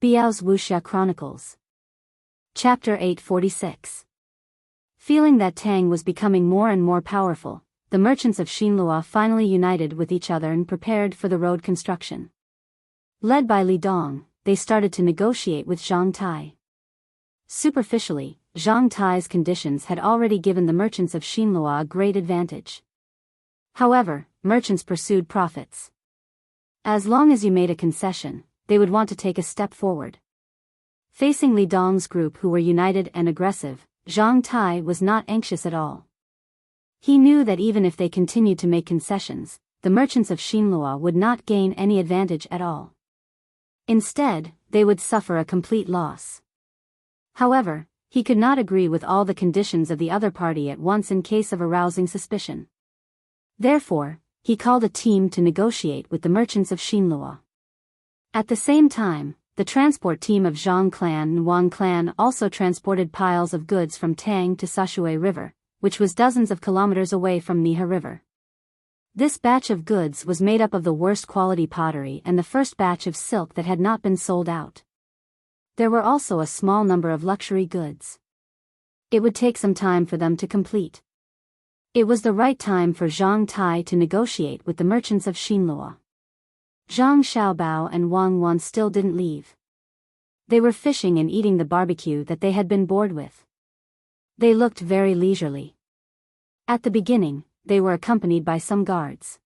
Biyao's Wuxia Chronicles. Chapter 846. Feeling that Tang was becoming more and more powerful, the merchants of Xinlua finally united with each other and prepared for the road construction. Led by Li Dong, they started to negotiate with Zhang Tai. Superficially, Zhang Tai's conditions had already given the merchants of Xinlua a great advantage. However, merchants pursued profits. As long as you made a concession, they would want to take a step forward. Facing Li Dong's group who were united and aggressive, Zhang Tai was not anxious at all. He knew that even if they continued to make concessions, the merchants of Xinlua would not gain any advantage at all. Instead, they would suffer a complete loss. However, he could not agree with all the conditions of the other party at once in case of arousing suspicion. Therefore, he called a team to negotiate with the merchants of Xinlua. At the same time, the transport team of Zhang clan and Wang clan also transported piles of goods from Tang to Sashui River, which was dozens of kilometers away from Niha River. This batch of goods was made up of the worst quality pottery and the first batch of silk that had not been sold out. There were also a small number of luxury goods. It would take some time for them to complete. It was the right time for Zhang Tai to negotiate with the merchants of Xinlua. Zhang Xiaobao and Wang Wan still didn't leave. They were fishing and eating the barbecue that they had been bored with. They looked very leisurely. At the beginning, they were accompanied by some guards.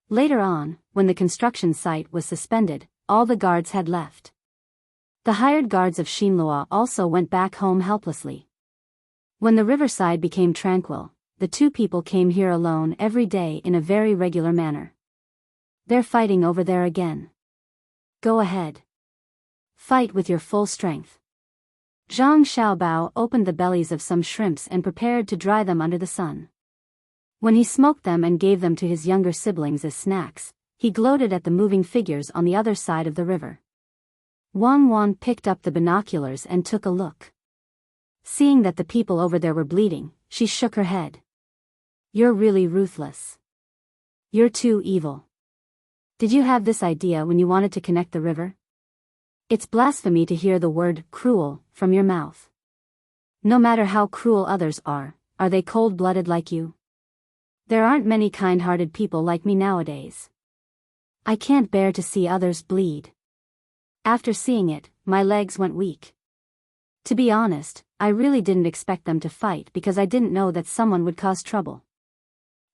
Later on, when the construction site was suspended, all the guards had left. The hired guards of Xinlua also went back home helplessly. When the riverside became tranquil, the two people came here alone every day in a very regular manner. They're fighting over there again. Go ahead. Fight with your full strength. Zhang Xiaobao opened the bellies of some shrimps and prepared to dry them under the sun. When he smoked them and gave them to his younger siblings as snacks, he gloated at the moving figures on the other side of the river. Wang Wan picked up the binoculars and took a look. Seeing that the people over there were bleeding, she shook her head. You're really ruthless. You're too evil. Did you have this idea when you wanted to connect the river? It's blasphemy to hear the word cruel from your mouth. No matter how cruel others are they cold-blooded like you? There aren't many kind-hearted people like me nowadays. I can't bear to see others bleed. After seeing it, my legs went weak. To be honest, I really didn't expect them to fight because I didn't know that someone would cause trouble.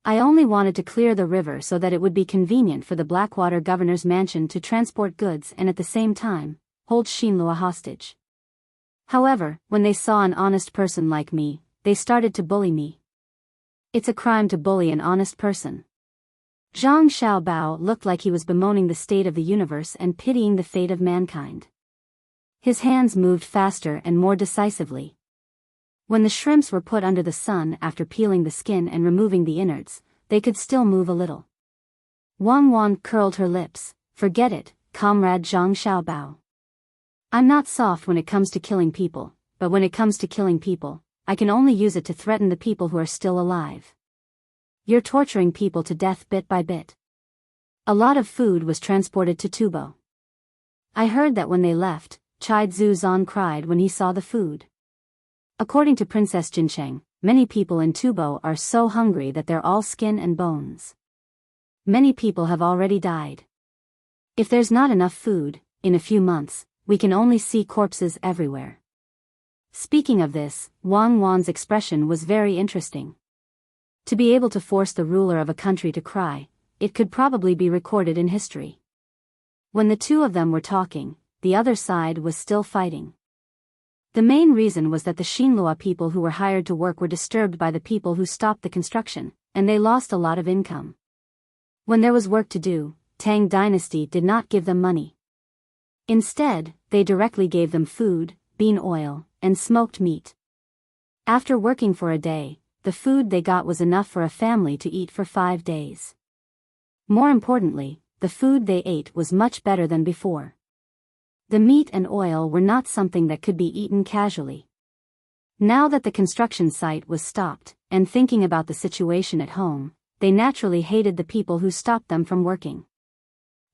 I only wanted to clear the river so that it would be convenient for the Blackwater governor's mansion to transport goods and at the same time, hold Xinlua hostage. However, when they saw an honest person like me, they started to bully me. It's a crime to bully an honest person. Zhang Xiaobao looked like he was bemoaning the state of the universe and pitying the fate of mankind. His hands moved faster and more decisively. When the shrimps were put under the sun after peeling the skin and removing the innards, they could still move a little. Wang Wan curled her lips. Forget it, comrade Zhang Xiaobao. I'm not soft when it comes to killing people, but when it comes to killing people, I can only use it to threaten the people who are still alive. You're torturing people to death bit by bit. A lot of food was transported to Tubo. I heard that when they left, Chai Zuzan cried when he saw the food. According to Princess Jincheng, many people in Tubo are so hungry that they're all skin and bones. Many people have already died. If there's not enough food, in a few months, we can only see corpses everywhere. Speaking of this, Wang Wan's expression was very interesting. To be able to force the ruler of a country to cry, it could probably be recorded in history. When the two of them were talking, the other side was still fighting. The main reason was that the Xinlua people who were hired to work were disturbed by the people who stopped the construction, and they lost a lot of income. When there was work to do, Tang Dynasty did not give them money. Instead, they directly gave them food, bean oil, and smoked meat. After working for a day, the food they got was enough for a family to eat for 5 days. More importantly, the food they ate was much better than before. The meat and oil were not something that could be eaten casually. Now that the construction site was stopped, and thinking about the situation at home, they naturally hated the people who stopped them from working.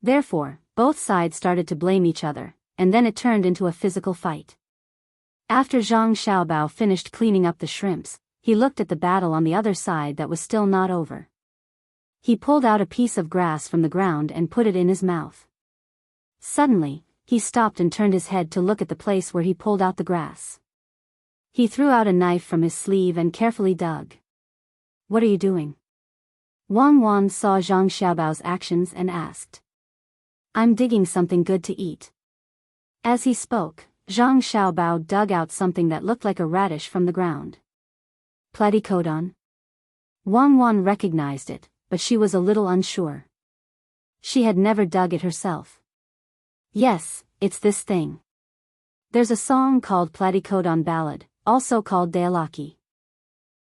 Therefore, both sides started to blame each other, and then it turned into a physical fight. After Zhang Xiaobao finished cleaning up the shrimps, he looked at the battle on the other side that was still not over. He pulled out a piece of grass from the ground and put it in his mouth. Suddenly, he stopped and turned his head to look at the place where he pulled out the grass. He threw out a knife from his sleeve and carefully dug. "What are you doing?" Wang Wan saw Zhang Xiaobao's actions and asked. "I'm digging something good to eat." As he spoke, Zhang Xiaobao dug out something that looked like a radish from the ground. "Platycodon?" Wang Wan recognized it, but she was a little unsure. She had never dug it herself. "Yes, it's this thing. There's a song called Platycodon Ballad, also called Dailaki.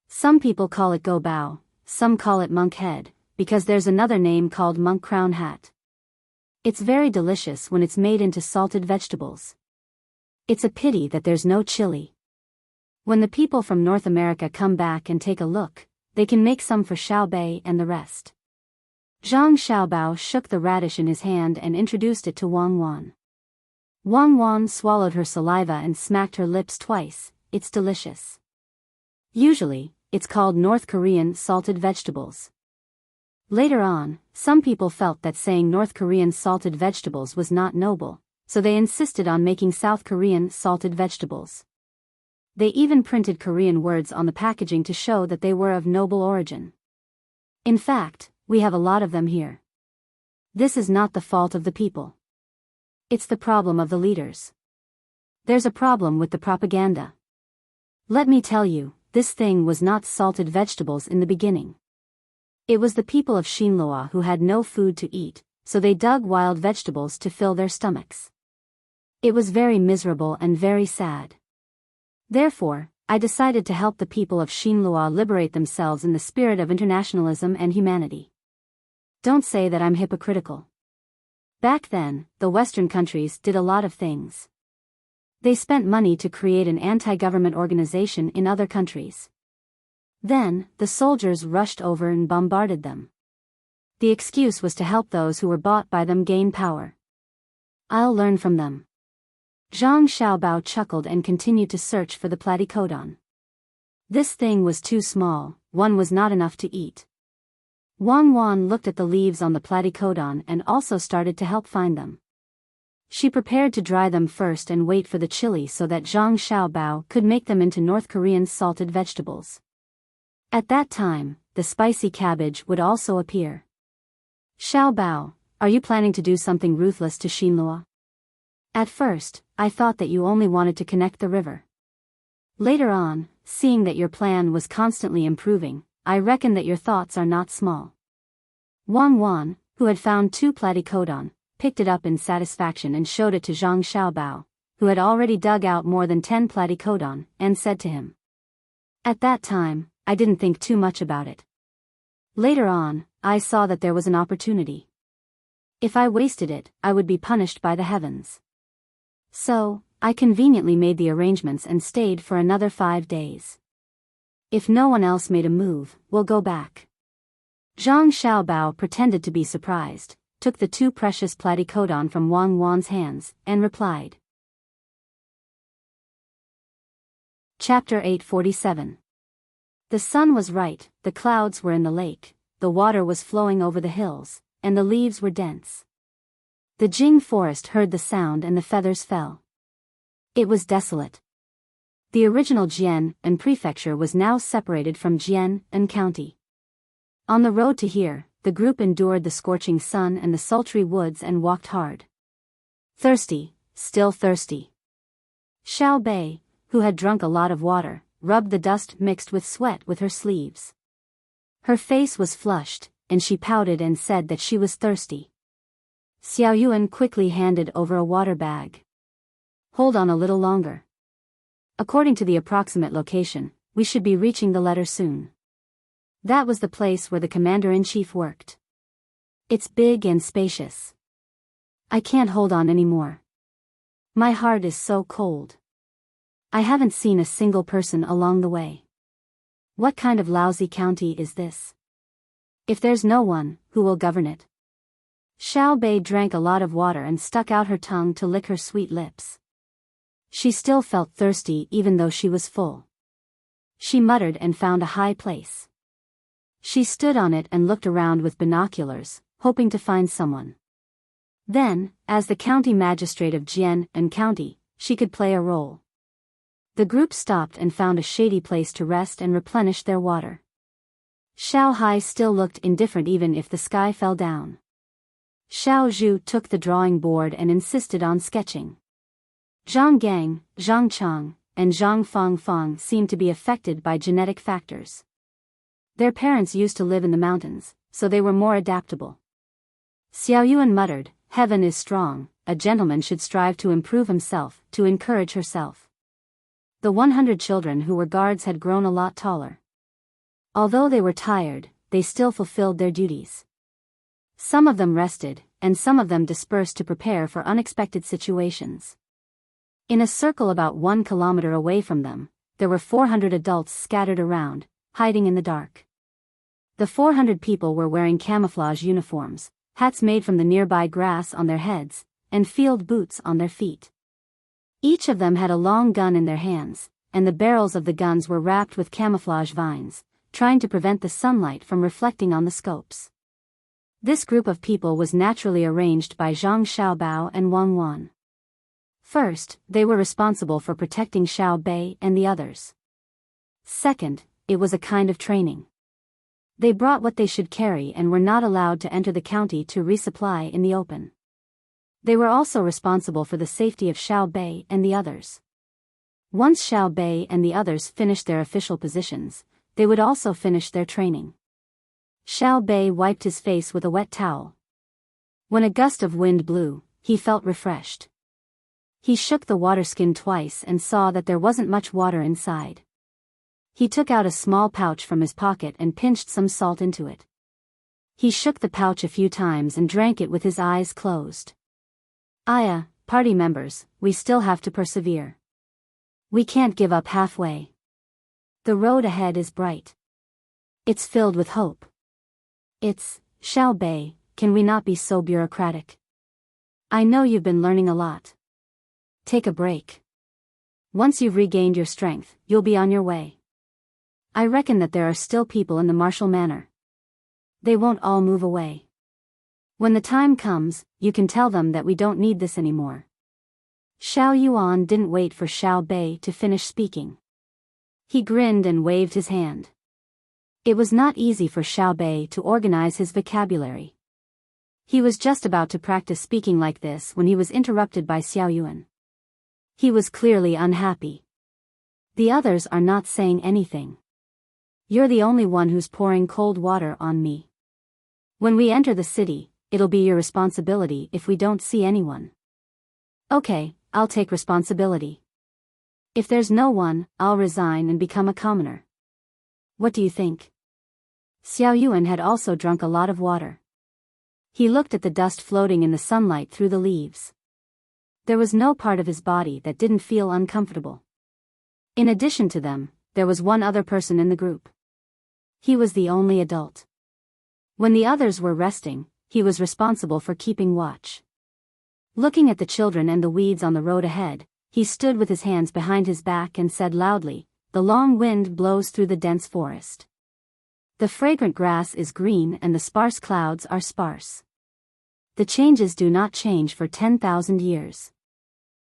Some people call it Go Bao, some call it Monk Head, because there's another name called Monk Crown Hat. It's very delicious when it's made into salted vegetables. It's a pity that there's no chili. When the people from North America come back and take a look, they can make some for Xiaobei and the rest." Zhang Xiaobao shook the radish in his hand and introduced it to Wang Wan. Wang Wan swallowed her saliva and smacked her lips twice. "It's delicious. Usually, it's called North Korean salted vegetables." Later on, some people felt that saying North Korean salted vegetables was not noble, so they insisted on making South Korean salted vegetables. They even printed Korean words on the packaging to show that they were of noble origin. In fact, we have a lot of them here. This is not the fault of the people. It's the problem of the leaders. There's a problem with the propaganda. Let me tell you, this thing was not salted vegetables in the beginning. It was the people of Xinlua who had no food to eat, so they dug wild vegetables to fill their stomachs. It was very miserable and very sad. Therefore, I decided to help the people of Xinlua liberate themselves in the spirit of internationalism and humanity. Don't say that I'm hypocritical. Back then, the Western countries did a lot of things. They spent money to create an anti-government organization in other countries. Then, the soldiers rushed over and bombarded them. The excuse was to help those who were bought by them gain power. I'll learn from them. Zhang Xiaobao chuckled and continued to search for the platycodon. This thing was too small, one was not enough to eat. Wang Wan looked at the leaves on the platycodon and also started to help find them. She prepared to dry them first and wait for the chili so that Zhang Xiaobao could make them into North Korean salted vegetables. At that time, the spicy cabbage would also appear. "Xiaobao, are you planning to do something ruthless to Xinlua? At first, I thought that you only wanted to connect the river. Later on, seeing that your plan was constantly improving, I reckon that your thoughts are not small." Wang Wan, who had found 2 platycodon, picked it up in satisfaction and showed it to Zhang Xiaobao, who had already dug out more than 10 platycodon, and said to him. "At that time, I didn't think too much about it. Later on, I saw that there was an opportunity. If I wasted it, I would be punished by the heavens. So, I conveniently made the arrangements and stayed for another 5 days. If no one else made a move, we'll go back." Zhang Xiaobao pretended to be surprised, took the 2 precious platycodon from Wang Wan's hands, and replied. Chapter 847. The sun was right, the clouds were in the lake, the water was flowing over the hills, and the leaves were dense. The Jing forest heard the sound and the feathers fell. It was desolate. The original Jian and prefecture was now separated from Jian and county. On the road to here, the group endured the scorching sun and the sultry woods and walked hard. Thirsty, still thirsty. Xiao Bei, who had drunk a lot of water, rubbed the dust mixed with sweat with her sleeves. Her face was flushed, and she pouted and said that she was thirsty. Xiao Yuan quickly handed over a water bag. "Hold on a little longer. According to the approximate location, we should be reaching the letter soon." That was the place where the commander-in-chief worked. "It's big and spacious. I can't hold on anymore. My heart is so cold. I haven't seen a single person along the way. What kind of lousy county is this? If there's no one, who will govern it?" Xiao Bei drank a lot of water and stuck out her tongue to lick her sweet lips. She still felt thirsty even though she was full. She muttered and found a high place. She stood on it and looked around with binoculars, hoping to find someone. Then, as the county magistrate of Jian and County, she could play a role. The group stopped and found a shady place to rest and replenish their water. Xiao Hai still looked indifferent even if the sky fell down. Xiao Zhu took the drawing board and insisted on sketching. Zhang Gang, Zhang Chang, and Zhang Fang seemed to be affected by genetic factors. Their parents used to live in the mountains, so they were more adaptable. Xiao Yuan muttered, "Heaven is strong, a gentleman should strive to improve himself, to encourage herself." The 100 children who were guards had grown a lot taller. Although they were tired, they still fulfilled their duties. Some of them rested, and some of them dispersed to prepare for unexpected situations. In a circle about 1 kilometer away from them, there were 400 adults scattered around, hiding in the dark. The 400 people were wearing camouflage uniforms, hats made from the nearby grass on their heads, and field boots on their feet. Each of them had a long gun in their hands, and the barrels of the guns were wrapped with camouflage vines, trying to prevent the sunlight from reflecting on the scopes. This group of people was naturally arranged by Zhang Xiaobao and Wang Wan. First, they were responsible for protecting Xiao Bei and the others. Second, it was a kind of training. They brought what they should carry and were not allowed to enter the county to resupply in the open. They were also responsible for the safety of Xiao Bei and the others. Once Xiao Bei and the others finished their official positions, they would also finish their training. Xiao Bei wiped his face with a wet towel. When a gust of wind blew, he felt refreshed. He shook the water skin twice and saw that there wasn't much water inside. He took out a small pouch from his pocket and pinched some salt into it. He shook the pouch a few times and drank it with his eyes closed. Aya, party members, we still have to persevere. We can't give up halfway. The road ahead is bright. It's filled with hope. It's, Xiao Bei, can we not be so bureaucratic? I know you've been learning a lot. Take a break. Once you've regained your strength, you'll be on your way. I reckon that there are still people in the martial manor. They won't all move away. When the time comes, you can tell them that we don't need this anymore. Xiao Yuan didn't wait for Xiao Bei to finish speaking. He grinned and waved his hand. It was not easy for Xiao Bei to organize his vocabulary. He was just about to practice speaking like this when he was interrupted by Xiao Yuan. He was clearly unhappy. The others are not saying anything. You're the only one who's pouring cold water on me. When we enter the city, it'll be your responsibility if we don't see anyone. Okay, I'll take responsibility. If there's no one, I'll resign and become a commoner. What do you think? Xiao Yuan had also drunk a lot of water. He looked at the dust floating in the sunlight through the leaves. There was no part of his body that didn't feel uncomfortable. In addition to them, there was one other person in the group. He was the only adult. When the others were resting, he was responsible for keeping watch. Looking at the children and the weeds on the road ahead, he stood with his hands behind his back and said loudly, "The long wind blows through the dense forest. The fragrant grass is green and the sparse clouds are sparse. The changes do not change for 10,000 years.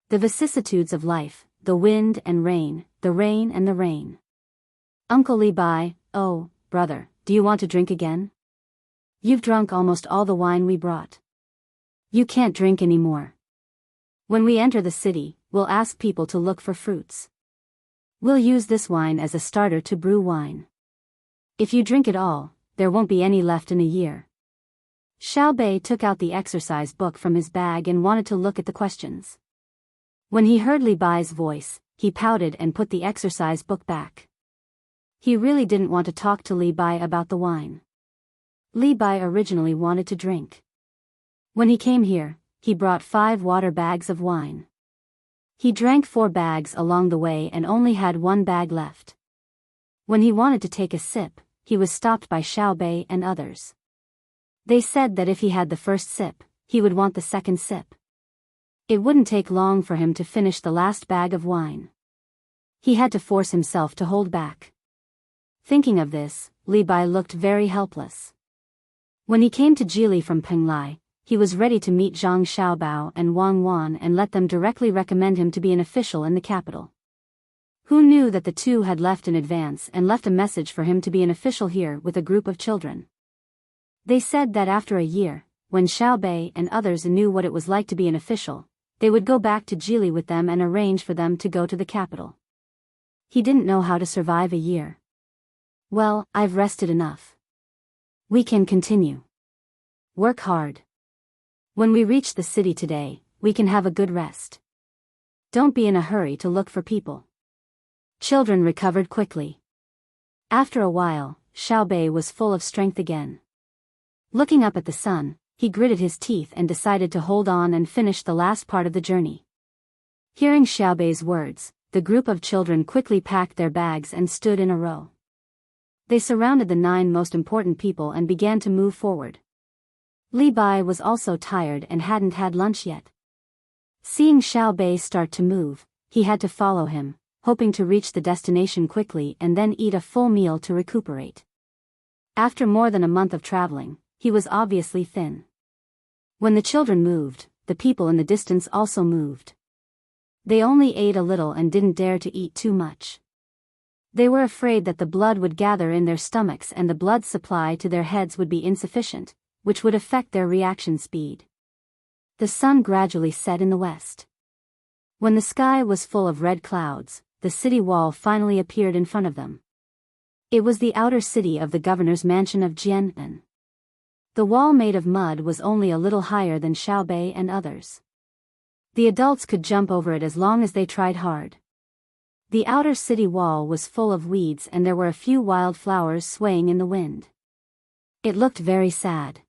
The vicissitudes of life, the wind and rain, the rain and the rain. Uncle Li Bai, oh, brother, do you want to drink again? You've drunk almost all the wine we brought. You can't drink anymore. When we enter the city, we'll ask people to look for fruits. We'll use this wine as a starter to brew wine. If you drink it all, there won't be any left in a year." Xiao Bei took out the exercise book from his bag and wanted to look at the questions. When he heard Li Bai's voice, he pouted and put the exercise book back. He really didn't want to talk to Li Bai about the wine. Li Bai originally wanted to drink. When he came here, he brought 5 water bags of wine. He drank 4 bags along the way and only had 1 bag left. When he wanted to take a sip, he was stopped by Xiao Bei and others. They said that if he had the first sip, he would want the second sip. It wouldn't take long for him to finish the last bag of wine. He had to force himself to hold back. Thinking of this, Li Bai looked very helpless. When he came to Jili from Penglai, he was ready to meet Zhang Xiaobao and Wang Wan and let them directly recommend him to be an official in the capital. Who knew that the two had left in advance and left a message for him to be an official here with a group of children? They said that after a year, when Xiaobei and others knew what it was like to be an official, they would go back to Jili with them and arrange for them to go to the capital. He didn't know how to survive a year. Well, I've rested enough. We can continue. Work hard. When we reach the city today, we can have a good rest. Don't be in a hurry to look for people. Children recovered quickly. After a while, Xiaobei was full of strength again. Looking up at the sun, he gritted his teeth and decided to hold on and finish the last part of the journey. Hearing Xiaobei's words, the group of children quickly packed their bags and stood in a row. They surrounded the 9 most important people and began to move forward. Li Bai was also tired and hadn't had lunch yet. Seeing Xiaobei start to move, he had to follow him, hoping to reach the destination quickly and then eat a full meal to recuperate. After more than a month of traveling, he was obviously thin. When the children moved, the people in the distance also moved. They only ate a little and didn't dare to eat too much. They were afraid that the blood would gather in their stomachs and the blood supply to their heads would be insufficient, which would affect their reaction speed. The sun gradually set in the west. When the sky was full of red clouds, the city wall finally appeared in front of them. It was the outer city of the governor's mansion of Jian'an. The wall made of mud was only a little higher than Xiaobei and others. The adults could jump over it as long as they tried hard. The outer city wall was full of weeds and there were a few wild flowers swaying in the wind. It looked very sad.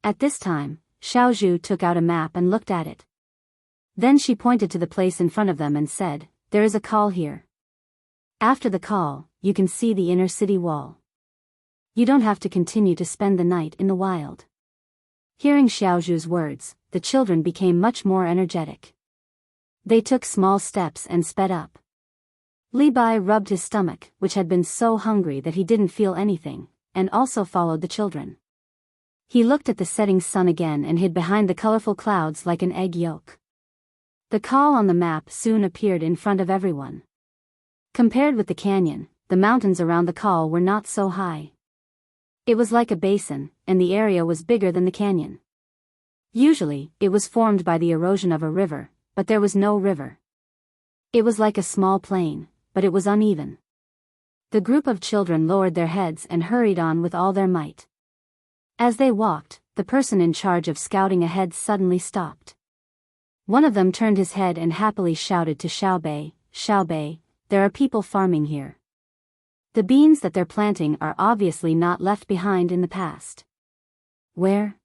At this time, Xiaozhu took out a map and looked at it. Then she pointed to the place in front of them and said, "There is a call here. After the call, you can see the inner city wall. You don't have to continue to spend the night in the wild." Hearing Xiaozhu's words, the children became much more energetic. They took small steps and sped up. Li Bai rubbed his stomach, which had been so hungry that he didn't feel anything, and also followed the children. He looked at the setting sun again and hid behind the colorful clouds like an egg yolk. The call on the map soon appeared in front of everyone. Compared with the canyon, the mountains around the call were not so high. It was like a basin, and the area was bigger than the canyon. Usually, it was formed by the erosion of a river, but there was no river. It was like a small plain, but it was uneven. The group of children lowered their heads and hurried on with all their might. As they walked, the person in charge of scouting ahead suddenly stopped. One of them turned his head and happily shouted to Xiaobei, "Xiaobei, there are people farming here. The beans that they're planting are obviously not left behind in the past." Where?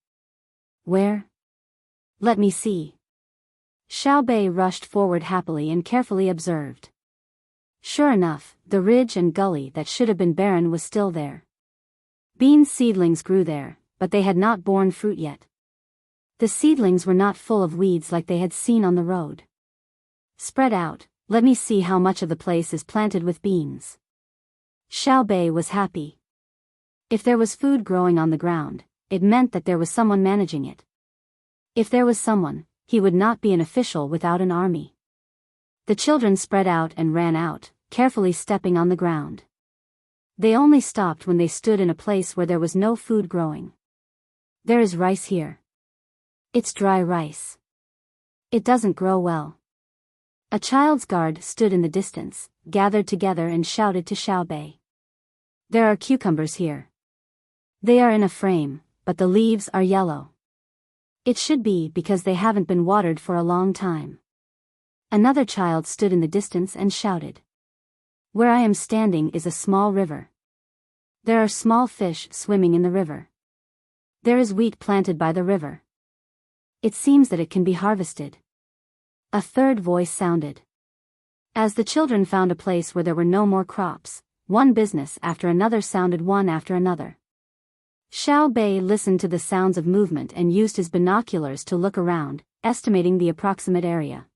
Let me see." Xiaobei rushed forward happily and carefully observed. Sure enough, the ridge and gully that should have been barren was still there. Bean seedlings grew there, but they had not borne fruit yet. The seedlings were not full of weeds like they had seen on the road. "Spread out, let me see how much of the place is planted with beans." Xiaobei was happy. If there was food growing on the ground, it meant that there was someone managing it. If there was someone, he would not be an official without an army. The children spread out and ran out, carefully stepping on the ground. They only stopped when they stood in a place where there was no food growing. "There is rice here. It's dry rice. It doesn't grow well." A child's guard stood in the distance, gathered together and shouted to Xiaobei. "There are cucumbers here. They are in a frame, but the leaves are yellow. It should be because they haven't been watered for a long time." Another child stood in the distance and shouted. "Where I am standing is a small river. There are small fish swimming in the river. There is wheat planted by the river. It seems that it can be harvested." A third voice sounded. As the children found a place where there were no more crops, one business after another sounded one after another. Xiao Bei listened to the sounds of movement and used his binoculars to look around, estimating the approximate area.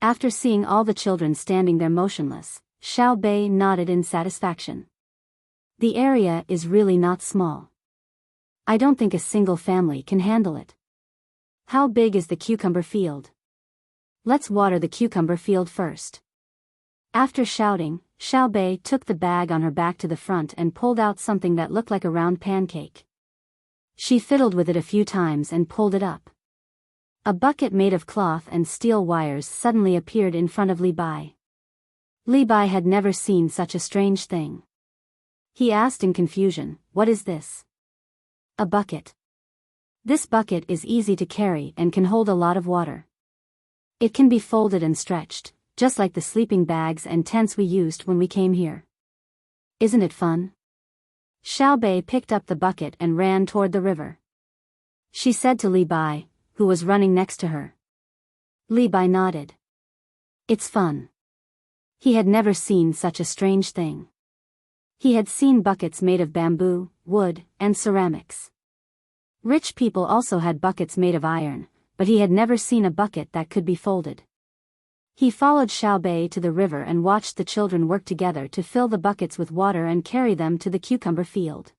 After seeing all the children standing there motionless, Xiao Bei nodded in satisfaction. The area is really not small. I don't think a single family can handle it. How big is the cucumber field? Let's water the cucumber field first. After shouting, Xiao Bei took the bag on her back to the front and pulled out something that looked like a round pancake. She fiddled with it a few times and pulled it up. A bucket made of cloth and steel wires suddenly appeared in front of Li Bai. Li Bai had never seen such a strange thing. He asked in confusion, "What is this?" "A bucket. This bucket is easy to carry and can hold a lot of water. It can be folded and stretched, just like the sleeping bags and tents we used when we came here. Isn't it fun?" Xiao Bei picked up the bucket and ran toward the river. She said to Li Bai, who was running next to her. Li Bai nodded. It's fun. He had never seen such a strange thing. He had seen buckets made of bamboo, wood, and ceramics. Rich people also had buckets made of iron, but he had never seen a bucket that could be folded. He followed Xiao Bei to the river and watched the children work together to fill the buckets with water and carry them to the cucumber field.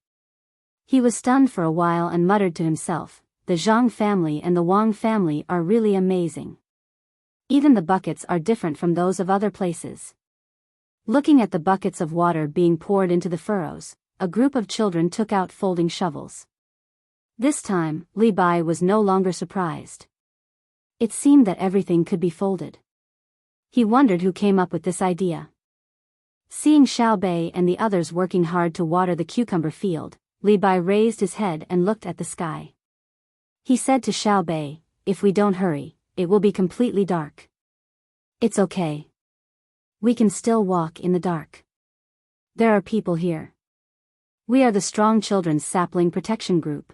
He was stunned for a while and muttered to himself, "The Zhang family and the Wang family are really amazing. Even the buckets are different from those of other places." Looking at the buckets of water being poured into the furrows, a group of children took out folding shovels. This time, Li Bai was no longer surprised. It seemed that everything could be folded. He wondered who came up with this idea. Seeing Xiao Bei and the others working hard to water the cucumber field, Li Bai raised his head and looked at the sky. He said to Xiao Bei, "If we don't hurry, it will be completely dark." "It's okay. We can still walk in the dark. There are people here. We are the Strong Children's Sapling Protection Group.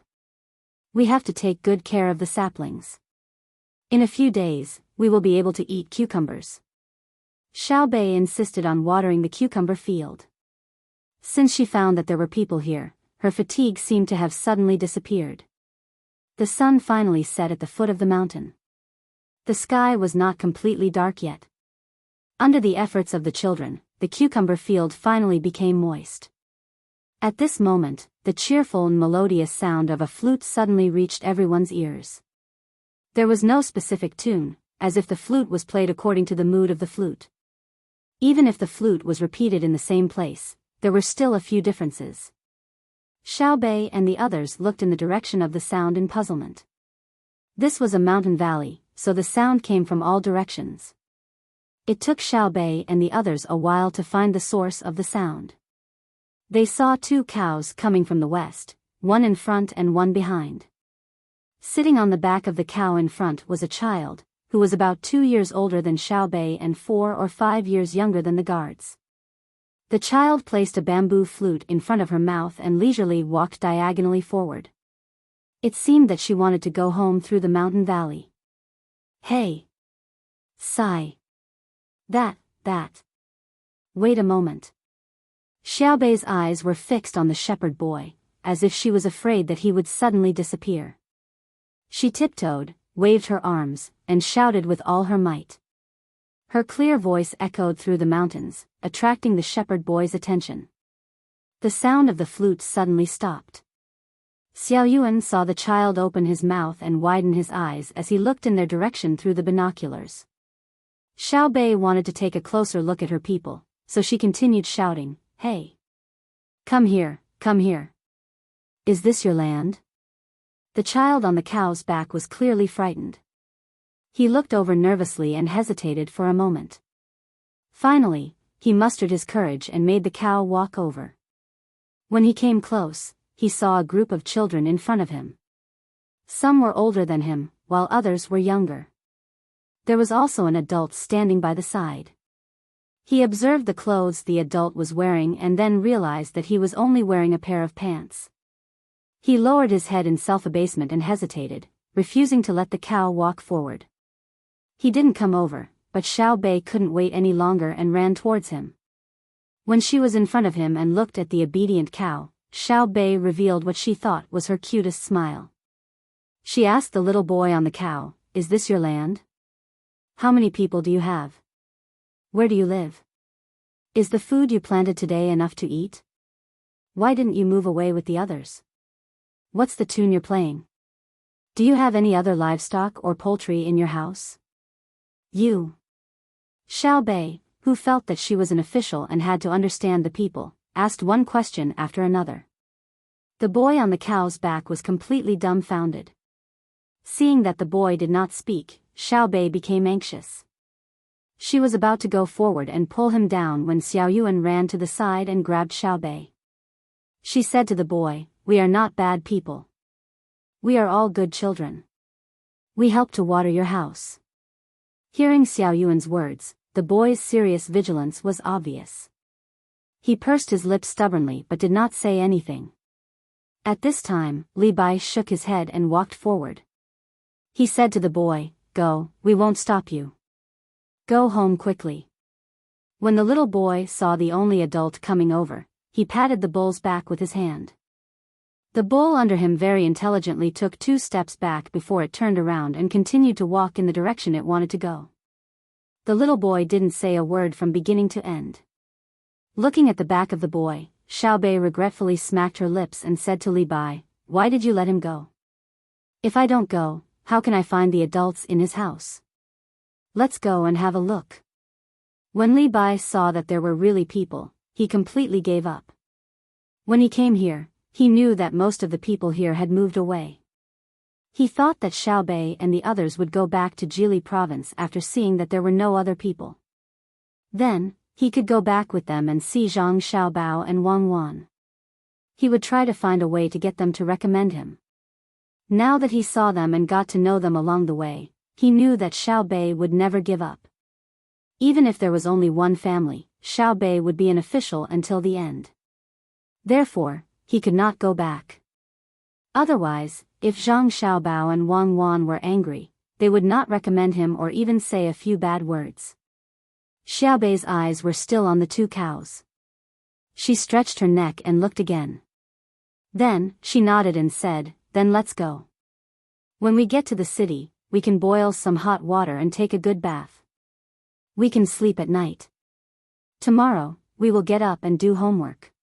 We have to take good care of the saplings. In a few days, we will be able to eat cucumbers." Xiao Bei insisted on watering the cucumber field. Since she found that there were people here, her fatigue seemed to have suddenly disappeared. The sun finally set at the foot of the mountain. The sky was not completely dark yet. Under the efforts of the children, the cucumber field finally became moist. At this moment, the cheerful and melodious sound of a flute suddenly reached everyone's ears. There was no specific tune, as if the flute was played according to the mood of the flute. Even if the flute was repeated in the same place, there were still a few differences. Xiao Bei and the others looked in the direction of the sound in puzzlement. This was a mountain valley, so the sound came from all directions. It took Xiao Bei and the others a while to find the source of the sound. They saw two cows coming from the west, one in front and one behind. Sitting on the back of the cow in front was a child, who was about 2 years older than Xiao Bei and 4 or 5 years younger than the guards. The child placed a bamboo flute in front of her mouth and leisurely walked diagonally forward. It seemed that she wanted to go home through the mountain valley. "Hey! Sigh! That. Wait a moment." Xiao Bei's eyes were fixed on the shepherd boy, as if she was afraid that he would suddenly disappear. She tiptoed, waved her arms, and shouted with all her might. Her clear voice echoed through the mountains, attracting the shepherd boy's attention. The sound of the flute suddenly stopped. Xiao Yuan saw the child open his mouth and widen his eyes as he looked in their direction through the binoculars. Xiao Bei wanted to take a closer look at her people, so she continued shouting, "Hey! Come here, come here. Is this your land?" The child on the cow's back was clearly frightened. He looked over nervously and hesitated for a moment. Finally, he mustered his courage and made the cow walk over. When he came close, he saw a group of children in front of him. Some were older than him, while others were younger. There was also an adult standing by the side. He observed the clothes the adult was wearing and then realized that he was only wearing a pair of pants. He lowered his head in self-abasement and hesitated, refusing to let the cow walk forward. He didn't come over, but Xiao Bei couldn't wait any longer and ran towards him. When she was in front of him and looked at the obedient cow, Xiao Bei revealed what she thought was her cutest smile. She asked the little boy on the cow, "Is this your land? How many people do you have? Where do you live? Is the food you planted today enough to eat? Why didn't you move away with the others? What's the tune you're playing? Do you have any other livestock or poultry in your house?" Xiao Bei, who felt that she was an official and had to understand the people, asked one question after another. The boy on the cow's back was completely dumbfounded. Seeing that the boy did not speak, Xiao Bei became anxious. She was about to go forward and pull him down when Xiao Yuan ran to the side and grabbed Xiao Bei. She said to the boy, "We are not bad people. We are all good children. We help to water your house." Hearing Xiao Yuan's words, the boy's serious vigilance was obvious. He pursed his lips stubbornly but did not say anything. At this time, Li Bai shook his head and walked forward. He said to the boy, "Go, we won't stop you. Go home quickly." When the little boy saw the only adult coming over, he patted the bull's back with his hand. The bull under him very intelligently took 2 steps back before it turned around and continued to walk in the direction it wanted to go. The little boy didn't say a word from beginning to end. Looking at the back of the boy, Xiao Bei regretfully smacked her lips and said to Li Bai, "Why did you let him go? If I don't go, how can I find the adults in his house? Let's go and have a look." When Li Bai saw that there were really people, he completely gave up. When he came here, he knew that most of the people here had moved away. He thought that Xiao Bei and the others would go back to Jili province after seeing that there were no other people. Then, he could go back with them and see Zhang Xiaobao and Wang Wan. He would try to find a way to get them to recommend him. Now that he saw them and got to know them along the way, he knew that Xiao Bei would never give up. Even if there was only one family, Xiao Bei would be an official until the end. Therefore, he could not go back. Otherwise, if Zhang Xiaobao and Wang Wan were angry, they would not recommend him or even say a few bad words. Xiao Bei's eyes were still on the 2 cows. She stretched her neck and looked again. Then, she nodded and said, "Then let's go. When we get to the city, we can boil some hot water and take a good bath. We can sleep at night. Tomorrow, we will get up and do homework."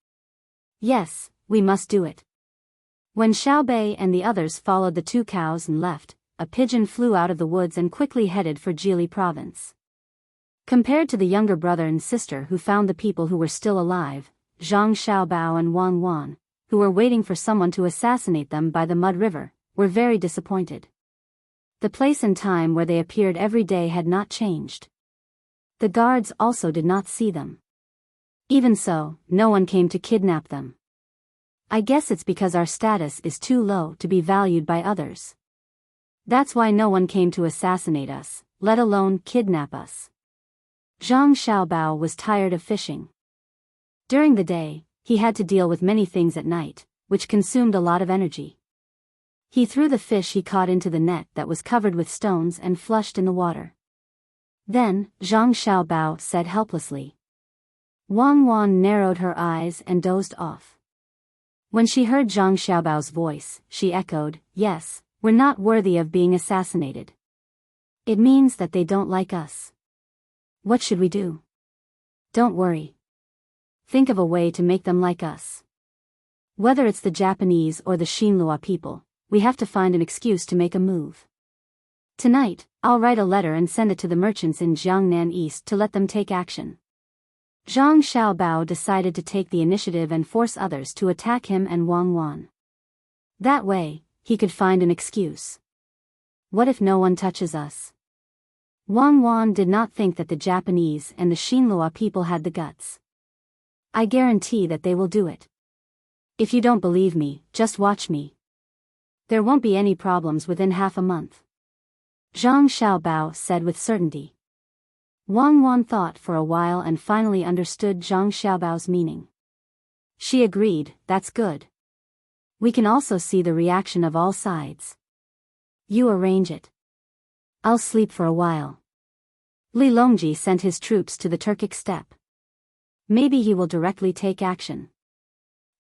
"Yes, we must do it." When Xiao Bei and the others followed the 2 cows and left, a pigeon flew out of the woods and quickly headed for Jili province. Compared to the younger brother and sister who found the people who were still alive, Zhang Xiaobao and Wang Wan, who were waiting for someone to assassinate them by the mud river, were very disappointed. The place and time where they appeared every day had not changed. The guards also did not see them. Even so, no one came to kidnap them. "I guess it's because our status is too low to be valued by others. That's why no one came to assassinate us, let alone kidnap us." Zhang Xiaobao was tired of fishing. During the day, he had to deal with many things at night, which consumed a lot of energy. He threw the fish he caught into the net that was covered with stones and flushed in the water. Then, Zhang Xiaobao said helplessly. Wang Wan narrowed her eyes and dozed off. When she heard Zhang Xiaobao's voice, she echoed, "Yes, we're not worthy of being assassinated. It means that they don't like us. What should we do?" "Don't worry. Think of a way to make them like us. Whether it's the Japanese or the Xinhua people, we have to find an excuse to make a move. Tonight, I'll write a letter and send it to the merchants in Jiangnan East to let them take action." Zhang Xiaobao decided to take the initiative and force others to attack him and Wang Wan. That way, he could find an excuse. What if no one touches us? Wang Wan did not think that the Japanese and the Xinhua people had the guts. "I guarantee that they will do it. If you don't believe me, just watch me. There won't be any problems within half a month," Zhang Xiaobao said with certainty. Wang Wan thought for a while and finally understood Zhang Xiaobao's meaning. She agreed, "That's good. We can also see the reaction of all sides. You arrange it. I'll sleep for a while." Li Longji sent his troops to the Turkic steppe. Maybe he will directly take action.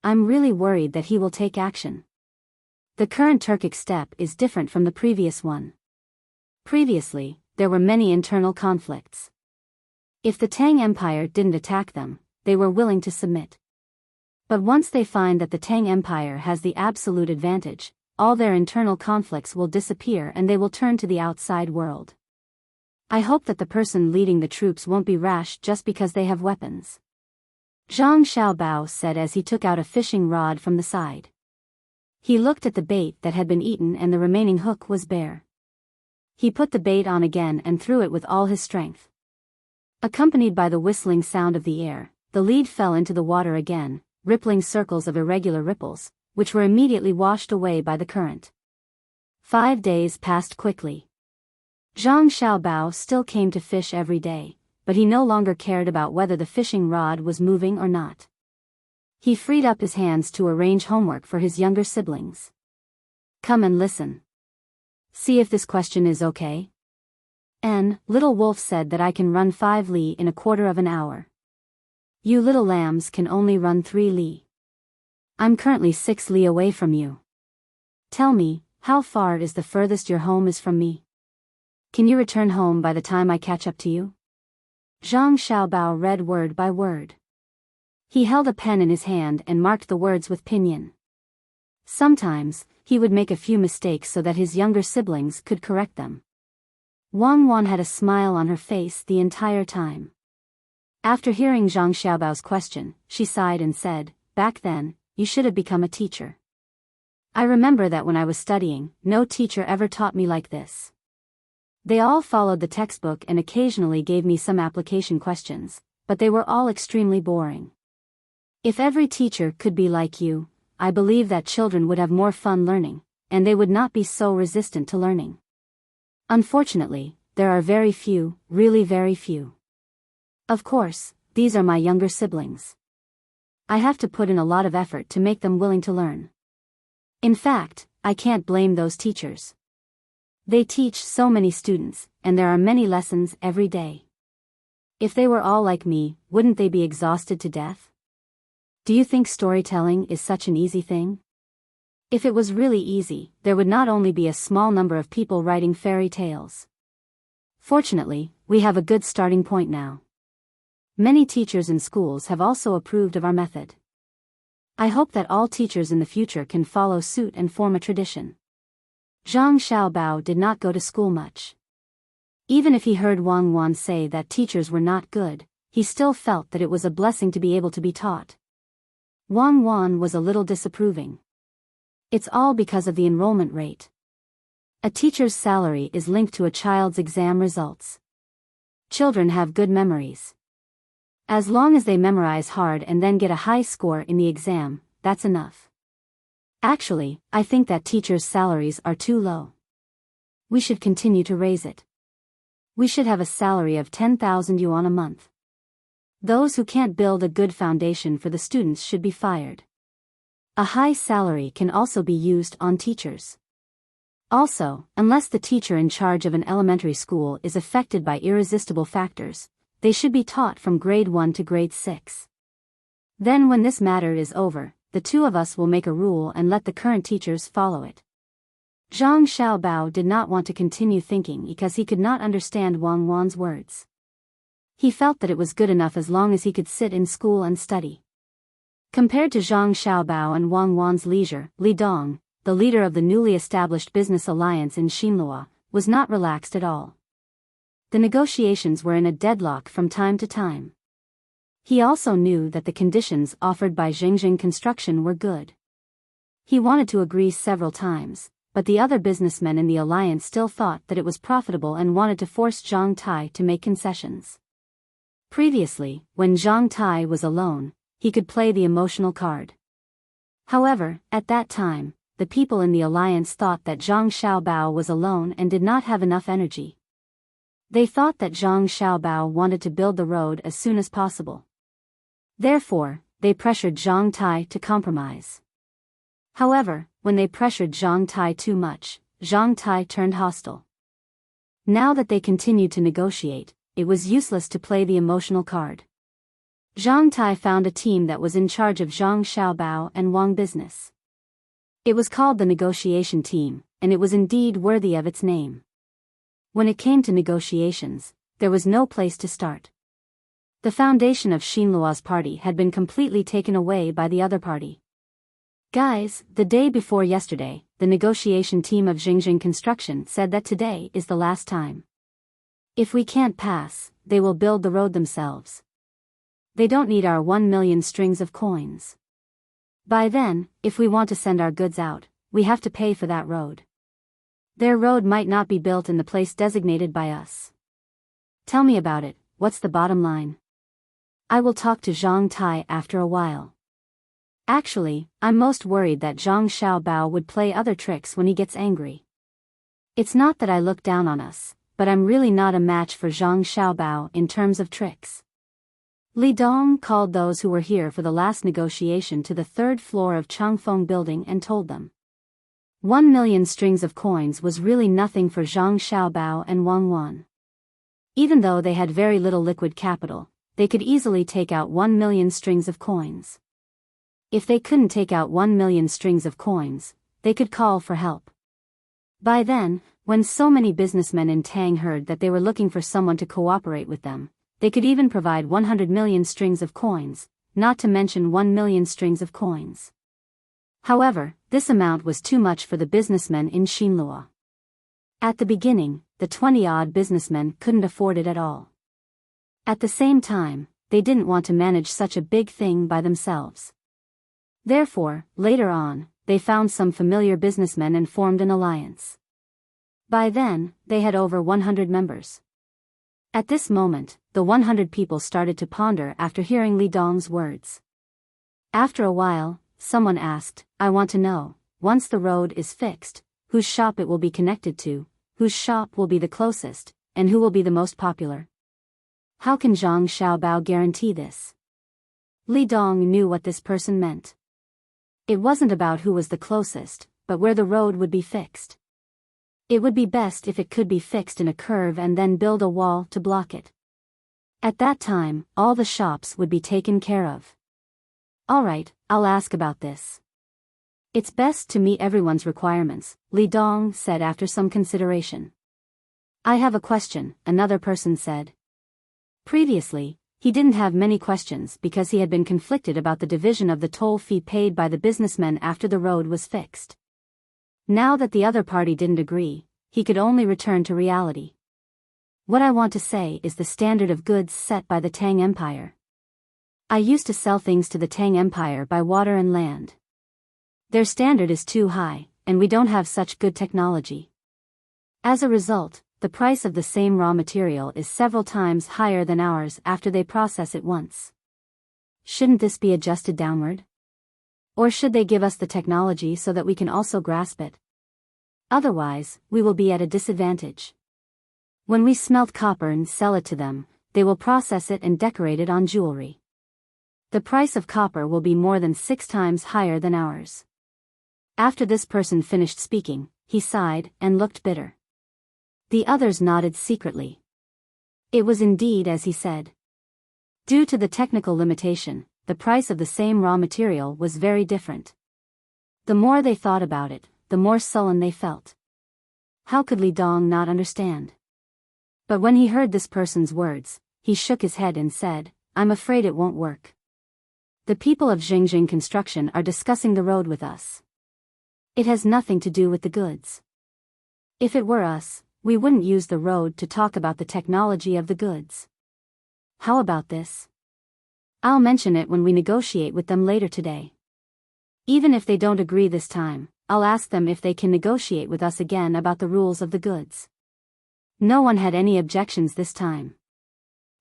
I'm really worried that he will take action. The current Turkic steppe is different from the previous one. Previously, there were many internal conflicts. If the Tang Empire didn't attack them, they were willing to submit. But once they find that the Tang Empire has the absolute advantage, all their internal conflicts will disappear and they will turn to the outside world. I hope that the person leading the troops won't be rash just because they have weapons. Zhang Xiaobao said as he took out a fishing rod from the side. He looked at the bait that had been eaten and the remaining hook was bare. He put the bait on again and threw it with all his strength. Accompanied by the whistling sound of the air, the lead fell into the water again, rippling circles of irregular ripples, which were immediately washed away by the current. 5 days passed quickly. Zhang Xiaobao still came to fish every day, but he no longer cared about whether the fishing rod was moving or not. He freed up his hands to arrange homework for his younger siblings. Come and listen. See if this question is okay. Little Wolf said that I can run 5 li in a quarter of an hour. You little lambs can only run 3 li. I'm currently 6 li away from you. Tell me, how far is the furthest your home is from me? Can you return home by the time I catch up to you? Zhang Xiaobao read word by word. He held a pen in his hand and marked the words with pinyin. Sometimes, he would make a few mistakes so that his younger siblings could correct them. Wang Wan had a smile on her face the entire time. After hearing Zhang Xiaobao's question, she sighed and said, "Back then, you should have become a teacher. I remember that when I was studying, no teacher ever taught me like this. They all followed the textbook and occasionally gave me some application questions, but they were all extremely boring. If every teacher could be like you, I believe that children would have more fun learning, and they would not be so resistant to learning. Unfortunately, there are very few, really very few. Of course, these are my younger siblings. I have to put in a lot of effort to make them willing to learn. In fact, I can't blame those teachers. They teach so many students, and there are many lessons every day. If they were all like me, wouldn't they be exhausted to death? Do you think storytelling is such an easy thing? If it was really easy, there would not only be a small number of people writing fairy tales. Fortunately, we have a good starting point now. Many teachers in schools have also approved of our method. I hope that all teachers in the future can follow suit and form a tradition." Zhang Xiaobao did not go to school much. Even if he heard Wang Wan say that teachers were not good, he still felt that it was a blessing to be able to be taught. Wang Wan was a little disapproving. It's all because of the enrollment rate. A teacher's salary is linked to a child's exam results. Children have good memories. As long as they memorize hard and then get a high score in the exam, that's enough. Actually, I think that teachers' salaries are too low. We should continue to raise it. We should have a salary of 10,000 yuan a month. Those who can't build a good foundation for the students should be fired. A high salary can also be used on teachers. Also, unless the teacher in charge of an elementary school is affected by irresistible factors, they should be taught from grade 1 to grade 6. Then when this matter is over, the two of us will make a rule and let the current teachers follow it. Zhang Xiaobao did not want to continue thinking because he could not understand Wang Wan's words. He felt that it was good enough as long as he could sit in school and study. Compared to Zhang Xiaobao and Wang Wan's leisure, Li Dong, the leader of the newly established business alliance in Xinlua, was not relaxed at all. The negotiations were in a deadlock from time to time. He also knew that the conditions offered by Xingjing Construction were good. He wanted to agree several times, but the other businessmen in the alliance still thought that it was profitable and wanted to force Zhang Tai to make concessions. Previously, when Zhang Tai was alone, he could play the emotional card. However, at that time, the people in the alliance thought that Zhang Xiaobao was alone and did not have enough energy. They thought that Zhang Xiaobao wanted to build the road as soon as possible. Therefore, they pressured Zhang Tai to compromise. However, when they pressured Zhang Tai too much, Zhang Tai turned hostile. Now that they continued to negotiate, it was useless to play the emotional card. Zhang Tai found a team that was in charge of Zhang Xiaobao and Wang business. It was called the negotiation team, and it was indeed worthy of its name. When it came to negotiations, there was no place to start. The foundation of Xinluo's party had been completely taken away by the other party. Guys, the day before yesterday, the negotiation team of Xingjing Construction said that today is the last time. If we can't pass, they will build the road themselves. They don't need our 1 million strings of coins. By then, if we want to send our goods out, we have to pay for that road. Their road might not be built in the place designated by us. Tell me about it, what's the bottom line? I will talk to Zhang Tai after a while. Actually, I'm most worried that Zhang Xiaobao would play other tricks when he gets angry. It's not that I look down on us, but I'm really not a match for Zhang Xiaobao in terms of tricks. Li Dong called those who were here for the last negotiation to the third floor of Changfeng building and told them. 1 million strings of coins was really nothing for Zhang Xiaobao and Wang Wan. Even though they had very little liquid capital, they could easily take out 1 million strings of coins. If they couldn't take out 1 million strings of coins, they could call for help. By then, when so many businessmen in Tang heard that they were looking for someone to cooperate with them, they could even provide 100 million strings of coins, not to mention 1 million strings of coins. However, this amount was too much for the businessmen in Xinluo. At the beginning, the 20-odd businessmen couldn't afford it at all. At the same time, they didn't want to manage such a big thing by themselves. Therefore, later on, they found some familiar businessmen and formed an alliance. By then, they had over 100 members. At this moment, the 100 people started to ponder after hearing Li Dong's words. After a while, someone asked, I want to know, once the road is fixed, whose shop it will be connected to, whose shop will be the closest, and who will be the most popular. How can Zhang Xiaobao guarantee this? Li Dong knew what this person meant. It wasn't about who was the closest, but where the road would be fixed. It would be best if it could be fixed in a curve and then build a wall to block it. At that time, all the shops would be taken care of. Alright, I'll ask about this. It's best to meet everyone's requirements, Li Dong said after some consideration. I have a question, another person said. Previously, he didn't have many questions because he had been conflicted about the division of the toll fee paid by the businessmen after the road was fixed. Now that the other party didn't agree, he could only return to reality. What I want to say is the standard of goods set by the Tang Empire. I used to sell things to the Tang Empire by water and land. Their standard is too high, and we don't have such good technology. As a result, the price of the same raw material is several times higher than ours after they process it once. Shouldn't this be adjusted downward? Or should they give us the technology so that we can also grasp it? Otherwise, we will be at a disadvantage. When we smelt copper and sell it to them, they will process it and decorate it on jewelry. The price of copper will be more than 6 times higher than ours. After this person finished speaking, he sighed and looked bitter. The others nodded secretly. It was indeed as he said. Due to the technical limitation, the price of the same raw material was very different. The more they thought about it, the more sullen they felt. How could Li Dong not understand? But when he heard this person's words, he shook his head and said, I'm afraid it won't work. The people of Xingjing Construction are discussing the road with us. It has nothing to do with the goods. If it were us, we wouldn't use the road to talk about the technology of the goods. How about this? I'll mention it when we negotiate with them later today. Even if they don't agree this time, I'll ask them if they can negotiate with us again about the rules of the goods. No one had any objections this time.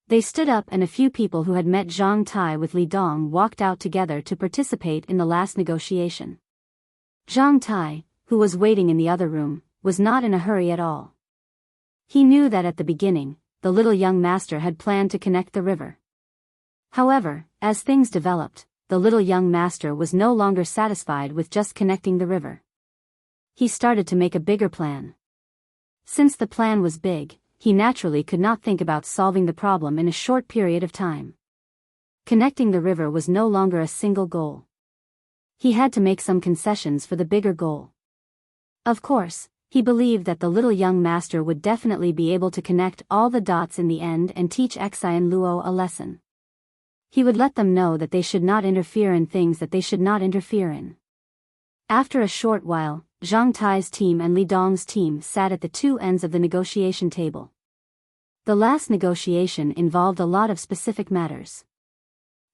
They stood up and a few people who had met Zhang Tai with Li Dong walked out together to participate in the last negotiation. Zhang Tai, who was waiting in the other room, was not in a hurry at all. He knew that at the beginning, the little young master had planned to connect the river. However, as things developed, the little young master was no longer satisfied with just connecting the river. He started to make a bigger plan. Since the plan was big, he naturally could not think about solving the problem in a short period of time. Connecting the river was no longer a single goal. He had to make some concessions for the bigger goal. Of course, he believed that the little young master would definitely be able to connect all the dots in the end and teach Xi and Luo a lesson. He would let them know that they should not interfere in things that they should not interfere in. After a short while, Zhang Tai's team and Li Dong's team sat at the two ends of the negotiation table. The last negotiation involved a lot of specific matters.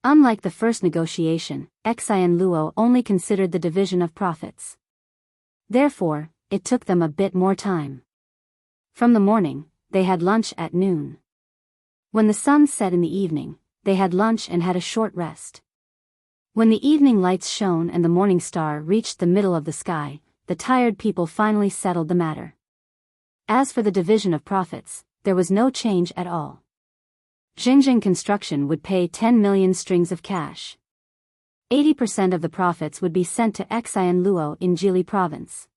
Unlike the first negotiation, Xi and Luo only considered the division of profits. Therefore, it took them a bit more time. From the morning, they had lunch at noon. When the sun set in the evening, they had lunch and had a short rest. When the evening lights shone and the morning star reached the middle of the sky, the tired people finally settled the matter. As for the division of profits, there was no change at all. Xinjiang Construction would pay 10 million strings of cash. 80% of the profits would be sent to Xi and Luo in Jili Province.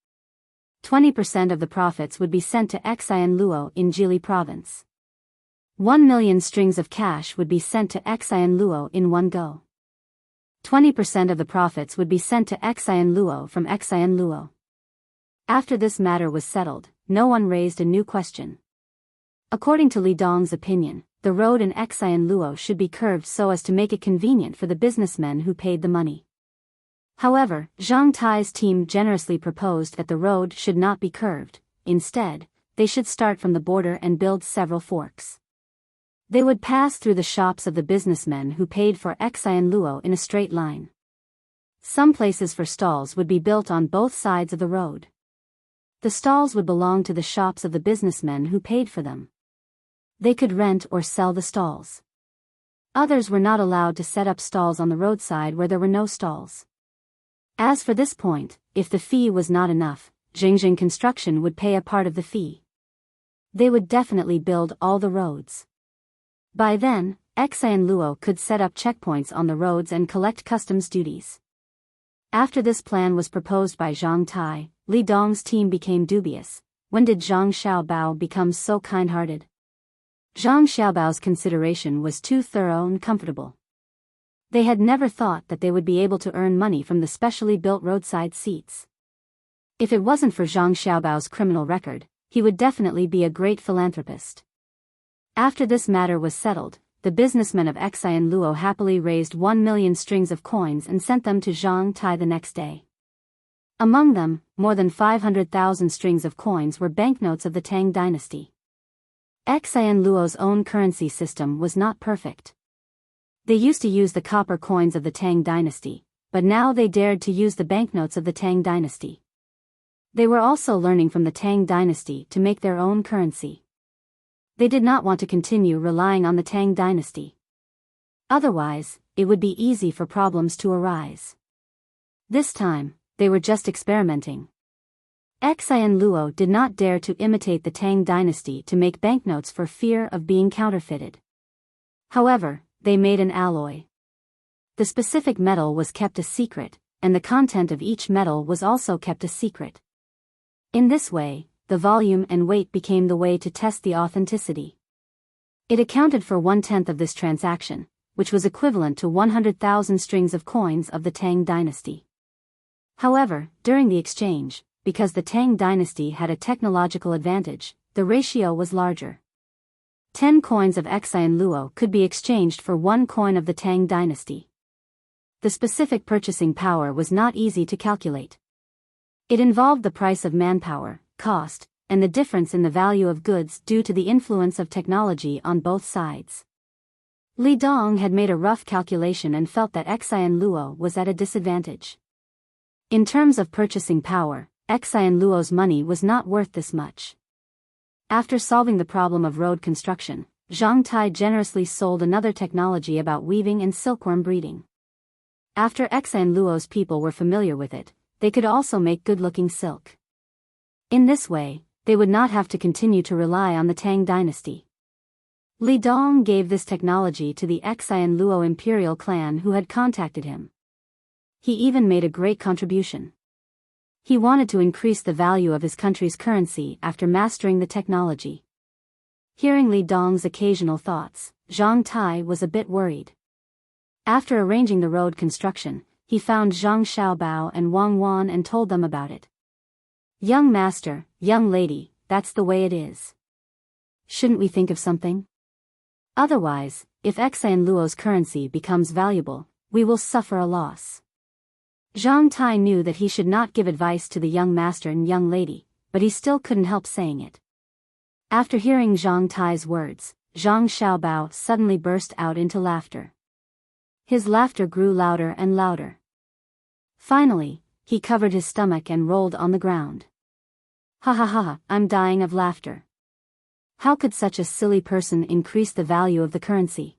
20% of the profits would be sent to Xi and Luo in Jili Province. 1 million strings of cash would be sent to Xi and Luo in one go. 20% of the profits would be sent to Xi and Luo from Xi and Luo. After this matter was settled, no one raised a new question. According to Li Dong's opinion, the road in Xi and Luo should be curved so as to make it convenient for the businessmen who paid the money. However, Zhang Tai's team generously proposed that the road should not be curved. Instead, they should start from the border and build several forks. They would pass through the shops of the businessmen who paid for Xi and Luo in a straight line. Some places for stalls would be built on both sides of the road. The stalls would belong to the shops of the businessmen who paid for them. They could rent or sell the stalls. Others were not allowed to set up stalls on the roadside where there were no stalls. As for this point, if the fee was not enough, Xinjiang Construction would pay a part of the fee. They would definitely build all the roads. By then, Xi and Luo could set up checkpoints on the roads and collect customs duties. After this plan was proposed by Zhang Tai, Li Dong's team became dubious. When did Zhang Xiaobao become so kind-hearted? Zhang Xiaobao's consideration was too thorough and comfortable. They had never thought that they would be able to earn money from the specially built roadside seats. If it wasn't for Zhang Xiaobao's criminal record, he would definitely be a great philanthropist. After this matter was settled, the businessmen of Xi and Luo happily raised 1 million strings of coins and sent them to Zhang Tai the next day. Among them, more than 500,000 strings of coins were banknotes of the Tang Dynasty. Xi and Luo's own currency system was not perfect. They used to use the copper coins of the Tang Dynasty, but now they dared to use the banknotes of the Tang Dynasty. They were also learning from the Tang Dynasty to make their own currency. They did not want to continue relying on the Tang Dynasty. Otherwise, it would be easy for problems to arise. This time, they were just experimenting. Xi and Luo did not dare to imitate the Tang Dynasty to make banknotes for fear of being counterfeited. However, they made an alloy. The specific metal was kept a secret, and the content of each metal was also kept a secret. In this way, the volume and weight became the way to test the authenticity. It accounted for 1/10 of this transaction, which was equivalent to 100,000 strings of coins of the Tang Dynasty. However, during the exchange, because the Tang Dynasty had a technological advantage, the ratio was larger. 10 coins of Xi and Luo could be exchanged for 1 coin of the Tang Dynasty. The specific purchasing power was not easy to calculate. It involved the price of manpower, cost, and the difference in the value of goods due to the influence of technology on both sides. Li Dong had made a rough calculation and felt that Xi and Luo was at a disadvantage. In terms of purchasing power, Xi and Luo's money was not worth this much. After solving the problem of road construction, Zhang Tai generously sold another technology about weaving and silkworm breeding. After Xi and Luo's people were familiar with it, they could also make good-looking silk. In this way, they would not have to continue to rely on the Tang Dynasty. Li Dong gave this technology to the Xi and Luo imperial clan who had contacted him. He even made a great contribution. He wanted to increase the value of his country's currency after mastering the technology. Hearing Li Dong's occasional thoughts, Zhang Tai was a bit worried. After arranging the road construction, he found Zhang Xiaobao and Wang Wan and told them about it. Young master, young lady, that's the way it is. Shouldn't we think of something? Otherwise, if Xan Luo's currency becomes valuable, we will suffer a loss. Zhang Tai knew that he should not give advice to the young master and young lady, but he still couldn't help saying it. After hearing Zhang Tai's words, Zhang Xiaobao suddenly burst out into laughter. His laughter grew louder and louder. Finally, he covered his stomach and rolled on the ground. Ha ha ha, I'm dying of laughter. How could such a silly person increase the value of the currency?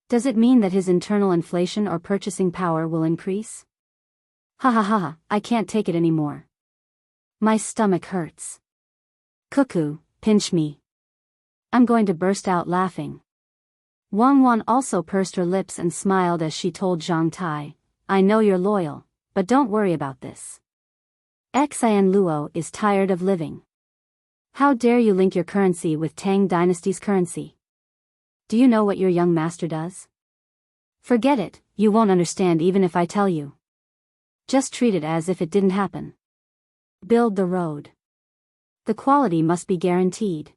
Does it mean that his internal inflation or purchasing power will increase? Ha ha ha, I can't take it anymore. My stomach hurts. Cuckoo, pinch me. I'm going to burst out laughing. Wang Wan also pursed her lips and smiled as she told Zhang Tai, I know you're loyal, but don't worry about this. Xan Luo is tired of living. How dare you link your currency with Tang Dynasty's currency? Do you know what your young master does? Forget it, you won't understand even if I tell you. Just treat it as if it didn't happen. Build the road. The quality must be guaranteed.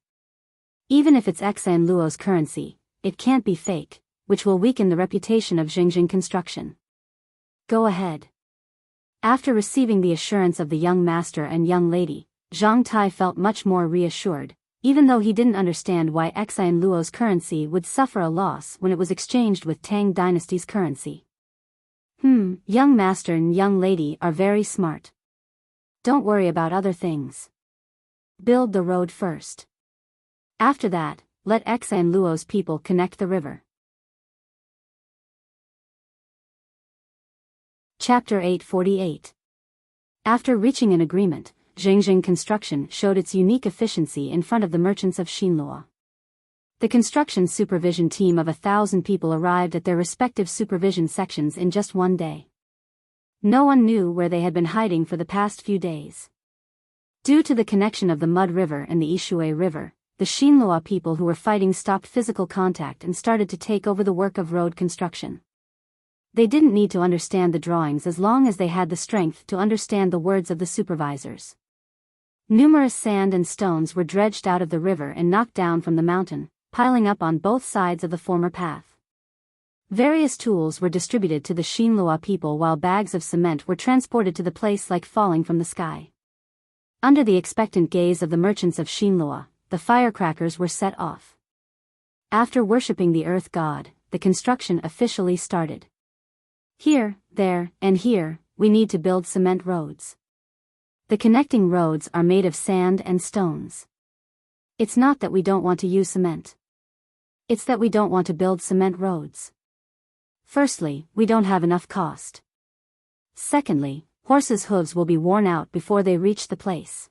Even if it's Xan Luo's currency, it can't be fake, which will weaken the reputation of Xinjiang construction. Go ahead. After receiving the assurance of the young master and young lady, Zhang Tai felt much more reassured, even though he didn't understand why Xan Luo's currency would suffer a loss when it was exchanged with Tang Dynasty's currency. Young master and young lady are very smart. Don't worry about other things. Build the road first. After that, let Xan Luo's people connect the river. Chapter 848. After reaching an agreement, Xinjiang Construction showed its unique efficiency in front of the merchants of Xinluo. The construction supervision team of 1,000 people arrived at their respective supervision sections in just one day. No one knew where they had been hiding for the past few days. Due to the connection of the Mud River and the Yishui River, the Xinluo people who were fighting stopped physical contact and started to take over the work of road construction. They didn't need to understand the drawings as long as they had the strength to understand the words of the supervisors. Numerous sand and stones were dredged out of the river and knocked down from the mountain, piling up on both sides of the former path. Various tools were distributed to the Xinluo people while bags of cement were transported to the place like falling from the sky. Under the expectant gaze of the merchants of Xinluo, the firecrackers were set off. After worshipping the earth god, the construction officially started. Here, there, and here, we need to build cement roads. The connecting roads are made of sand and stones. It's not that we don't want to use cement. It's that we don't want to build cement roads. Firstly, we don't have enough cost. Secondly, horses' hooves will be worn out before they reach the place.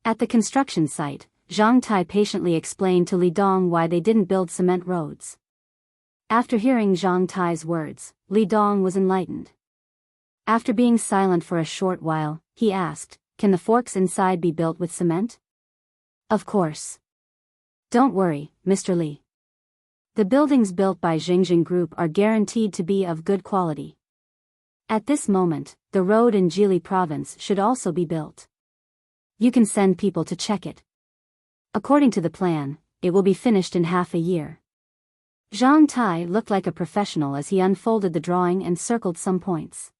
At the construction site, Zhang Tai patiently explained to Li Dong why they didn't build cement roads. After hearing Zhang Tai's words, Li Dong was enlightened. After being silent for a short while, he asked, can the forks inside be built with cement? Of course. Don't worry, Mr. Li. The buildings built by Xinjiang Group are guaranteed to be of good quality. At this moment, the road in Jili province should also be built. You can send people to check it. According to the plan, it will be finished in half a year. Zhang Tai looked like a professional as he unfolded the drawing and circled some points.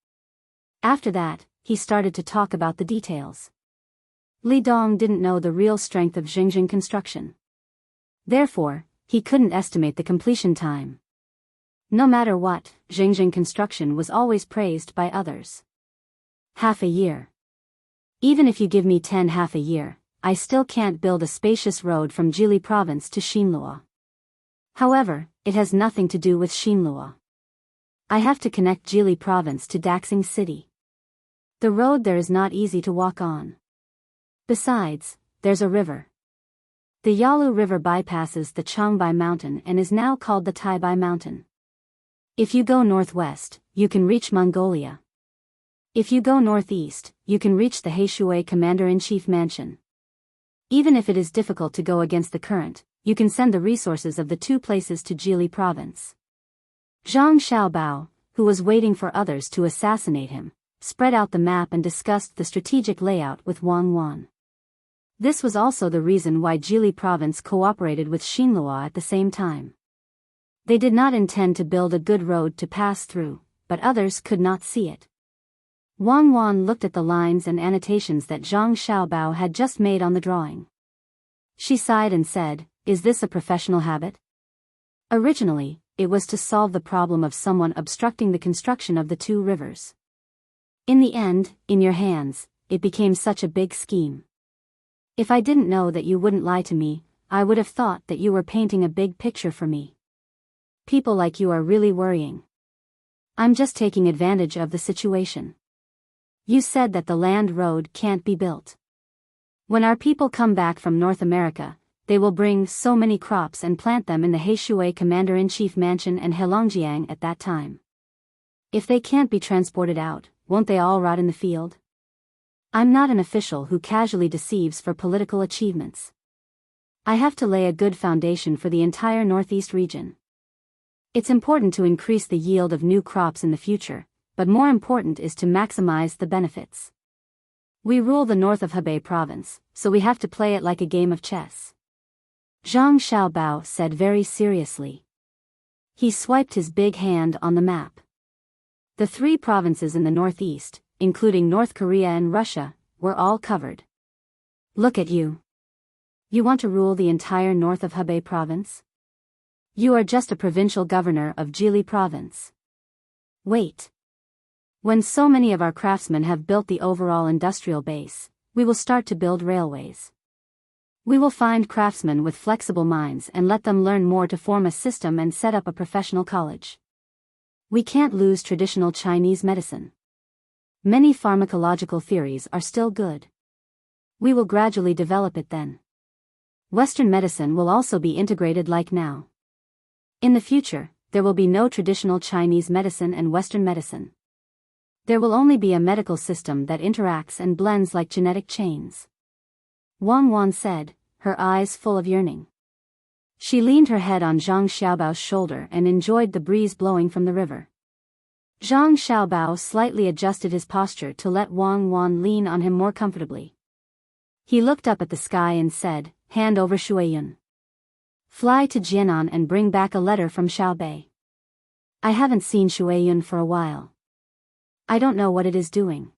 After that, he started to talk about the details. Li Dong didn't know the real strength of Xinjiang construction. Therefore, he couldn't estimate the completion time. No matter what, Xinjiang construction was always praised by others. Half a year. Even if you give me 10 half a year, I still can't build a spacious road from Jili province to Xinluo. However, it has nothing to do with Xinluo. I have to connect Jili province to Daxing city. The road there is not easy to walk on. Besides, there's a river. The Yalu River bypasses the Changbai Mountain and is now called the Taibai Mountain. If you go northwest, you can reach Mongolia. If you go northeast, you can reach the Heishui Commander-in-Chief Mansion. Even if it is difficult to go against the current, you can send the resources of the two places to Jili province. Zhang Xiaobao, who was waiting for others to assassinate him, spread out the map and discussed the strategic layout with Wang Wan. This was also the reason why Jili province cooperated with Xinlua at the same time. They did not intend to build a good road to pass through, but others could not see it. Wang Wan looked at the lines and annotations that Zhang Xiaobao had just made on the drawing. She sighed and said, "Is this a professional habit?" Originally, it was to solve the problem of someone obstructing the construction of the two rivers. In the end, in your hands, it became such a big scheme. If I didn't know that you wouldn't lie to me, I would have thought that you were painting a big picture for me. People like you are really worrying. I'm just taking advantage of the situation. You said that the land road can't be built. When our people come back from North America, they will bring so many crops and plant them in the Heishui Commander-in-Chief Mansion and Heilongjiang at that time. If they can't be transported out, won't they all rot in the field? I'm not an official who casually deceives for political achievements. I have to lay a good foundation for the entire Northeast region. It's important to increase the yield of new crops in the future, but more important is to maximize the benefits. We rule the north of Hebei province, so we have to play it like a game of chess. Zhang Xiaobao said very seriously. He swiped his big hand on the map. The three provinces in the northeast, including North Korea and Russia, were all covered. Look at you. You want to rule the entire north of Hebei province? You are just a provincial governor of Jili province. Wait. When so many of our craftsmen have built the overall industrial base, we will start to build railways. We will find craftsmen with flexible minds and let them learn more to form a system and set up a professional college. We can't lose traditional Chinese medicine. Many pharmacological theories are still good. We will gradually develop it then. Western medicine will also be integrated like now. In the future, there will be no traditional Chinese medicine and Western medicine. There will only be a medical system that interacts and blends like genetic chains. Wang Wan said, her eyes full of yearning. She leaned her head on Zhang Xiaobao's shoulder and enjoyed the breeze blowing from the river. Zhang Xiaobao slightly adjusted his posture to let Wang Wan lean on him more comfortably. He looked up at the sky and said, "Hand over Shuiyun. Fly to Jianan and bring back a letter from Xiaobei. I haven't seen Shuiyun for a while. I don't know what it is doing.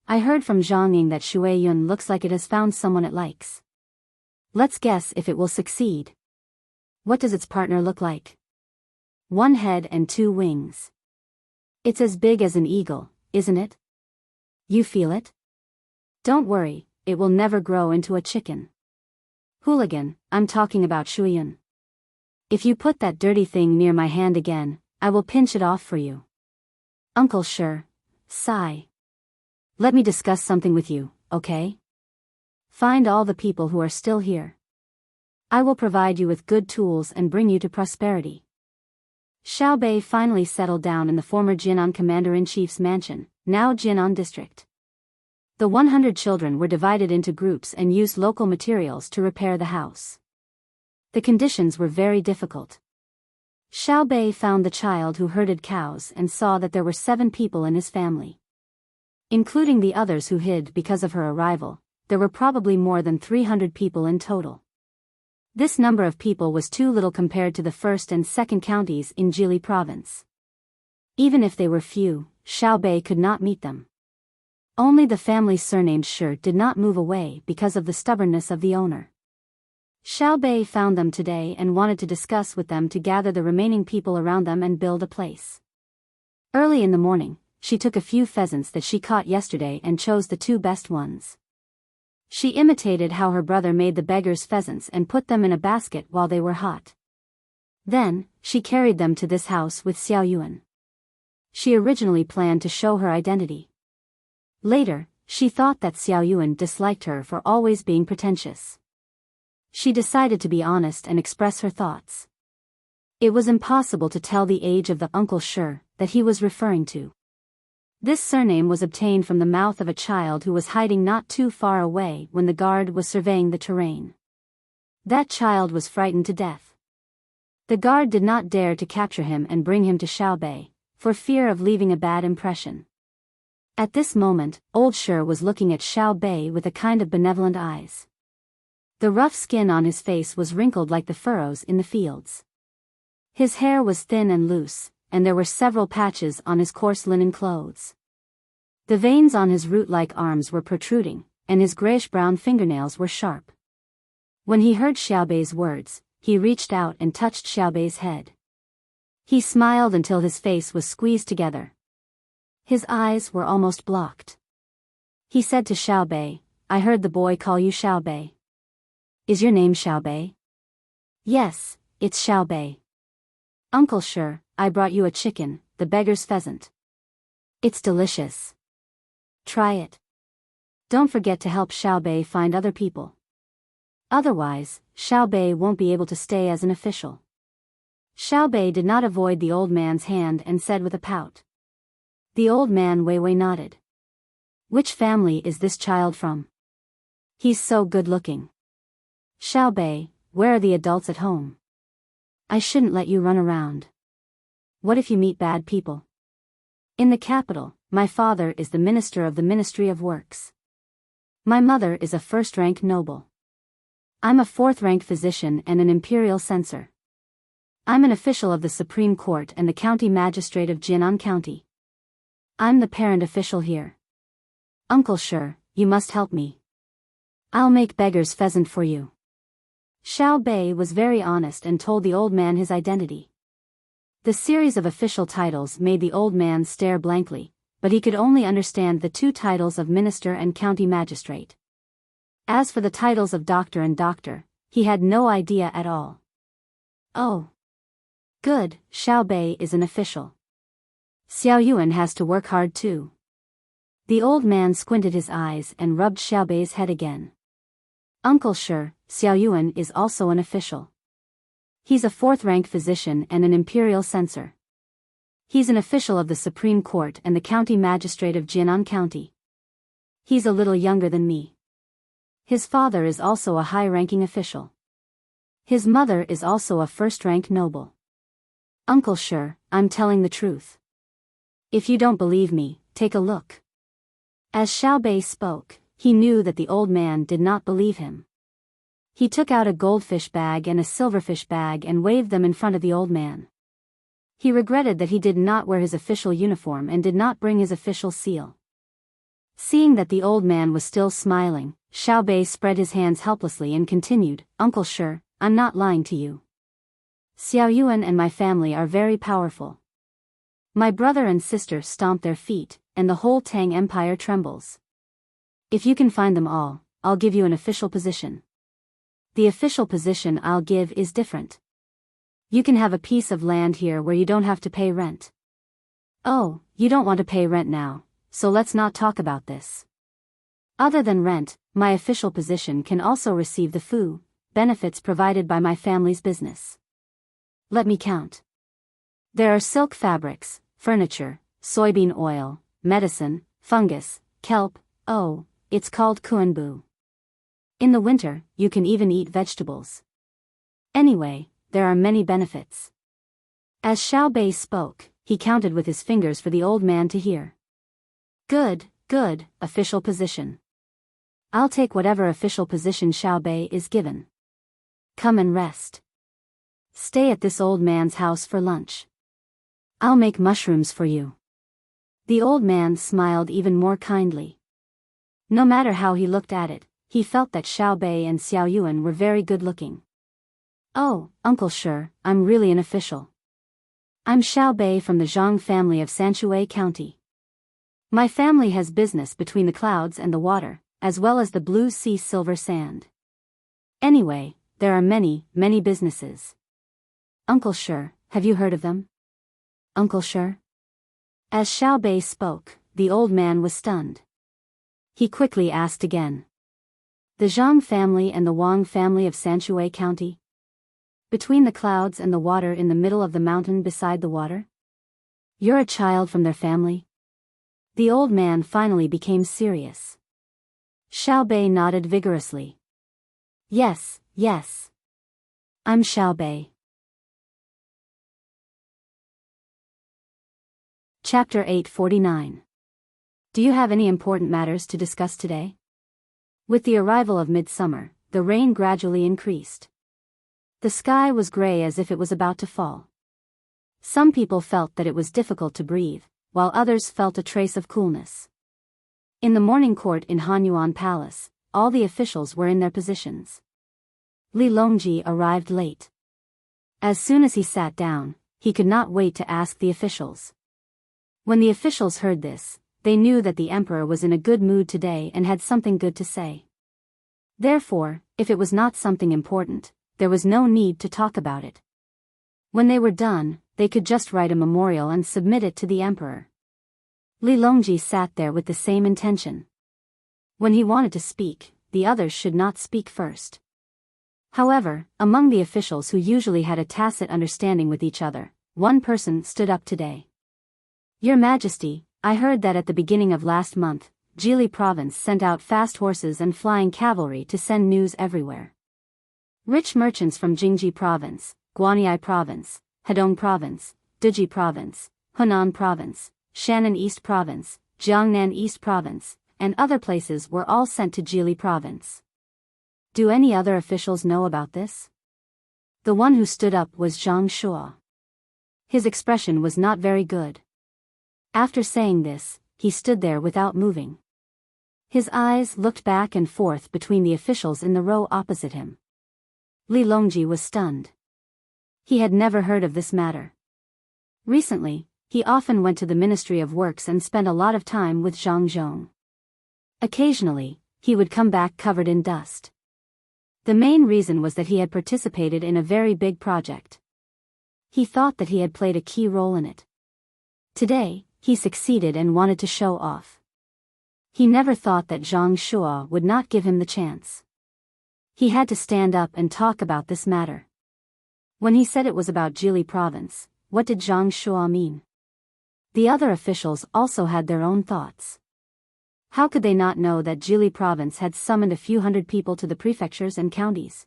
I heard from Zhang that Shuiyun looks like it has found someone it likes. Let's guess if it will succeed. What does its partner look like? One head and two wings. It's as big as an eagle, isn't it? You feel it? Don't worry, it will never grow into a chicken. Hooligan, I'm talking about Shuiyun. If you put that dirty thing near my hand again, I will pinch it off for you." Uncle Shi, sigh. "Let me discuss something with you, okay? Find all the people who are still here. I will provide you with good tools and bring you to prosperity." Xiaobei finally settled down in the former Jianan Commander-in-Chief's mansion, now Jianan District. The 100 children were divided into groups and used local materials to repair the house. The conditions were very difficult. Xiaobei found the child who herded cows and saw that there were 7 people in his family. Including the others who hid because of her arrival, there were probably more than 300 people in total. This number of people was too little compared to the first and second counties in Jili province. Even if they were few, Xiaobei could not meet them. Only the family surnamed Shi did not move away because of the stubbornness of the owner. Xiaobei found them today and wanted to discuss with them to gather the remaining people around them and build a place. Early in the morning, she took a few pheasants that she caught yesterday and chose the 2 best ones. She imitated how her brother made the beggar's pheasants and put them in a basket while they were hot. Then, she carried them to this house with Xiao Yuan. She originally planned to show her identity. Later, she thought that Xiao Yuan disliked her for always being pretentious. She decided to be honest and express her thoughts. It was impossible to tell the age of the Uncle Shi that he was referring to. This surname was obtained from the mouth of a child who was hiding not too far away when the guard was surveying the terrain. That child was frightened to death. The guard did not dare to capture him and bring him to Xiaobei, for fear of leaving a bad impression. At this moment, old Shi was looking at Xiaobei with a kind of benevolent eyes. The rough skin on his face was wrinkled like the furrows in the fields. His hair was thin and loose, and there were several patches on his coarse linen clothes. The veins on his root-like arms were protruding, and his grayish-brown fingernails were sharp. When he heard Xiaobei's words, he reached out and touched Xiaobei's head. He smiled until his face was squeezed together. His eyes were almost blocked. He said to Xiaobei, "I heard the boy call you Xiaobei. Is your name Xiaobei?" "Yes, it's Xiaobei." "Uncle Shi, I brought you a chicken, the beggar's pheasant. It's delicious. Try it. Don't forget to help Xiaobei find other people. Otherwise, Xiaobei won't be able to stay as an official." Xiaobei did not avoid the old man's hand and said with a pout. The old man Weiwei nodded. "Which family is this child from? He's so good-looking." "Xiaobei, where are the adults at home? I shouldn't let you run around. What if you meet bad people?" "In the capital, my father is the minister of the Ministry of Works. My mother is a first-rank noble. I'm a fourth-rank physician and an imperial censor. I'm an official of the Supreme Court and the county magistrate of Jinan County. I'm the parent official here. Uncle Shi, you must help me. I'll make beggar's pheasant for you." Xiaobei was very honest and told the old man his identity. The series of official titles made the old man stare blankly, but he could only understand the two titles of minister and county magistrate. As for the titles of doctor and doctor, he had no idea at all. "Oh. Good, Xiaobei is an official. Xiao Yuan has to work hard too." The old man squinted his eyes and rubbed Xiaobei's head again. "Uncle Shi, Xiao Yuan is also an official. He's a fourth-rank physician and an imperial censor. He's an official of the Supreme Court and the county magistrate of Jinan County. He's a little younger than me. His father is also a high-ranking official. His mother is also a first-rank noble. Uncle Shi, I'm telling the truth. If you don't believe me, take a look." As Xiaobei spoke, he knew that the old man did not believe him. He took out a goldfish bag and a silverfish bag and waved them in front of the old man. He regretted that he did not wear his official uniform and did not bring his official seal. Seeing that the old man was still smiling, Xiaobei spread his hands helplessly and continued, "Uncle Shi, I'm not lying to you. Xiao Yuan and my family are very powerful. My brother and sister stomp their feet, and the whole Tang Empire trembles. If you can find them all, I'll give you an official position. The official position I'll give is different. You can have a piece of land here where you don't have to pay rent." "Oh, you don't want to pay rent now, so let's not talk about this. Other than rent, my official position can also receive the benefits provided by my family's business. Let me count. There are silk fabrics, furniture, soybean oil, medicine, fungus, kelp, it's called kuanbu. In the winter, you can even eat vegetables. Anyway, there are many benefits." As Xiaobei spoke, he counted with his fingers for the old man to hear. Good, official position. I'll take whatever official position Xiaobei is given. Come and rest. Stay at this old man's house for lunch. I'll make mushrooms for you." The old man smiled even more kindly. No matter how he looked at it, he felt that Xiaobei and Xiao Yuan were very good-looking. "Oh, Uncle Shi, I'm really an official. I'm Xiaobei from the Zhang family of Sanshui County. My family has business between the clouds and the water, as well as the blue sea silver sand. Anyway, there are many businesses. Uncle Shi, have you heard of them? Uncle Shi?" As Xiaobei spoke, the old man was stunned. He quickly asked again. "The Zhang family and the Wang family of Sanshui County? Between the clouds and the water in the middle of the mountain beside the water? You're a child from their family?" The old man finally became serious. Xiaobei nodded vigorously. Yes. I'm Xiaobei. Chapter 849. Do you have any important matters to discuss today? With the arrival of midsummer, the rain gradually increased. The sky was gray as if it was about to fall. Some people felt that it was difficult to breathe, while others felt a trace of coolness. In the morning court in Hanyuan Palace, all the officials were in their positions. Li Longji arrived late. As soon as he sat down, he could not wait to ask the officials. When the officials heard this, they knew that the emperor was in a good mood today and had something good to say. Therefore, if it was not something important, there was no need to talk about it. When they were done, they could just write a memorial and submit it to the emperor. Li Longji sat there with the same intention. When he wanted to speak, the others should not speak first. However, among the officials who usually had a tacit understanding with each other, one person stood up today. Your Majesty, I heard that at the beginning of last month, Jili province sent out fast horses and flying cavalry to send news everywhere. Rich merchants from Jingji province, Guanyi province, Hedong province, Deji province, Hunan province, Shannan East province, Jiangnan East province, and other places were all sent to Jili province. Do any other officials know about this? The one who stood up was Zhang Shuo. His expression was not very good. After saying this, he stood there without moving. His eyes looked back and forth between the officials in the row opposite him. Li Longji was stunned. He had never heard of this matter. Recently, he often went to the Ministry of Works and spent a lot of time with Zhang Zhong. Occasionally, he would come back covered in dust. The main reason was that he had participated in a very big project. He thought that he had played a key role in it. Today, he succeeded and wanted to show off. He never thought that Zhang Shuo would not give him the chance. He had to stand up and talk about this matter. When he said it was about Jili province, what did Zhang Shuo mean? The other officials also had their own thoughts. How could they not know that Jili province had summoned a few hundred people to the prefectures and counties?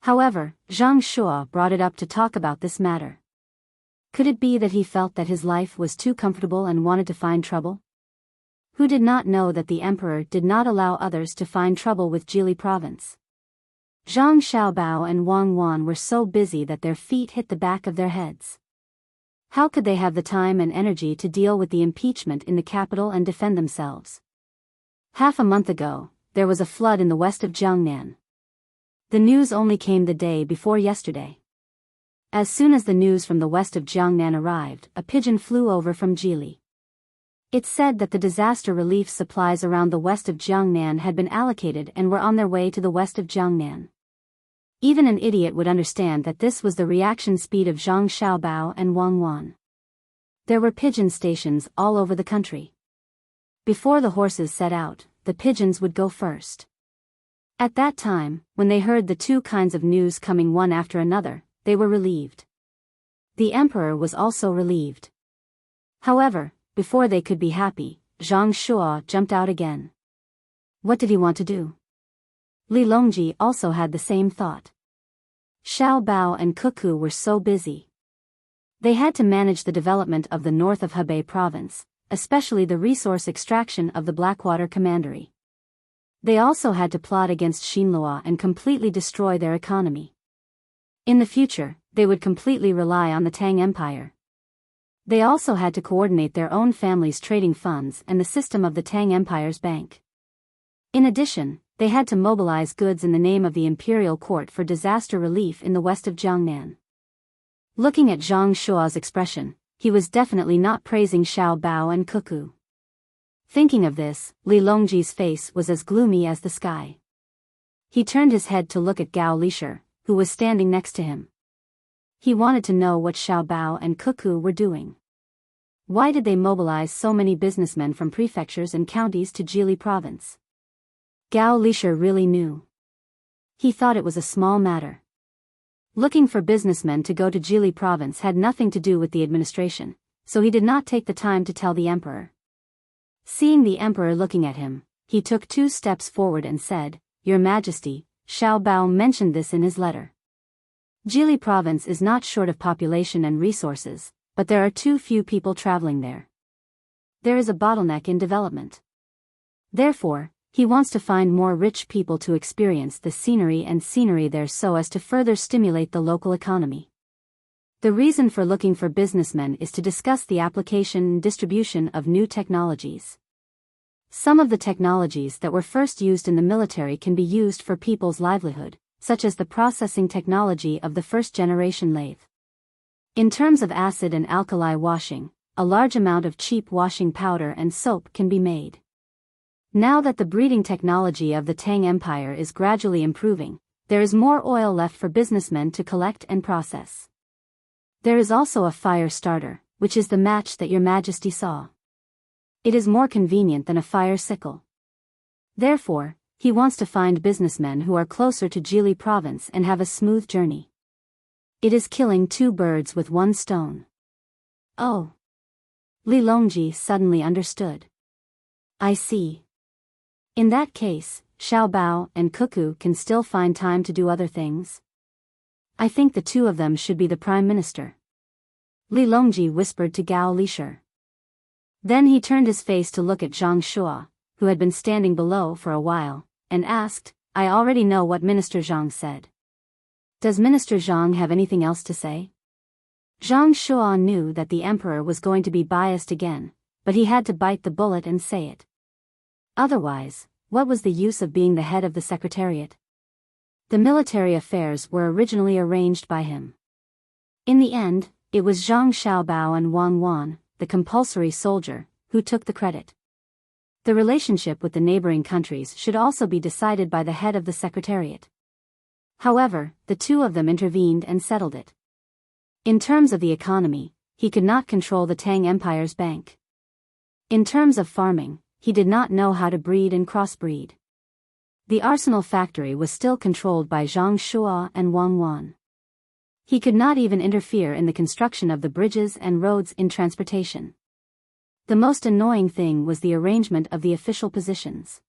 However, Zhang Shuo brought it up to talk about this matter. Could it be that he felt that his life was too comfortable and wanted to find trouble? Who did not know that the emperor did not allow others to find trouble with Jili province? Zhang Xiaobao and Wang Wan were so busy that their feet hit the back of their heads. How could they have the time and energy to deal with the impeachment in the capital and defend themselves? Half a month ago, there was a flood in the west of Jiangnan. The news only came the day before yesterday. As soon as the news from the west of Jiangnan arrived, a pigeon flew over from Jili. It said that the disaster relief supplies around the west of Jiangnan had been allocated and were on their way to the west of Jiangnan. Even an idiot would understand that this was the reaction speed of Zhang Xiaobao and Wang Wan. There were pigeon stations all over the country. Before the horses set out, the pigeons would go first. At that time, when they heard the two kinds of news coming one after another, they were relieved. The emperor was also relieved. However, before they could be happy, Zhang Shuo jumped out again. What did he want to do? Li Longji also had the same thought. Xiao Bao and Cuckoo were so busy. They had to manage the development of the north of Hebei province, especially the resource extraction of the Blackwater Commandery. They also had to plot against Xinlua and completely destroy their economy. In the future, they would completely rely on the Tang Empire. They also had to coordinate their own family's trading funds and the system of the Tang Empire's bank. In addition, they had to mobilize goods in the name of the imperial court for disaster relief in the west of Jiangnan. Looking at Zhang Shuo's expression, he was definitely not praising Xiao Bao and Cuckoo. Thinking of this, Li Longji's face was as gloomy as the sky. He turned his head to look at Gao Lisher, who was standing next to him. He wanted to know what Xiao Bao and Cuckoo were doing. Why did they mobilize so many businessmen from prefectures and counties to Jili province? Gao Lisher really knew. He thought it was a small matter. Looking for businessmen to go to Jili province had nothing to do with the administration, so he did not take the time to tell the emperor. Seeing the emperor looking at him, he took 2 steps forward and said, "Your Majesty, Xiao Bao mentioned this in his letter. Jili province is not short of population and resources, but there are too few people traveling there. There is a bottleneck in development. Therefore, he wants to find more rich people to experience the scenery there so as to further stimulate the local economy. The reason for looking for businessmen is to discuss the application and distribution of new technologies. Some of the technologies that were first used in the military can be used for people's livelihood, such as the processing technology of the first-generation lathe. In terms of acid and alkali washing, a large amount of cheap washing powder and soap can be made. Now that the breeding technology of the Tang Empire is gradually improving, there is more oil left for businessmen to collect and process. There is also a fire starter, which is the match that Your Majesty saw. It is more convenient than a fire sickle. Therefore, he wants to find businessmen who are closer to Jili province and have a smooth journey. It is killing two birds with one stone. Oh. Li Longji suddenly understood. I see. In that case, Xiao Bao and Cuckoo can still find time to do other things. I think the two of them should be the Prime Minister. Li Longji whispered to Gao Lisher. Then he turned his face to look at Zhang Shua, who had been standing below for a while, and asked, I already know what Minister Zhang said. Does Minister Zhang have anything else to say? Zhang Shua knew that the emperor was going to be biased again, but he had to bite the bullet and say it. Otherwise, what was the use of being the head of the secretariat? The military affairs were originally arranged by him. In the end, it was Zhang Xiaobao and Wang Wan, the compulsory soldier, who took the credit. The relationship with the neighboring countries should also be decided by the head of the secretariat. However, the two of them intervened and settled it. In terms of the economy, he could not control the Tang Empire's bank. In terms of farming, he did not know how to breed and crossbreed. The arsenal factory was still controlled by Zhang Shua and Wang Wan. He could not even interfere in the construction of the bridges and roads in transportation. The most annoying thing was the arrangement of the official positions.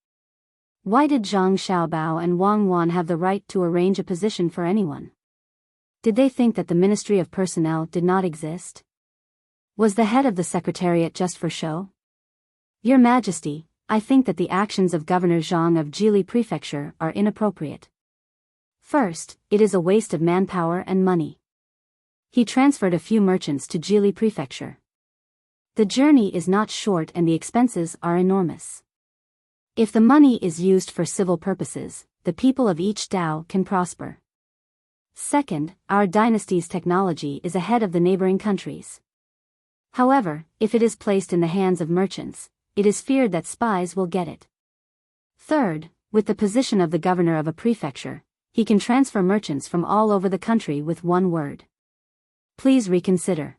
Why did Zhang Xiaobao and Wang Wan have the right to arrange a position for anyone? Did they think that the Ministry of Personnel did not exist? Was the head of the Secretariat just for show? Your Majesty, I think that the actions of Governor Zhang of Jili Prefecture are inappropriate. First, it is a waste of manpower and money. He transferred a few merchants to Jili Prefecture. The journey is not short and the expenses are enormous. If the money is used for civil purposes, the people of each Dao can prosper. Second, our dynasty's technology is ahead of the neighboring countries. However, if it is placed in the hands of merchants, it is feared that spies will get it. Third, with the position of the governor of a prefecture, he can transfer merchants from all over the country with one word. Please reconsider.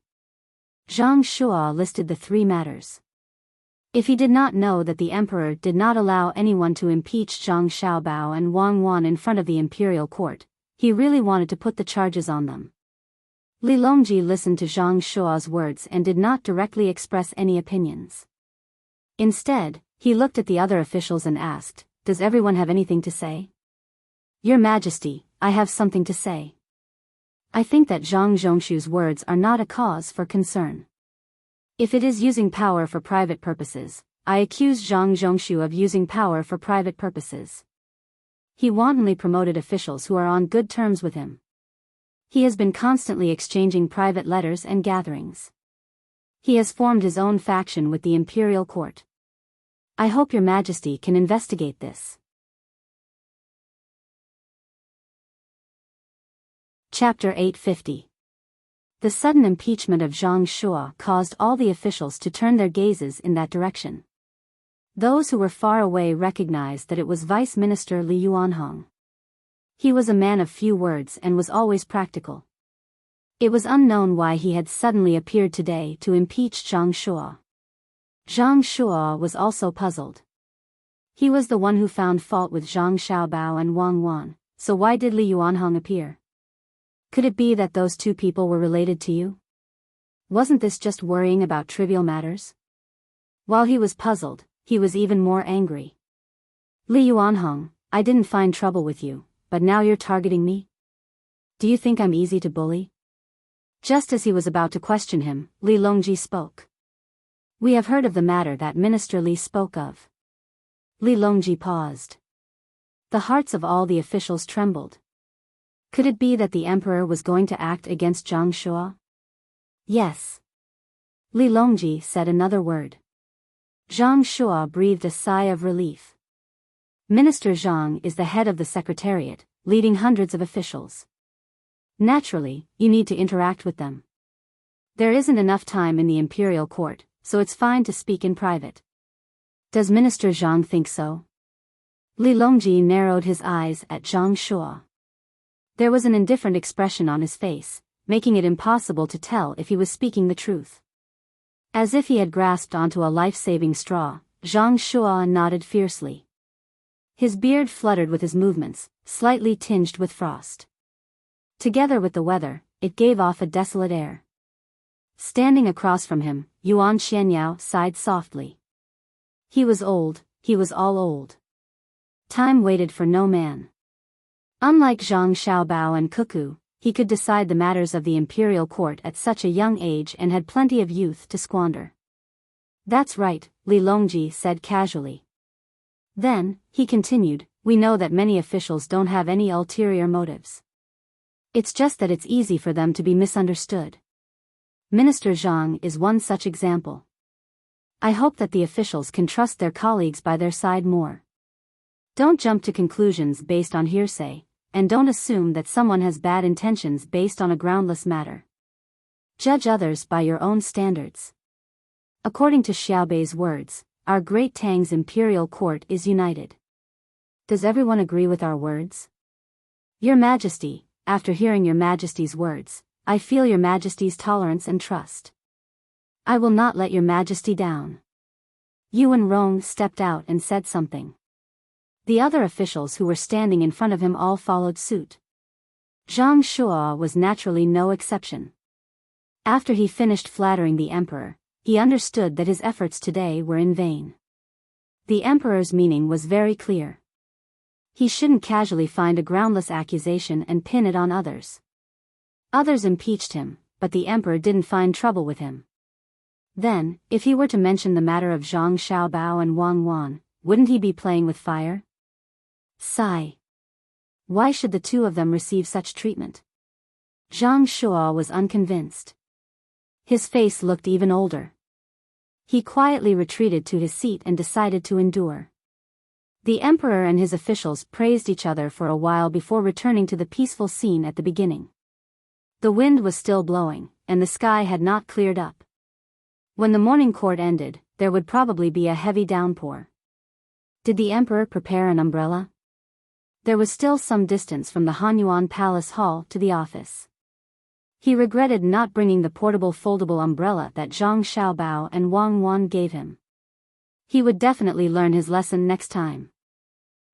Zhang Shua listed the three matters. If he did not know that the emperor did not allow anyone to impeach Zhang Xiaobao and Wang Wan in front of the imperial court, he really wanted to put the charges on them. Li Longji listened to Zhang Shua's words and did not directly express any opinions. Instead, he looked at the other officials and asked, Does everyone have anything to say? Your Majesty, I have something to say. I think that Zhang Zhongshu's words are not a cause for concern. If it is using power for private purposes, I accuse Zhang Zhongshu of using power for private purposes. He wantonly promoted officials who are on good terms with him. He has been constantly exchanging private letters and gatherings. He has formed his own faction with the imperial court. I hope Your Majesty can investigate this. Chapter 850. The sudden impeachment of Zhang Shua caused all the officials to turn their gazes in that direction. Those who were far away recognized that it was Vice Minister Li Yuanhong. He was a man of few words and was always practical. It was unknown why he had suddenly appeared today to impeach Zhang Shua. Zhang Shua was also puzzled. He was the one who found fault with Zhang Xiaobao and Wang Wan, so why did Li Yuanhong appear? Could it be that those two people were related to you? Wasn't this just worrying about trivial matters? While he was puzzled, he was even more angry. Li Yuanhong, I didn't find trouble with you, but now you're targeting me? Do you think I'm easy to bully? Just as he was about to question him, Li Longji spoke. We have heard of the matter that Minister Li spoke of. Li Longji paused. The hearts of all the officials trembled. Could it be that the emperor was going to act against Zhang Shua? Yes. Li Longji said another word. Zhang Shua breathed a sigh of relief. Minister Zhang is the head of the secretariat, leading hundreds of officials. Naturally, you need to interact with them. There isn't enough time in the imperial court, so it's fine to speak in private. Does Minister Zhang think so? Li Longji narrowed his eyes at Zhang Shua. There was an indifferent expression on his face, making it impossible to tell if he was speaking the truth. As if he had grasped onto a life-saving straw, Zhang Shua nodded fiercely. His beard fluttered with his movements, slightly tinged with frost. Together with the weather, it gave off a desolate air. Standing across from him, Yuan Xianyao sighed softly. He was old, he was all old. Time waited for no man. Unlike Zhang Xiaobao and Cuckoo, he could decide the matters of the imperial court at such a young age and had plenty of youth to squander. That's right, Li Longji said casually. Then, he continued, we know that many officials don't have any ulterior motives. It's just that it's easy for them to be misunderstood. Minister Zhang is one such example. I hope that the officials can trust their colleagues by their side more. Don't jump to conclusions based on hearsay, and don't assume that someone has bad intentions based on a groundless matter. Judge others by your own standards. According to Xiaobei's words, our great Tang's imperial court is united. Does everyone agree with our words? Your Majesty, after hearing your Majesty's words, I feel your Majesty's tolerance and trust. I will not let your Majesty down. Yuan Rong stepped out and said something. The other officials who were standing in front of him all followed suit. Zhang Shua was naturally no exception. After he finished flattering the emperor, he understood that his efforts today were in vain. The emperor's meaning was very clear. He shouldn't casually find a groundless accusation and pin it on others. Others impeached him, but the emperor didn't find trouble with him. Then, if he were to mention the matter of Zhang Xiaobao and Wang Wan, wouldn't he be playing with fire? Sigh. Why should the two of them receive such treatment? Zhang Shua was unconvinced. His face looked even older. He quietly retreated to his seat and decided to endure. The emperor and his officials praised each other for a while before returning to the peaceful scene at the beginning. The wind was still blowing, and the sky had not cleared up. When the morning court ended, there would probably be a heavy downpour. Did the emperor prepare an umbrella? There was still some distance from the Hanyuan Palace Hall to the office. He regretted not bringing the portable foldable umbrella that Zhang Xiaobao and Wang Wan gave him. He would definitely learn his lesson next time.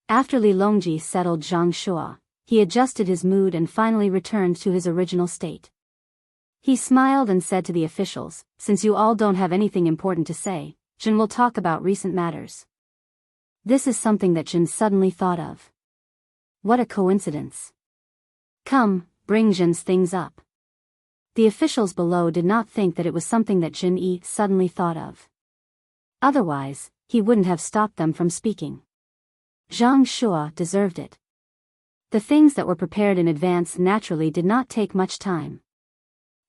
After Li Longji settled Zhang Shua, he adjusted his mood and finally returned to his original state. He smiled and said to the officials, since you all don't have anything important to say, Jin will talk about recent matters. This is something that Jin suddenly thought of. What a coincidence. Come, bring Jin's things up. The officials below did not think that it was something that Jin Yi suddenly thought of. Otherwise, he wouldn't have stopped them from speaking. Zhang Shua deserved it. The things that were prepared in advance naturally did not take much time.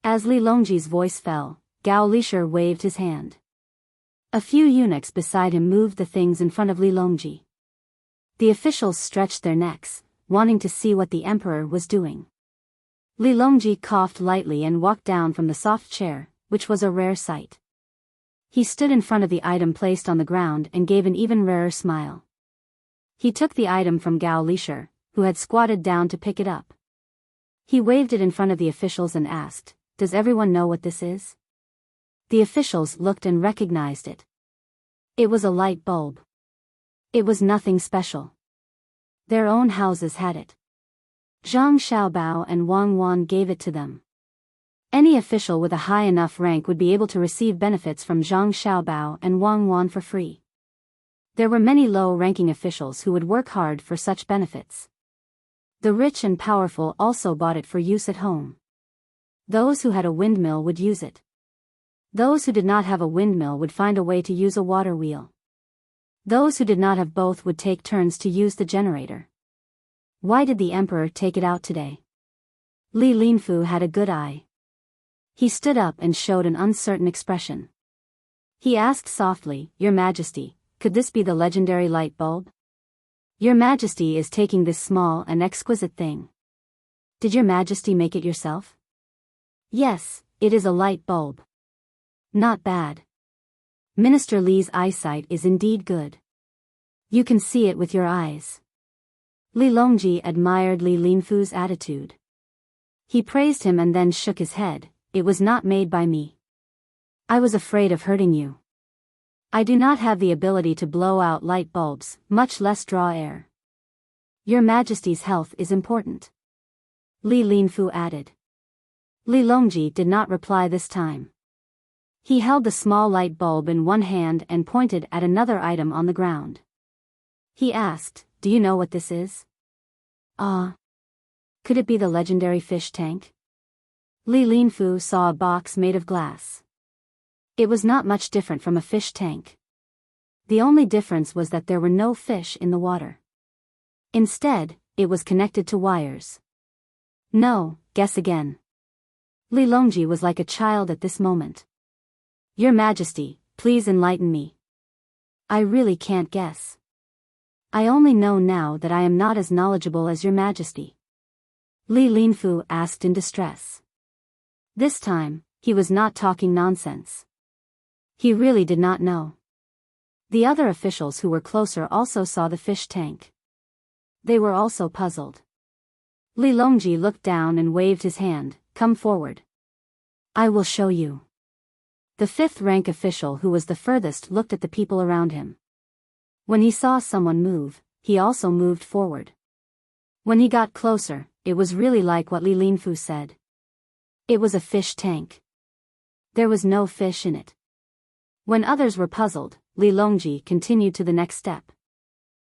As Li Longji's voice fell, Gao Lisher waved his hand. A few eunuchs beside him moved the things in front of Li Longji. The officials stretched their necks, wanting to see what the emperor was doing. Li Longji coughed lightly and walked down from the soft chair, which was a rare sight. He stood in front of the item placed on the ground and gave an even rarer smile. He took the item from Gao Lisher, who had squatted down to pick it up. He waved it in front of the officials and asked, "Does everyone know what this is?" The officials looked and recognized it. It was a light bulb. It was nothing special. Their own houses had it. Zhang Xiaobao and Wang Wan gave it to them. Any official with a high enough rank would be able to receive benefits from Zhang Xiaobao and Wang Wan for free. There were many low-ranking officials who would work hard for such benefits. The rich and powerful also bought it for use at home. Those who had a windmill would use it. Those who did not have a windmill would find a way to use a water wheel. Those who did not have both would take turns to use the generator. Why did the emperor take it out today? Li Linfu had a good eye. He stood up and showed an uncertain expression. He asked softly, "Your Majesty, could this be the legendary light bulb? Your Majesty is taking this small and exquisite thing. Did your Majesty make it yourself?" "Yes, it is a light bulb." "Not bad. Minister Li's eyesight is indeed good. You can see it with your eyes." Li Longji admired Li Linfu's attitude. He praised him and then shook his head. "It was not made by me. I was afraid of hurting you. I do not have the ability to blow out light bulbs, much less draw air. Your Majesty's health is important," Li Linfu added. Li Longji did not reply this time. He held the small light bulb in one hand and pointed at another item on the ground. He asked, "Do you know what this is?" Could it be the legendary fish tank?" Li Linfu saw a box made of glass. It was not much different from a fish tank. The only difference was that there were no fish in the water. Instead, it was connected to wires. "No, guess again." Li Longji was like a child at this moment. "Your Majesty, please enlighten me. I really can't guess. I only know now that I am not as knowledgeable as your Majesty." Li Linfu asked in distress. This time, he was not talking nonsense. He really did not know. The other officials who were closer also saw the fish tank. They were also puzzled. Li Longji looked down and waved his hand, "Come forward. I will show you." The fifth-rank official who was the furthest looked at the people around him. When he saw someone move, he also moved forward. When he got closer, it was really like what Li Linfu said. It was a fish tank. There was no fish in it. When others were puzzled, Li Longji continued to the next step.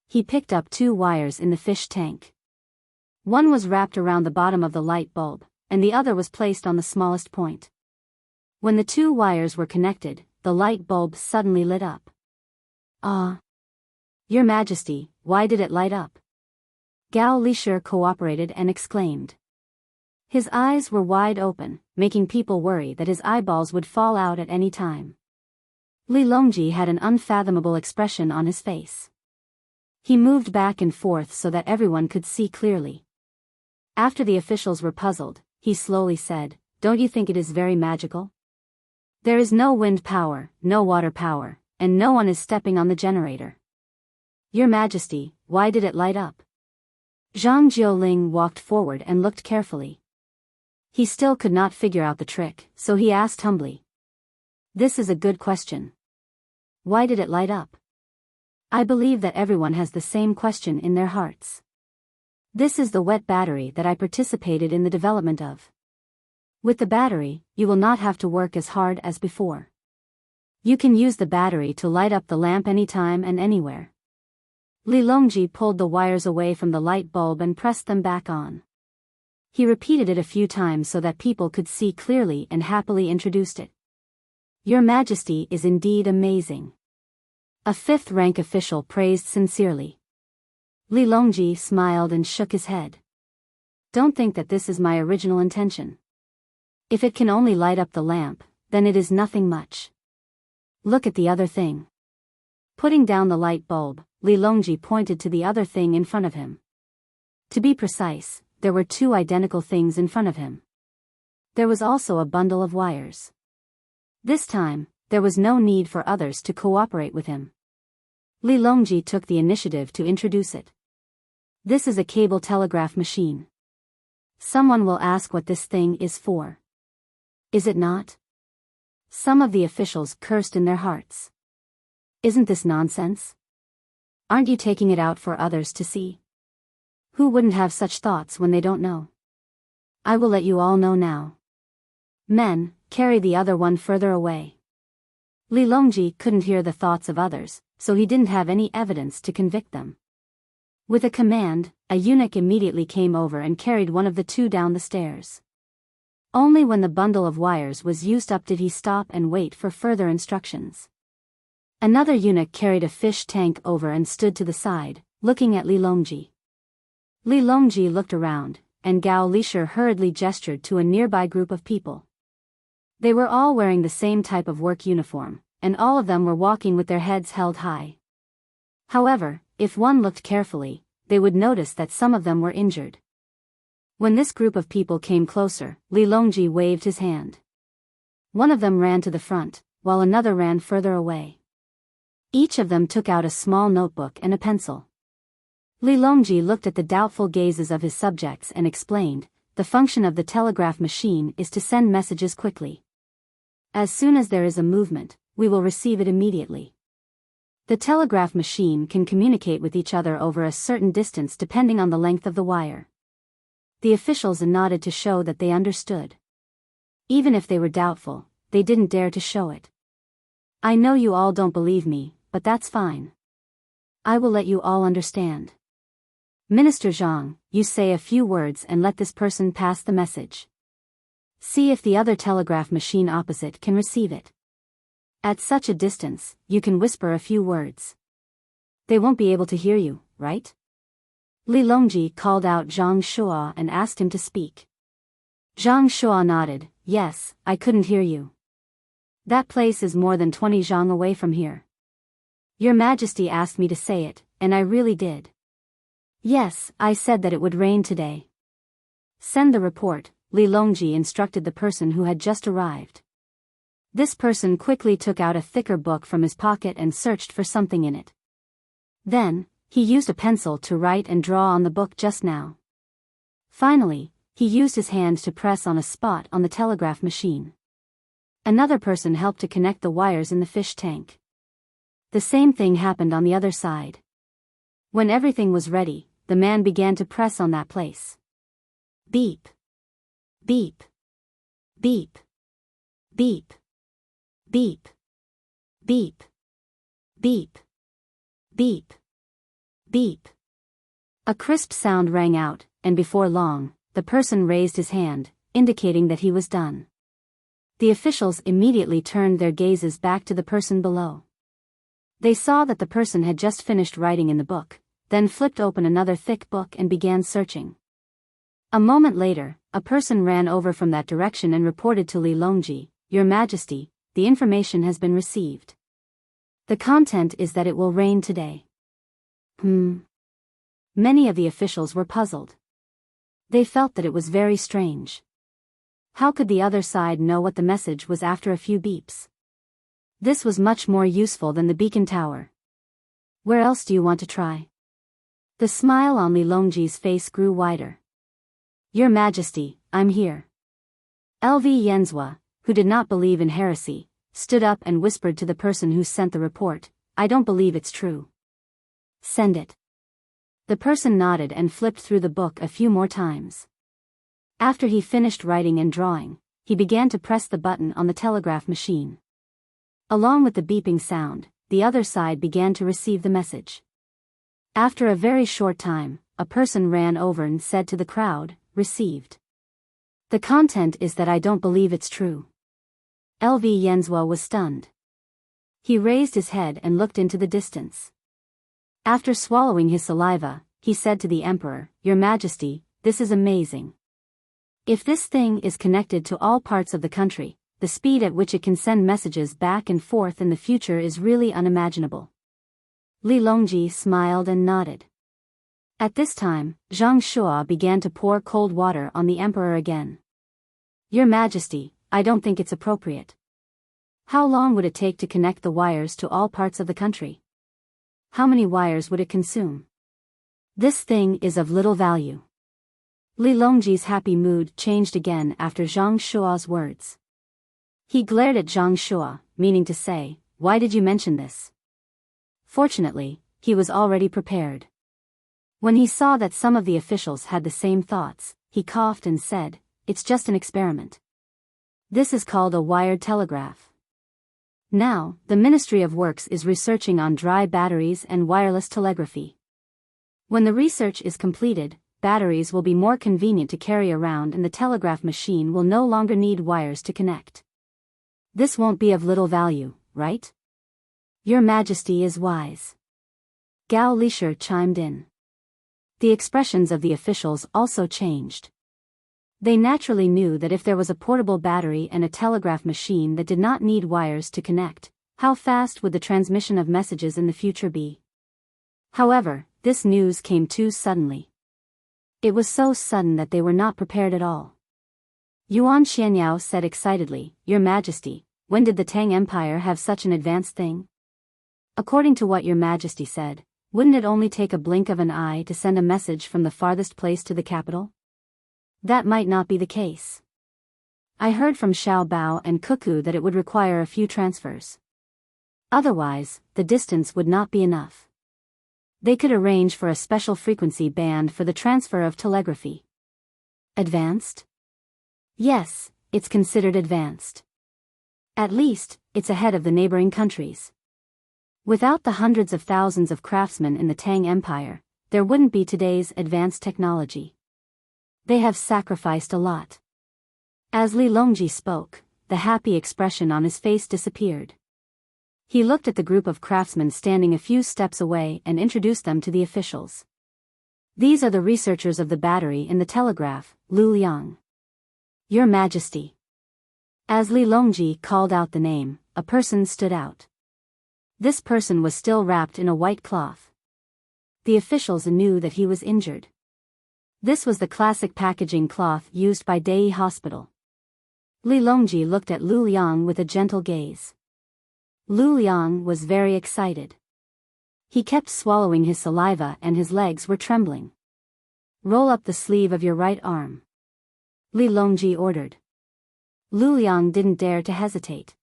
He picked up 2 wires in the fish tank. One was wrapped around the bottom of the light bulb, and the other was placed on the smallest point. When the 2 wires were connected, the light bulb suddenly lit up. Your Majesty, why did it light up?" Gao Lishir cooperated and exclaimed. His eyes were wide open, making people worry that his eyeballs would fall out at any time. Li Longji had an unfathomable expression on his face. He moved back and forth so that everyone could see clearly. After the officials were puzzled, he slowly said, "Don't you think it is very magical? There is no wind power, no water power, and no one is stepping on the generator. Your Majesty, why did it light up?" Zhang Jiuling walked forward and looked carefully. He still could not figure out the trick, so he asked humbly. "This is a good question. Why did it light up?" I believe that everyone has the same question in their hearts. This is the wet battery that I participated in the development of. With the battery, you will not have to work as hard as before. You can use the battery to light up the lamp anytime and anywhere. Li Longji pulled the wires away from the light bulb and pressed them back on. He repeated it a few times so that people could see clearly and happily introduced it. "Your Majesty is indeed amazing." A 5th-rank official praised sincerely. Li Longji smiled and shook his head. "Don't think that this is my original intention. If it can only light up the lamp, then it is nothing much. Look at the other thing." Putting down the light bulb, Li Longji pointed to the other thing in front of him. To be precise, there were 2 identical things in front of him. There was also a bundle of wires. This time, there was no need for others to cooperate with him. Li Longji took the initiative to introduce it. "This is a cable telegraph machine. Someone will ask what this thing is for. Is it not?" Some of the officials cursed in their hearts. "Isn't this nonsense? Aren't you taking it out for others to see? Who wouldn't have such thoughts when they don't know? I will let you all know now. Men, carry the other one further away." Li Longji couldn't hear the thoughts of others, so he didn't have any evidence to convict them. With a command, a eunuch immediately came over and carried one of the 2 down the stairs. Only when the bundle of wires was used up did he stop and wait for further instructions. Another eunuch carried a fish tank over and stood to the side, looking at Li Longji. Li Longji looked around, and Gao Lisher hurriedly gestured to a nearby group of people. They were all wearing the same type of work uniform, and all of them were walking with their heads held high. However, if one looked carefully, they would notice that some of them were injured. When this group of people came closer, Li Longji waved his hand. One of them ran to the front, while another ran further away. Each of them took out a small notebook and a pencil. Li Longji looked at the doubtful gazes of his subjects and explained, "The function of the telegraph machine is to send messages quickly. As soon as there is a movement, we will receive it immediately. The telegraph machine can communicate with each other over a certain distance depending on the length of the wire." The officials nodded to show that they understood. Even if they were doubtful, they didn't dare to show it. "I know you all don't believe me, but that's fine. I will let you all understand. Minister Zhang, you say a few words and let this person pass the message. See if the other telegraph machine opposite can receive it. At such a distance, you can whisper a few words. They won't be able to hear you, right?" Li Longji called out Zhang Shua and asked him to speak. Zhang Shua nodded, "Yes, I couldn't hear you. That place is more than 20 zhang away from here. Your Majesty asked me to say it, and I really did. Yes, I said that it would rain today. Send the report," Li Longji instructed the person who had just arrived. This person quickly took out a thicker book from his pocket and searched for something in it. Then, he used a pencil to write and draw on the book just now. Finally, he used his hand to press on a spot on the telegraph machine. Another person helped to connect the wires in the fish tank. The same thing happened on the other side. When everything was ready, the man began to press on that place. Beep. Beep. Beep. Beep. Beep. Beep. Beep. Beep. Beep. A crisp sound rang out, and before long, the person raised his hand, indicating that he was done. The officials immediately turned their gazes back to the person below. They saw that the person had just finished writing in the book, then flipped open another thick book and began searching. A moment later, a person ran over from that direction and reported to Li Longji, "Your Majesty, the information has been received. The content is that it will rain today." Many of the officials were puzzled. They felt that it was very strange. How could the other side know what the message was after a few beeps? This was much more useful than the beacon tower. "Where else do you want to try?" The smile on Li Longji's face grew wider. "Your Majesty, I'm here." Lv Yenzhua, who did not believe in heresy, stood up and whispered to the person who sent the report, "I don't believe it's true. Send it." The person nodded and flipped through the book a few more times. After he finished writing and drawing, he began to press the button on the telegraph machine. Along with the beeping sound, the other side began to receive the message. After a very short time, a person ran over and said to the crowd, "Received. The content is that I don't believe it's true." Lv Yenzhua was stunned. He raised his head and looked into the distance. After swallowing his saliva, he said to the emperor, "Your Majesty, this is amazing. If this thing is connected to all parts of the country, the speed at which it can send messages back and forth in the future is really unimaginable." Li Longji smiled and nodded. At this time, Zhang Shua began to pour cold water on the emperor again. "Your Majesty, I don't think it's appropriate. How long would it take to connect the wires to all parts of the country? How many wires would it consume? This thing is of little value." Li Longji's happy mood changed again after Zhang Shua's words. He glared at Zhang Shua, meaning to say, "Why did you mention this?" Fortunately, he was already prepared. When he saw that some of the officials had the same thoughts, he coughed and said, "It's just an experiment. This is called a wired telegraph. Now, the Ministry of Works is researching on dry batteries and wireless telegraphy. When the research is completed, batteries will be more convenient to carry around and the telegraph machine will no longer need wires to connect. This won't be of little value, right? Your Majesty is wise. Gao Lisher chimed in. The expressions of the officials also changed. They naturally knew that if there was a portable battery and a telegraph machine that did not need wires to connect, how fast would the transmission of messages in the future be? However, this news came too suddenly. It was so sudden that they were not prepared at all. Yuan Xianyao said excitedly, Your Majesty, when did the Tang Empire have such an advanced thing? According to what Your Majesty said, wouldn't it only take a blink of an eye to send a message from the farthest place to the capital? That might not be the case. I heard from Xiao Bao and Cuckoo that it would require a few transfers. Otherwise, the distance would not be enough. They could arrange for a special frequency band for the transfer of telegraphy. Advanced? Yes, it's considered advanced. At least, it's ahead of the neighboring countries. Without the hundreds of thousands of craftsmen in the Tang Empire, there wouldn't be today's advanced technology. They have sacrificed a lot. As Li Longji spoke, the happy expression on his face disappeared. He looked at the group of craftsmen standing a few steps away and introduced them to the officials. These are the researchers of the battery in the telegraph, Lu Liang. Your Majesty. As Li Longji called out the name, a person stood out. This person was still wrapped in a white cloth. The officials knew that he was injured. This was the classic packaging cloth used by Dai Hospital. Li Longji looked at Lu Liang with a gentle gaze. Lu Liang was very excited. He kept swallowing his saliva and his legs were trembling. Roll up the sleeve of your right arm. Li Longji ordered. Lu Liang didn't dare to hesitate.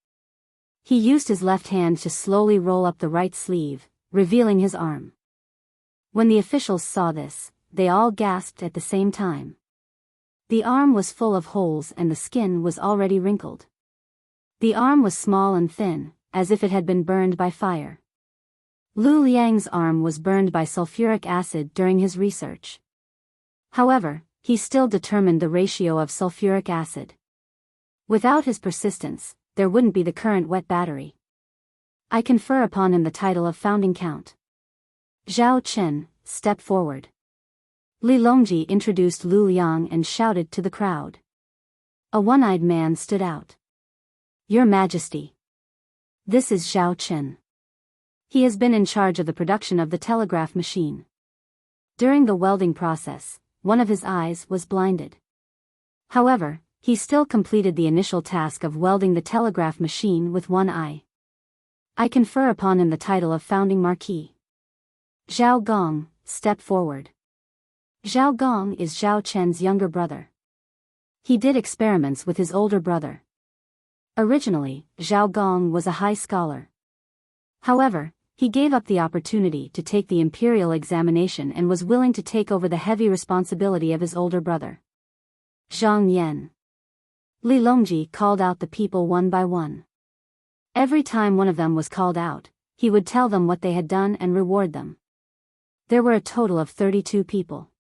He used his left hand to slowly roll up the right sleeve, revealing his arm. When the officials saw this, they all gasped at the same time. The arm was full of holes and the skin was already wrinkled. The arm was small and thin, as if it had been burned by fire. Lu Liang's arm was burned by sulfuric acid during his research. However, he still determined the ratio of sulfuric acid. Without his persistence, there wouldn't be the current wet battery. I confer upon him the title of Founding Count. Zhao Chen, step forward. Li Longji introduced Lu Liang and shouted to the crowd. A one-eyed man stood out. Your Majesty. This is Zhao Chen. He has been in charge of the production of the telegraph machine. During the welding process, one of his eyes was blinded. However, he still completed the initial task of welding the telegraph machine with one eye. I confer upon him the title of Founding Marquis. Zhao Gong, step forward. Zhao Gong is Zhao Chen's younger brother. He did experiments with his older brother. Originally, Zhao Gong was a high scholar. However, he gave up the opportunity to take the imperial examination and was willing to take over the heavy responsibility of his older brother. Zhang Yan. Li Longji called out the people one by one. Every time one of them was called out, he would tell them what they had done and reward them. There were a total of 32 people.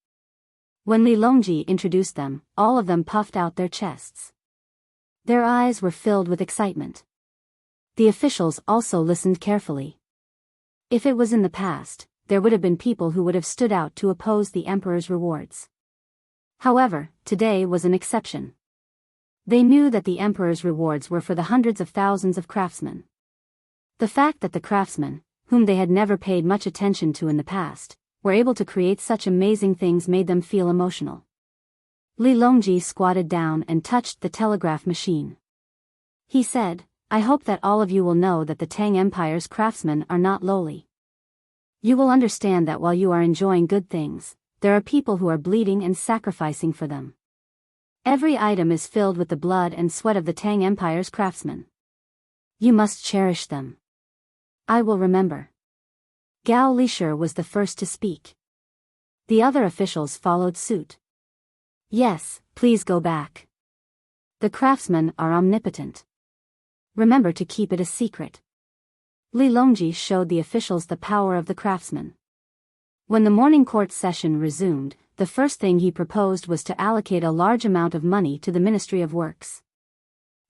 When Li Longji introduced them, all of them puffed out their chests. Their eyes were filled with excitement. The officials also listened carefully. If it was in the past, there would have been people who would have stood out to oppose the emperor's rewards. However, today was an exception. They knew that the emperor's rewards were for the hundreds of thousands of craftsmen. The fact that the craftsmen, whom they had never paid much attention to in the past, were able to create such amazing things made them feel emotional. Li Longji squatted down and touched the telegraph machine. He said, I hope that all of you will know that the Tang Empire's craftsmen are not lowly. You will understand that while you are enjoying good things, there are people who are bleeding and sacrificing for them. Every item is filled with the blood and sweat of the Tang Empire's craftsmen. You must cherish them. I will remember. Gao Lisher was the first to speak. The other officials followed suit. Yes, please go back. The craftsmen are omnipotent. Remember to keep it a secret. Li Longji showed the officials the power of the craftsmen. When the morning court session resumed, the first thing he proposed was to allocate a large amount of money to the Ministry of Works.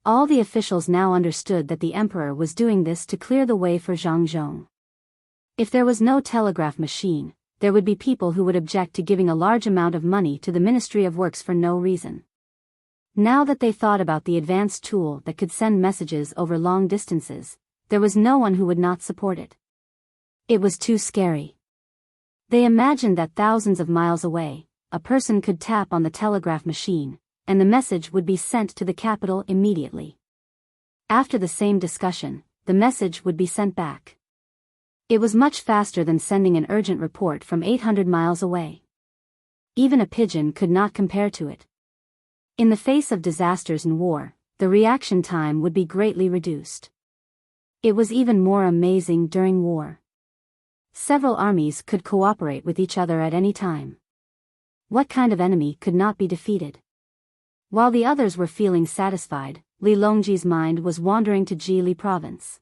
All the officials now understood that the emperor was doing this to clear the way for Zhang Zhong. If there was no telegraph machine, there would be people who would object to giving a large amount of money to the Ministry of Works for no reason. Now that they thought about the advanced tool that could send messages over long distances, there was no one who would not support it. It was too scary. They imagined that thousands of miles away, a person could tap on the telegraph machine, and the message would be sent to the capital immediately. After the same discussion, the message would be sent back. It was much faster than sending an urgent report from 800 miles away. Even a pigeon could not compare to it. In the face of disasters and war, the reaction time would be greatly reduced. It was even more amazing during war. Several armies could cooperate with each other at any time. What kind of enemy could not be defeated? While the others were feeling satisfied, Li Longji's mind was wandering to Jili province.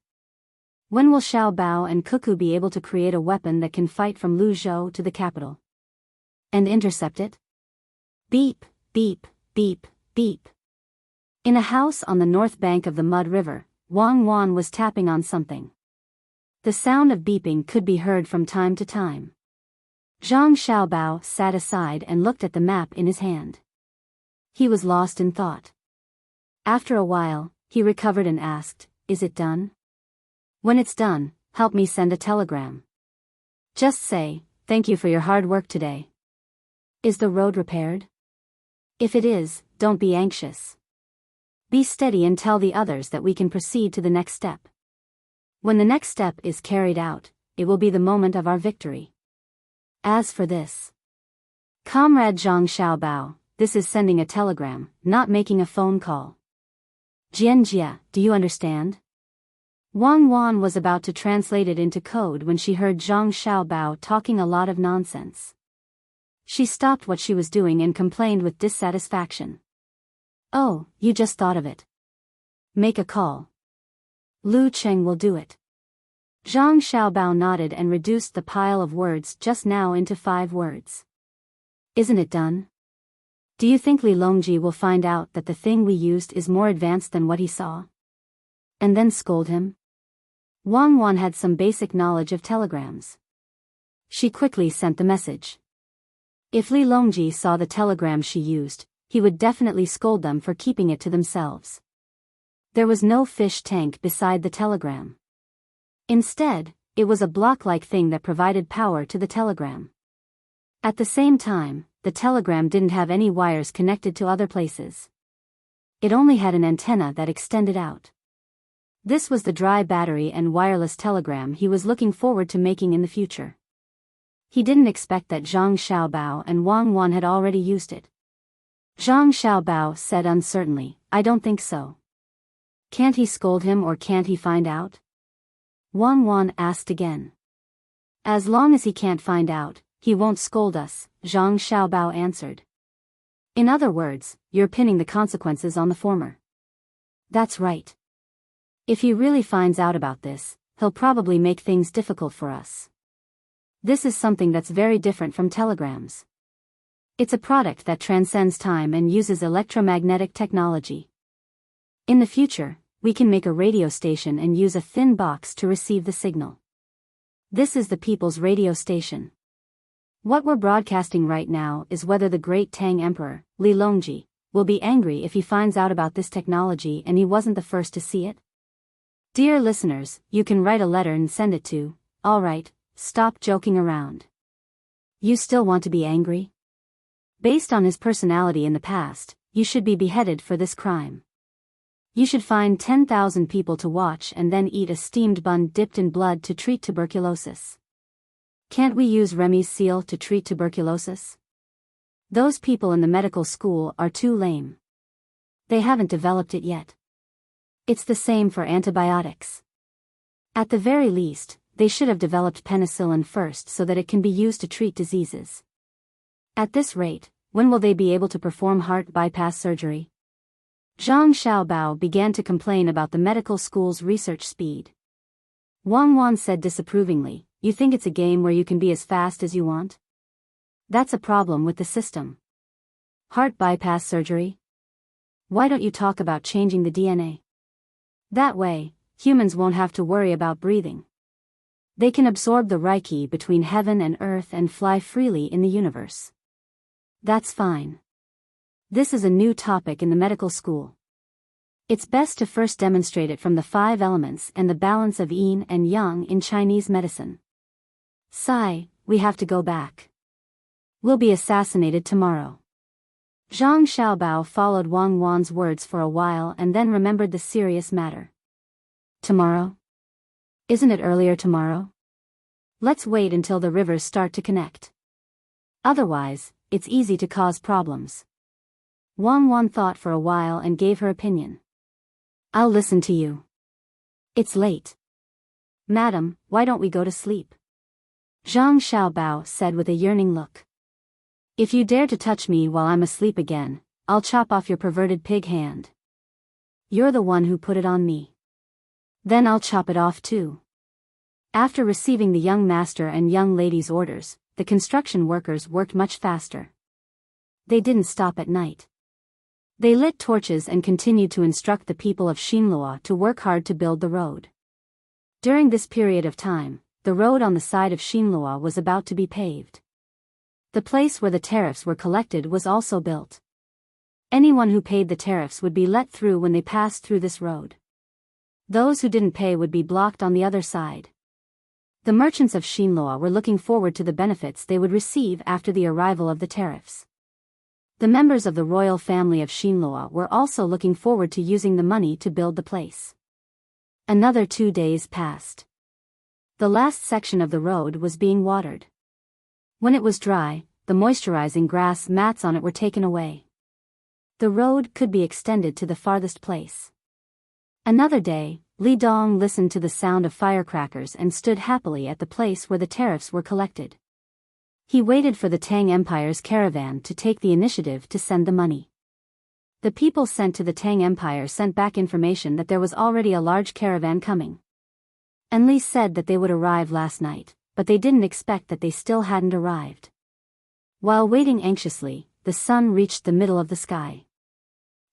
When will Xiao Bao and Cuckoo be able to create a weapon that can fight from Luzhou to the capital? And intercept it? Beep, beep, beep, beep. In a house on the north bank of the Mud River, Wang Wan was tapping on something. The sound of beeping could be heard from time to time. Zhang Xiaobao sat aside and looked at the map in his hand. He was lost in thought. After a while, he recovered and asked, "Is it done? When it's done, help me send a telegram. Just say, 'Thank you for your hard work today.' Is the road repaired? If it is, don't be anxious. Be steady and tell the others that we can proceed to the next step. When the next step is carried out, it will be the moment of our victory. As for this, Comrade Zhang Xiaobao, this is sending a telegram, not making a phone call. Jianjia, do you understand?" Wang Wan was about to translate it into code when she heard Zhang Xiaobao talking a lot of nonsense. She stopped what she was doing and complained with dissatisfaction. "Oh, you just thought of it. Make a call. Lu Cheng will do it." Zhang Xiaobao nodded and reduced the pile of words just now into 5 words. "Isn't it done? Do you think Li Longji will find out that the thing we used is more advanced than what he saw? And then scold him?" Wang Wan had some basic knowledge of telegrams. She quickly sent the message. If Li Longji saw the telegram she used, he would definitely scold them for keeping it to themselves. There was no fish tank beside the telegram. Instead, it was a block-like thing that provided power to the telegram. At the same time, the telegram didn't have any wires connected to other places. It only had an antenna that extended out. This was the dry battery and wireless telegram he was looking forward to making in the future. He didn't expect that Zhang Xiaobao and Wang Wan had already used it. Zhang Xiaobao said uncertainly, "I don't think so." "Can't he scold him or can't he find out?" Wang Wan asked again. "As long as he can't find out, he won't scold us," Zhang Xiaobao answered. "In other words, you're pinning the consequences on the former." "That's right. If he really finds out about this, he'll probably make things difficult for us. This is something that's very different from telegrams. It's a product that transcends time and uses electromagnetic technology. In the future, we can make a radio station and use a thin box to receive the signal. This is the people's radio station. What we're broadcasting right now is whether the great Tang Emperor, Li Longji, will be angry if he finds out about this technology and he wasn't the first to see it. Dear listeners, you can write a letter and send it to, alright, stop joking around. You still want to be angry? Based on his personality in the past, you should be beheaded for this crime. You should find 10,000 people to watch and then eat a steamed bun dipped in blood to treat tuberculosis. Can't we use Remy's seal to treat tuberculosis? Those people in the medical school are too lame. They haven't developed it yet. It's the same for antibiotics. At the very least, they should have developed penicillin first so that it can be used to treat diseases. At this rate, when will they be able to perform heart bypass surgery? Zhang Xiaobao began to complain about the medical school's research speed. Wang Wan said disapprovingly, "You think it's a game where you can be as fast as you want? That's a problem with the system. Heart bypass surgery? Why don't you talk about changing the DNA? That way, humans won't have to worry about breathing. They can absorb the Reiki between heaven and earth and fly freely in the universe. That's fine. This is a new topic in the medical school. It's best to first demonstrate it from the 5 elements and the balance of yin and yang in Chinese medicine. Sigh, we have to go back. We'll be assassinated tomorrow. Zhang Xiaobao followed Wang Wan's words for a while and then remembered the serious matter. Tomorrow? Isn't it earlier tomorrow? Let's wait until the rivers start to connect. Otherwise, it's easy to cause problems. Wang Wan thought for a while and gave her opinion. I'll listen to you. It's late. Madam, why don't we go to sleep? Zhang Xiaobao said with a yearning look. If you dare to touch me while I'm asleep again, I'll chop off your perverted pig hand. You're the one who put it on me. Then I'll chop it off too. After receiving the young master and young lady's orders, the construction workers worked much faster. They didn't stop at night. They lit torches and continued to instruct the people of Xinlua to work hard to build the road. During this period of time, the road on the side of Xinlua was about to be paved. The place where the tariffs were collected was also built. Anyone who paid the tariffs would be let through when they passed through this road. Those who didn't pay would be blocked on the other side. The merchants of Xinlua were looking forward to the benefits they would receive after the arrival of the tariffs. The members of the royal family of Xinlua were also looking forward to using the money to build the place. Another 2 days passed. The last section of the road was being watered. When it was dry, the moisturizing grass mats on it were taken away. The road could be extended to the farthest place. Another day, Li Dong listened to the sound of firecrackers and stood happily at the place where the tariffs were collected. He waited for the Tang Empire's caravan to take the initiative to send the money. The people sent to the Tang Empire sent back information that there was already a large caravan coming. And Li said that they would arrive last night, but they didn't expect that they still hadn't arrived. While waiting anxiously, the sun reached the middle of the sky.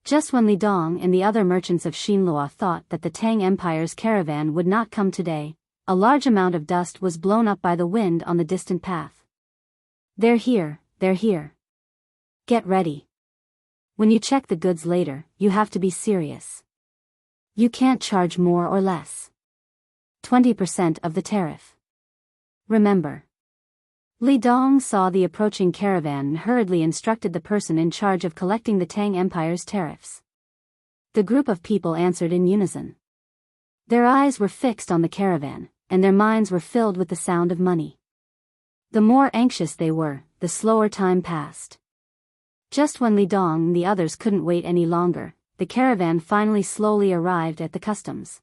Just when Li Dong and the other merchants of Xinlua thought that the Tang Empire's caravan would not come today, a large amount of dust was blown up by the wind on the distant path. They're here, they're here. Get ready. When you check the goods later, you have to be serious. You can't charge more or less. 20% of the tariff. Remember. Li Dong saw the approaching caravan and hurriedly instructed the person in charge of collecting the Tang Empire's tariffs. The group of people answered in unison. Their eyes were fixed on the caravan, and their minds were filled with the sound of money. The more anxious they were, the slower time passed. Just when Li Dong and the others couldn't wait any longer, the caravan finally slowly arrived at the customs.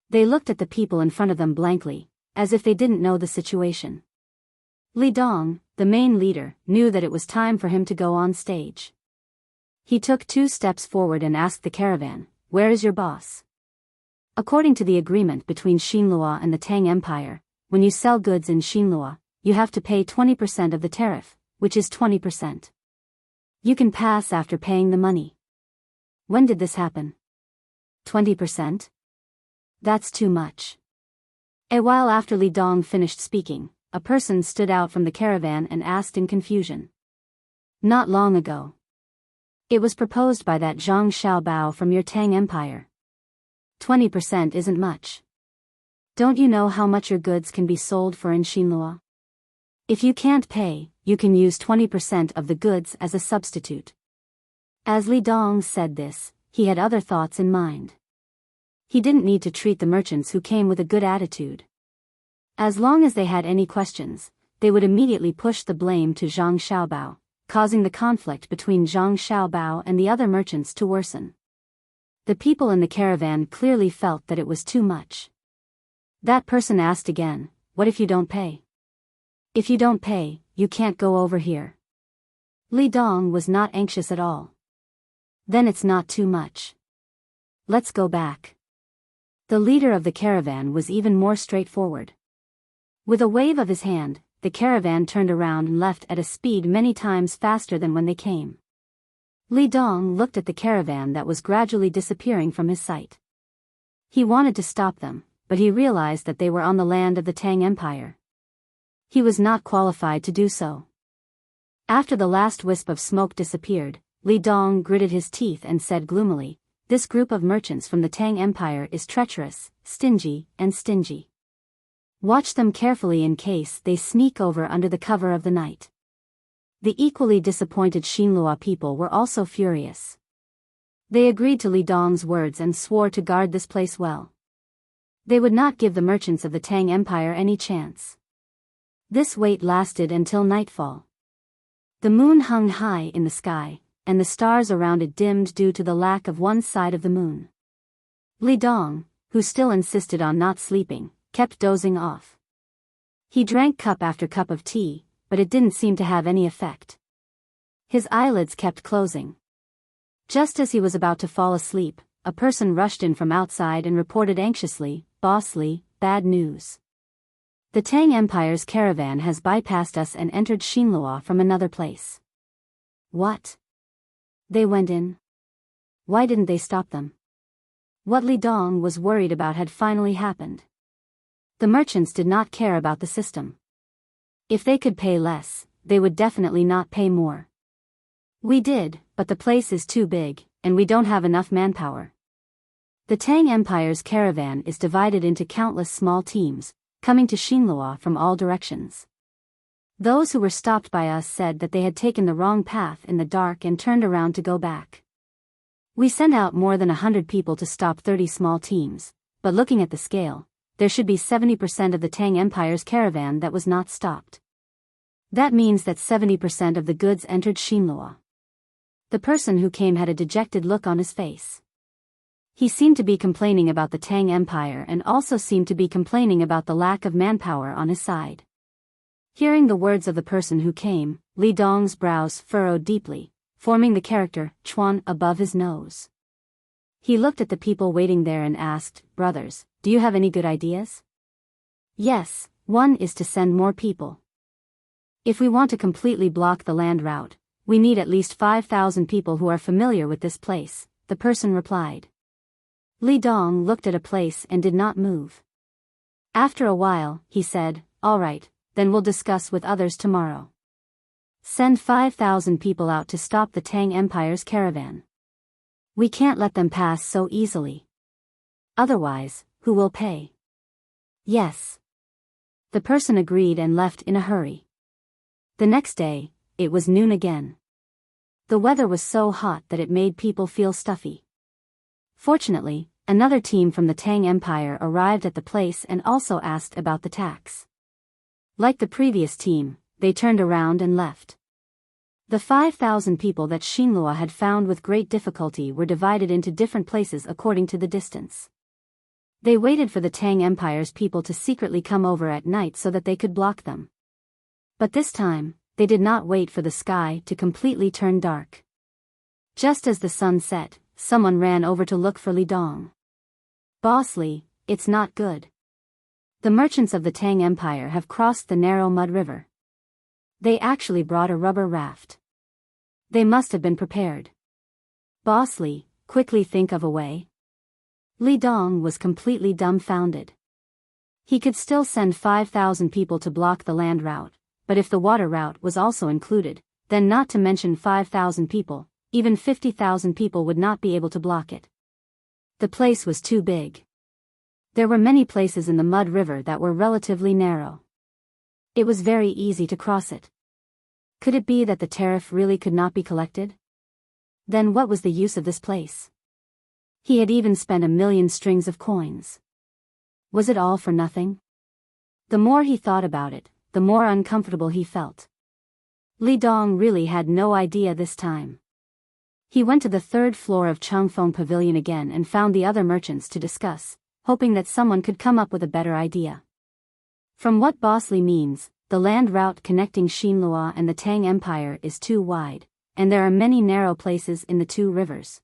They looked at the people in front of them blankly, as if they didn't know the situation. Li Dong, the main leader, knew that it was time for him to go on stage. He took 2 steps forward and asked the caravan, "Where is your boss?" According to the agreement between Xinlua and the Tang Empire, when you sell goods in Xinlua, you have to pay 20% of the tariff, which is 20%. You can pass after paying the money. When did this happen? 20%? That's too much. A while after Li Dong finished speaking, a person stood out from the caravan and asked in confusion. Not long ago. It was proposed by that Zhang Xiaobao from your Tang Empire. 20% isn't much. Don't you know how much your goods can be sold for in Xinlua? If you can't pay, you can use 20% of the goods as a substitute. As Li Dong said this, he had other thoughts in mind. He didn't need to treat the merchants who came with a good attitude. As long as they had any questions, they would immediately push the blame to Zhang Xiaobao, causing the conflict between Zhang Xiaobao and the other merchants to worsen. The people in the caravan clearly felt that it was too much. That person asked again, "What if you don't pay?" "If you don't pay, you can't go over here." Li Dong was not anxious at all. "Then it's not too much. Let's go back." The leader of the caravan was even more straightforward. With a wave of his hand, the caravan turned around and left at a speed many times faster than when they came. Li Dong looked at the caravan that was gradually disappearing from his sight. He wanted to stop them, but he realized that they were on the land of the Tang Empire. He was not qualified to do so. After the last wisp of smoke disappeared, Li Dong gritted his teeth and said gloomily, "This group of merchants from the Tang Empire is treacherous, stingy. Watch them carefully in case they sneak over under the cover of the night." The equally disappointed Xinlua people were also furious. They agreed to Li Dong's words and swore to guard this place well. They would not give the merchants of the Tang Empire any chance. This wait lasted until nightfall. The moon hung high in the sky, and the stars around it dimmed due to the lack of one side of the moon. Li Dong, who still insisted on not sleeping, kept dozing off. He drank cup after cup of tea, but it didn't seem to have any effect. His eyelids kept closing. Just as he was about to fall asleep, a person rushed in from outside and reported anxiously, "Boss Li, bad news. The Tang Empire's caravan has bypassed us and entered Xinlua from another place." "What? They went in? Why didn't they stop them?" What Li Dong was worried about had finally happened. The merchants did not care about the system. If they could pay less, they would definitely not pay more. "We did, but the place is too big, and we don't have enough manpower. The Tang Empire's caravan is divided into countless small teams, coming to Xinlua from all directions. Those who were stopped by us said that they had taken the wrong path in the dark and turned around to go back. We sent out more than 100 people to stop 30 small teams, but looking at the scale, there should be 70% of the Tang Empire's caravan that was not stopped. That means that 70% of the goods entered Xinlua." The person who came had a dejected look on his face. He seemed to be complaining about the Tang Empire and also seemed to be complaining about the lack of manpower on his side. Hearing the words of the person who came, Li Dong's brows furrowed deeply, forming the character Chuan above his nose. He looked at the people waiting there and asked, "Brothers, do you have any good ideas?" "Yes, one is to send more people. If we want to completely block the land route, we need at least 5,000 people who are familiar with this place," the person replied. Li Dong looked at a place and did not move. After a while, he said, "All right, then we'll discuss with others tomorrow. Send 5,000 people out to stop the Tang Empire's caravan. We can't let them pass so easily. Otherwise, who will pay?" "Yes." The person agreed and left in a hurry. The next day, it was noon again. The weather was so hot that it made people feel stuffy. Fortunately, another team from the Tang Empire arrived at the place and also asked about the tax. Like the previous team, they turned around and left. The 5,000 people that Xinlua had found with great difficulty were divided into different places according to the distance. They waited for the Tang Empire's people to secretly come over at night so that they could block them. But this time, they did not wait for the sky to completely turn dark. Just as the sun set, someone ran over to look for Li Dong. "Boss Li, it's not good. The merchants of the Tang Empire have crossed the narrow mud river. They actually brought a rubber raft. They must have been prepared. Boss Li, quickly think of a way." Li Dong was completely dumbfounded. He could still send 5,000 people to block the land route, but if the water route was also included, then not to mention 5,000 people, even 50,000 people would not be able to block it. The place was too big. There were many places in the mud river that were relatively narrow. It was very easy to cross it. Could it be that the tariff really could not be collected? Then what was the use of this place? He had even spent 1,000,000 strings of coins. Was it all for nothing? The more he thought about it, the more uncomfortable he felt. Li Dong really had no idea this time. He went to the 3rd floor of Changfeng Pavilion again and found the other merchants to discuss, hoping that someone could come up with a better idea. From what Boss Li means, the land route connecting Xinlua and the Tang Empire is too wide, and there are many narrow places in the two rivers.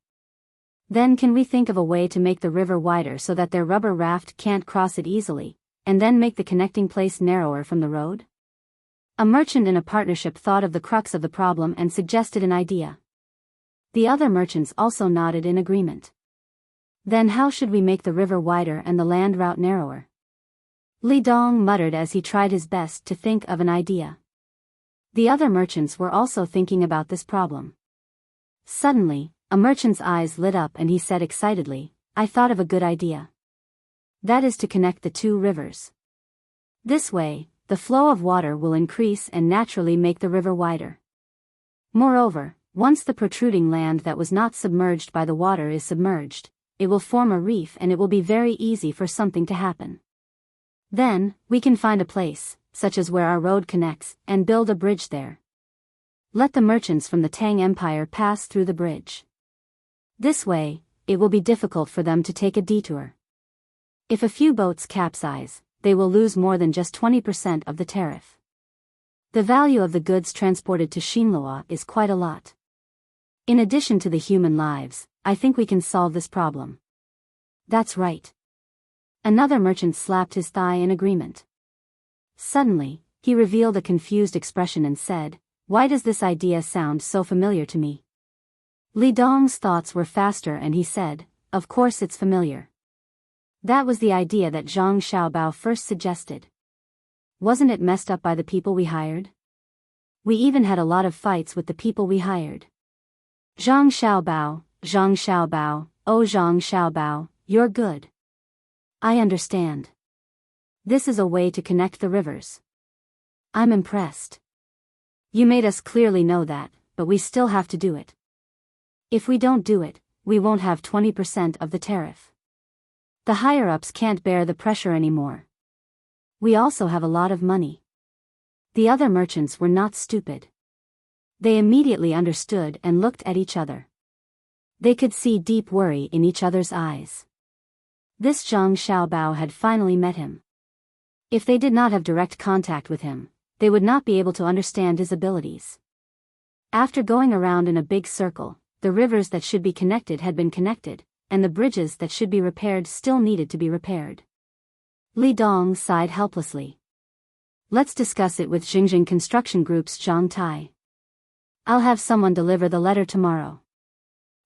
Then can we think of a way to make the river wider so that their rubber raft can't cross it easily, and then make the connecting place narrower from the road? A merchant in a partnership thought of the crux of the problem and suggested an idea. The other merchants also nodded in agreement. Then how should we make the river wider and the land route narrower? Li Dong muttered as he tried his best to think of an idea. The other merchants were also thinking about this problem. Suddenly, a merchant's eyes lit up and he said excitedly, "I thought of a good idea. That is to connect the two rivers. This way, the flow of water will increase and naturally make the river wider. Moreover, once the protruding land that was not submerged by the water is submerged, it will form a reef and it will be very easy for something to happen. Then, we can find a place, such as where our road connects, and build a bridge there. Let the merchants from the Tang Empire pass through the bridge. This way, it will be difficult for them to take a detour. If a few boats capsize, they will lose more than just 20% of the tariff. The value of the goods transported to Xinlua is quite a lot. In addition to the human lives, I think we can solve this problem." "That's right." Another merchant slapped his thigh in agreement. Suddenly, he revealed a confused expression and said, "Why does this idea sound so familiar to me?" Li Dong's thoughts were faster and he said, "Of course it's familiar. That was the idea that Zhang Xiaobao first suggested. Wasn't it messed up by the people we hired? We even had a lot of fights with the people we hired. Zhang Xiaobao, oh Zhang Xiaobao, you're good. I understand. This is a way to connect the rivers. I'm impressed. You made us clearly know that, but we still have to do it. If we don't do it, we won't have 20% of the tariff. The higher-ups can't bear the pressure anymore. We also have a lot of money." The other merchants were not stupid. They immediately understood and looked at each other. They could see deep worry in each other's eyes. This Zhang Xiaobao had finally met him. If they did not have direct contact with him, they would not be able to understand his abilities. After going around in a big circle, the rivers that should be connected had been connected, and the bridges that should be repaired still needed to be repaired. Li Dong sighed helplessly. "Let's discuss it with Xingjing Construction Group's Zhang Tai. I'll have someone deliver the letter tomorrow.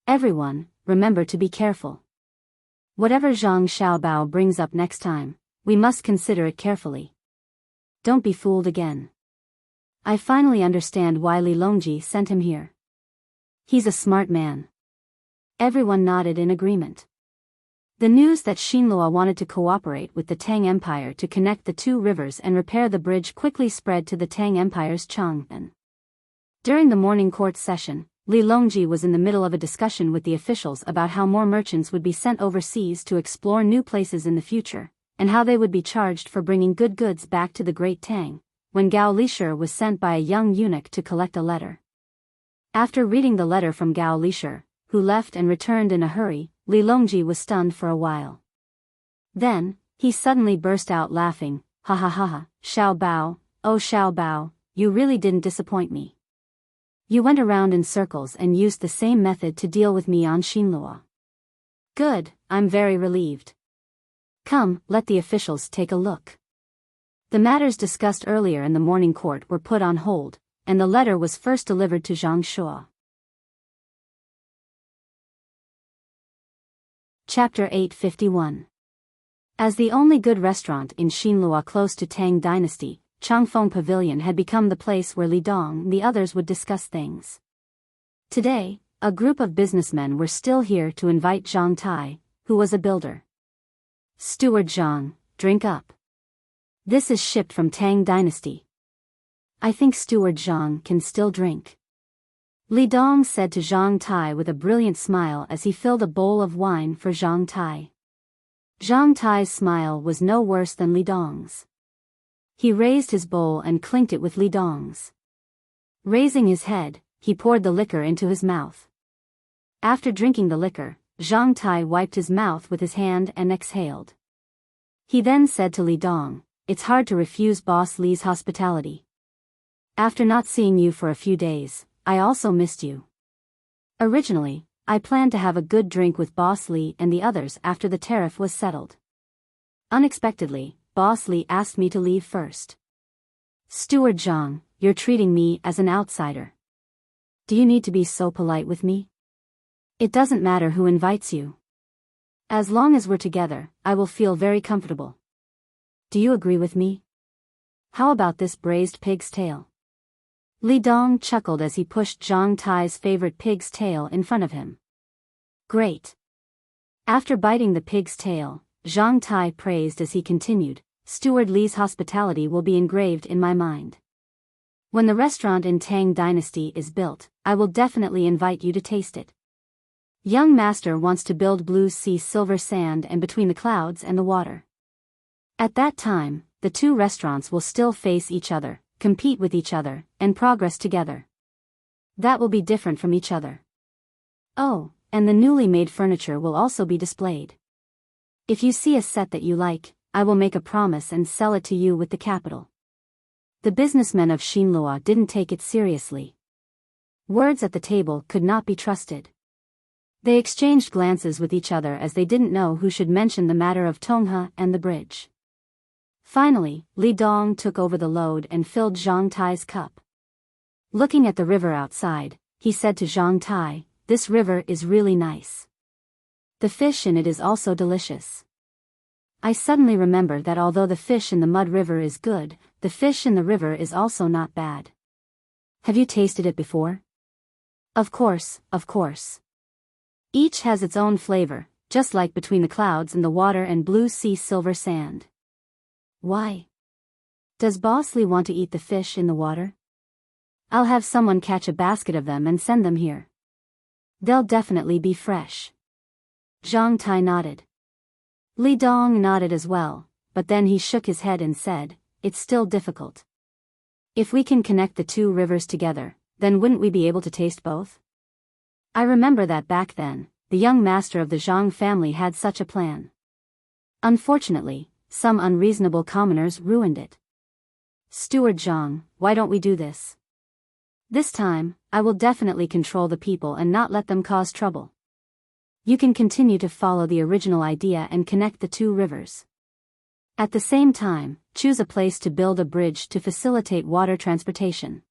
Everyone, remember to be careful. Whatever Zhang Xiaobao brings up next time, we must consider it carefully. Don't be fooled again. I finally understand why Li Longji sent him here. He's a smart man." Everyone nodded in agreement. The news that Xinlua wanted to cooperate with the Tang Empire to connect the two rivers and repair the bridge quickly spread to the Tang Empire's Chang'an. During the morning court session, Li Longji was in the middle of a discussion with the officials about how more merchants would be sent overseas to explore new places in the future, and how they would be charged for bringing good goods back to the Great Tang, when Gao Lishur was sent by a young eunuch to collect a letter. After reading the letter from Gao Lishur, who left and returned in a hurry, Li Longji was stunned for a while. Then, he suddenly burst out laughing, "Ha ha ha ha, Xiaobao, oh Xiaobao, you really didn't disappoint me. You went around in circles and used the same method to deal with me on Xinlua. Good, I'm very relieved. Come, let the officials take a look." The matters discussed earlier in the morning court were put on hold, and the letter was first delivered to Zhang Shuo. Chapter 851. As the only good restaurant in Xinlua close to Tang Dynasty, Changfeng Pavilion had become the place where Li Dong and the others would discuss things. Today, a group of businessmen were still here to invite Zhang Tai, who was a builder. "Steward Zhang, drink up. This is shipped from Tang Dynasty." "I think Steward Zhang can still drink," Li Dong said to Zhang Tai with a brilliant smile as he filled a bowl of wine for Zhang Tai. Zhang Tai's smile was no worse than Li Dong's. He raised his bowl and clinked it with Li Dong's. Raising his head, he poured the liquor into his mouth. After drinking the liquor, Zhang Tai wiped his mouth with his hand and exhaled. He then said to Li Dong, "It's hard to refuse Boss Li's hospitality. After not seeing you for a few days, I also missed you. Originally, I planned to have a good drink with Boss Li and the others after the tariff was settled. Unexpectedly, Boss Li asked me to leave first. Steward Zhang, you're treating me as an outsider. Do you need to be so polite with me? It doesn't matter who invites you. As long as we're together, I will feel very comfortable. Do you agree with me? How about this braised pig's tail? Li Dong chuckled as he pushed Zhang Tai's favorite pig's tail in front of him. Great. After biting the pig's tail, Zhang Tai praised as he continued, Steward Li's hospitality will be engraved in my mind. When the restaurant in Tang Dynasty is built, I will definitely invite you to taste it. Young master wants to build blue sea silver sand and between the clouds and the water. At that time, the two restaurants will still face each other, compete with each other, and progress together. That will be different from each other. Oh, and the newly made furniture will also be displayed. If you see a set that you like, I will make a promise and sell it to you with the capital. The businessmen of Xinlua didn't take it seriously. Words at the table could not be trusted. They exchanged glances with each other as they didn't know who should mention the matter of Tonghe and the bridge. Finally, Li Dong took over the load and filled Zhang Tai's cup. Looking at the river outside, he said to Zhang Tai, "This river is really nice. The fish in it is also delicious." I suddenly remember that although the fish in the mud river is good, the fish in the river is also not bad. Have you tasted it before? Of course, of course. Each has its own flavor, just like between the clouds and the water and blue sea silver sand. Why? Does Boss Li want to eat the fish in the water? I'll have someone catch a basket of them and send them here. They'll definitely be fresh. Zhang Tai nodded. Li Dong nodded as well, but then he shook his head and said, "It's still difficult. If we can connect the two rivers together, then wouldn't we be able to taste both?" I remember that back then, the young master of the Zhang family had such a plan. Unfortunately, some unreasonable commoners ruined it. Steward Zhang, why don't we do this? This time, I will definitely control the people and not let them cause trouble. You can continue to follow the original idea and connect the two rivers. At the same time, choose a place to build a bridge to facilitate water transportation.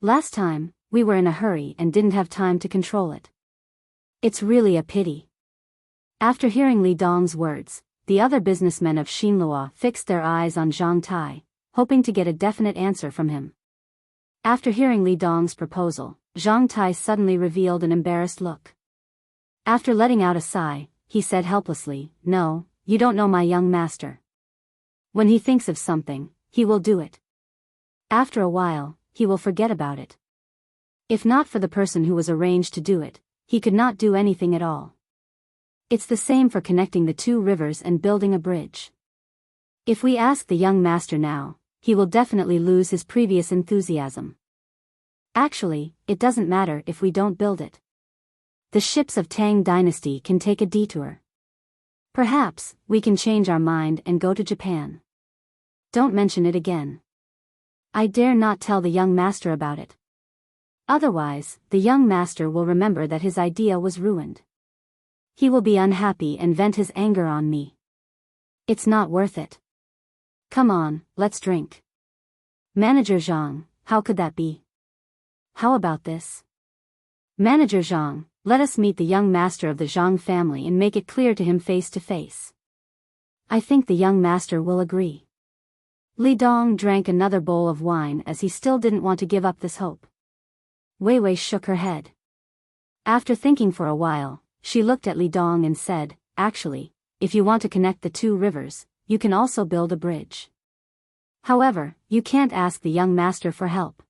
Last time, we were in a hurry and didn't have time to control it. It's really a pity. After hearing Li Dong's words, the other businessmen of Xinlua fixed their eyes on Zhang Tai, hoping to get a definite answer from him. After hearing Li Dong's proposal, Zhang Tai suddenly revealed an embarrassed look. After letting out a sigh, he said helplessly, "No, you don't know my young master. When he thinks of something, he will do it. After a while, he will forget about it. If not for the person who was arranged to do it, he could not do anything at all. It's the same for connecting the two rivers and building a bridge. If we ask the young master now, he will definitely lose his previous enthusiasm. Actually, it doesn't matter if we don't build it. The ships of Tang Dynasty can take a detour. Perhaps, we can change our mind and go to Japan. Don't mention it again. I dare not tell the young master about it. Otherwise, the young master will remember that his idea was ruined. He will be unhappy and vent his anger on me. It's not worth it. Come on, let's drink. Manager Zhang, how could that be? How about this? Manager Zhang, let us meet the young master of the Zhang family and make it clear to him face to face. I think the young master will agree. Li Dong drank another bowl of wine as he still didn't want to give up this hope. Wei Wei shook her head. After thinking for a while, she looked at Li Dong and said, "Actually, if you want to connect the two rivers, you can also build a bridge. However, you can't ask the young master for help.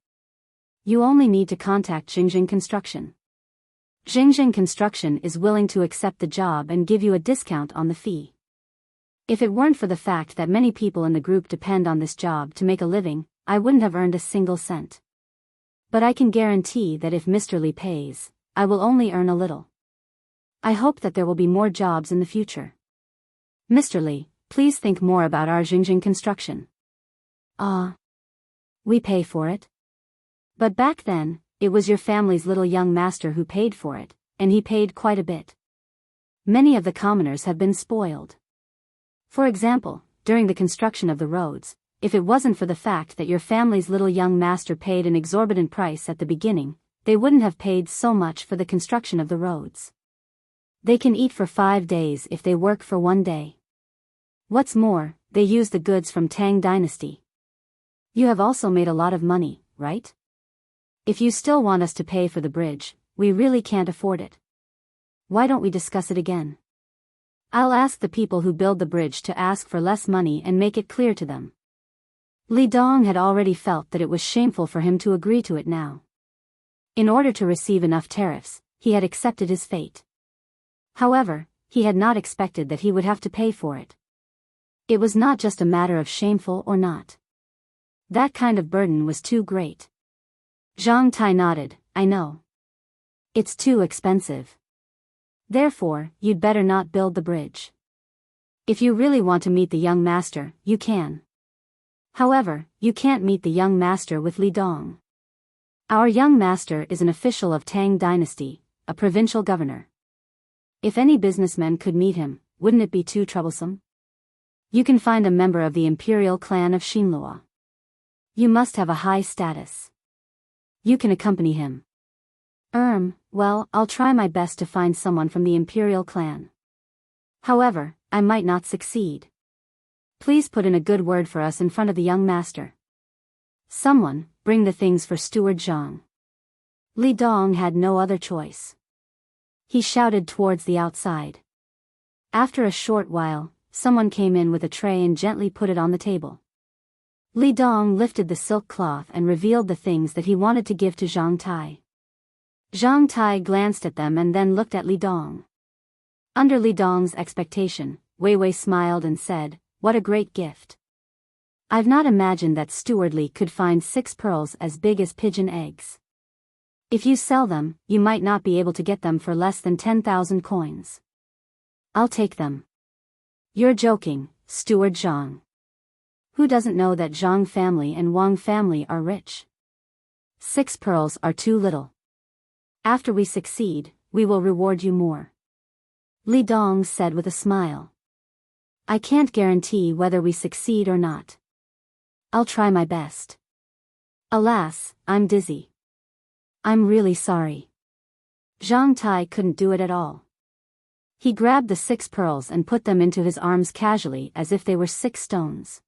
You only need to contact Xingjing Construction. Xingjing Construction is willing to accept the job and give you a discount on the fee. If it weren't for the fact that many people in the group depend on this job to make a living, I wouldn't have earned a single cent. But I can guarantee that if Mr. Li pays, I will only earn a little. I hope that there will be more jobs in the future. Mr. Li, please think more about our Xingjing Construction." We pay for it? But back then, it was your family's little young master who paid for it, and he paid quite a bit. Many of the commoners have been spoiled. For example, during the construction of the roads, if it wasn't for the fact that your family's little young master paid an exorbitant price at the beginning, they wouldn't have paid so much for the construction of the roads. They can eat for 5 days if they work for 1 day. What's more, they use the goods from Tang Dynasty. You have also made a lot of money, right? If you still want us to pay for the bridge, we really can't afford it. Why don't we discuss it again? I'll ask the people who build the bridge to ask for less money and make it clear to them. Li Dong had already felt that it was shameful for him to agree to it now. In order to receive enough tariffs, he had accepted his fate. However, he had not expected that he would have to pay for it. It was not just a matter of shameful or not. That kind of burden was too great. Zhang Tai nodded, I know. It's too expensive. Therefore, you'd better not build the bridge. If you really want to meet the young master, you can. However, you can't meet the young master with Li Dong. Our young master is an official of Tang Dynasty, a provincial governor. If any businessman could meet him, wouldn't it be too troublesome? You can find a member of the imperial clan of Xinlua. You must have a high status. You can accompany him. Well, I'll try my best to find someone from the imperial clan. However, I might not succeed. Please put in a good word for us in front of the young master. Someone, bring the things for Steward Zhang. Li Dong had no other choice. He shouted towards the outside. After a short while, someone came in with a tray and gently put it on the table. Li Dong lifted the silk cloth and revealed the things that he wanted to give to Zhang Tai. Zhang Tai glanced at them and then looked at Li Dong. Under Li Dong's expectation, Wei Wei smiled and said, what a great gift. I've not imagined that Steward Li could find 6 pearls as big as pigeon eggs. If you sell them, you might not be able to get them for less than 10,000 coins. I'll take them. You're joking, Steward Zhang. Who doesn't know that Zhang family and Wang family are rich? 6 pearls are too little. After we succeed, we will reward you more. Li Dong said with a smile. I can't guarantee whether we succeed or not. I'll try my best. Alas, I'm dizzy. I'm really sorry. Zhang Tai couldn't do it at all. He grabbed the 6 pearls and put them into his arms casually as if they were 6 stones.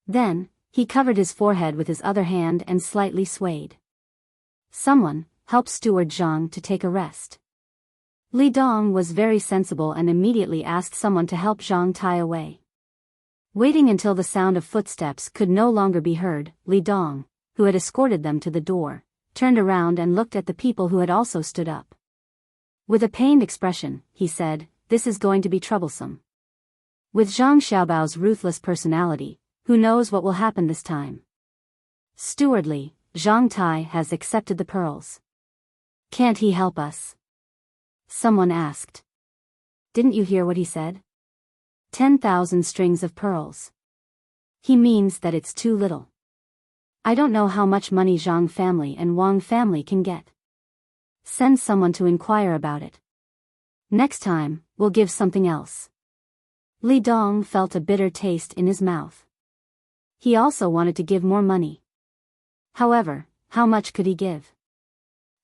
Then, he covered his forehead with his other hand and slightly swayed. Someone, help Steward Zhang to take a rest. Li Dong was very sensible and immediately asked someone to help Zhang Tai away. Waiting until the sound of footsteps could no longer be heard, Li Dong, who had escorted them to the door, turned around and looked at the people who had also stood up. With a pained expression, he said, this is going to be troublesome. With Zhang Xiaobao's ruthless personality, who knows what will happen this time? Steward Li, Zhang Tai has accepted the pearls. Can't he help us? Someone asked. Didn't you hear what he said? 10,000 strings of pearls. He means that it's too little. I don't know how much money Zhang family and Wang family can get. Send someone to inquire about it. Next time, we'll give something else. Li Dong felt a bitter taste in his mouth. He also wanted to give more money. However, how much could he give?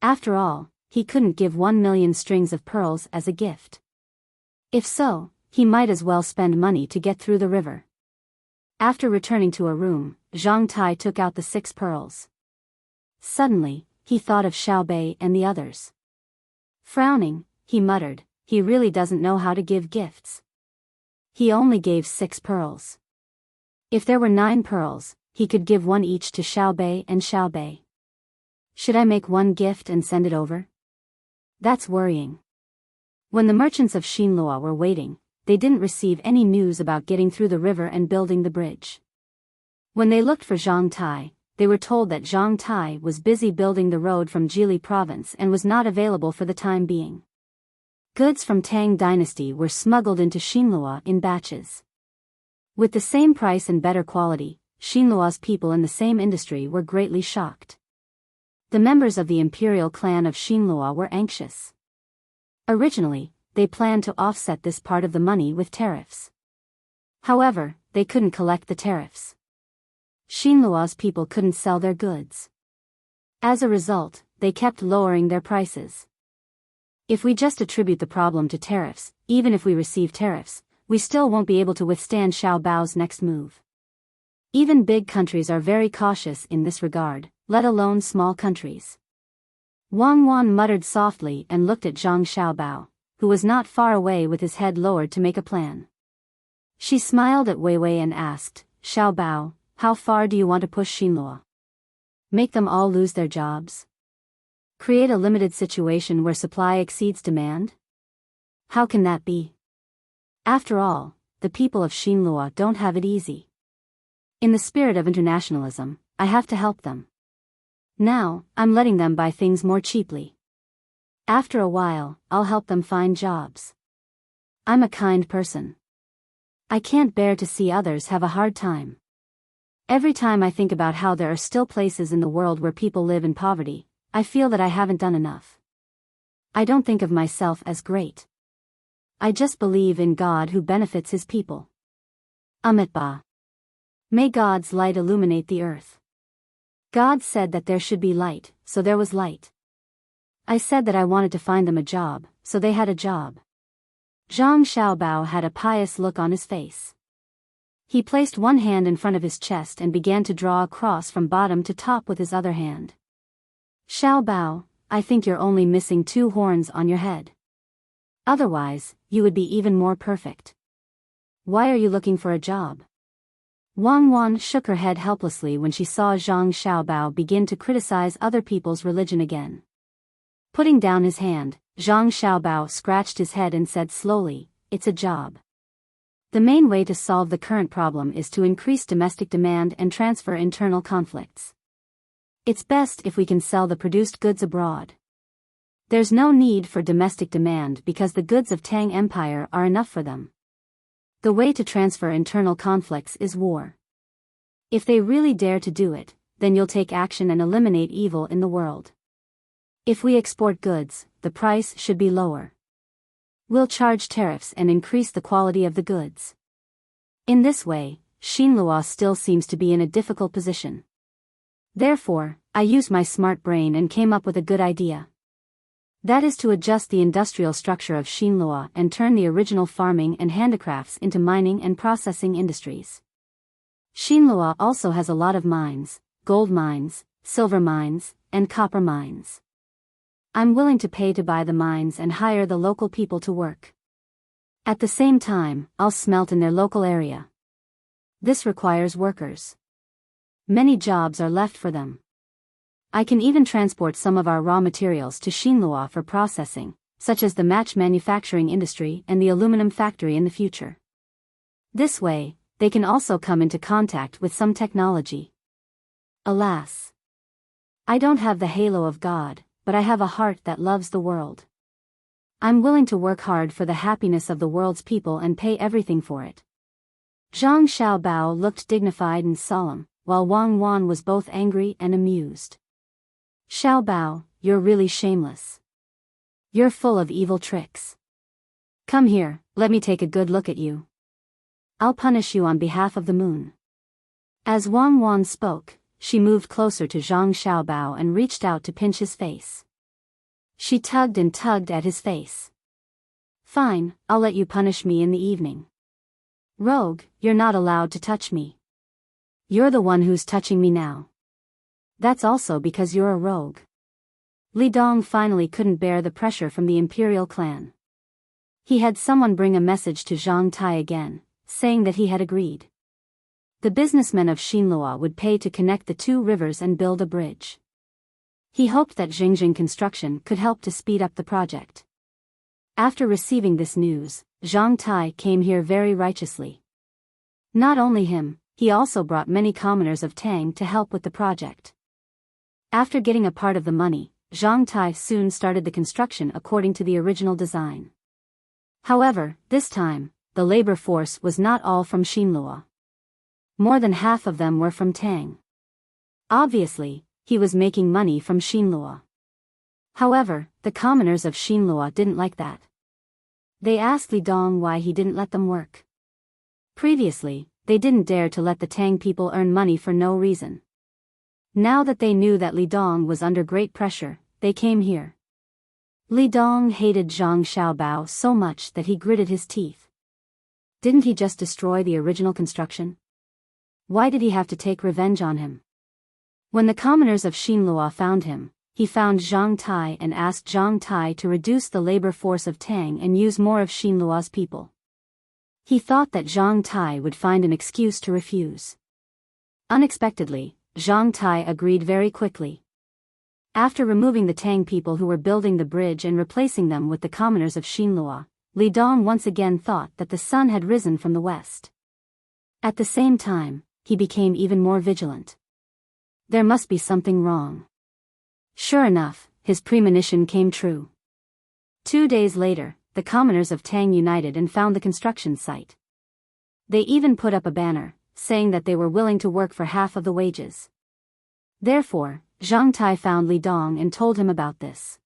After all, he couldn't give 1 million strings of pearls as a gift. If so, he might as well spend money to get through the river. After returning to a room, Zhang Tai took out the 6 pearls. Suddenly, he thought of Xiao Bei and the others. Frowning, he muttered, he really doesn't know how to give gifts. He only gave 6 pearls. If there were 9 pearls, he could give 1 each to Xiao Bei and Xiao Bei. Should I make 1 gift and send it over? That's worrying. When the merchants of Xinlua were waiting, they didn't receive any news about getting through the river and building the bridge. When they looked for Zhang Tai, they were told that Zhang Tai was busy building the road from Jili province and was not available for the time being. Goods from Tang Dynasty were smuggled into Xinlua in batches. With the same price and better quality, Xinlua's people in the same industry were greatly shocked. The members of the imperial clan of Xinlua were anxious. Originally, they planned to offset this part of the money with tariffs. However, they couldn't collect the tariffs. Xinlua's people couldn't sell their goods. As a result, they kept lowering their prices. If we just attribute the problem to tariffs, even if we receive tariffs, we still won't be able to withstand Xiao Bao's next move. Even big countries are very cautious in this regard, let alone small countries. Wang Wan muttered softly and looked at Zhang Xiaobao, who was not far away with his head lowered to make a plan. She smiled at Wei Wei and asked, Xiaobao, how far do you want to push Xinlua? Make them all lose their jobs? Create a limited situation where supply exceeds demand? How can that be? After all, the people of Xinlua don't have it easy. In the spirit of internationalism, I have to help them. Now, I'm letting them buy things more cheaply. After a while, I'll help them find jobs. I'm a kind person. I can't bear to see others have a hard time. Every time I think about how there are still places in the world where people live in poverty, I feel that I haven't done enough. I don't think of myself as great. I just believe in God who benefits his people. Amitabha. May God's light illuminate the earth. God said that there should be light, so there was light. I said that I wanted to find them a job, so they had a job. Zhang Xiaobao had a pious look on his face. He placed one hand in front of his chest and began to draw a cross from bottom to top with his other hand. Xiaobao, I think you're only missing 2 horns on your head. Otherwise, you would be even more perfect. Why are you looking for a job? Wang Wan shook her head helplessly when she saw Zhang Xiaobao begin to criticize other people's religion again. Putting down his hand, Zhang Xiaobao scratched his head and said slowly, it's a job. The main way to solve the current problem is to increase domestic demand and transfer internal conflicts. It's best if we can sell the produced goods abroad. There's no need for domestic demand because the goods of Tang Empire are enough for them. The way to transfer internal conflicts is war. If they really dare to do it, then you'll take action and eliminate evil in the world. If we export goods, the price should be lower. We'll charge tariffs and increase the quality of the goods. In this way, Xinlua still seems to be in a difficult position. Therefore, I used my smart brain and came up with a good idea. That is to adjust the industrial structure of Xinlua and turn the original farming and handicrafts into mining and processing industries. Xinlua also has a lot of mines, gold mines, silver mines, and copper mines. I'm willing to pay to buy the mines and hire the local people to work. At the same time, I'll smelt in their local area. This requires workers. Many jobs are left for them. I can even transport some of our raw materials to Xinlua for processing, such as the match manufacturing industry and the aluminum factory in the future. This way, they can also come into contact with some technology. Alas! I don't have the halo of God, but I have a heart that loves the world. I'm willing to work hard for the happiness of the world's people and pay everything for it. Zhang Xiaobao looked dignified and solemn, while Wang Wan was both angry and amused. Xiaobao, you're really shameless. You're full of evil tricks. Come here, let me take a good look at you. I'll punish you on behalf of the moon. As Wang Wan spoke, she moved closer to Zhang Xiaobao and reached out to pinch his face. She tugged and tugged at his face. Fine, I'll let you punish me in the evening. Rogue, you're not allowed to touch me. You're the one who's touching me now. That's also because you're a rogue. Li Dong finally couldn't bear the pressure from the imperial clan. He had someone bring a message to Zhang Tai again, saying that he had agreed. The businessmen of Xinlua would pay to connect the 2 rivers and build a bridge. He hoped that Xingjing Construction could help to speed up the project. After receiving this news, Zhang Tai came here very righteously. Not only him, he also brought many commoners of Tang to help with the project. After getting a part of the money, Zhang Tai soon started the construction according to the original design. However, this time, the labor force was not all from Xinlua. More than half of them were from Tang. Obviously, he was making money from Xinlua. However, the commoners of Xinlua didn't like that. They asked Li Dong why he didn't let them work. Previously, they didn't dare to let the Tang people earn money for no reason. Now that they knew that Li Dong was under great pressure, they came here. Li Dong hated Zhang Xiaobao so much that he gritted his teeth. Didn't he just destroy the original construction? Why did he have to take revenge on him? When the commoners of Xinlua found him, he found Zhang Tai and asked Zhang Tai to reduce the labor force of Tang and use more of Xinlua's people. He thought that Zhang Tai would find an excuse to refuse. Unexpectedly, Zhang Tai agreed very quickly. After removing the Tang people who were building the bridge and replacing them with the commoners of Xinlua, Li Dong once again thought that the sun had risen from the west. At the same time, he became even more vigilant. There must be something wrong. Sure enough, his premonition came true. 2 days later, the commoners of Tang united and found the construction site. They even put up a banner, saying that they were willing to work for half of the wages. Therefore, Zhang Tai found Li Dong and told him about this.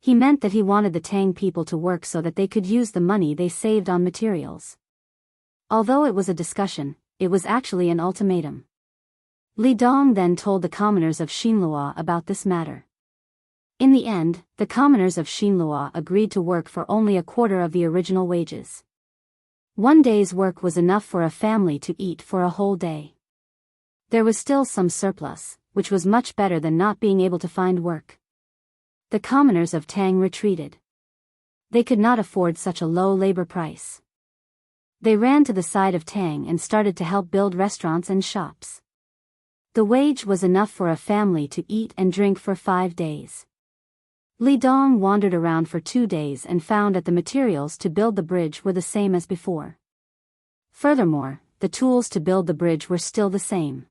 He meant that he wanted the Tang people to work so that they could use the money they saved on materials. Although it was a discussion, it was actually an ultimatum. Li Dong then told the commoners of Xinlua about this matter. In the end, the commoners of Xinlua agreed to work for only a quarter of the original wages. 1 day's work was enough for a family to eat for a whole day. There was still some surplus, which was much better than not being able to find work. The commoners of Tang retreated. They could not afford such a low labor price. They ran to the side of Tang and started to help build restaurants and shops. The wage was enough for a family to eat and drink for 5 days. Li Dong wandered around for 2 days and found that the materials to build the bridge were the same as before. Furthermore, the tools to build the bridge were still the same.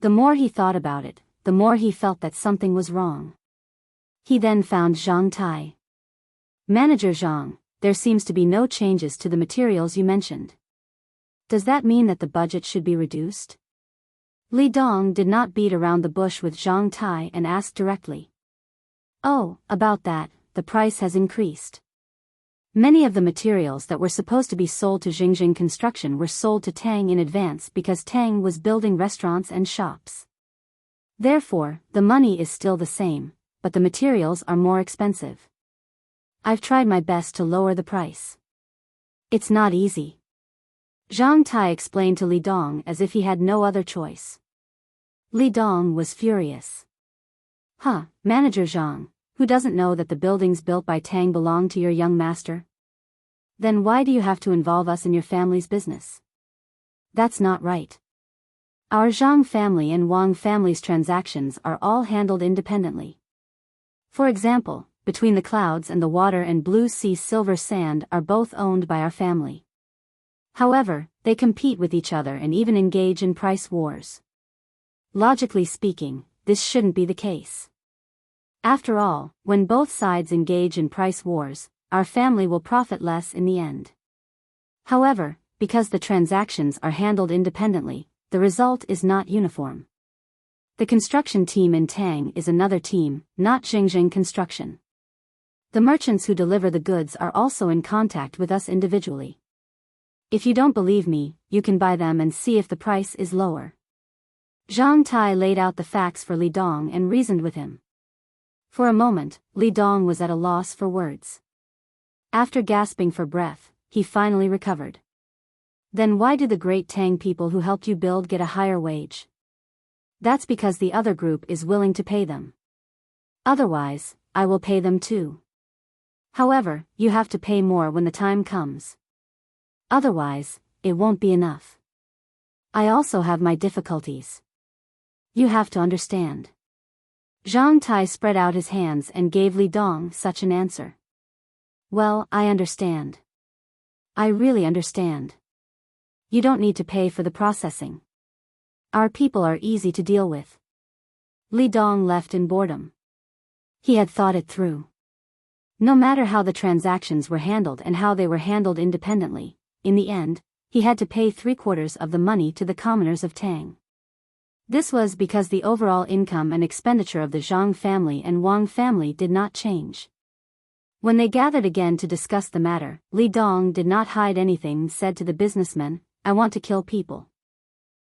The more he thought about it, the more he felt that something was wrong. He then found Zhang Tai. Manager Zhang, there seems to be no changes to the materials you mentioned. Does that mean that the budget should be reduced? Li Dong did not beat around the bush with Zhang Tai and asked directly. Oh, about that, the price has increased. Many of the materials that were supposed to be sold to Xingjing Construction were sold to Tang in advance because Tang was building restaurants and shops. Therefore, the money is still the same, but the materials are more expensive. I've tried my best to lower the price. It's not easy. Zhang Tai explained to Li Dong as if he had no other choice. Li Dong was furious. Manager Zhang, who doesn't know that the buildings built by Tang belong to your young master? Then why do you have to involve us in your family's business? That's not right. Our Zhang family and Wang family's transactions are all handled independently. For example, between the clouds and the water and blue sea silver sand are both owned by our family. However, they compete with each other and even engage in price wars. Logically speaking, this shouldn't be the case. After all, when both sides engage in price wars, our family will profit less in the end. However, because the transactions are handled independently, the result is not uniform. The construction team in Tang is another team, not Xingjing Construction. The merchants who deliver the goods are also in contact with us individually. If you don't believe me, you can buy them and see if the price is lower. Zhang Tai laid out the facts for Li Dong and reasoned with him. For a moment, Li Dong was at a loss for words. After gasping for breath, he finally recovered. Then why do the great Tang people who helped you build get a higher wage? That's because the other group is willing to pay them. Otherwise, I will pay them too. However, you have to pay more when the time comes. Otherwise, it won't be enough. I also have my difficulties. You have to understand. Zhang Tai spread out his hands and gave Li Dong such an answer. Well, I understand. I really understand. You don't need to pay for the processing. Our people are easy to deal with. Li Dong left in boredom. He had thought it through. No matter how the transactions were handled and how they were handled independently, in the end, he had to pay 3/4 of the money to the commoners of Tang. This was because the overall income and expenditure of the Zhang family and Wang family did not change. When they gathered again to discuss the matter, Li Dong did not hide anything and said to the businessmen, I want to kill people.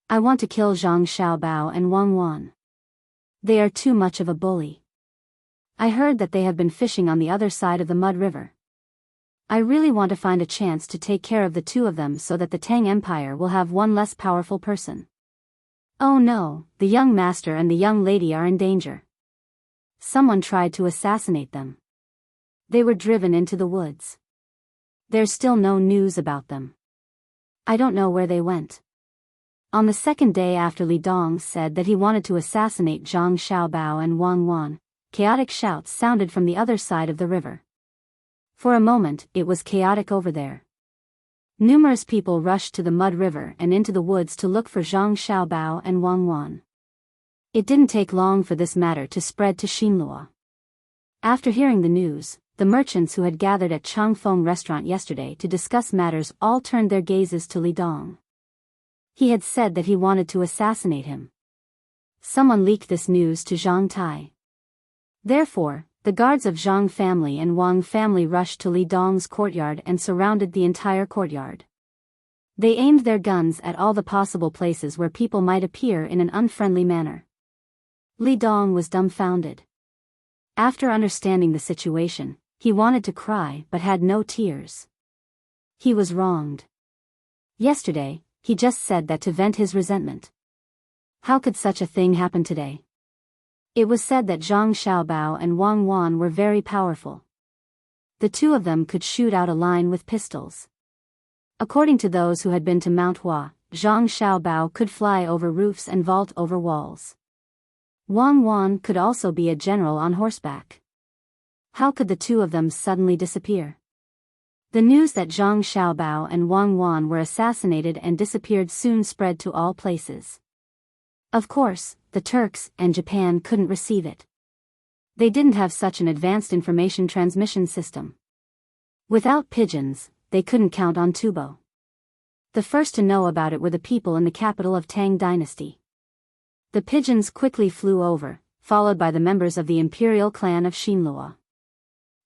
I want to kill Zhang Xiaobao and Wang Wan. They are too much of a bully. I heard that they have been fishing on the other side of the Mud River. I really want to find a chance to take care of the two of them so that the Tang Empire will have one less powerful person. Oh no, the young master and the young lady are in danger. Someone tried to assassinate them. They were driven into the woods. There's still no news about them. I don't know where they went. On the second day after Li Dong said that he wanted to assassinate Zhang Xiaobao and Wang Wan, chaotic shouts sounded from the other side of the river. For a moment, it was chaotic over there. Numerous people rushed to the Mud River and into the woods to look for Zhang Xiaobao and Wang Wan. It didn't take long for this matter to spread to Xinlua. After hearing the news, the merchants who had gathered at Changfeng restaurant yesterday to discuss matters all turned their gazes to Li Dong. He had said that he wanted to assassinate him. Someone leaked this news to Zhang Tai. Therefore, the guards of Zhang family and Wang family rushed to Li Dong's courtyard and surrounded the entire courtyard. They aimed their guns at all the possible places where people might appear in an unfriendly manner. Li Dong was dumbfounded. After understanding the situation, he wanted to cry but had no tears. He was wronged. Yesterday, he just said that to vent his resentment. How could such a thing happen today? It was said that Zhang Xiaobao and Wang Wan were very powerful. The two of them could shoot out a line with pistols. According to those who had been to Mount Hua, Zhang Xiaobao could fly over roofs and vault over walls. Wang Wan could also be a general on horseback. How could the two of them suddenly disappear? The news that Zhang Xiaobao and Wang Wan were assassinated and disappeared soon spread to all places. Of course, the Turks and Japan couldn't receive it. They didn't have such an advanced information transmission system. Without pigeons, they couldn't count on Tubo. The first to know about it were the people in the capital of Tang Dynasty. The pigeons quickly flew over, followed by the members of the imperial clan of Xinlua.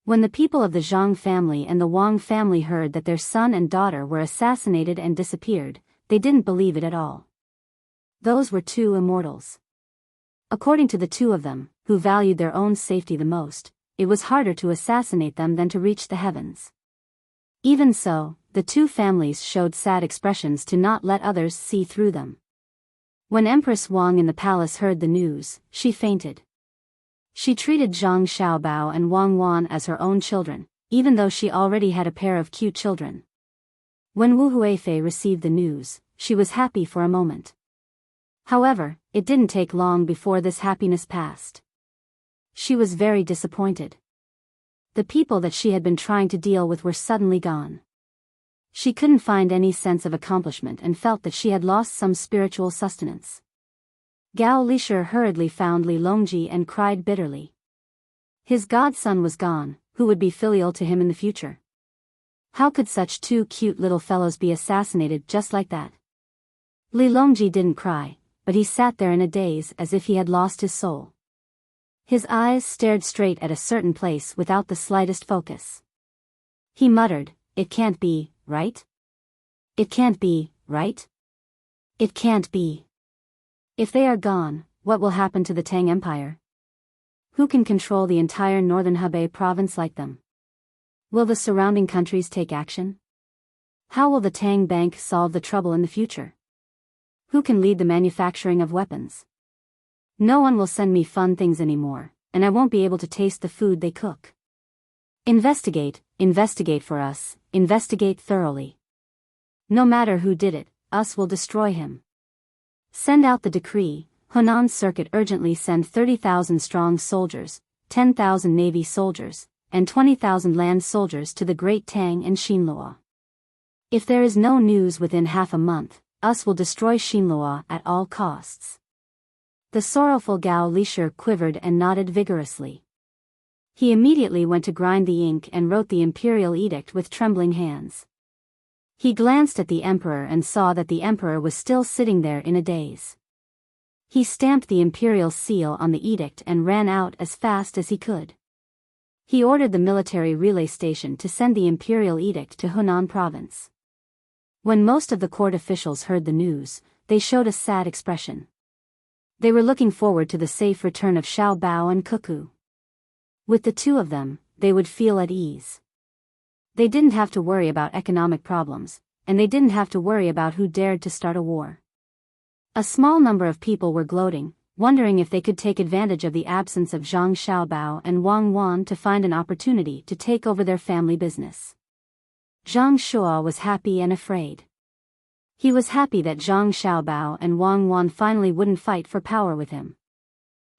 When the people of the Zhang family and the Wang family heard that their son and daughter were assassinated and disappeared, they didn't believe it at all. Those were two immortals. According to the two of them, who valued their own safety the most, it was harder to assassinate them than to reach the heavens. Even so, the two families showed sad expressions to not let others see through them. When Empress Wang in the palace heard the news, she fainted. She treated Zhang Xiaobao and Wang Wan as her own children, even though she already had a pair of cute children. When Wu Huifei received the news, she was happy for a moment. However, it didn't take long before this happiness passed. She was very disappointed. The people that she had been trying to deal with were suddenly gone. She couldn't find any sense of accomplishment and felt that she had lost some spiritual sustenance. Gao Lisher hurriedly found Li Longji and cried bitterly. His godson was gone, who would be filial to him in the future? How could such two cute little fellows be assassinated just like that? Li Longji didn't cry, but he sat there in a daze as if he had lost his soul. His eyes stared straight at a certain place without the slightest focus. He muttered, "It can't be, right? It can't be, right? It can't be. If they are gone, what will happen to the Tang Empire? Who can control the entire northern Hebei province like them? Will the surrounding countries take action? How will the Tang Bank solve the trouble in the future? Who can lead the manufacturing of weapons? No one will send me fun things anymore, and I won't be able to taste the food they cook. Investigate, investigate for us, investigate thoroughly. No matter who did it, us will destroy him. Send out the decree, Hunan Circuit urgently send 30,000 strong soldiers, 10,000 navy soldiers, and 20,000 land soldiers to the Great Tang and Xinlua. If there is no news within half a month, us will destroy Xinlua at all costs." The sorrowful Gao Lisher quivered and nodded vigorously. He immediately went to grind the ink and wrote the imperial edict with trembling hands. He glanced at the emperor and saw that the emperor was still sitting there in a daze. He stamped the imperial seal on the edict and ran out as fast as he could. He ordered the military relay station to send the imperial edict to Hunan province. When most of the court officials heard the news, they showed a sad expression. They were looking forward to the safe return of Xiao Bao and Cuckoo. With the two of them, they would feel at ease. They didn't have to worry about economic problems, and they didn't have to worry about who dared to start a war. A small number of people were gloating, wondering if they could take advantage of the absence of Zhang Xiaobao and Wang Wan to find an opportunity to take over their family business. Zhang Shuo was happy and afraid. He was happy that Zhang Xiaobao and Wang Wan finally wouldn't fight for power with him.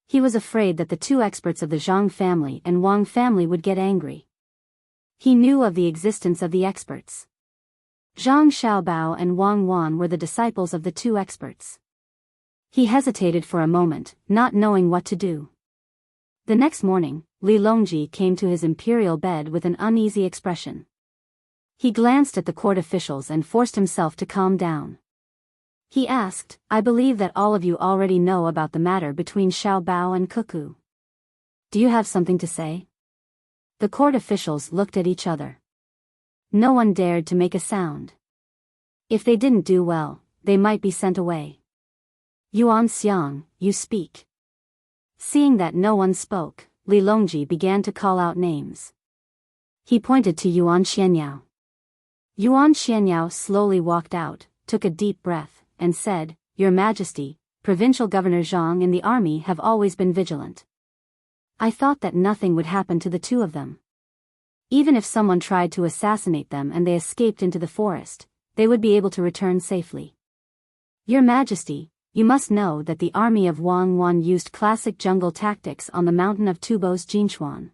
He was afraid that the two experts of the Zhang family and Wang family would get angry. He knew of the existence of the experts. Zhang Xiaobao and Wang Wan were the disciples of the two experts. He hesitated for a moment, not knowing what to do. The next morning, Li Longji came to his imperial bed with an uneasy expression. He glanced at the court officials and forced himself to calm down. He asked, "I believe that all of you already know about the matter between Xiao Bao and Cuckoo. Do you have something to say?" The court officials looked at each other. No one dared to make a sound. If they didn't do well, they might be sent away. "Yuan Xiang, you speak." Seeing that no one spoke, Li Longji began to call out names. He pointed to Yuan Xianyao. Yuan Xianyao slowly walked out, took a deep breath, and said, "Your Majesty, Provincial Governor Zhang and the army have always been vigilant. I thought that nothing would happen to the two of them. Even if someone tried to assassinate them and they escaped into the forest, they would be able to return safely. Your Majesty, you must know that the army of Wang Wan used classic jungle tactics on the mountain of Tubo's Jinchuan.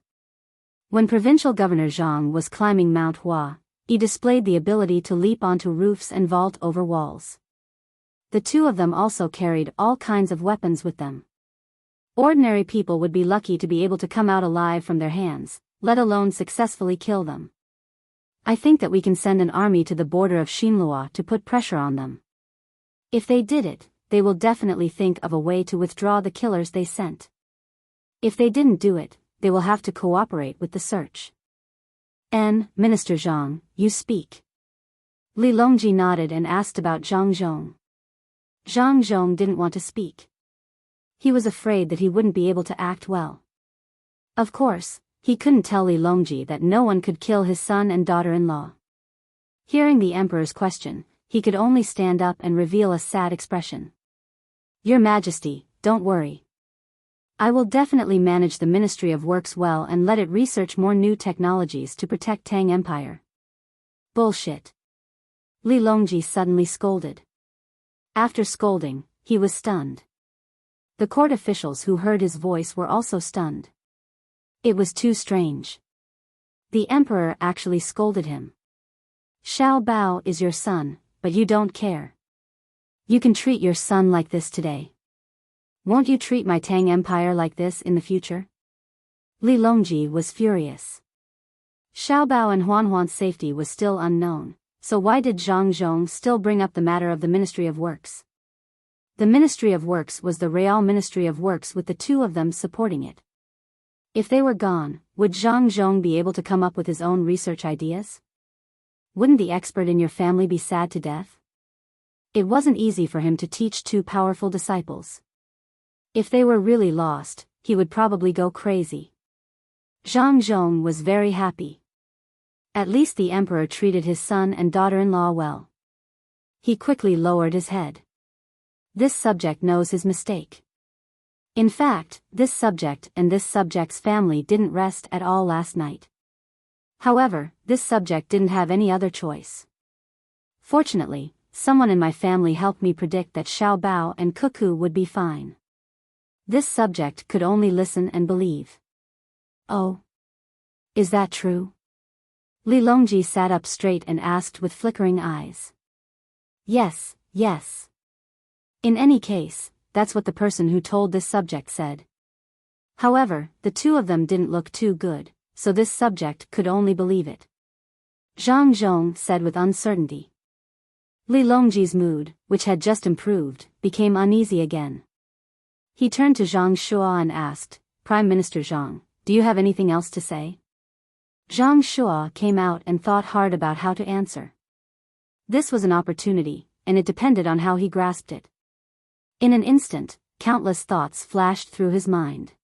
When Provincial Governor Zhang was climbing Mount Hua, he displayed the ability to leap onto roofs and vault over walls. The two of them also carried all kinds of weapons with them. Ordinary people would be lucky to be able to come out alive from their hands, let alone successfully kill them. I think that we can send an army to the border of Xinlua to put pressure on them. If they did it, they will definitely think of a way to withdraw the killers they sent. If they didn't do it, they will have to cooperate with the search. Minister Zhang, you speak. Li Longji nodded and asked about Zhang Zhong. Zhang Zhong didn't want to speak. He was afraid that he wouldn't be able to act well. Of course, he couldn't tell Li Longji that no one could kill his son and daughter-in-law. Hearing the emperor's question, he could only stand up and reveal a sad expression. Your Majesty, don't worry. I will definitely manage the Ministry of Works well and let it research more new technologies to protect Tang Empire. Bullshit. Li Longji suddenly scolded. After scolding, he was stunned. The court officials who heard his voice were also stunned. It was too strange. The emperor actually scolded him. Xiao Bao is your son, but you don't care. You can treat your son like this today. Won't you treat my Tang Empire like this in the future? Li Longji was furious. Xiao Bao and Huan's safety was still unknown, so why did Zhang Zhong still bring up the matter of the Ministry of Works? The Ministry of Works was the Real Ministry of Works with the two of them supporting it. If they were gone, would Zhang Zhong be able to come up with his own research ideas? Wouldn't the expert in your family be sad to death? It wasn't easy for him to teach two powerful disciples. If they were really lost, he would probably go crazy. Zhang Zhong was very happy. At least the emperor treated his son and daughter-in-law well. He quickly lowered his head. This subject knows his mistake. In fact, this subject and this subject's family didn't rest at all last night. However, this subject didn't have any other choice. Fortunately, someone in my family helped me predict that Xiao Bao and Cuckoo would be fine. This subject could only listen and believe. Oh. Is that true? Li Longji sat up straight and asked with flickering eyes. Yes, yes. In any case, that's what the person who told this subject said. However, the two of them didn't look too good, so this subject could only believe it. Zhang Zhong said with uncertainty. Li Longji's mood, which had just improved, became uneasy again. He turned to Zhang Shuo and asked, Prime Minister Zhang, do you have anything else to say? Zhang Shuo came out and thought hard about how to answer. This was an opportunity, and it depended on how he grasped it. In an instant, countless thoughts flashed through his mind.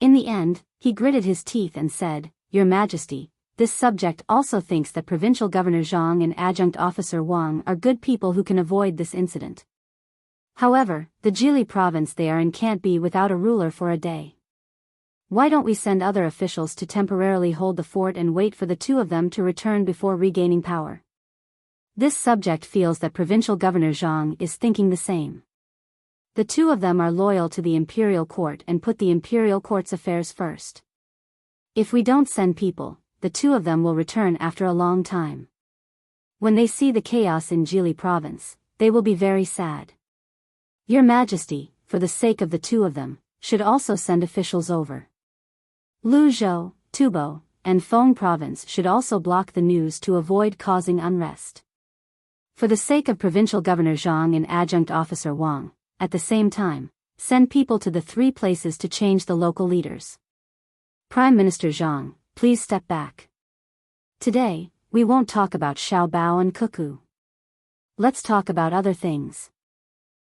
In the end, he gritted his teeth and said, "Your Majesty, this subject also thinks that Provincial Governor Zhang and Adjunct Officer Wang are good people who can avoid this incident. However, the Jili province they are in can't be without a ruler for a day. Why don't we send other officials to temporarily hold the fort and wait for the two of them to return before regaining power?" This subject feels that Provincial Governor Zhang is thinking the same. The two of them are loyal to the imperial court and put the imperial court's affairs first. If we don't send people, the two of them will return after a long time. When they see the chaos in Jili province, they will be very sad. Your Majesty, for the sake of the two of them, should also send officials over. Luzhou, Tubo, and Feng province should also block the news to avoid causing unrest. For the sake of Provincial Governor Zhang and Adjunct Officer Wang, at the same time, send people to the three places to change the local leaders. Prime Minister Zhang, please step back. Today, we won't talk about Xiaobao and Cuckoo. Let's talk about other things.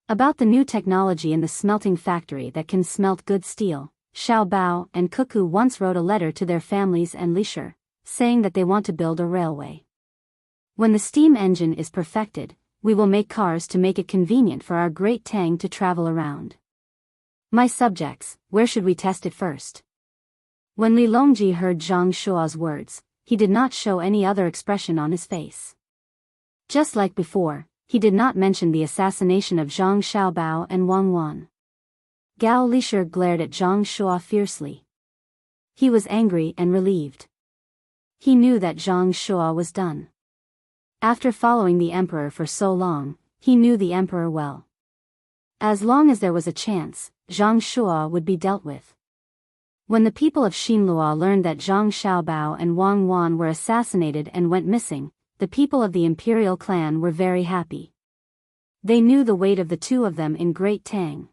About the new technology in the smelting factory that can smelt good steel, Xiaobao and Cuckoo once wrote a letter to their families and leisure, saying that they want to build a railway. When the steam engine is perfected, we will make cars to make it convenient for our great Tang to travel around. My subjects, where should we test it first? When Li Longji heard Zhang Shua's words, he did not show any other expression on his face. Just like before, he did not mention the assassination of Zhang Xiaobao and Wang Wan. Gao Lisher glared at Zhang Shua fiercely. He was angry and relieved. He knew that Zhang Shua was done. After following the emperor for so long, he knew the emperor well. As long as there was a chance, Zhang Shua would be dealt with. When the people of Xinlua learned that Zhang Xiaobao and Wang Wan were assassinated and went missing, the people of the imperial clan were very happy. They knew the weight of the two of them in Great Tang.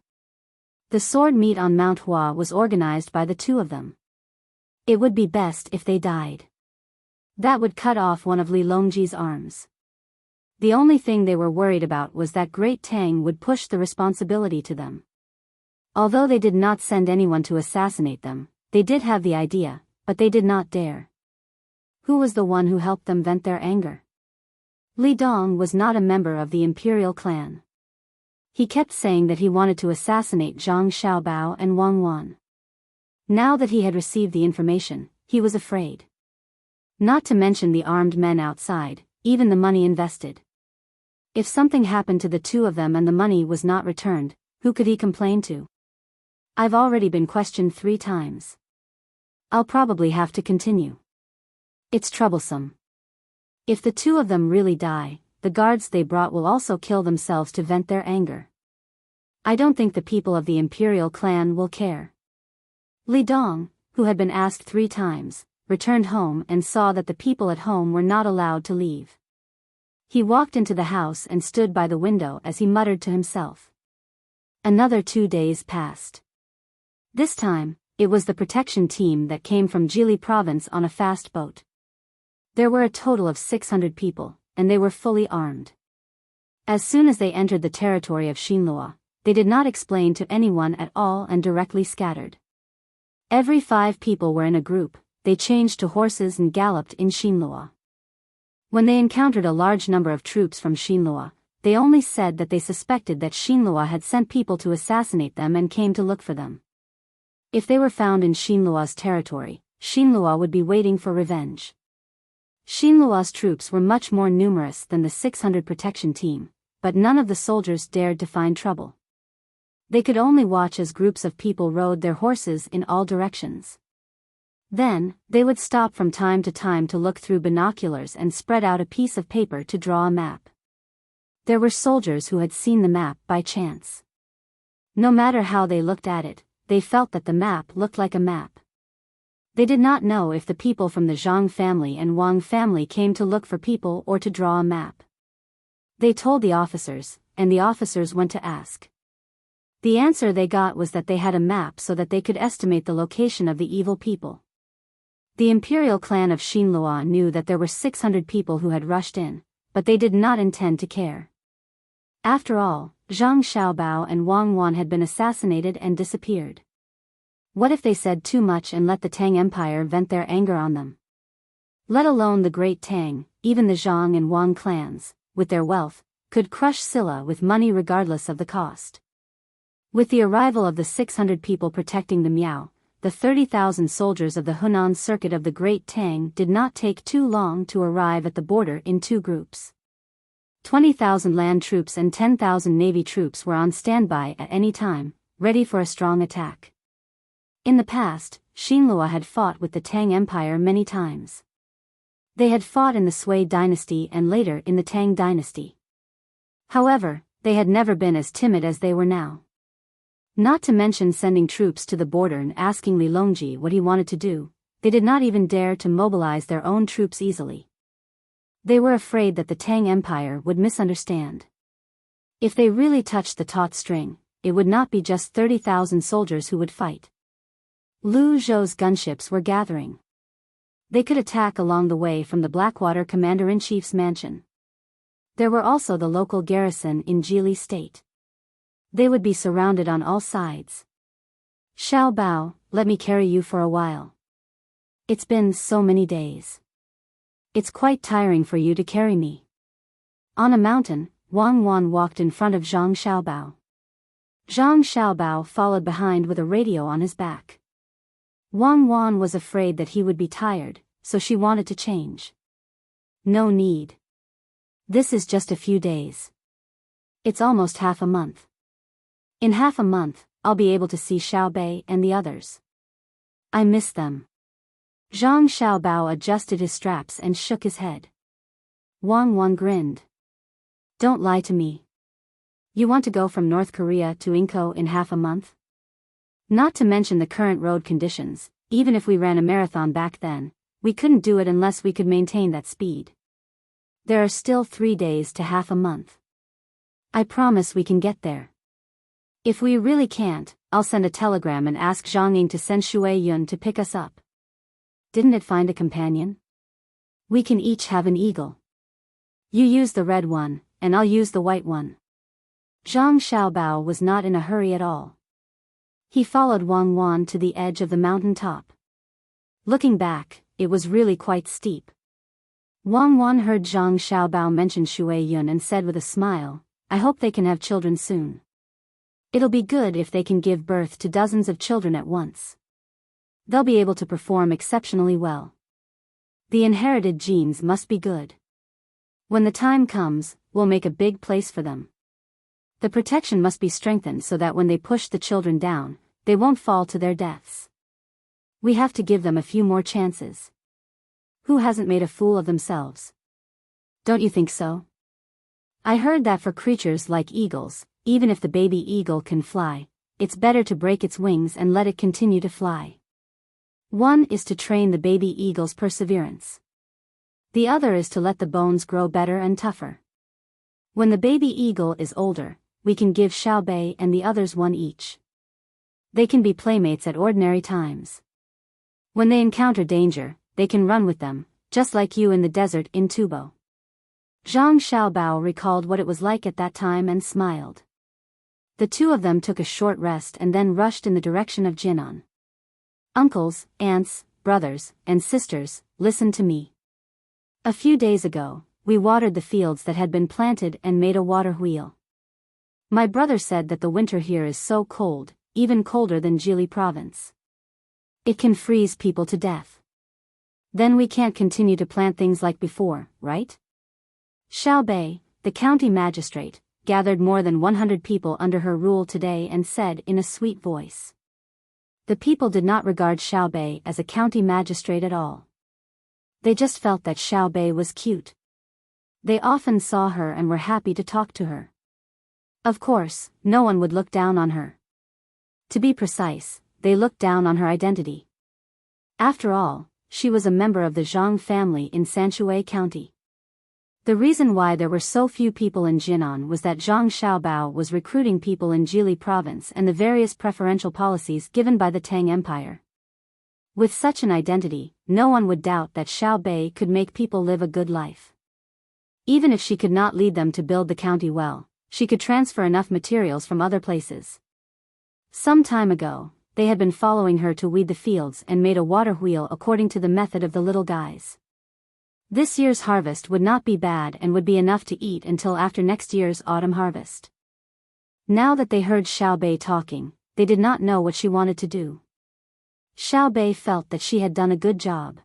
The sword meet on Mount Hua was organized by the two of them. It would be best if they died. That would cut off one of Li Longji's arms. The only thing they were worried about was that Great Tang would push the responsibility to them. Although they did not send anyone to assassinate them, they did have the idea, but they did not dare. Who was the one who helped them vent their anger? Li Dong was not a member of the imperial clan. He kept saying that he wanted to assassinate Zhang Xiaobao and Wang Wan. Now that he had received the information, he was afraid. Not to mention the armed men outside, even the money invested. If something happened to the two of them and the money was not returned, who could he complain to? I've already been questioned 3 times. I'll probably have to continue. It's troublesome. If the two of them really die, the guards they brought will also kill themselves to vent their anger. I don't think the people of the imperial clan will care. Li Dong, who had been asked 3 times, returned home and saw that the people at home were not allowed to leave. He walked into the house and stood by the window as he muttered to himself. Another 2 days passed. This time, it was the protection team that came from Jili province on a fast boat. There were a total of 600 people, and they were fully armed. As soon as they entered the territory of Xinlua, they did not explain to anyone at all and directly scattered. Every 5 people were in a group. They changed to horses and galloped in Xinlua. When they encountered a large number of troops from Xinlua, they only said that they suspected that Xinlua had sent people to assassinate them and came to look for them. If they were found in Xinlua's territory, Xinlua would be waiting for revenge. Xinlua's troops were much more numerous than the 600 protection team, but none of the soldiers dared to find trouble. They could only watch as groups of people rode their horses in all directions. Then, they would stop from time to time to look through binoculars and spread out a piece of paper to draw a map. There were soldiers who had seen the map by chance. No matter how they looked at it, they felt that the map looked like a map. They did not know if the people from the Zhang family and Wang family came to look for people or to draw a map. They told the officers, and the officers went to ask. The answer they got was that they had a map so that they could estimate the location of the evil people. The imperial clan of Xinlua knew that there were 600 people who had rushed in, but they did not intend to care. After all, Zhang Xiaobao and Wang Wan had been assassinated and disappeared. What if they said too much and let the Tang Empire vent their anger on them? Let alone the great Tang, even the Zhang and Wang clans, with their wealth, could crush Silla with money regardless of the cost. With the arrival of the 600 people protecting the Miao, the 30,000 soldiers of the Hunan circuit of the Great Tang did not take too long to arrive at the border in two groups. 20,000 land troops and 10,000 navy troops were on standby at any time, ready for a strong attack. In the past, Xinlua had fought with the Tang Empire many times. They had fought in the Sui Dynasty and later in the Tang Dynasty. However, they had never been as timid as they were now. Not to mention sending troops to the border and asking Li Longji what he wanted to do, they did not even dare to mobilize their own troops easily. They were afraid that the Tang Empire would misunderstand. If they really touched the taut string, it would not be just 30,000 soldiers who would fight. Lu Zhou's gunships were gathering. They could attack along the way from the Blackwater Commander-in-Chief's mansion. There were also the local garrison in Jili State. They would be surrounded on all sides. Xiao Bao, let me carry you for a while. It's been so many days. It's quite tiring for you to carry me. On a mountain, Wang Wan walked in front of Zhang Xiaobao. Zhang Xiaobao followed behind with a radio on his back. Wang Wan was afraid that he would be tired, so she wanted to change. No need. This is just a few days. It's almost half a month. In half a month, I'll be able to see Xiaobei and the others. I miss them. Zhang Xiaobao adjusted his straps and shook his head. Wang Wan grinned. Don't lie to me. You want to go from North Korea to Inko in half a month? Not to mention the current road conditions, even if we ran a marathon back then, we couldn't do it unless we could maintain that speed. There are still 3 days to half a month. I promise we can get there. If we really can't, I'll send a telegram and ask Zhang Ying to send Shui Yun to pick us up. Didn't it find a companion? We can each have an eagle. You use the red one, and I'll use the white one. Zhang Xiaobao was not in a hurry at all. He followed Wang Wan to the edge of the mountain top. Looking back, it was really quite steep. Wang Wan heard Zhang Xiaobao mention Shui Yun and said with a smile, I hope they can have children soon. It'll be good if they can give birth to dozens of children at once. They'll be able to perform exceptionally well. The inherited genes must be good. When the time comes, we'll make a big place for them. The protection must be strengthened so that when they push the children down, they won't fall to their deaths. We have to give them a few more chances. Who hasn't made a fool of themselves? Don't you think so? I heard that for creatures like eagles, even if the baby eagle can fly, it's better to break its wings and let it continue to fly. One is to train the baby eagle's perseverance. The other is to let the bones grow better and tougher. When the baby eagle is older, we can give Xiaobei and the others one each. They can be playmates at ordinary times. When they encounter danger, they can run with them, just like you in the desert in Tubo. Zhang Xiaobao recalled what it was like at that time and smiled. The two of them took a short rest and then rushed in the direction of Jinan. Uncles, aunts, brothers, and sisters, listen to me. A few days ago, we watered the fields that had been planted and made a water wheel. My brother said that the winter here is so cold, even colder than Jili province. It can freeze people to death. Then we can't continue to plant things like before, right? Xiaobei, the county magistrate, gathered more than 100 people under her rule today and said in a sweet voice. The people did not regard Xiaobei as a county magistrate at all. They just felt that Xiaobei was cute. They often saw her and were happy to talk to her. Of course, no one would look down on her. To be precise, they looked down on her identity. After all, she was a member of the Zhang family in Sanshui County. The reason why there were so few people in Jinan was that Zhang Xiaobao was recruiting people in Jili province and the various preferential policies given by the Tang Empire. With such an identity, no one would doubt that Xiaobei could make people live a good life. Even if she could not lead them to build the county well, she could transfer enough materials from other places. Some time ago, they had been following her to weed the fields and made a water wheel according to the method of the little guys. This year's harvest would not be bad and would be enough to eat until after next year's autumn harvest. Now that they heard Xiao Bei talking, they did not know what she wanted to do. Xiao Bei felt that she had done a good job.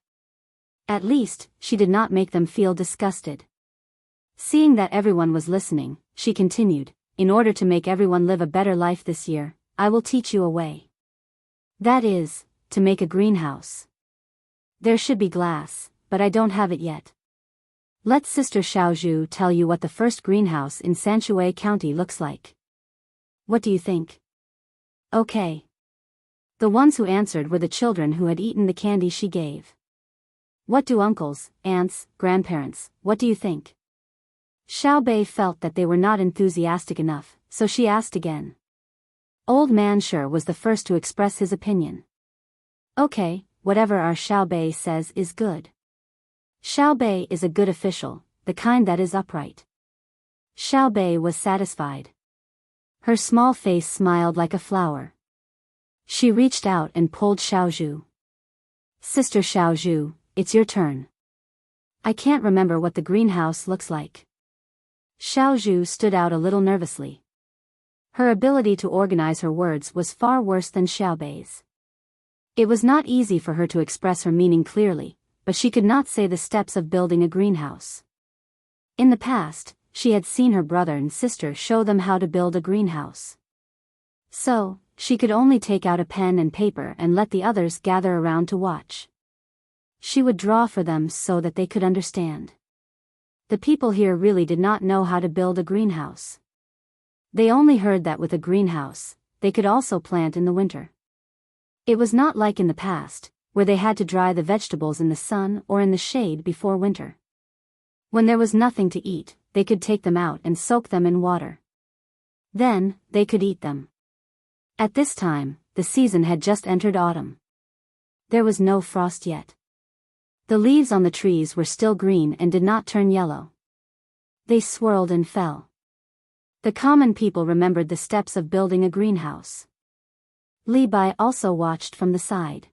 At least, she did not make them feel disgusted. Seeing that everyone was listening, she continued, "In order to make everyone live a better life this year, I will teach you a way. That is, to make a greenhouse. There should be glass, but I don't have it yet. Let Sister Xiaozhu tell you what the first greenhouse in Sanshui County looks like. What do you think?" "Okay." The ones who answered were the children who had eaten the candy she gave. "What do uncles, aunts, grandparents, what do you think?" Xiao Bei felt that they were not enthusiastic enough, so she asked again. Old Man Sure was the first to express his opinion. "Okay, whatever our Xiao Bei says is good. Xiao Bei is a good official, the kind that is upright." Xiao Bei was satisfied. Her small face smiled like a flower. She reached out and pulled Xiaozhu. "Sister Xiaozhu, it's your turn." "I can't remember what the greenhouse looks like." Xiaozhu stood out a little nervously. Her ability to organize her words was far worse than Xiao Bei's. It was not easy for her to express her meaning clearly, but she could not say the steps of building a greenhouse. In the past, she had seen her brother and sister show them how to build a greenhouse. So, she could only take out a pen and paper and let the others gather around to watch. She would draw for them so that they could understand. The people here really did not know how to build a greenhouse. They only heard that with a greenhouse, they could also plant in the winter. It was not like in the past, where they had to dry the vegetables in the sun or in the shade before winter. When there was nothing to eat, they could take them out and soak them in water. Then, they could eat them. At this time, the season had just entered autumn. There was no frost yet. The leaves on the trees were still green and did not turn yellow. They swirled and fell. The common people remembered the steps of building a greenhouse. Li Bai also watched from the side.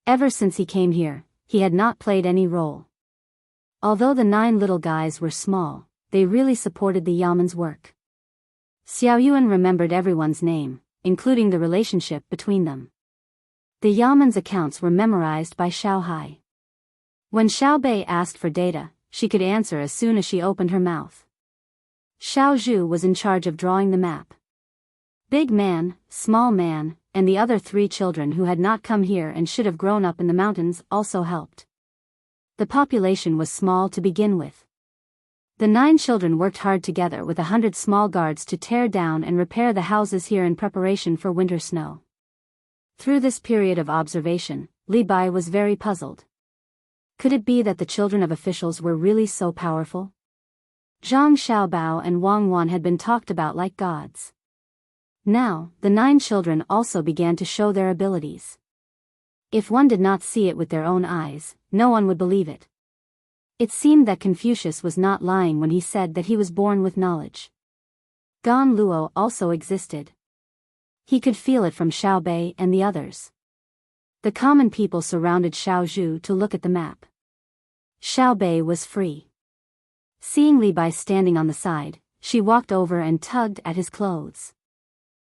Ever since he came here, he had not played any role. Although the 9 little guys were small, they really supported the Yaman's work. Xiao Yuan remembered everyone's name, including the relationship between them. The Yaman's accounts were memorized by Xiao Hai. When Xiao Bei asked for data, she could answer as soon as she opened her mouth. Xiao Zhu was in charge of drawing the map. Big Man, Small Man, and the other 3 children who had not come here and should have grown up in the mountains also helped. The population was small to begin with. The 9 children worked hard together with 100 small guards to tear down and repair the houses here in preparation for winter snow. Through this period of observation, Li Bai was very puzzled. Could it be that the children of officials were really so powerful? Zhang Xiaobao and Wang Wan had been talked about like gods. Now, the 9 children also began to show their abilities. If one did not see it with their own eyes, no one would believe it. It seemed that Confucius was not lying when he said that he was born with knowledge. Gan Luo also existed. He could feel it from Xiao Bei and the others. The common people surrounded Xiao Zhu to look at the map. Xiao Bei was free. Seeing Li Bai standing on the side, she walked over and tugged at his clothes.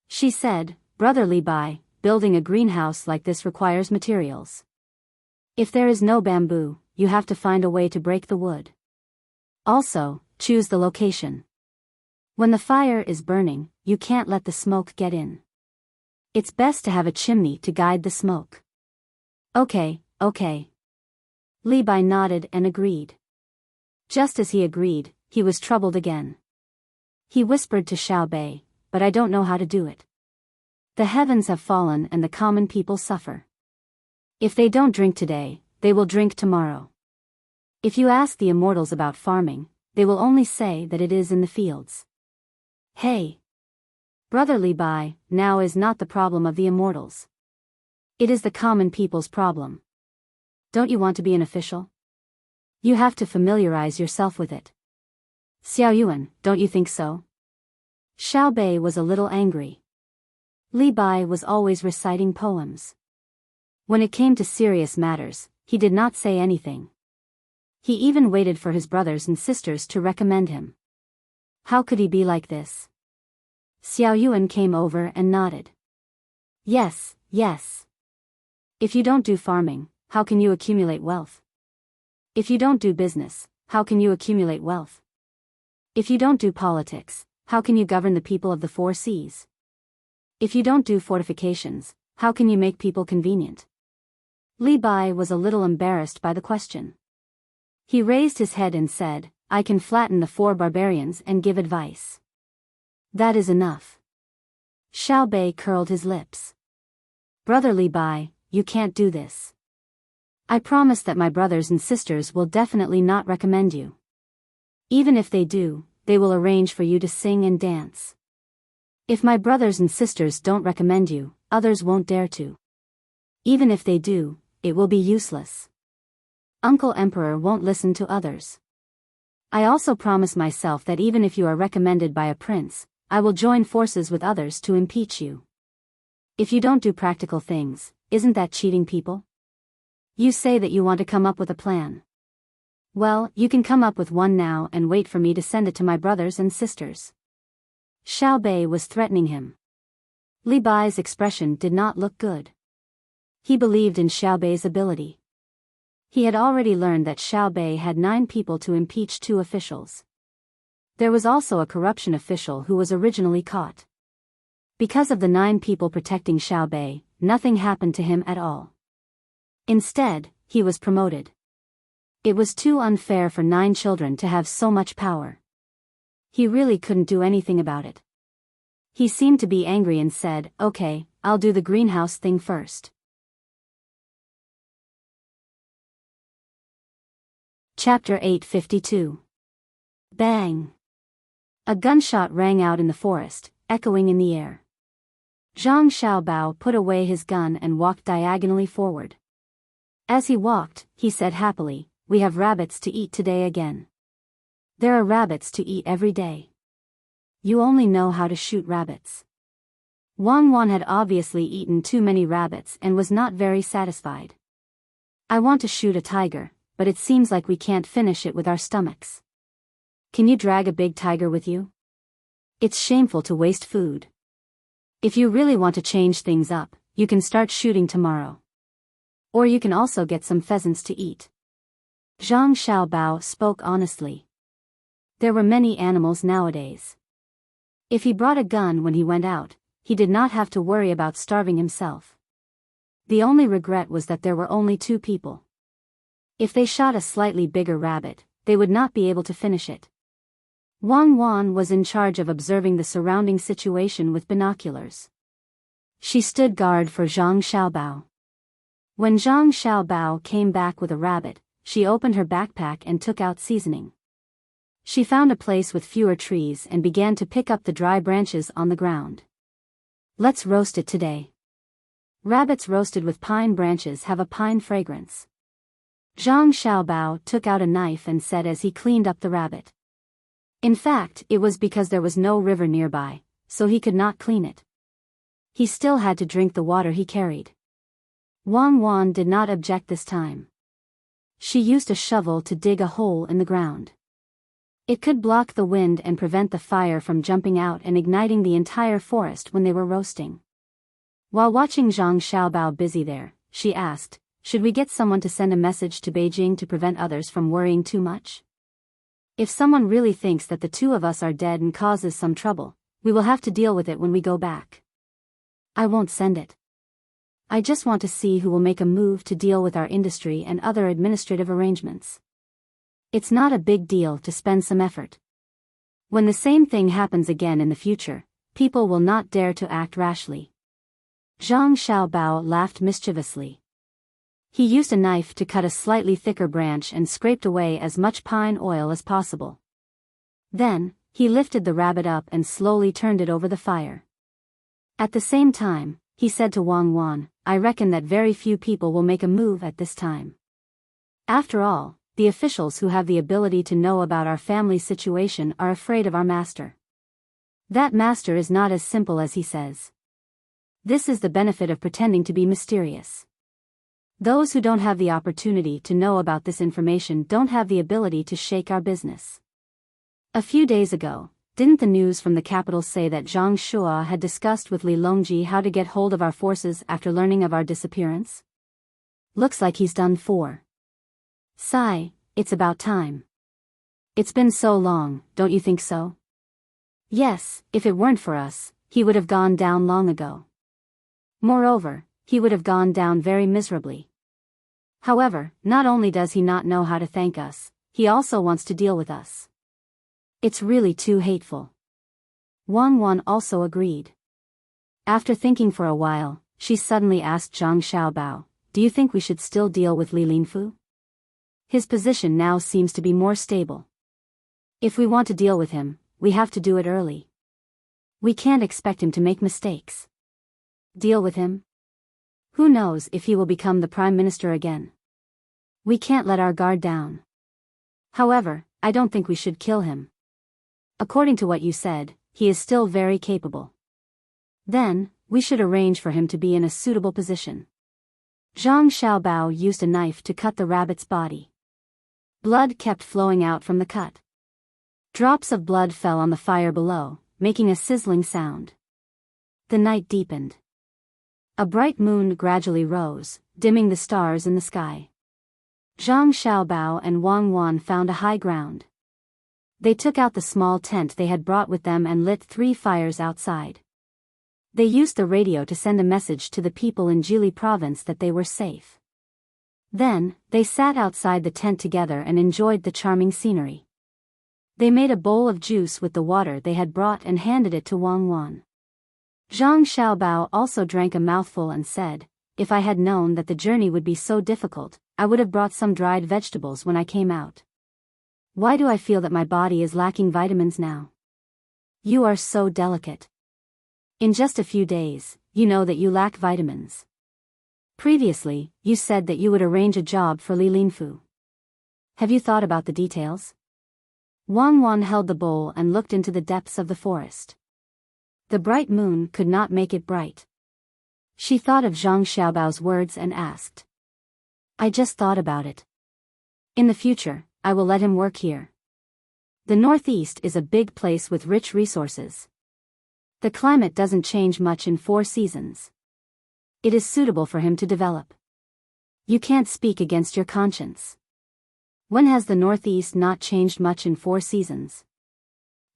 She said, "Brother Li Bai, building a greenhouse like this requires materials. If there is no bamboo, you have to find a way to break the wood. Also, choose the location. When the fire is burning, you can't let the smoke get in. It's best to have a chimney to guide the smoke." Okay. Li Bai nodded and agreed. Just as he agreed, he was troubled again. He whispered to Xiao Bei, "But I don't know how to do it. The heavens have fallen and the common people suffer. If they don't drink today, they will drink tomorrow. If you ask the immortals about farming, they will only say that it is in the fields. Hey! Brother Li Bai, now is not the problem of the immortals. It is the common people's problem. Don't you want to be an official? You have to familiarize yourself with it. Xiao Yuan, don't you think so? Xiao Bei was a little angry. Li Bai was always reciting poems. When it came to serious matters, he did not say anything. He even waited for his brothers and sisters to recommend him. How could he be like this? Xiao Yuan came over and nodded. Yes, yes. If you don't do farming, how can you accumulate wealth? If you don't do business, how can you accumulate wealth? If you don't do politics, how can you govern the people of the 4 seas? If you don't do fortifications, how can you make people convenient? Li Bai was a little embarrassed by the question. He raised his head and said, I can flatten the 4 barbarians and give advice. That is enough. Xiao Bei curled his lips. Brother Li Bai, you can't do this. I promise that my brothers and sisters will definitely not recommend you. Even if they do, they will arrange for you to sing and dance. If my brothers and sisters don't recommend you, others won't dare to. Even if they do, it will be useless. Uncle Emperor won't listen to others. I also promise myself that even if you are recommended by a prince, I will join forces with others to impeach you. If you don't do practical things, isn't that cheating people? You say that you want to come up with a plan. Well, you can come up with one now and wait for me to send it to my brothers and sisters. Xiao Bei was threatening him. Li Bai's expression did not look good. He believed in Xiao Bei's ability. He had already learned that Xiao Bei had 9 people to impeach 2 officials. There was also a corruption official who was originally caught. Because of the 9 people protecting Xiao Bei, nothing happened to him at all. Instead, he was promoted. It was too unfair for 9 children to have so much power. He really couldn't do anything about it. He seemed to be angry and said, okay, I'll do the greenhouse thing first. Chapter 852. Bang! A gunshot rang out in the forest, echoing in the air. Zhang Xiaobao put away his gun and walked diagonally forward. As he walked, he said happily, we have rabbits to eat today again. There are rabbits to eat every day. You only know how to shoot rabbits. Wang Wan had obviously eaten too many rabbits and was not very satisfied. I want to shoot a tiger, but it seems like we can't finish it with our stomachs. Can you drag a big tiger with you? It's shameful to waste food. If you really want to change things up, you can start shooting tomorrow. Or you can also get some pheasants to eat. Zhang Xiaobao spoke honestly. There were many animals nowadays. If he brought a gun when he went out, he did not have to worry about starving himself. The only regret was that there were only 2 people. If they shot a slightly bigger rabbit, they would not be able to finish it. Wang Wan was in charge of observing the surrounding situation with binoculars. She stood guard for Zhang Xiaobao. When Zhang Xiaobao came back with a rabbit, she opened her backpack and took out seasoning. She found a place with fewer trees and began to pick up the dry branches on the ground. Let's roast it today. Rabbits roasted with pine branches have a pine fragrance. Zhang Xiaobao took out a knife and said as he cleaned up the rabbit. In fact, it was because there was no river nearby, so he could not clean it. He still had to drink the water he carried. Wang Wan did not object this time. She used a shovel to dig a hole in the ground. It could block the wind and prevent the fire from jumping out and igniting the entire forest when they were roasting. While watching Zhang Xiaobao busy there, she asked, should we get someone to send a message to Beijing to prevent others from worrying too much? If someone really thinks that the 2 of us are dead and causes some trouble, we will have to deal with it when we go back. I won't send it. I just want to see who will make a move to deal with our industry and other administrative arrangements. It's not a big deal to spend some effort. When the same thing happens again in the future, people will not dare to act rashly. Zhang Xiaobao laughed mischievously. He used a knife to cut a slightly thicker branch and scraped away as much pine oil as possible. Then, he lifted the rabbit up and slowly turned it over the fire. At the same time, he said to Wang Wan, I reckon that very few people will make a move at this time. After all, the officials who have the ability to know about our family's situation are afraid of our master. That master is not as simple as he says. This is the benefit of pretending to be mysterious. Those who don't have the opportunity to know about this information don't have the ability to shake our business. A few days ago, didn't the news from the capital say that Zhang Shua had discussed with Li Longji how to get hold of our forces after learning of our disappearance? Looks like he's done for. Sigh, it's about time. It's been so long, don't you think so? Yes, if it weren't for us, he would have gone down long ago. Moreover, he would have gone down very miserably. However, not only does he not know how to thank us, he also wants to deal with us. It's really too hateful. Wang Wan also agreed. After thinking for a while, she suddenly asked Zhang Xiaobao, "Do you think we should still deal with Li Linfu? His position now seems to be more stable. If we want to deal with him, we have to do it early. We can't expect him to make mistakes." Deal with him? Who knows if he will become the Prime Minister again? We can't let our guard down. However, I don't think we should kill him. According to what you said, he is still very capable. Then, we should arrange for him to be in a suitable position. Zhang Xiaobao used a knife to cut the rabbit's body. Blood kept flowing out from the cut. Drops of blood fell on the fire below, making a sizzling sound. The night deepened. A bright moon gradually rose, dimming the stars in the sky. Zhang Xiaobao and Wang Wan found a high ground. They took out the small tent they had brought with them and lit 3 fires outside. They used the radio to send a message to the people in Jili province that they were safe. Then, they sat outside the tent together and enjoyed the charming scenery. They made a bowl of juice with the water they had brought and handed it to Wang Wan. Zhang Xiaobao also drank a mouthful and said, "If I had known that the journey would be so difficult, I would have brought some dried vegetables when I came out. Why do I feel that my body is lacking vitamins now? You are so delicate. In just a few days, you know that you lack vitamins. Previously, you said that you would arrange a job for Li Linfu. Have you thought about the details?" Wang Wan held the bowl and looked into the depths of the forest. The bright moon could not make it bright. She thought of Zhang Xiaobao's words and asked. "I just thought about it. In the future, I will let him work here. The Northeast is a big place with rich resources. The climate doesn't change much in 4 seasons. It is suitable for him to develop. You can't speak against your conscience. When has the Northeast not changed much in 4 seasons?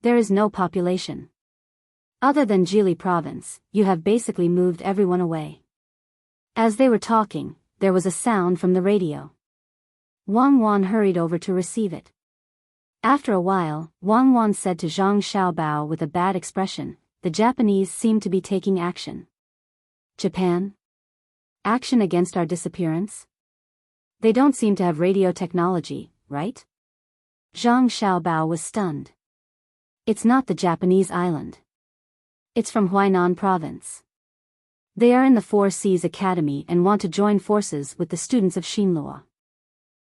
There is no population. Other than Jili province, you have basically moved everyone away." As they were talking, there was a sound from the radio. Wang Wan hurried over to receive it. After a while, Wang Wan said to Zhang Xiaobao with a bad expression, "The Japanese seem to be taking action." "Japan? Action against our disappearance? They don't seem to have radio technology, right?" Zhang Xiaobao was stunned. "It's not the Japanese island. It's from Huainan province. They are in the 4 Seas Academy and want to join forces with the students of Xinlua.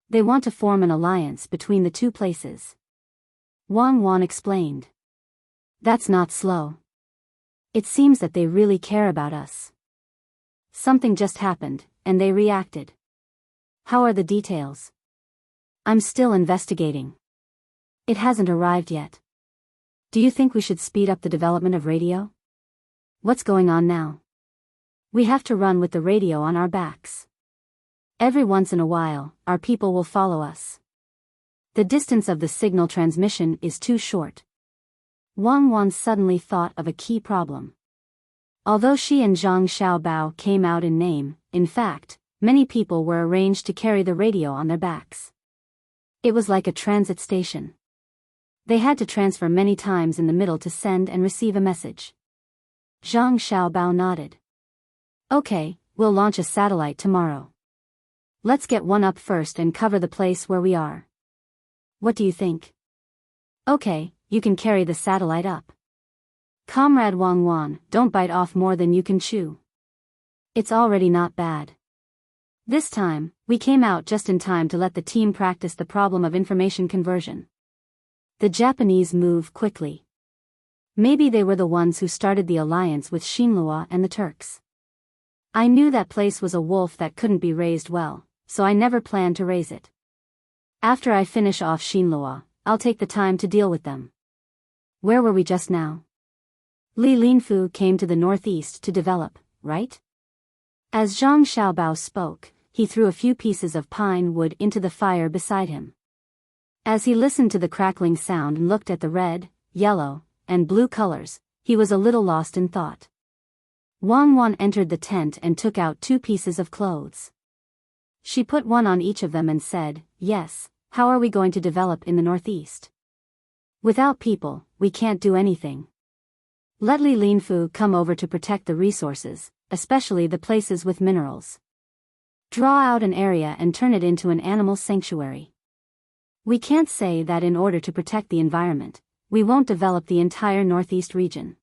They want to form an alliance between the 2 places." Wang Wan explained. "That's not slow. It seems that they really care about us. Something just happened, and they reacted. How are the details?" "I'm still investigating. It hasn't arrived yet. Do you think we should speed up the development of radio? What's going on now? We have to run with the radio on our backs. Every once in a while, our people will follow us. The distance of the signal transmission is too short." Wang Wan suddenly thought of a key problem. Although she and Zhang Xiaobao came out in name, in fact, many people were arranged to carry the radio on their backs. It was like a transit station. They had to transfer many times in the middle to send and receive a message. Zhang Xiaobao nodded. "Okay, we'll launch a satellite tomorrow. Let's get one up first and cover the place where we are. What do you think?" "Okay, you can carry the satellite up. Comrade Wang Wan, don't bite off more than you can chew. It's already not bad. This time, we came out just in time to let the team practice the problem of information conversion. The Japanese move quickly. Maybe they were the ones who started the alliance with Xinhua and the Turks. I knew that place was a wolf that couldn't be raised well, so I never planned to raise it. After I finish off Xinhua, I'll take the time to deal with them. Where were we just now? Li Linfu came to the northeast to develop, right? As Zhang Xiaobao spoke, he threw a few pieces of pine wood into the fire beside him. As he listened to the crackling sound and looked at the red, yellow, and blue colors, he was a little lost in thought. Wang Wan entered the tent and took out 2 pieces of clothes. She put one on each of them and said, "Yes, how are we going to develop in the northeast? Without people, we can't do anything. Let Li Linfu come over to protect the resources, especially the places with minerals. Draw out an area and turn it into an animal sanctuary. We can't say that in order to protect the environment, we won't develop the entire northeast region.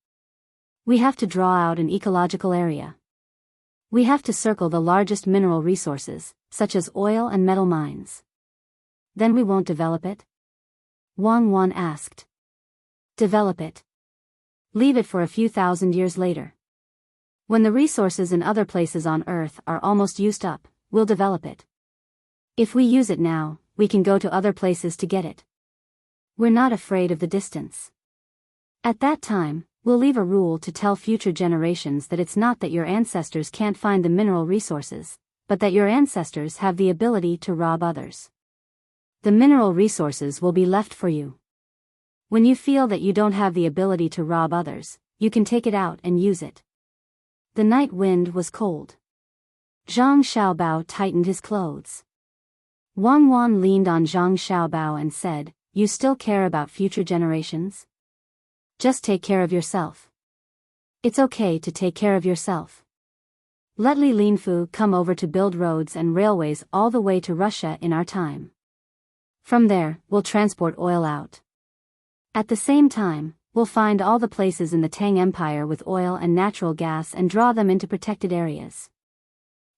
We have to draw out an ecological area. We have to circle the largest mineral resources, such as oil and metal mines. Then we won't develop it?" Wang Wan asked. "Develop it. Leave it for a few thousand years later. When the resources in other places on Earth are almost used up, we'll develop it. If we use it now, we can go to other places to get it. We're not afraid of the distance. At that time, we'll leave a rule to tell future generations that it's not that your ancestors can't find the mineral resources, but that your ancestors have the ability to rob others. The mineral resources will be left for you. When you feel that you don't have the ability to rob others, you can take it out and use it." The night wind was cold. Zhang Xiaobao tightened his clothes. Wang Wan leaned on Zhang Xiaobao and said, "You still care about future generations? Just take care of yourself. It's okay to take care of yourself. Let Li Linfu come over to build roads and railways all the way to Russia in our time. From there, we'll transport oil out. At the same time, we'll find all the places in the Tang Empire with oil and natural gas and draw them into protected areas.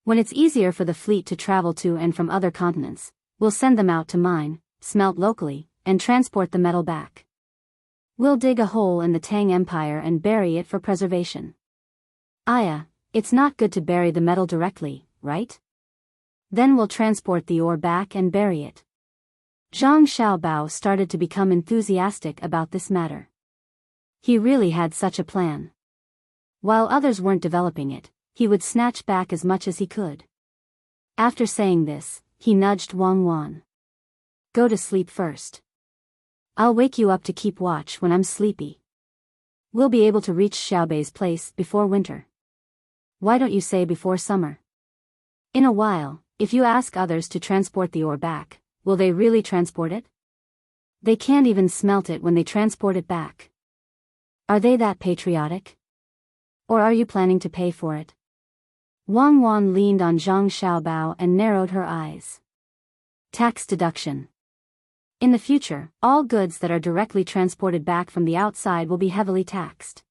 When it's easier for the fleet to travel to and from other continents, we'll send them out to mine, smelt locally, and transport the metal back. We'll dig a hole in the Tang Empire and bury it for preservation. Aya, it's not good to bury the metal directly, right? Then we'll transport the ore back and bury it." Zhang Xiaobao started to become enthusiastic about this matter. He really had such a plan. While others weren't developing it, he would snatch back as much as he could. After saying this, he nudged Wang Wan. "Go to sleep first. I'll wake you up to keep watch when I'm sleepy. We'll be able to reach Xiaobei's place before winter. Why don't you say before summer? In a while, if you ask others to transport the ore back, will they really transport it? They can't even smelt it when they transport it back. Are they that patriotic? Or are you planning to pay for it?" Wang Wan leaned on Zhang Xiaobao and narrowed her eyes. "Tax deduction. In the future, all goods that are directly transported back from the outside will be heavily taxed.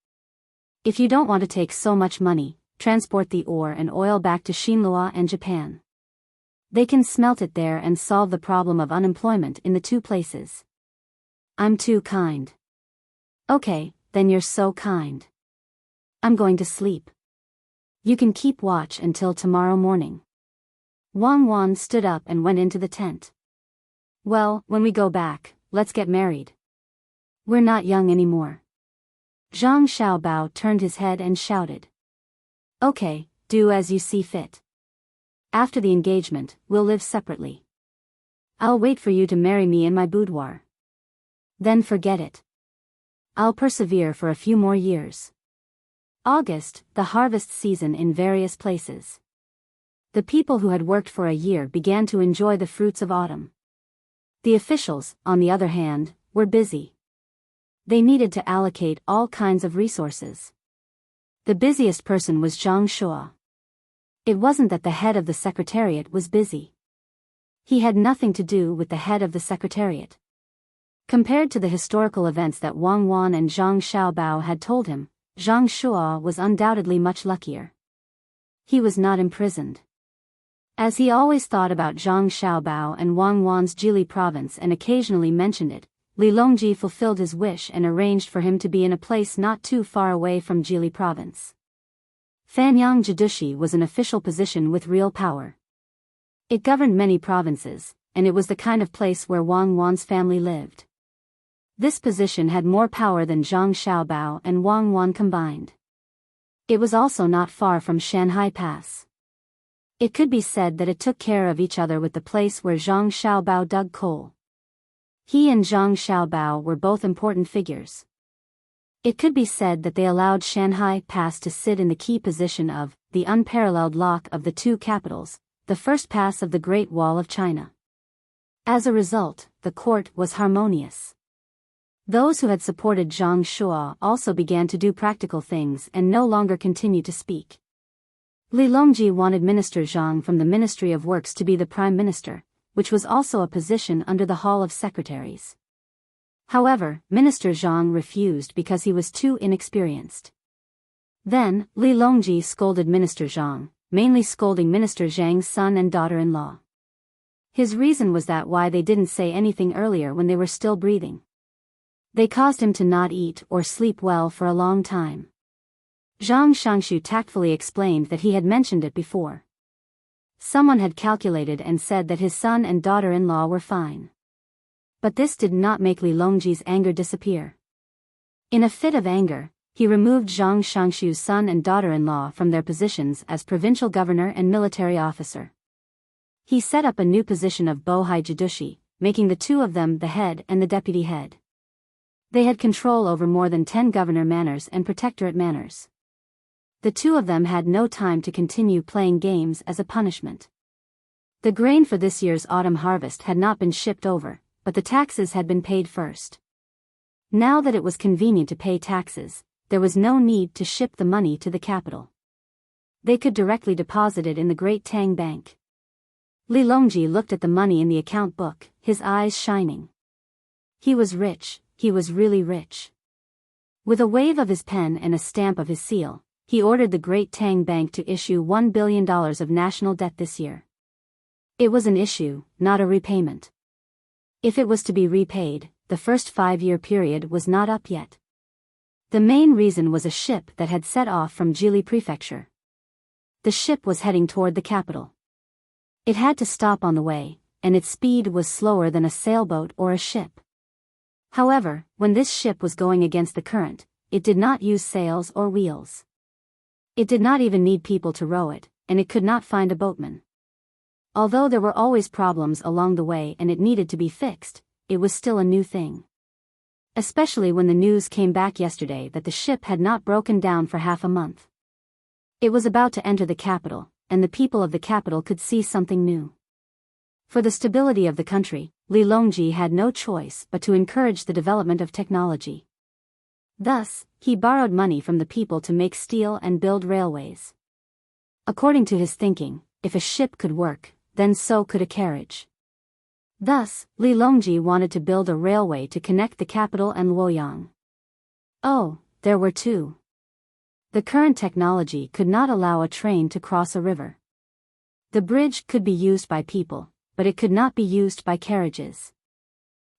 If you don't want to take so much money, transport the ore and oil back to Xinhua and Japan. They can smelt it there and solve the problem of unemployment in the 2 places." "I'm too kind." "Okay, then you're so kind. I'm going to sleep. You can keep watch until tomorrow morning." Wang Wan stood up and went into the tent. "Well, when we go back, let's get married. We're not young anymore." Zhang Xiaobao turned his head and shouted. "Okay, do as you see fit. After the engagement, we'll live separately. I'll wait for you to marry me in my boudoir. Then forget it. I'll persevere for a few more years." August, the harvest season in various places. The people who had worked for a year began to enjoy the fruits of autumn. The officials, on the other hand, were busy. They needed to allocate all kinds of resources. The busiest person was Zhang Shua. It wasn't that the head of the secretariat was busy. He had nothing to do with the head of the secretariat. Compared to the historical events that Wang Wan and Zhang Xiaobao had told him, Zhang Shua was undoubtedly much luckier. He was not imprisoned. As he always thought about Zhang Xiaobao and Wang Wan's Jili province and occasionally mentioned it, Li Longji fulfilled his wish and arranged for him to be in a place not too far away from Jili province. Fanyang Jidushi was an official position with real power. It governed many provinces, and it was the kind of place where Wang Wan's family lived. This position had more power than Zhang Xiaobao and Wang Wan combined. It was also not far from Shanhai Pass. It could be said that it took care of each other with the place where Zhang Xiaobao dug coal. He and Zhang Xiaobao were both important figures. It could be said that they allowed Shanhai Pass to sit in the key position of the unparalleled lock of the two capitals, the first pass of the Great Wall of China. As a result, the court was harmonious. Those who had supported Zhang Shua also began to do practical things and no longer continued to speak. Li Longji wanted Minister Zhang from the Ministry of Works to be the Prime Minister, which was also a position under the Hall of Secretaries. However, Minister Zhang refused because he was too inexperienced. Then, Li Longji scolded Minister Zhang, mainly scolding Minister Zhang's son and daughter-in-law. His reason was that why they didn't say anything earlier when they were still breathing. They caused him to not eat or sleep well for a long time. Zhang Shangshu tactfully explained that he had mentioned it before. Someone had calculated and said that his son and daughter-in-law were fine. But this did not make Li Longji's anger disappear. In a fit of anger, he removed Zhang Shangshu's son and daughter-in-law from their positions as provincial governor and military officer. He set up a new position of Bohai Jidushi, making the two of them the head and the deputy head. They had control over more than 10 governor manors and protectorate manors. The two of them had no time to continue playing games as a punishment. The grain for this year's autumn harvest had not been shipped over, but the taxes had been paid first. Now that it was convenient to pay taxes, there was no need to ship the money to the capital. They could directly deposit it in the Great Tang Bank. Li Longji looked at the money in the account book, his eyes shining. He was rich, he was really rich. With a wave of his pen and a stamp of his seal, he ordered the Great Tang Bank to issue $1 billion of national debt this year. It was an issue, not a repayment. If it was to be repaid, the first 5-year period was not up yet. The main reason was a ship that had set off from Jili Prefecture. The ship was heading toward the capital. It had to stop on the way, and its speed was slower than a sailboat or a ship. However, when this ship was going against the current, it did not use sails or wheels. It did not even need people to row it, and it could not find a boatman. Although there were always problems along the way and it needed to be fixed, it was still a new thing. Especially when the news came back yesterday that the ship had not broken down for half a month. It was about to enter the capital, and the people of the capital could see something new. For the stability of the country, Li Longji had no choice but to encourage the development of technology. Thus, he borrowed money from the people to make steel and build railways. According to his thinking, if a ship could work, then so could a carriage. Thus, Li Longji wanted to build a railway to connect the capital and Luoyang. Oh, there were two. The current technology could not allow a train to cross a river. The bridge could be used by people, but it could not be used by carriages.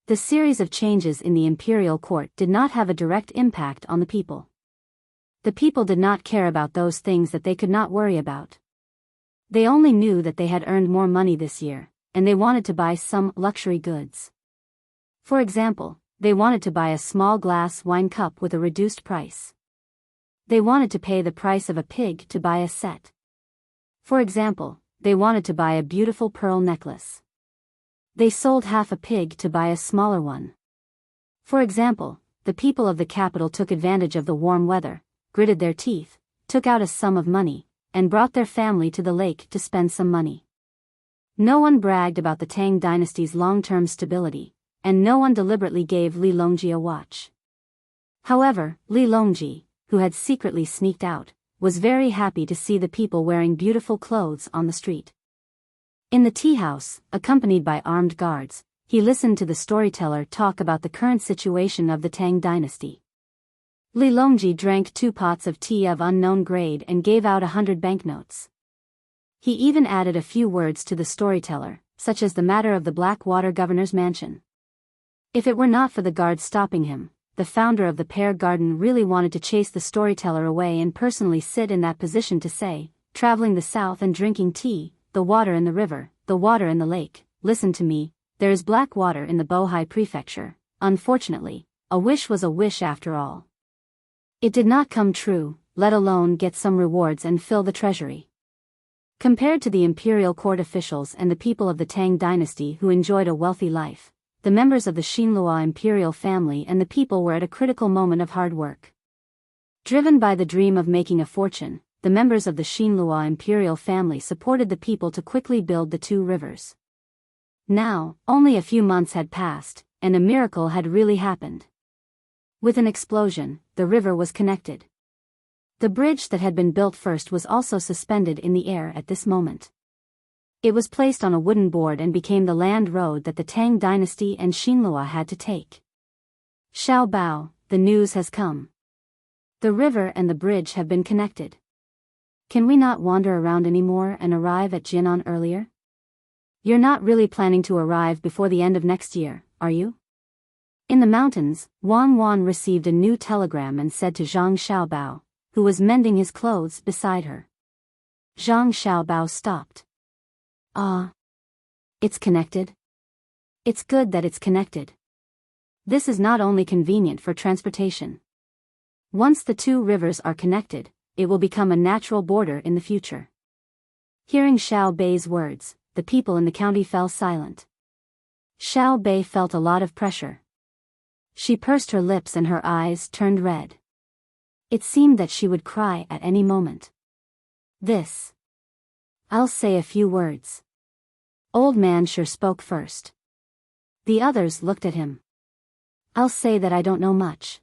The series of changes in the imperial court did not have a direct impact on the people. The people did not care about those things that they could not worry about. They only knew that they had earned more money this year, and they wanted to buy some luxury goods. For example, they wanted to buy a small glass wine cup with a reduced price. They wanted to pay the price of a pig to buy a set. For example, they wanted to buy a beautiful pearl necklace. They sold half a pig to buy a smaller one. For example, the people of the capital took advantage of the warm weather, gritted their teeth, took out a sum of money, and brought their family to the lake to spend some money. No one bragged about the Tang dynasty's long-term stability, and no one deliberately gave Li Longji a watch. However, Li Longji, who had secretly sneaked out, was very happy to see the people wearing beautiful clothes on the street. In the tea house, accompanied by armed guards, he listened to the storyteller talk about the current situation of the Tang dynasty. Li Longji drank 2 pots of tea of unknown grade and gave out 100 banknotes. He even added a few words to the storyteller, such as the matter of the Blackwater governor's mansion. If it were not for the guards stopping him, the founder of the Pear Garden really wanted to chase the storyteller away and personally sit in that position to say, traveling the south and drinking tea, the water in the river, the water in the lake, listen to me, there is black water in the Bohai prefecture. Unfortunately, a wish was a wish after all. It did not come true, let alone get some rewards and fill the treasury. Compared to the imperial court officials and the people of the Tang dynasty who enjoyed a wealthy life, the members of the Xinlua imperial family and the people were at a critical moment of hard work. Driven by the dream of making a fortune, the members of the Xinlua imperial family supported the people to quickly build the two rivers. Now, only a few months had passed, and a miracle had really happened. With an explosion, the river was connected. The bridge that had been built first was also suspended in the air at this moment. It was placed on a wooden board and became the land road that the Tang dynasty and Xinlua had to take. Xiao Bao, the news has come. The river and the bridge have been connected. Can we not wander around anymore and arrive at Jinan earlier? You're not really planning to arrive before the end of next year, are you? In the mountains, Wang Wan received a new telegram and said to Zhang Xiaobao, who was mending his clothes beside her. Zhang Xiaobao stopped. It's connected? It's good that it's connected. This is not only convenient for transportation. Once the two rivers are connected, it will become a natural border in the future. Hearing Xiao Bei's words, the people in the county fell silent. Xiao Bei felt a lot of pressure. She pursed her lips and her eyes turned red. It seemed that she would cry at any moment. I'll say a few words. Old man sure spoke first. The others looked at him. I'll say that I don't know much.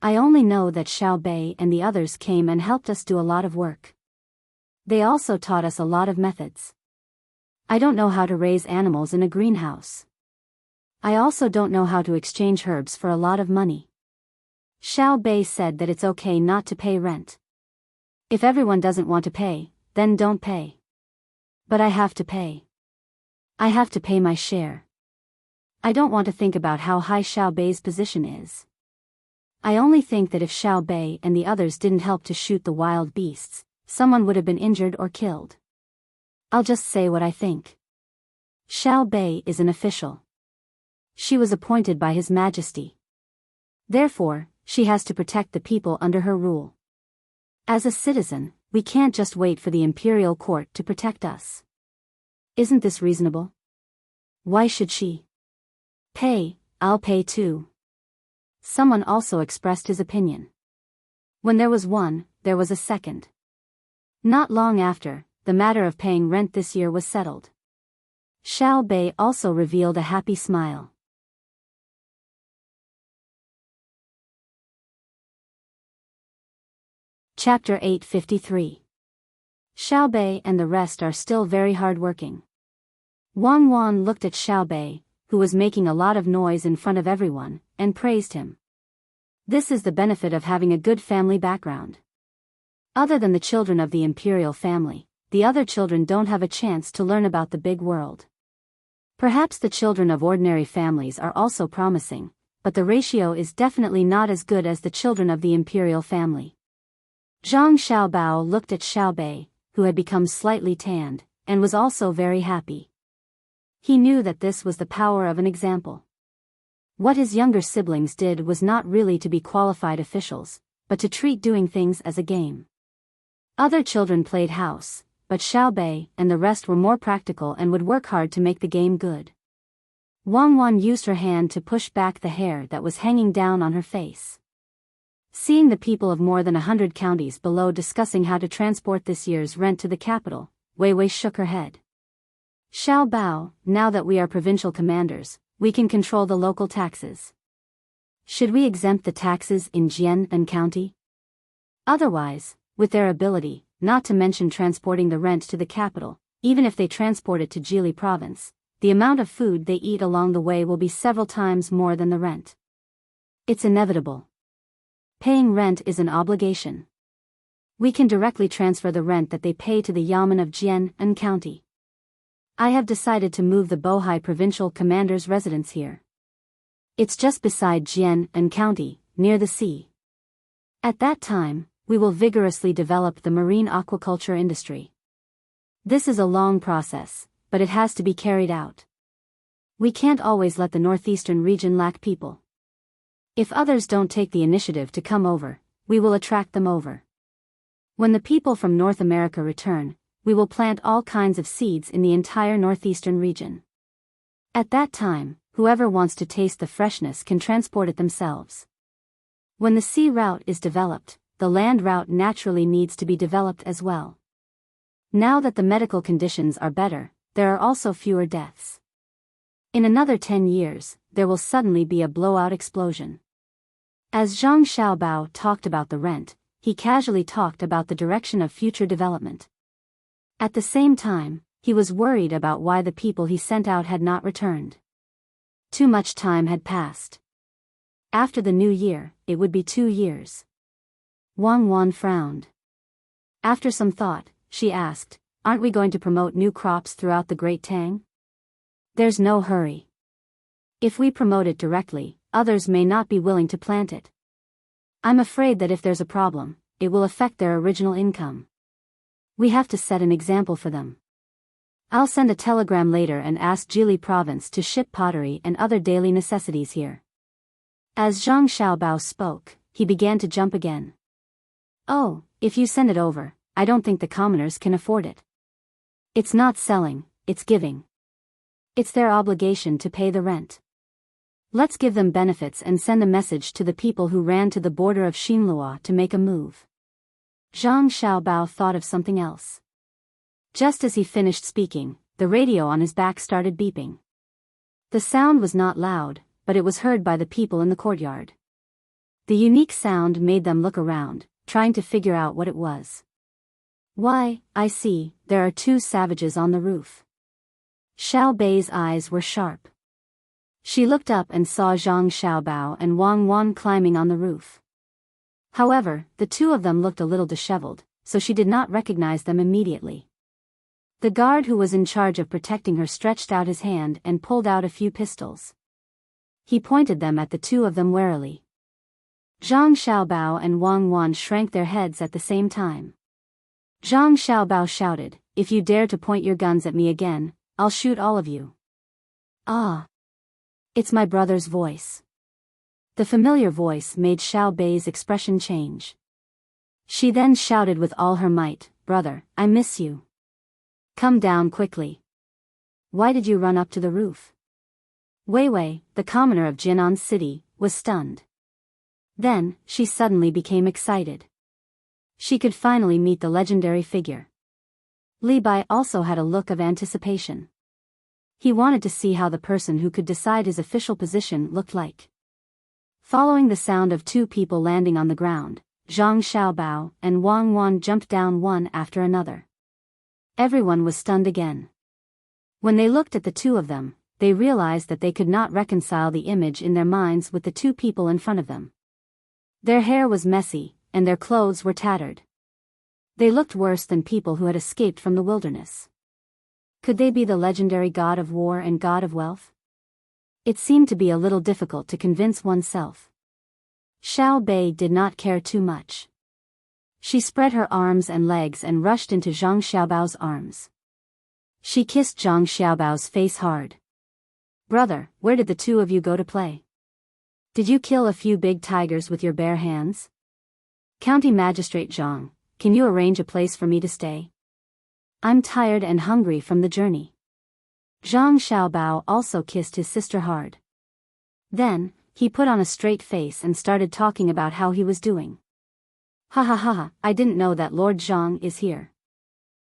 I only know that Xiao Bei and the others came and helped us do a lot of work. They also taught us a lot of methods. I don't know how to raise animals in a greenhouse. I also don't know how to exchange herbs for a lot of money. Xiao Bei said that it's okay not to pay rent. If everyone doesn't want to pay, then don't pay. But I have to pay. I have to pay my share. I don't want to think about how high Xiao Bei's position is. I only think that if Xiao Bei and the others didn't help to shoot the wild beasts, someone would have been injured or killed. I'll just say what I think. Xiao Bei is an official. She was appointed by His Majesty. Therefore, she has to protect the people under her rule. As a citizen, we can't just wait for the imperial court to protect us. Isn't this reasonable? Why should she pay? I'll pay too. Someone also expressed his opinion. When there was one, there was a second. Not long after, the matter of paying rent this year was settled. Xiao Bei also revealed a happy smile. Chapter 853. Xiao Bei and the rest are still very hard-working. Wang Wan looked at Xiao Bei, who was making a lot of noise in front of everyone, and praised him. This is the benefit of having a good family background. Other than the children of the imperial family, the other children don't have a chance to learn about the big world. Perhaps the children of ordinary families are also promising, but the ratio is definitely not as good as the children of the imperial family. Zhang Xiaobao looked at Xiao Bei, who had become slightly tanned, and was also very happy. He knew that this was the power of an example. What his younger siblings did was not really to be qualified officials, but to treat doing things as a game. Other children played house, but Xiao Bei and the rest were more practical and would work hard to make the game good. Wang Wan used her hand to push back the hair that was hanging down on her face. Seeing the people of more than 100 counties below discussing how to transport this year's rent to the capital, Wei Wei shook her head. Xiao Bao, now that we are provincial commanders, we can control the local taxes. Should we exempt the taxes in Jian County? Otherwise, with their ability, not to mention transporting the rent to the capital, even if they transport it to Jili province, the amount of food they eat along the way will be several times more than the rent. It's inevitable. Paying rent is an obligation. We can directly transfer the rent that they pay to the Yamen of Jian and County. I have decided to move the Bohai provincial commander's residence here. It's just beside Jian and County, near the sea. At that time, we will vigorously develop the marine aquaculture industry. This is a long process, but it has to be carried out. We can't always let the northeastern region lack people. If others don't take the initiative to come over, we will attract them over. When the people from North America return, we will plant all kinds of seeds in the entire northeastern region. At that time, whoever wants to taste the freshness can transport it themselves. When the sea route is developed, the land route naturally needs to be developed as well. Now that the medical conditions are better, there are also fewer deaths. In another 10 years, there will suddenly be a blowout explosion. As Zhang Xiaobao talked about the rent, he casually talked about the direction of future development. At the same time, he was worried about why the people he sent out had not returned. Too much time had passed. After the new year, it would be 2 years. Wang Wan frowned. After some thought, she asked, "Aren't we going to promote new crops throughout the Great Tang?" "There's no hurry. If we promote it directly, others may not be willing to plant it. I'm afraid that if there's a problem, it will affect their original income. We have to set an example for them. I'll send a telegram later and ask Jili province to ship pottery and other daily necessities here." As Zhang Xiaobao spoke, he began to jump again. "Oh, if you send it over, I don't think the commoners can afford it. It's not selling, it's giving. It's their obligation to pay the rent. Let's give them benefits and send a message to the people who ran to the border of Xinlua to make a move." Zhang Xiaobao thought of something else. Just as he finished speaking, the radio on his back started beeping. The sound was not loud, but it was heard by the people in the courtyard. The unique sound made them look around, trying to figure out what it was. "Why, I see, there are 2 savages on the roof." Xiao Bei's eyes were sharp. She looked up and saw Zhang Xiaobao and Wang Wan climbing on the roof. However, the 2 of them looked a little disheveled, so she did not recognize them immediately. The guard who was in charge of protecting her stretched out his hand and pulled out a few pistols. He pointed them at the 2 of them warily. Zhang Xiaobao and Wang Wan shrank their heads at the same time. Zhang Xiaobao shouted, "If you dare to point your guns at me again, I'll shoot all of you." "Ah! It's my brother's voice." The familiar voice made Xiao Bei's expression change. She then shouted with all her might, "Brother, I miss you. Come down quickly. Why did you run up to the roof?" Wei Wei, the commoner of Jinan City, was stunned. Then, she suddenly became excited. She could finally meet the legendary figure. Li Bai also had a look of anticipation. He wanted to see how the person who could decide his official position looked like. Following the sound of 2 people landing on the ground, Zhang Xiaobao and Wang Wan jumped down one after another. Everyone was stunned again. When they looked at the 2 of them, they realized that they could not reconcile the image in their minds with the 2 people in front of them. Their hair was messy, and their clothes were tattered. They looked worse than people who had escaped from the wilderness. Could they be the legendary god of war and god of wealth? It seemed to be a little difficult to convince oneself. Xiao Bei did not care too much. She spread her arms and legs and rushed into Zhang Xiaobao's arms. She kissed Zhang Xiaobao's face hard. "Brother, where did the 2 of you go to play? Did you kill a few big tigers with your bare hands? County Magistrate Zhang, can you arrange a place for me to stay? I'm tired and hungry from the journey." Zhang Xiaobao also kissed his sister hard. Then, he put on a straight face and started talking about how he was doing. "Ha ha ha ha, I didn't know that Lord Zhang is here.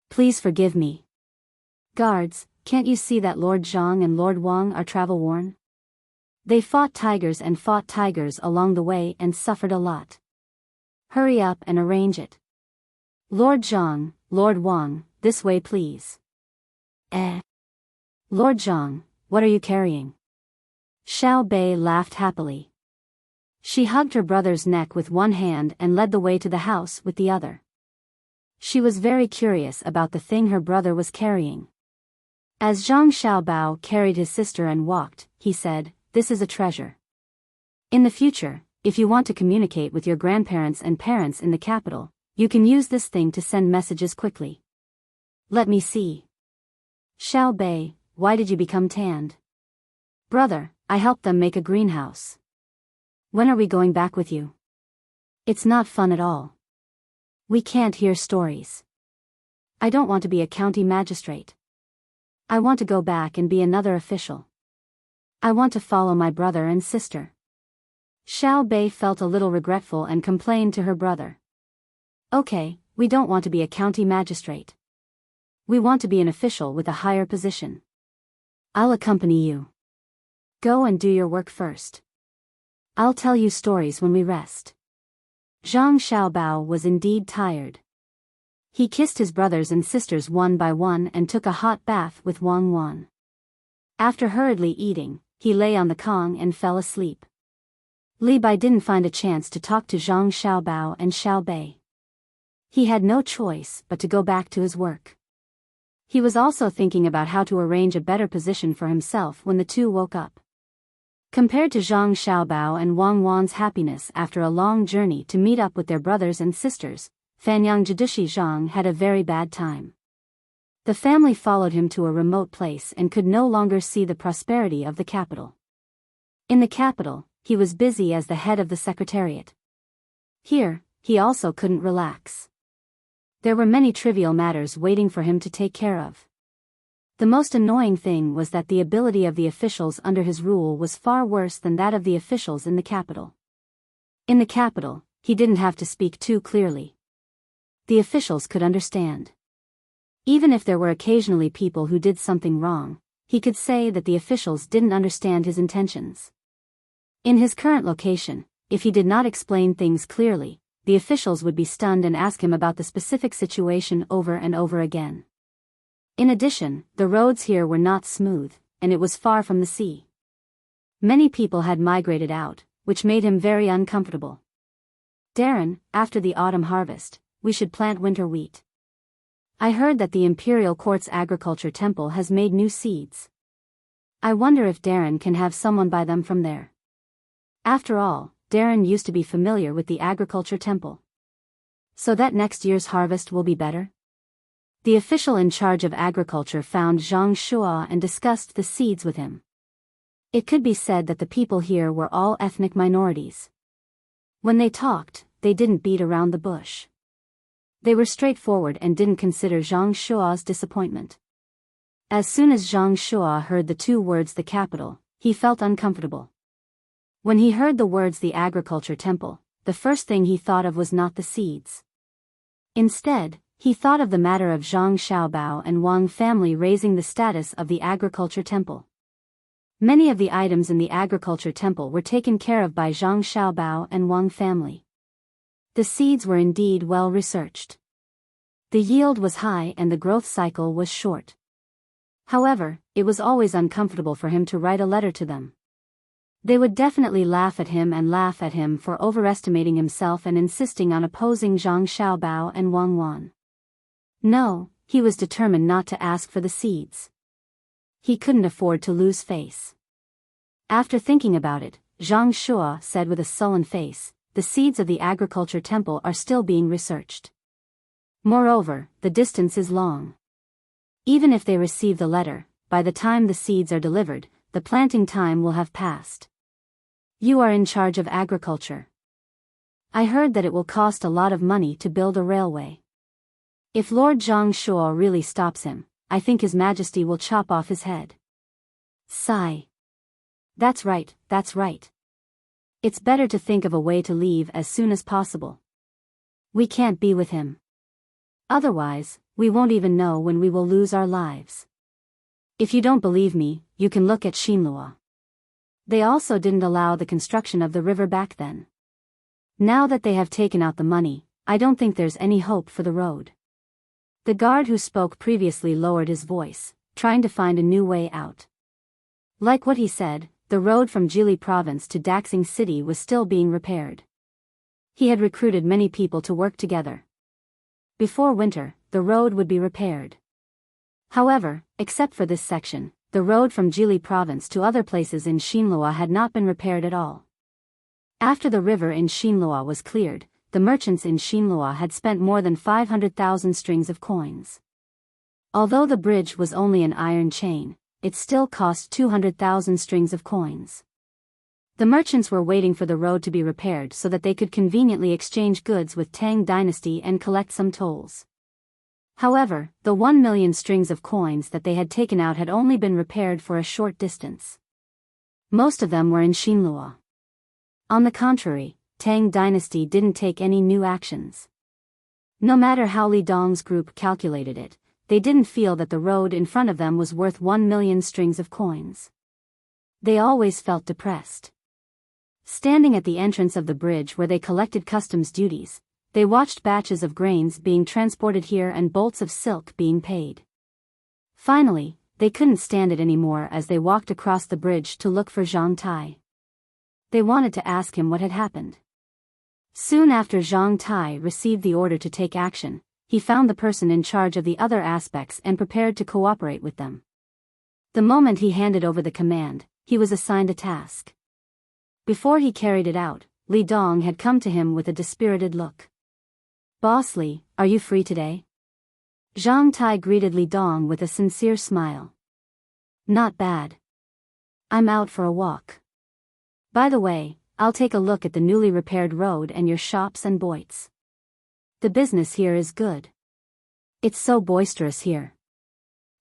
Please forgive me. Guards, can't you see that Lord Zhang and Lord Wang are travel-worn? They fought tigers along the way and suffered a lot. Hurry up and arrange it. Lord Zhang, Lord Wang, this way please." "Lord Zhang, what are you carrying?" Xiao Bei laughed happily. She hugged her brother's neck with one hand and led the way to the house with the other. She was very curious about the thing her brother was carrying. As Zhang Xiaobao carried his sister and walked, he said, "This is a treasure. In the future, if you want to communicate with your grandparents and parents in the capital, you can use this thing to send messages quickly." "Let me see." "Xiao Bei, why did you become tanned?" "Brother, I helped them make a greenhouse." "When are we going back with you?" "It's not fun at all. We can't hear stories. I don't want to be a county magistrate. I want to go back and be another official. I want to follow my brother and sister." Xiao Bei felt a little regretful and complained to her brother. "Okay, we don't want to be a county magistrate. We want to be an official with a higher position. I'll accompany you. Go and do your work first. I'll tell you stories when we rest." Zhang Xiaobao was indeed tired. He kissed his brothers and sisters one by one and took a hot bath with Wang Wan. After hurriedly eating, he lay on the kong and fell asleep. Li Bai didn't find a chance to talk to Zhang Xiaobao and Xiao Bei. He had no choice but to go back to his work. He was also thinking about how to arrange a better position for himself when the two woke up. Compared to Zhang Xiaobao and Wang Wan's happiness after a long journey to meet up with their brothers and sisters, Fanyang Jidushi Zhang had a very bad time. The family followed him to a remote place and could no longer see the prosperity of the capital. In the capital, he was busy as the head of the secretariat. Here, he also couldn't relax. There were many trivial matters waiting for him to take care of. The most annoying thing was that the ability of the officials under his rule was far worse than that of the officials in the capital. In the capital, he didn't have to speak too clearly. The officials could understand. Even if there were occasionally people who did something wrong, he could say that the officials didn't understand his intentions. In his current location, if he did not explain things clearly, the officials would be stunned and ask him about the specific situation over and over again. In addition, the roads here were not smooth, and it was far from the sea. Many people had migrated out, which made him very uncomfortable. "Darren, after the autumn harvest, we should plant winter wheat. I heard that the Imperial Court's agriculture temple has made new seeds. I wonder if Darren can have someone buy them from there." After all, Darren used to be familiar with the agriculture temple. "So that next year's harvest will be better?" The official in charge of agriculture found Zhang Shua and discussed the seeds with him. It could be said that the people here were all ethnic minorities. When they talked, they didn't beat around the bush. They were straightforward and didn't consider Zhang Shua's disappointment. As soon as Zhang Shua heard the two words "the capital," he felt uncomfortable. When he heard the words "the agriculture temple," the first thing he thought of was not the seeds. Instead, he thought of the matter of Zhang Xiaobao and Wang family raising the status of the agriculture temple. Many of the items in the agriculture temple were taken care of by Zhang Xiaobao and Wang family. The seeds were indeed well researched. The yield was high and the growth cycle was short. However, it was always uncomfortable for him to write a letter to them. They would definitely laugh at him for overestimating himself and insisting on opposing Zhang Xiaobao and Wang Wan. No, he was determined not to ask for the seeds. He couldn't afford to lose face. After thinking about it, Zhang Shua said with a sullen face, "The seeds of the agriculture temple are still being researched. Moreover, the distance is long. Even if they receive the letter, by the time the seeds are delivered, the planting time will have passed. You are in charge of agriculture. I heard that it will cost a lot of money to build a railway. If Lord Zhang Shua really stops him, I think His Majesty will chop off his head." Sigh. That's right. It's better to think of a way to leave as soon as possible. We can't be with him. Otherwise, we won't even know when we will lose our lives. If you don't believe me, you can look at Xinlua. They also didn't allow the construction of the river back then. Now that they have taken out the money, I don't think there's any hope for the road. The guard who spoke previously lowered his voice, trying to find a new way out. Like what he said, the road from Jili province to Daxing city was still being repaired. He had recruited many people to work together. Before winter, the road would be repaired. However, except for this section, the road from Jili province to other places in Xinhua had not been repaired at all. After the river in Xinhua was cleared, the merchants in Xinhua had spent more than 500,000 strings of coins. Although the bridge was only an iron chain, it still cost 200,000 strings of coins. The merchants were waiting for the road to be repaired so that they could conveniently exchange goods with Tang Dynasty and collect some tolls. However, the 1 million strings of coins that they had taken out had only been repaired for a short distance. Most of them were in Xinhua. On the contrary, Tang Dynasty didn't take any new actions. No matter how Li Dong's group calculated it, they didn't feel that the road in front of them was worth 1 million strings of coins. They always felt depressed. Standing at the entrance of the bridge where they collected customs duties, they watched batches of grains being transported here and bolts of silk being paid. Finally, they couldn't stand it anymore as they walked across the bridge to look for Zhang Tai. They wanted to ask him what had happened. Soon after Zhang Tai received the order to take action, he found the person in charge of the other aspects and prepared to cooperate with them. The moment he handed over the command, he was assigned a task. Before he carried it out, Li Dong had come to him with a dispirited look. "Boss Li, are you free today?" Zhang Tai greeted Li Dong with a sincere smile. "Not bad. I'm out for a walk. By the way, I'll take a look at the newly repaired road and your shops and boits. The business here is good. It's so boisterous here."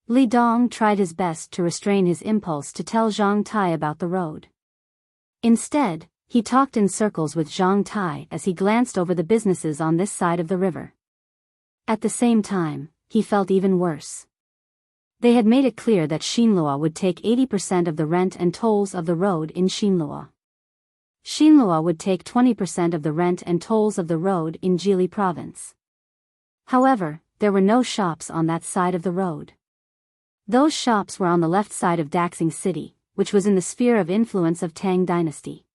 Li Dong tried his best to restrain his impulse to tell Zhang Tai about the road. Instead, he talked in circles with Zhang Tai as he glanced over the businesses on this side of the river. At the same time, he felt even worse. They had made it clear that Xinhua would take 80% of the rent and tolls of the road in Xinhua. Xinhua would take 20% of the rent and tolls of the road in Jili province. However, there were no shops on that side of the road. Those shops were on the left side of Daxing City, which was in the sphere of influence of Tang Dynasty.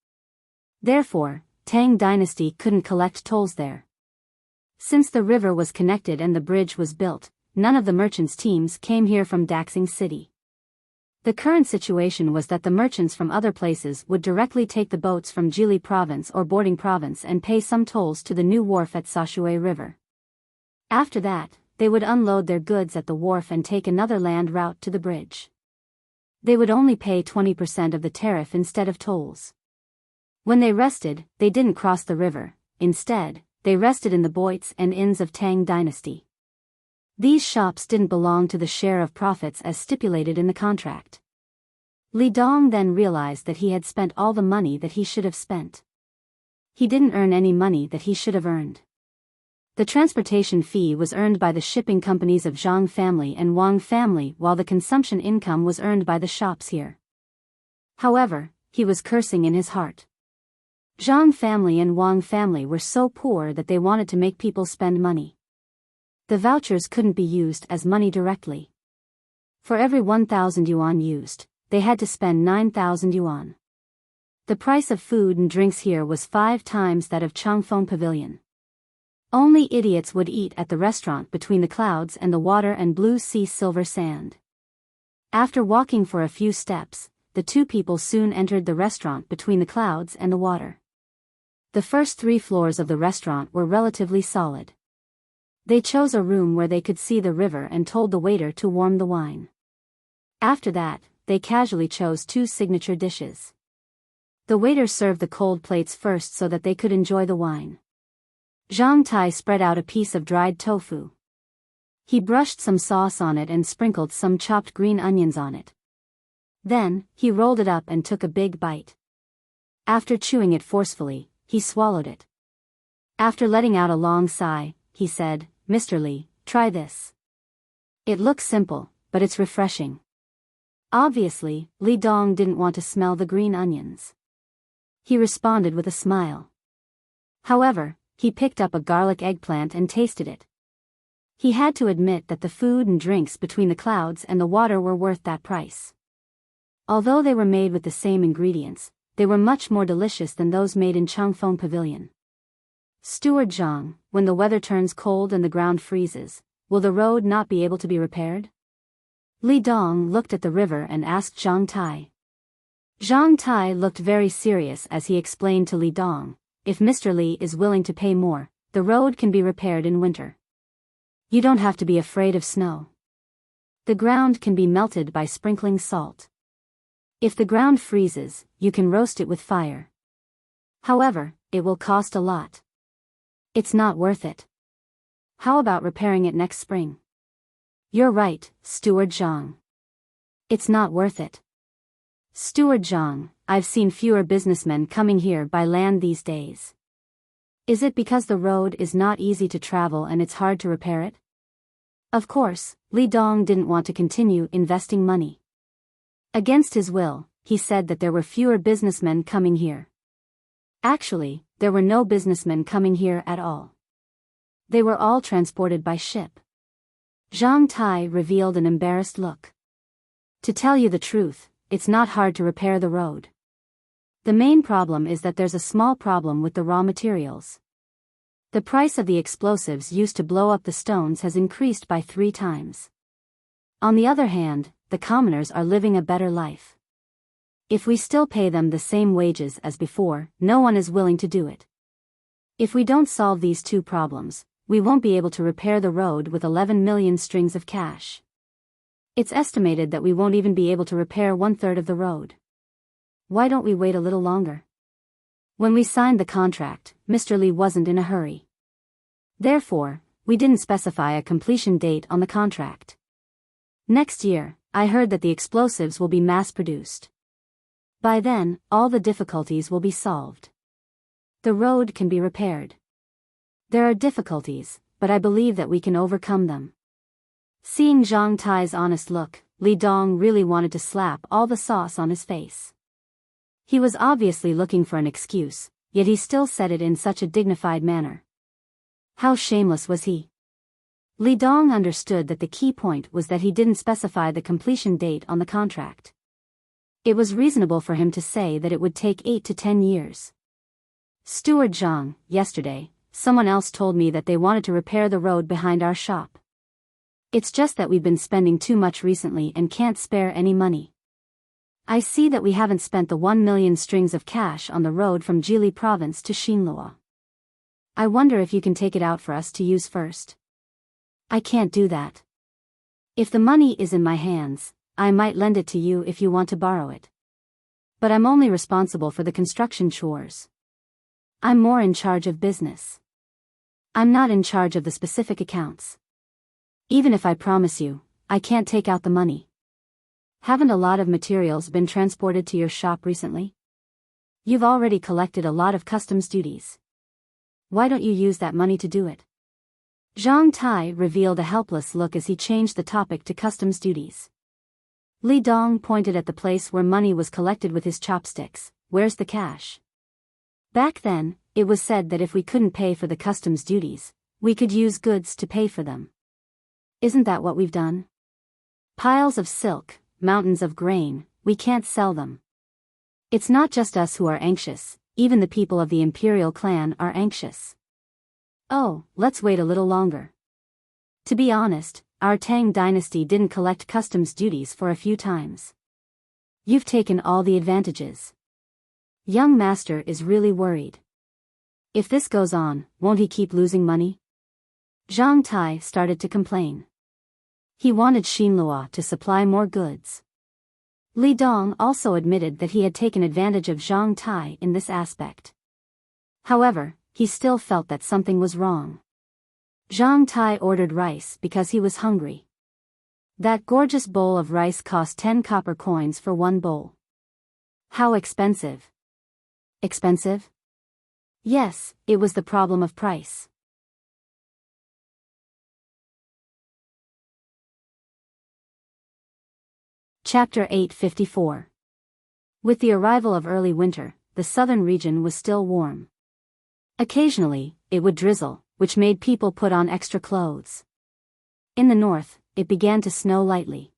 Therefore, Tang Dynasty couldn't collect tolls there. Since the river was connected and the bridge was built, none of the merchants' teams came here from Daxing City. The current situation was that the merchants from other places would directly take the boats from Jili province or Boarding province and pay some tolls to the new wharf at Sashui River. After that, they would unload their goods at the wharf and take another land route to the bridge. They would only pay 20% of the tariff instead of tolls. When they rested, they didn't cross the river. Instead, they rested in the boits and inns of Tang Dynasty. These shops didn't belong to the share of profits as stipulated in the contract. Li Dong then realized that he had spent all the money that he should have spent. He didn't earn any money that he should have earned. The transportation fee was earned by the shipping companies of Zhang family and Wang family, while the consumption income was earned by the shops here. However, he was cursing in his heart. Zhang family and Wang family were so poor that they wanted to make people spend money. The vouchers couldn't be used as money directly. For every 1,000 yuan used, they had to spend 9,000 yuan. The price of food and drinks here was 5 times that of Changfeng Pavilion. Only idiots would eat at the restaurant between the clouds and the water and blue sea silver sand. After walking for a few steps, the two people soon entered the restaurant between the clouds and the water. The first 3 floors of the restaurant were relatively solid. They chose a room where they could see the river and told the waiter to warm the wine. After that, they casually chose 2 signature dishes. The waiter served the cold plates first so that they could enjoy the wine. Zhang Tai spread out a piece of dried tofu. He brushed some sauce on it and sprinkled some chopped green onions on it. Then, he rolled it up and took a big bite. After chewing it forcefully, he swallowed it. After letting out a long sigh, he said, "Mr. Li, try this. It looks simple, but it's refreshing." Obviously, Li Dong didn't want to smell the green onions. He responded with a smile. However, he picked up a garlic eggplant and tasted it. He had to admit that the food and drinks between the clouds and the water were worth that price. Although they were made with the same ingredients, they were much more delicious than those made in Changfeng Pavilion. Steward Zhang, when the weather turns cold and the ground freezes, will the road not be able to be repaired? Li Dong looked at the river and asked Zhang Tai. Zhang Tai looked very serious as he explained to Li Dong, if Mr. Li is willing to pay more, the road can be repaired in winter. You don't have to be afraid of snow. The ground can be melted by sprinkling salt. If the ground freezes, you can roast it with fire. However, it will cost a lot. It's not worth it. How about repairing it next spring? You're right, Steward Zhang. It's not worth it. Steward Zhang, I've seen fewer businessmen coming here by land these days. Is it because the road is not easy to travel and it's hard to repair it? Of course, Li Dong didn't want to continue investing money. Against his will, he said that there were fewer businessmen coming here. Actually, there were no businessmen coming here at all. They were all transported by ship. Zhang Tai revealed an embarrassed look. To tell you the truth, it's not hard to repair the road. The main problem is that there's a small problem with the raw materials. The price of the explosives used to blow up the stones has increased by 3 times. On the other hand, the commoners are living a better life. If we still pay them the same wages as before, no one is willing to do it. If we don't solve these 2 problems, we won't be able to repair the road with 11 million strings of cash. It's estimated that we won't even be able to repair 1/3 of the road. Why don't we wait a little longer? When we signed the contract, Mr. Li wasn't in a hurry. Therefore, we didn't specify a completion date on the contract. Next year, I heard that the explosives will be mass-produced. By then, all the difficulties will be solved. The road can be repaired. There are difficulties, but I believe that we can overcome them. Seeing Zhang Tai's honest look, Li Dong really wanted to slap all the sauce on his face. He was obviously looking for an excuse, yet he still said it in such a dignified manner. How shameless was he? Li Dong understood that the key point was that he didn't specify the completion date on the contract. It was reasonable for him to say that it would take 8 to 10 years. Steward Zhang, yesterday, someone else told me that they wanted to repair the road behind our shop. It's just that we've been spending too much recently and can't spare any money. I see that we haven't spent the 1 million strings of cash on the road from Jili province to Xinlua. I wonder if you can take it out for us to use first. I can't do that. If the money is in my hands, I might lend it to you if you want to borrow it. But I'm only responsible for the construction chores. I'm more in charge of business. I'm not in charge of the specific accounts. Even if I promise you, I can't take out the money. Haven't a lot of materials been transported to your shop recently? You've already collected a lot of customs duties. Why don't you use that money to do it? Zhang Tai revealed a helpless look as he changed the topic to customs duties. Li Dong pointed at the place where money was collected with his chopsticks. Where's the cash? Back then, it was said that if we couldn't pay for the customs duties, we could use goods to pay for them. Isn't that what we've done? Piles of silk, mountains of grain, we can't sell them. It's not just us who are anxious, even the people of the imperial clan are anxious. Oh, let's wait a little longer. To be honest, our Tang Dynasty didn't collect customs duties for a few times. You've taken all the advantages. Young master is really worried. If this goes on, won't he keep losing money? Zhang Tai started to complain. He wanted Xinlua to supply more goods. Li Dong also admitted that he had taken advantage of Zhang Tai in this aspect. However, he still felt that something was wrong. Zhang Tai ordered rice because he was hungry. That gorgeous bowl of rice cost 10 copper coins for one bowl. How expensive? Expensive? Yes, it was the problem of price. Chapter 854. With the arrival of early winter, the southern region was still warm. Occasionally, it would drizzle, which made people put on extra clothes. In the north, it began to snow lightly.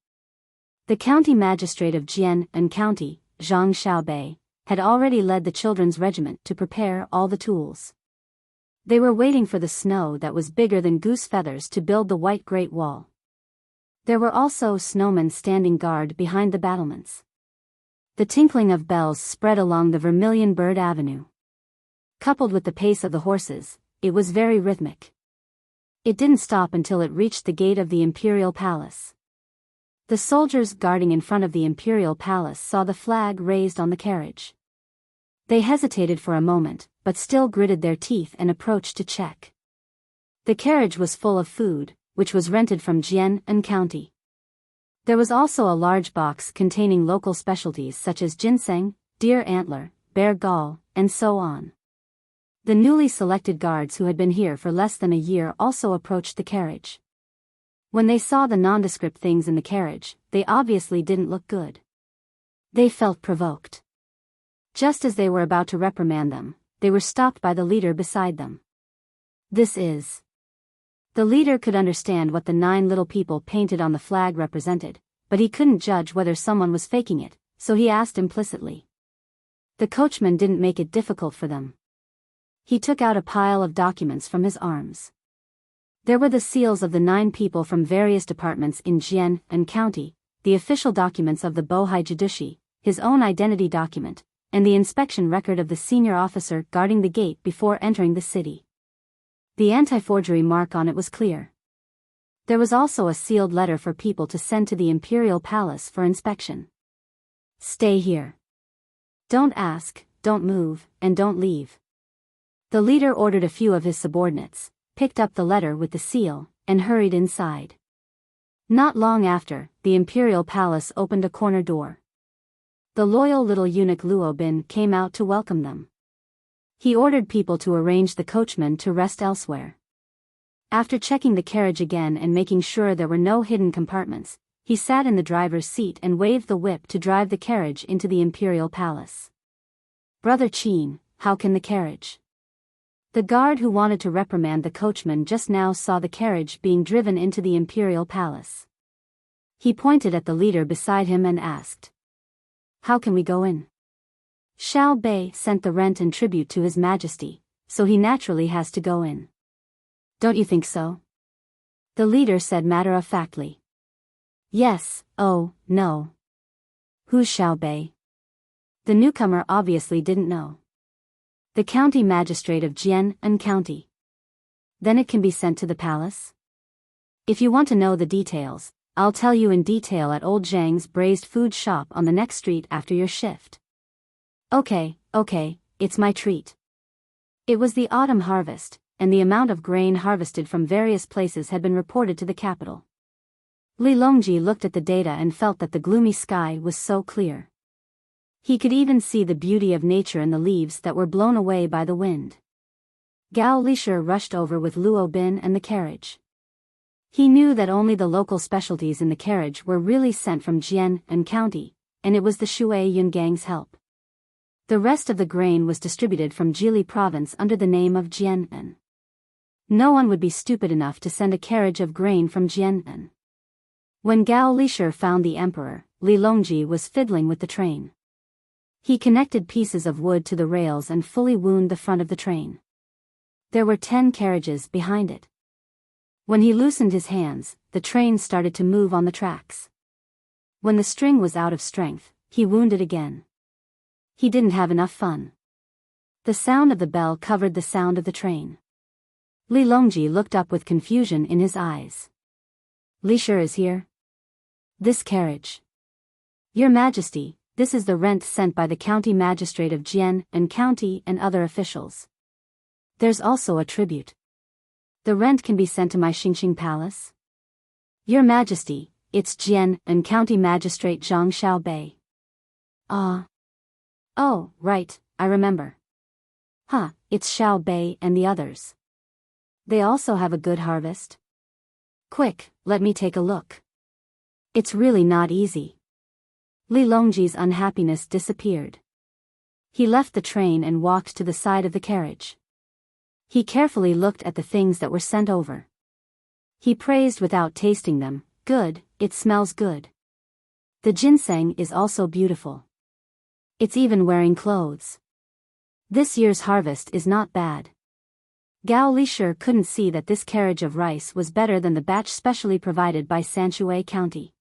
The county magistrate of Jian and County, Zhang Xiaobei, had already led the children's regiment to prepare all the tools. They were waiting for the snow that was bigger than goose feathers to build the white Great Wall. There were also snowmen standing guard behind the battlements. The tinkling of bells spread along the Vermilion Bird Avenue. Coupled with the pace of the horses, it was very rhythmic. It didn't stop until it reached the gate of the Imperial Palace. The soldiers guarding in front of the Imperial Palace saw the flag raised on the carriage. They hesitated for a moment, but still gritted their teeth and approached to check. The carriage was full of food, which was rented from Jian and County. There was also a large box containing local specialties such as ginseng, deer antler, bear gall, and so on. The newly selected guards who had been here for less than a year also approached the carriage. When they saw the nondescript things in the carriage, they obviously didn't look good. They felt provoked. Just as they were about to reprimand them, they were stopped by the leader beside them. This is. The leader could understand what the 9 little people painted on the flag represented, but he couldn't judge whether someone was faking it, so he asked implicitly. The coachman didn't make it difficult for them. He took out a pile of documents from his arms. There were the seals of the 9 people from various departments in Jian and County, the official documents of the Bohai Jidushi, his own identity document, and the inspection record of the senior officer guarding the gate before entering the city. The anti-forgery mark on it was clear. There was also a sealed letter for people to send to the Imperial Palace for inspection. Stay here. Don't ask, don't move, and don't leave. The leader ordered a few of his subordinates, picked up the letter with the seal, and hurried inside. Not long after, the Imperial Palace opened a corner door. The loyal little eunuch Luo Bin came out to welcome them. He ordered people to arrange the coachman to rest elsewhere. After checking the carriage again and making sure there were no hidden compartments, he sat in the driver's seat and waved the whip to drive the carriage into the Imperial Palace. Brother Qin, how can the carriage? The guard who wanted to reprimand the coachman just now saw the carriage being driven into the Imperial Palace. He pointed at the leader beside him and asked. How can we go in? Xiao Bei sent the rent and tribute to His Majesty, so he naturally has to go in. Don't you think so? The leader said matter-of-factly. Yes, oh, no. Who's Xiao Bei? The newcomer obviously didn't know. The county magistrate of Jian and County. Then it can be sent to the palace? If you want to know the details, I'll tell you in detail at old Zhang's braised food shop on the next street after your shift. Okay, it's my treat. It was the autumn harvest, and the amount of grain harvested from various places had been reported to the capital. Li Longji looked at the data and felt that the gloomy sky was so clear. He could even see the beauty of nature in the leaves that were blown away by the wind. Gao Lisher rushed over with Luo Bin and the carriage. He knew that only the local specialties in the carriage were really sent from Jian and County, and it was the Shui Yungang's help. The rest of the grain was distributed from Jili province under the name of Jian'an. No one would be stupid enough to send a carriage of grain from Jian'an. When Gao Lisher found the emperor, Li Longji was fiddling with the train. He connected pieces of wood to the rails and fully wound the front of the train. There were 10 carriages behind it. When he loosened his hands, the train started to move on the tracks. When the string was out of strength, he wounded again. He didn't have enough fun. The sound of the bell covered the sound of the train. Li Longji looked up with confusion in his eyes. Lisher is here? This carriage. Your Majesty, this is the rent sent by the county magistrate of Jian and County and other officials. There's also a tribute. The rent can be sent to my Xingxing Palace? Your Majesty, it's Jian and County Magistrate Zhang Xiaobei. Oh, right, I remember. It's Xiaobei and the others. They also have a good harvest? Quick, let me take a look. It's really not easy. Li Longji's unhappiness disappeared. He left the train and walked to the side of the carriage. He carefully looked at the things that were sent over. He praised without tasting them. Good, it smells good. The ginseng is also beautiful. It's even wearing clothes. This year's harvest is not bad. Gao Lisher couldn't see that this carriage of rice was better than the batch specially provided by Sanshui County.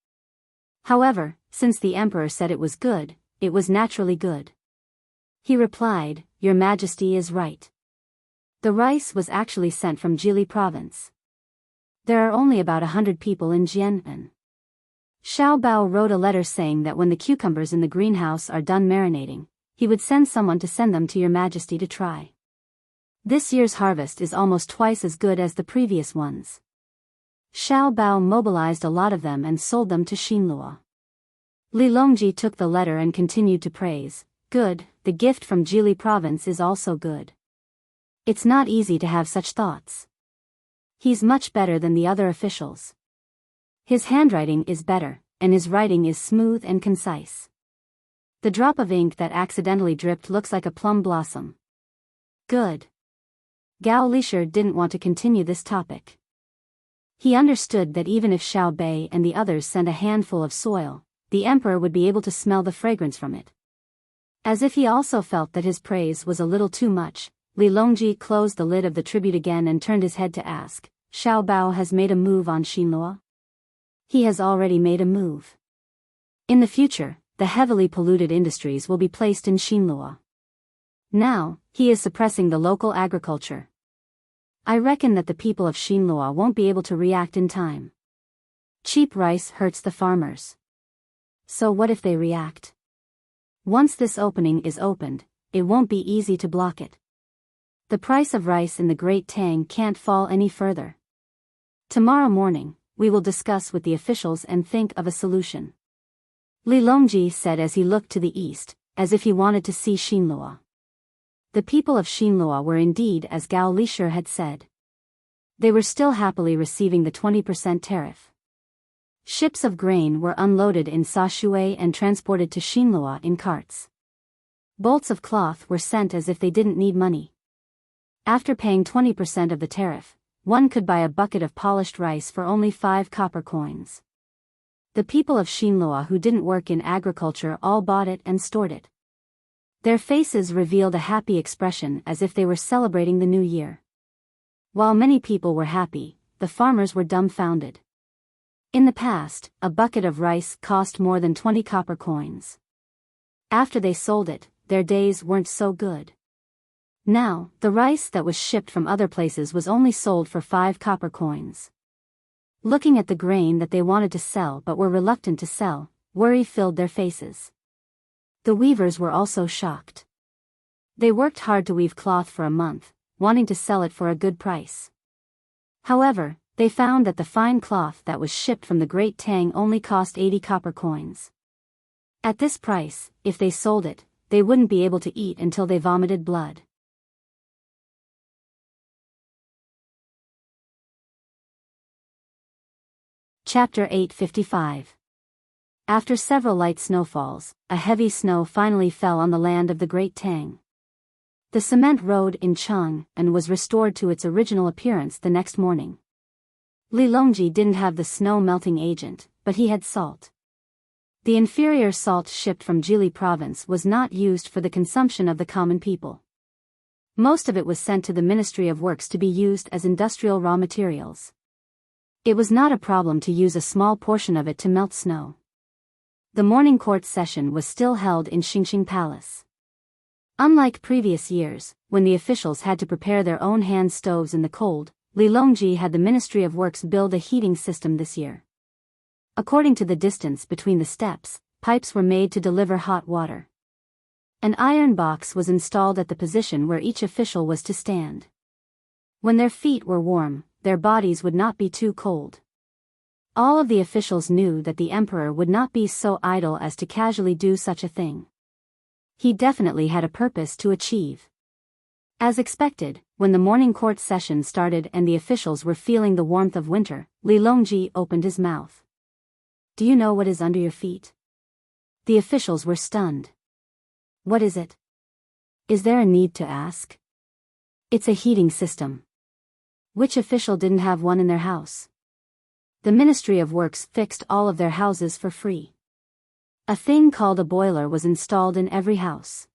However, since the emperor said it was good, it was naturally good. He replied, "Your Majesty is right. The rice was actually sent from Jili province. There are only about 100 people in Jian'an." Xiao Bao wrote a letter saying that when the cucumbers in the greenhouse are done marinating, he would send someone to send them to Your Majesty to try. This year's harvest is almost twice as good as the previous ones. Xiao Bao mobilized a lot of them and sold them to Xinluo. Li Longji took the letter and continued to praise, "Good, the gift from Jili province is also good. It's not easy to have such thoughts. He's much better than the other officials. His handwriting is better, and his writing is smooth and concise. The drop of ink that accidentally dripped looks like a plum blossom. Good." Gao Lisher didn't want to continue this topic. He understood that even if Xiao Bei and the others sent a handful of soil, the emperor would be able to smell the fragrance from it. As if he also felt that his praise was a little too much, Li Longji closed the lid of the tribute again and turned his head to ask, "Xiao Bao has made a move on Xinluo?" "He has already made a move. In the future, the heavily polluted industries will be placed in Xinluo. Now, he is suppressing the local agriculture. I reckon that the people of Xinluo won't be able to react in time. Cheap rice hurts the farmers. So what if they react? Once this opening is opened, it won't be easy to block it. The price of rice in the Great Tang can't fall any further. Tomorrow morning, we will discuss with the officials and think of a solution." Li Longji said as he looked to the east, as if he wanted to see Xinluo. The people of Xinluo were indeed as Gao Lisher had said. They were still happily receiving the 20% tariff. Ships of grain were unloaded in Sashui and transported to Xinluo in carts. Bolts of cloth were sent as if they didn't need money. After paying 20% of the tariff, one could buy a bucket of polished rice for only 5 copper coins. The people of Xinluo who didn't work in agriculture all bought it and stored it. Their faces revealed a happy expression as if they were celebrating the new year. While many people were happy, the farmers were dumbfounded. In the past, a bucket of rice cost more than 20 copper coins. After they sold it, their days weren't so good. Now, the rice that was shipped from other places was only sold for 5 copper coins. Looking at the grain that they wanted to sell but were reluctant to sell, worry filled their faces. The weavers were also shocked. They worked hard to weave cloth for a month, wanting to sell it for a good price. However, they found that the fine cloth that was shipped from the Great Tang only cost 80 copper coins. At this price, if they sold it, they wouldn't be able to eat until they vomited blood. Chapter 855. After several light snowfalls, a heavy snow finally fell on the land of the Great Tang. The cement road in Chang'an was restored to its original appearance the next morning. Li Longji didn't have the snow-melting agent, but he had salt. The inferior salt shipped from Jili province was not used for the consumption of the common people. Most of it was sent to the Ministry of Works to be used as industrial raw materials. It was not a problem to use a small portion of it to melt snow. The morning court session was still held in Xingxing Palace. Unlike previous years, when the officials had to prepare their own hand stoves in the cold, Li Longji had the Ministry of Works build a heating system this year. According to the distance between the steps, pipes were made to deliver hot water. An iron box was installed at the position where each official was to stand. When their feet were warm, their bodies would not be too cold. All of the officials knew that the emperor would not be so idle as to casually do such a thing. He definitely had a purpose to achieve. As expected, when the morning court session started and the officials were feeling the warmth of winter, Li Longji opened his mouth. "Do you know what is under your feet?" The officials were stunned. "What is it?" "Is there a need to ask?" "It's a heating system." Which official didn't have one in their house? The Ministry of Works fixed all of their houses for free. A thing called a boiler was installed in every house.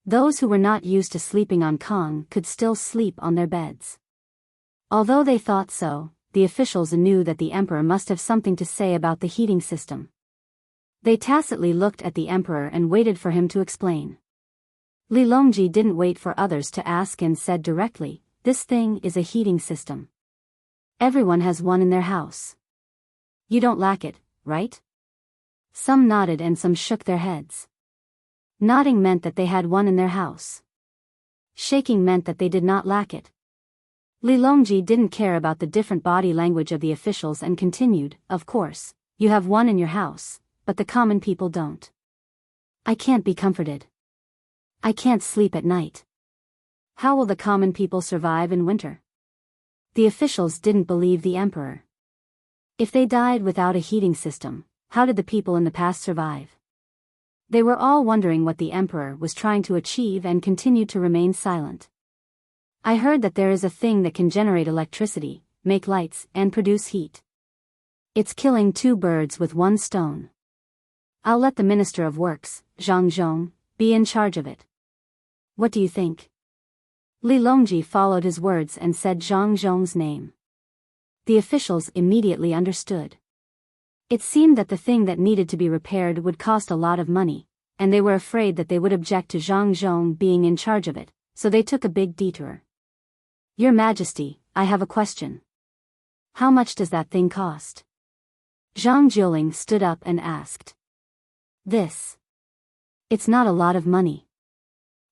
Those who were not used to sleeping on Kong could still sleep on their beds. Although they thought so, the officials knew that the emperor must have something to say about the heating system. They tacitly looked at the emperor and waited for him to explain. Li Longji didn't wait for others to ask and said directly, "This thing is a heating system. Everyone has one in their house. You don't lack it, right?" Some nodded and some shook their heads. Nodding meant that they had one in their house. Shaking meant that they did not lack it. Li Longji didn't care about the different body language of the officials and continued, "Of course, you have one in your house, but the common people don't. I can't be comforted. I can't sleep at night. How will the common people survive in winter?" The officials didn't believe the emperor. If they died without a heating system, how did the people in the past survive? They were all wondering what the emperor was trying to achieve and continued to remain silent. "I heard that there is a thing that can generate electricity, make lights, and produce heat. It's killing two birds with one stone. I'll let the Minister of Works, Zhang Zhong, be in charge of it. What do you think?" Li Longji followed his words and said Zhang Zhong's name. The officials immediately understood. It seemed that the thing that needed to be repaired would cost a lot of money, and they were afraid that they would object to Zhang Zhong being in charge of it, so they took a big detour. "Your Majesty, I have a question. How much does that thing cost?" Zhang Jiuling stood up and asked. It's not a lot of money.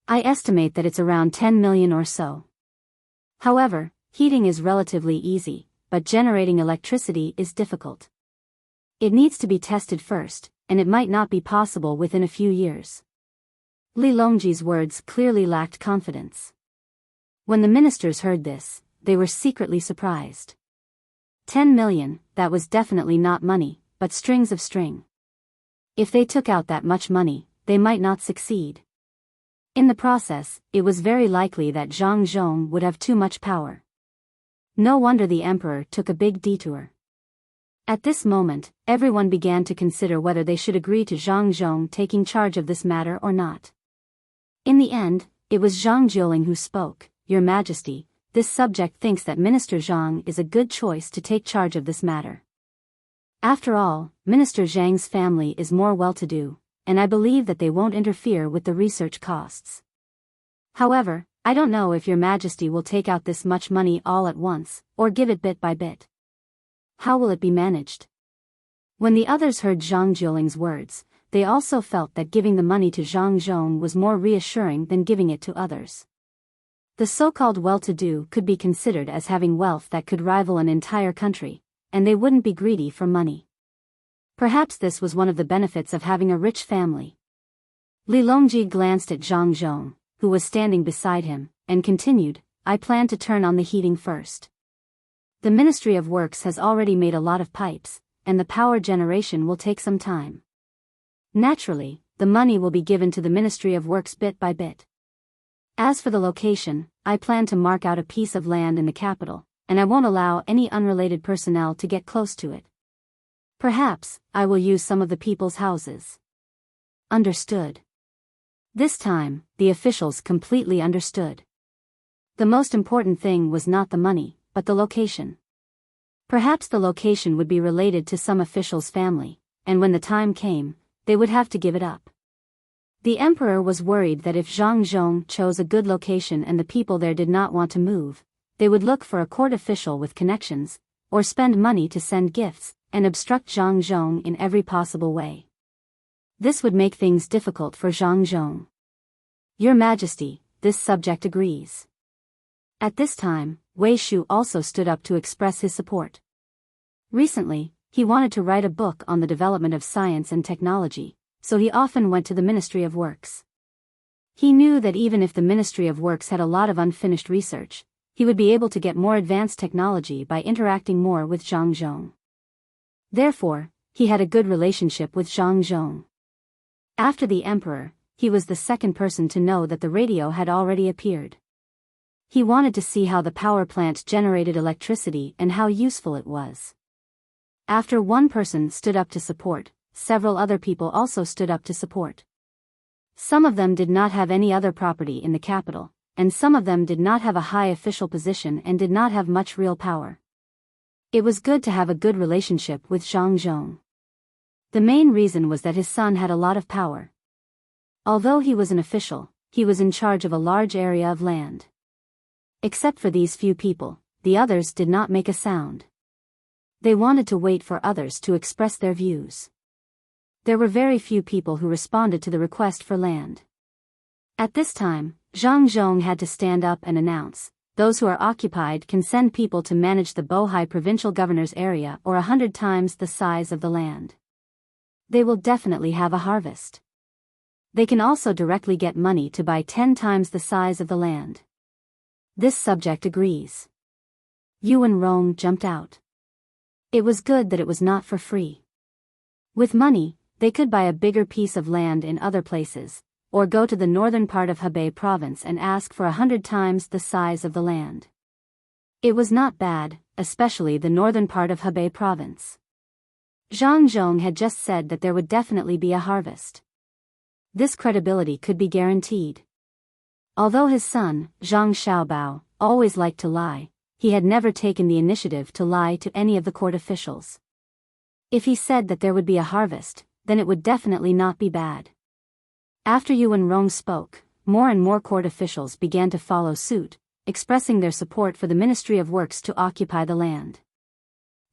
I estimate that it's around 10 million or so. However, heating is relatively easy, but generating electricity is difficult. It needs to be tested first, and it might not be possible within a few years." Li Longji's words clearly lacked confidence. When the ministers heard this, they were secretly surprised. 10 million, that was definitely not money, but strings of string. If they took out that much money, they might not succeed. In the process, it was very likely that Zhang Zhong would have too much power. No wonder the emperor took a big detour. At this moment, everyone began to consider whether they should agree to Zhang Zhong taking charge of this matter or not. In the end, it was Zhang Jiuling who spoke. "Your Majesty, this subject thinks that Minister Zhang is a good choice to take charge of this matter. After all, Minister Zhang's family is more well-to-do, and I believe that they won't interfere with the research costs. However, I don't know if Your Majesty will take out this much money all at once, or give it bit by bit. How will it be managed?" When the others heard Zhang Jiuling's words, they also felt that giving the money to Zhang Zhong was more reassuring than giving it to others. The so-called well-to-do could be considered as having wealth that could rival an entire country, and they wouldn't be greedy for money. Perhaps this was one of the benefits of having a rich family. Li Longji glanced at Zhang Zhong, who was standing beside him, and continued, "I plan to turn on the heating first. The Ministry of Works has already made a lot of pipes, and the power generation will take some time. Naturally, the money will be given to the Ministry of Works bit by bit. As for the location, I plan to mark out a piece of land in the capital, and I won't allow any unrelated personnel to get close to it. Perhaps, I will use some of the people's houses." Understood. This time, the officials completely understood. The most important thing was not the money, but the location. Perhaps the location would be related to some official's family, and when the time came, they would have to give it up. The emperor was worried that if Zhang Zhong chose a good location and the people there did not want to move, they would look for a court official with connections, or spend money to send gifts, and obstruct Zhang Zhong in every possible way. This would make things difficult for Zhang Zhong. "Your Majesty, this subject agrees." At this time, Wei Shu also stood up to express his support. Recently, he wanted to write a book on the development of science and technology, so he often went to the Ministry of Works. He knew that even if the Ministry of Works had a lot of unfinished research, he would be able to get more advanced technology by interacting more with Zhang Zhong. Therefore, he had a good relationship with Zhang Zhong. After the emperor, he was the second person to know that the radio had already appeared. He wanted to see how the power plant generated electricity and how useful it was. After one person stood up to support, several other people also stood up to support. Some of them did not have any other property in the capital, and some of them did not have a high official position and did not have much real power. It was good to have a good relationship with Zhang Zhong. The main reason was that his son had a lot of power. Although he was an official, he was in charge of a large area of land. Except for these few people, the others did not make a sound. They wanted to wait for others to express their views. There were very few people who responded to the request for land. At this time, Zhang Zhong had to stand up and announce, "Those who are occupied can send people to manage the Bohai provincial governor's area or 100 times the size of the land. They will definitely have a harvest. They can also directly get money to buy 10 times the size of the land." This subject agrees. Yuan Rong jumped out. It was good that it was not for free. With money, they could buy a bigger piece of land in other places, or go to the northern part of Hebei province and ask for 100 times the size of the land. It was not bad, especially the northern part of Hebei province. Zhang Zhong had just said that there would definitely be a harvest. This credibility could be guaranteed. Although his son, Zhang Xiaobao, always liked to lie, he had never taken the initiative to lie to any of the court officials. If he said that there would be a harvest, then it would definitely not be bad. After Yuan Rong spoke, more and more court officials began to follow suit, expressing their support for the Ministry of Works to occupy the land.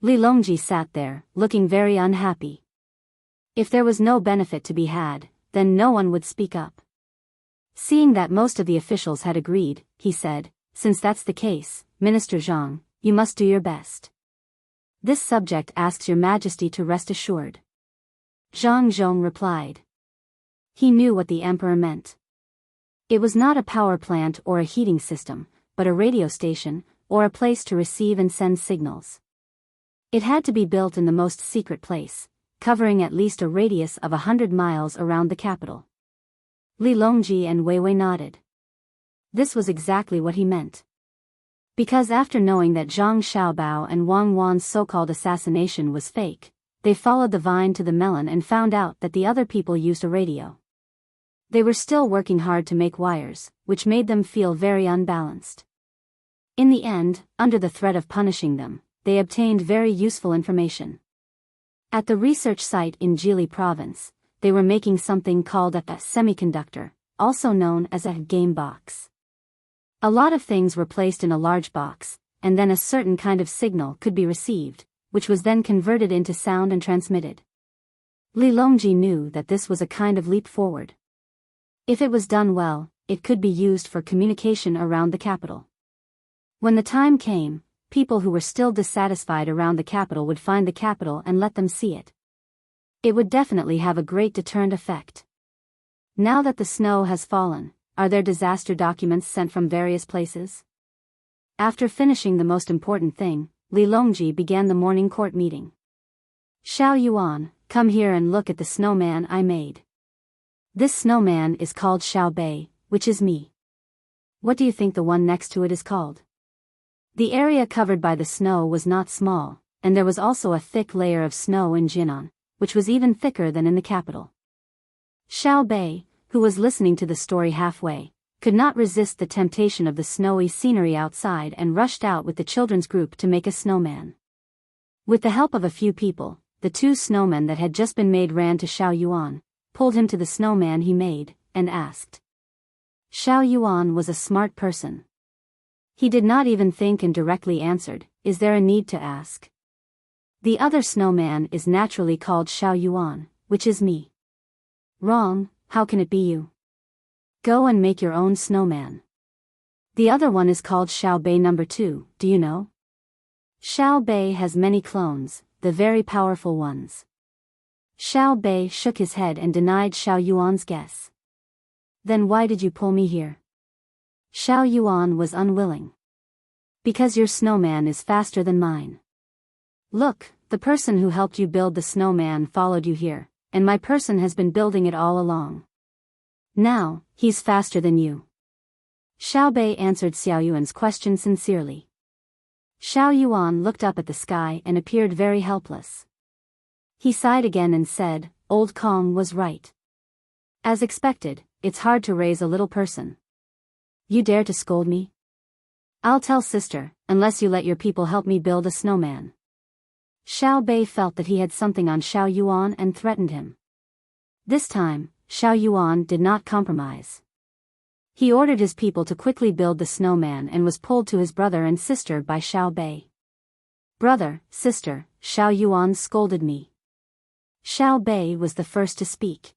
Li Longji sat there, looking very unhappy. If there was no benefit to be had, then no one would speak up. Seeing that most of the officials had agreed, he said, "Since that's the case, Minister Zhang, you must do your best. This subject asks your Majesty to rest assured." Zhang Zhong replied. He knew what the emperor meant. It was not a power plant or a heating system, but a radio station, or a place to receive and send signals. It had to be built in the most secret place, covering at least a radius of 100 miles around the capital. Li Longji and Wei Wei nodded. This was exactly what he meant. Because after knowing that Zhang Xiaobao and Wang Wan's so-called assassination was fake, they followed the vine to the melon and found out that the other people used a radio. They were still working hard to make wires, which made them feel very unbalanced. In the end, under the threat of punishing them, they obtained very useful information. At the research site in Jili province, they were making something called a semiconductor, also known as a game box. A lot of things were placed in a large box, and then a certain kind of signal could be received, which was then converted into sound and transmitted. Li Longji knew that this was a kind of leap forward. If it was done well, it could be used for communication around the capital. When the time came, people who were still dissatisfied around the capital would find the capital and let them see it. It would definitely have a great deterrent effect. Now that the snow has fallen, are there disaster documents sent from various places? After finishing the most important thing, Li Longji began the morning court meeting. "Xiao Yuan, come here and look at the snowman I made. This snowman is called Xiao Bei, which is me. What do you think the one next to it is called?" The area covered by the snow was not small, and there was also a thick layer of snow in Jinan, which was even thicker than in the capital. Xiao Bei, who was listening to the story halfway, could not resist the temptation of the snowy scenery outside and rushed out with the children's group to make a snowman. With the help of a few people, the 2 snowmen that had just been made ran to Xiao Yuan, pulled him to the snowman he made, and asked. Xiao Yuan was a smart person. He did not even think and directly answered, "Is there a need to ask?" The other snowman is naturally called Xiao Yuan, which is me. Wrong, how can it be you? Go and make your own snowman. The other one is called Xiao Bei number 2, do you know? Xiao Bei has many clones, the very powerful ones. Xiao Bei shook his head and denied Xiao Yuan's guess. Then why did you pull me here? Xiao Yuan was unwilling. Because your snowman is faster than mine. Look, the person who helped you build the snowman followed you here, and my person has been building it all along. Now, he's faster than you. Xiao Bei answered Xiao Yuan's question sincerely. Xiao Yuan looked up at the sky and appeared very helpless. He sighed again and said, "Old Kong was right." As expected, it's hard to raise a little person. You dare to scold me? I'll tell sister, unless you let your people help me build a snowman. Xiao Bei felt that he had something on Xiao Yuan and threatened him. This time, Xiao Yuan did not compromise. He ordered his people to quickly build the snowman and was pulled to his brother and sister by Xiao Bei. Brother, sister, Xiao Yuan scolded me. Xiao Bei was the first to speak.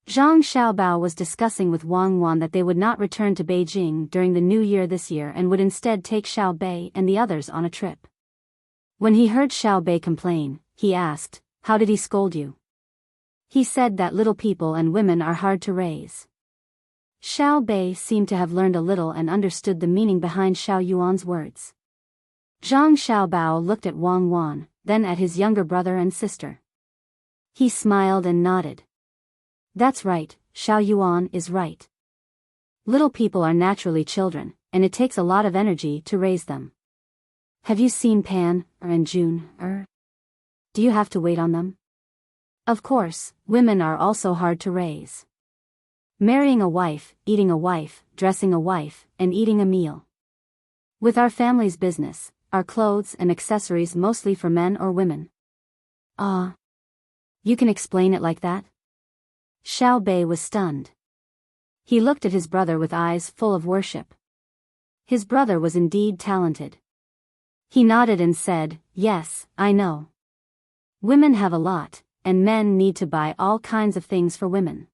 Zhang Xiaobao was discussing with Wang Wan that they would not return to Beijing during the new year this year and would instead take Xiao Bei and the others on a trip. When he heard Xiao Bei complain, he asked, "How did he scold you?" He said that little people and women are hard to raise. Xiao Bei seemed to have learned a little and understood the meaning behind Xiao Yuan's words. Zhang Xiaobao looked at Wang Wan, then at his younger brother and sister. He smiled and nodded. That's right, Xiao Yuan is right. Little people are naturally children, and it takes a lot of energy to raise them. Have you seen Pan, and June, Do you have to wait on them? Of course, women are also hard to raise. Marrying a wife, eating a wife, dressing a wife, and eating a meal. With our family's business, our clothes and accessories mostly for men or women. You can explain it like that? Xiao Bei was stunned. He looked at his brother with eyes full of worship. His brother was indeed talented. He nodded and said, "Yes, I know. Women have a lot, and men need to buy all kinds of things for women."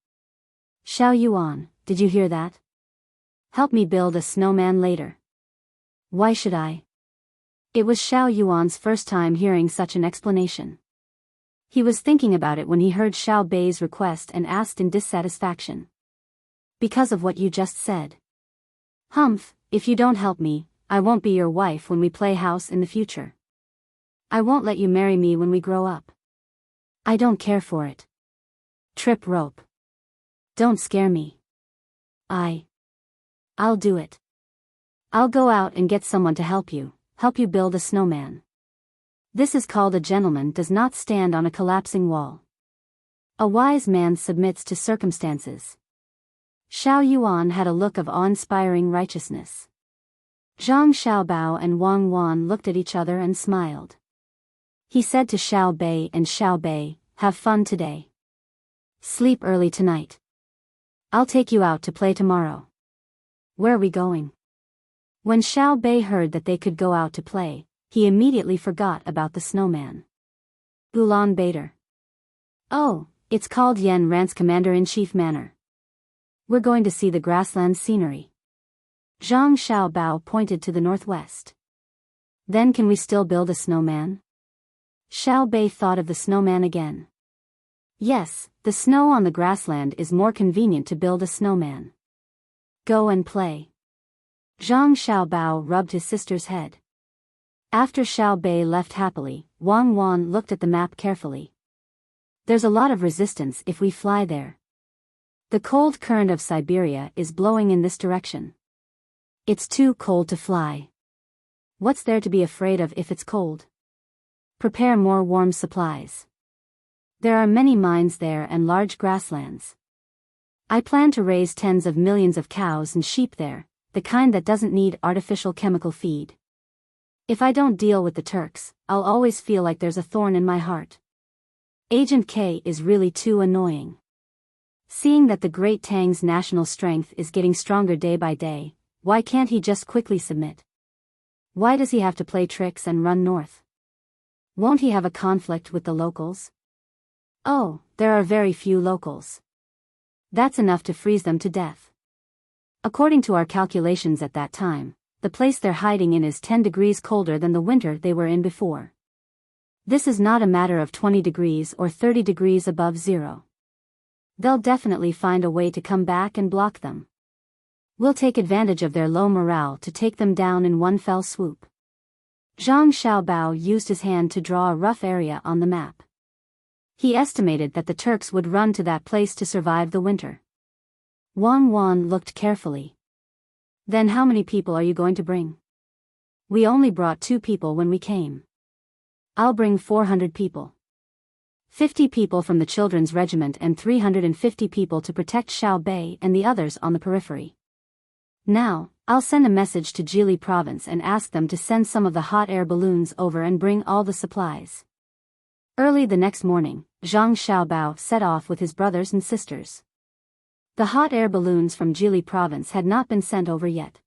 Xiao Yuan, did you hear that? Help me build a snowman later. Why should I? It was Xiao Yuan's first time hearing such an explanation. He was thinking about it when he heard Xiao Bei's request and asked in dissatisfaction. Because of what you just said. Humph, if you don't help me, I won't be your wife when we play house in the future. I won't let you marry me when we grow up. I don't care for it. Trip rope. Don't scare me. I'll do it. I'll go out and get someone to help you build a snowman. This is called a gentleman does not stand on a collapsing wall. A wise man submits to circumstances. Xiao Yuan had a look of awe-inspiring righteousness. Zhang Xiaobao and Wang Wan looked at each other and smiled. He said to Xiao Bei and Xiao Bei, "Have fun today. Sleep early tonight. I'll take you out to play tomorrow." Where are we going? When Xiao Bei heard that they could go out to play, he immediately forgot about the snowman. Ulaanbaatar. Oh, it's called Yan Rant's Commander-in-Chief Manor. We're going to see the grassland scenery. Zhang Xiaobao pointed to the northwest. Then can we still build a snowman? Xiao Bei thought of the snowman again. Yes, the snow on the grassland is more convenient to build a snowman. Go and play. Zhang Xiaobao rubbed his sister's head. After Xiao Bei left happily, Wang Wan looked at the map carefully. There's a lot of resistance if we fly there. The cold current of Siberia is blowing in this direction. It's too cold to fly. What's there to be afraid of if it's cold? Prepare more warm supplies. There are many mines there and large grasslands. I plan to raise tens of millions of cows and sheep there, the kind that doesn't need artificial chemical feed. If I don't deal with the Turks, I'll always feel like there's a thorn in my heart. Agent K is really too annoying. Seeing that the Great Tang's national strength is getting stronger day by day, why can't he just quickly submit? Why does he have to play tricks and run north? Won't he have a conflict with the locals? Oh, there are very few locals. That's enough to freeze them to death. According to our calculations at that time, the place they're hiding in is 10 degrees colder than the winter they were in before. This is not a matter of 20 degrees or 30 degrees above zero. They'll definitely find a way to come back and block them. We'll take advantage of their low morale to take them down in one fell swoop. Zhang Xiaobao used his hand to draw a rough area on the map. He estimated that the Turks would run to that place to survive the winter. Wang Wan looked carefully. Then how many people are you going to bring? We only brought 2 people when we came. I'll bring 400 people. 50 people from the children's regiment and 350 people to protect Xiao Bei and the others on the periphery. Now, I'll send a message to Jili province and ask them to send some of the hot air balloons over and bring all the supplies. Early the next morning, Zhang Xiaobao set off with his brothers and sisters. The hot air balloons from Jili province had not been sent over yet.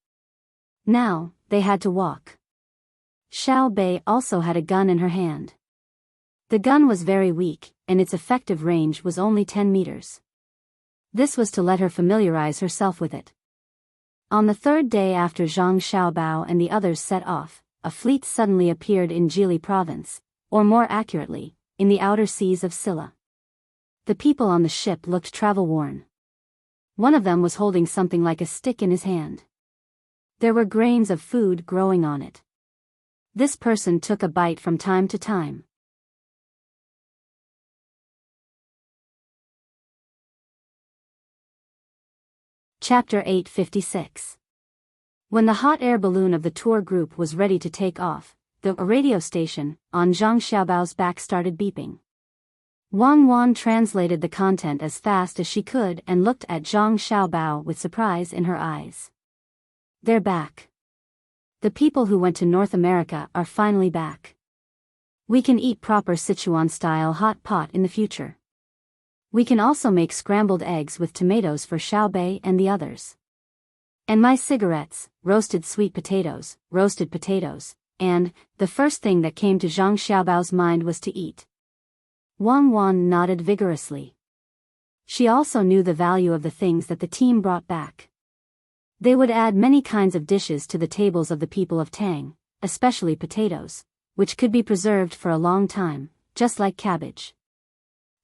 Now, they had to walk. Xiao Bei also had a gun in her hand. The gun was very weak, and its effective range was only 10 meters. This was to let her familiarize herself with it. On the third day after Zhang Xiaobao and the others set off, a fleet suddenly appeared in Jili province, or more accurately, in the outer seas of Silla. The people on the ship looked travel-worn. One of them was holding something like a stick in his hand. There were grains of food growing on it. This person took a bite from time to time. Chapter 856. When the hot air balloon of the tour group was ready to take off, the radio station on Zhang Xiaobao's back started beeping. Wang Wan translated the content as fast as she could and looked at Zhang Xiaobao with surprise in her eyes. They're back. The people who went to North America are finally back. We can eat proper Sichuan-style hot pot in the future. We can also make scrambled eggs with tomatoes for Xiao Bei and the others. And my cigarettes, roasted sweet potatoes, and, the first thing that came to Zhang Xiaobao's mind was to eat. Wang Wan nodded vigorously. She also knew the value of the things that the team brought back. They would add many kinds of dishes to the tables of the people of Tang, especially potatoes, which could be preserved for a long time, just like cabbage.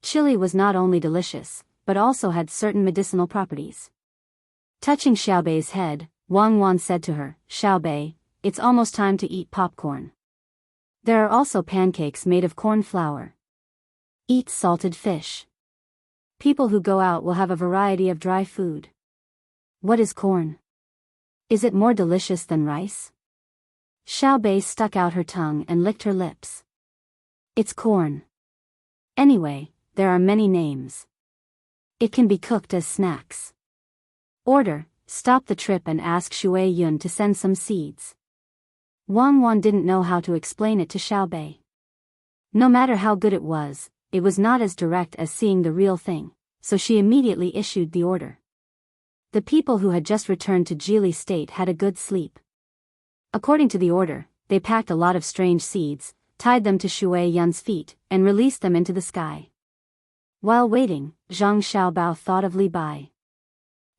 Chili was not only delicious, but also had certain medicinal properties. Touching Xiao Bei's head, Wang Wan said to her, "Xiao Bei, it's almost time to eat popcorn. There are also pancakes made of corn flour. Eat salted fish. People who go out will have a variety of dry food." What is corn? Is it more delicious than rice? Xiao Bei stuck out her tongue and licked her lips. It's corn. Anyway, there are many names. It can be cooked as snacks. Order, stop the trip and ask Shui Yun to send some seeds. Wang Wan didn't know how to explain it to Xiao Bei. No matter how good it was not as direct as seeing the real thing, so she immediately issued the order. The people who had just returned to Jili State had a good sleep. According to the order, they packed a lot of strange seeds, tied them to Shui Yun's feet, and released them into the sky. While waiting, Zhang Xiaobao thought of Li Bai.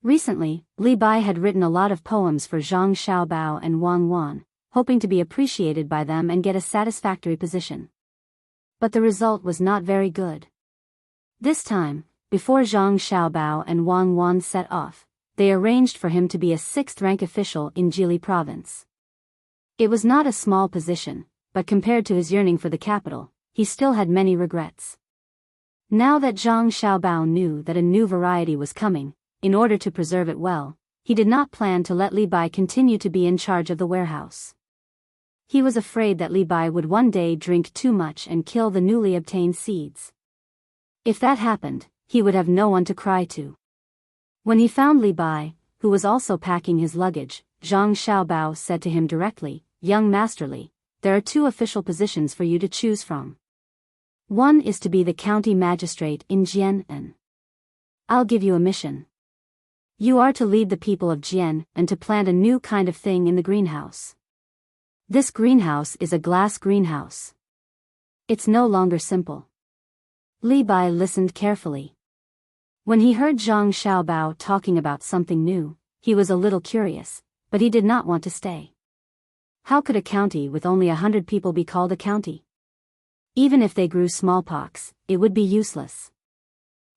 Recently, Li Bai had written a lot of poems for Zhang Xiaobao and Wang Wan, hoping to be appreciated by them and get a satisfactory position. But the result was not very good. This time, before Zhang Xiaobao and Wang Wan set off, they arranged for him to be a 6th-rank official in Jili province. It was not a small position, but compared to his yearning for the capital, he still had many regrets. Now that Zhang Xiaobao knew that a new variety was coming, in order to preserve it well, he did not plan to let Li Bai continue to be in charge of the warehouse. He was afraid that Li Bai would one day drink too much and kill the newly obtained seeds. If that happened, he would have no one to cry to. When he found Li Bai, who was also packing his luggage, Zhang Xiaobao said to him directly, "Young Master Li, there are 2 official positions for you to choose from. One is to be the county magistrate in Jian. I'll give you a mission. You are to lead the people of Jian and to plant a new kind of thing in the greenhouse. This greenhouse is a glass greenhouse. It's no longer simple." Li Bai listened carefully. When he heard Zhang Xiaobao talking about something new, he was a little curious, but he did not want to stay. How could a county with only 100 people be called a county? Even if they grew smallpox, it would be useless.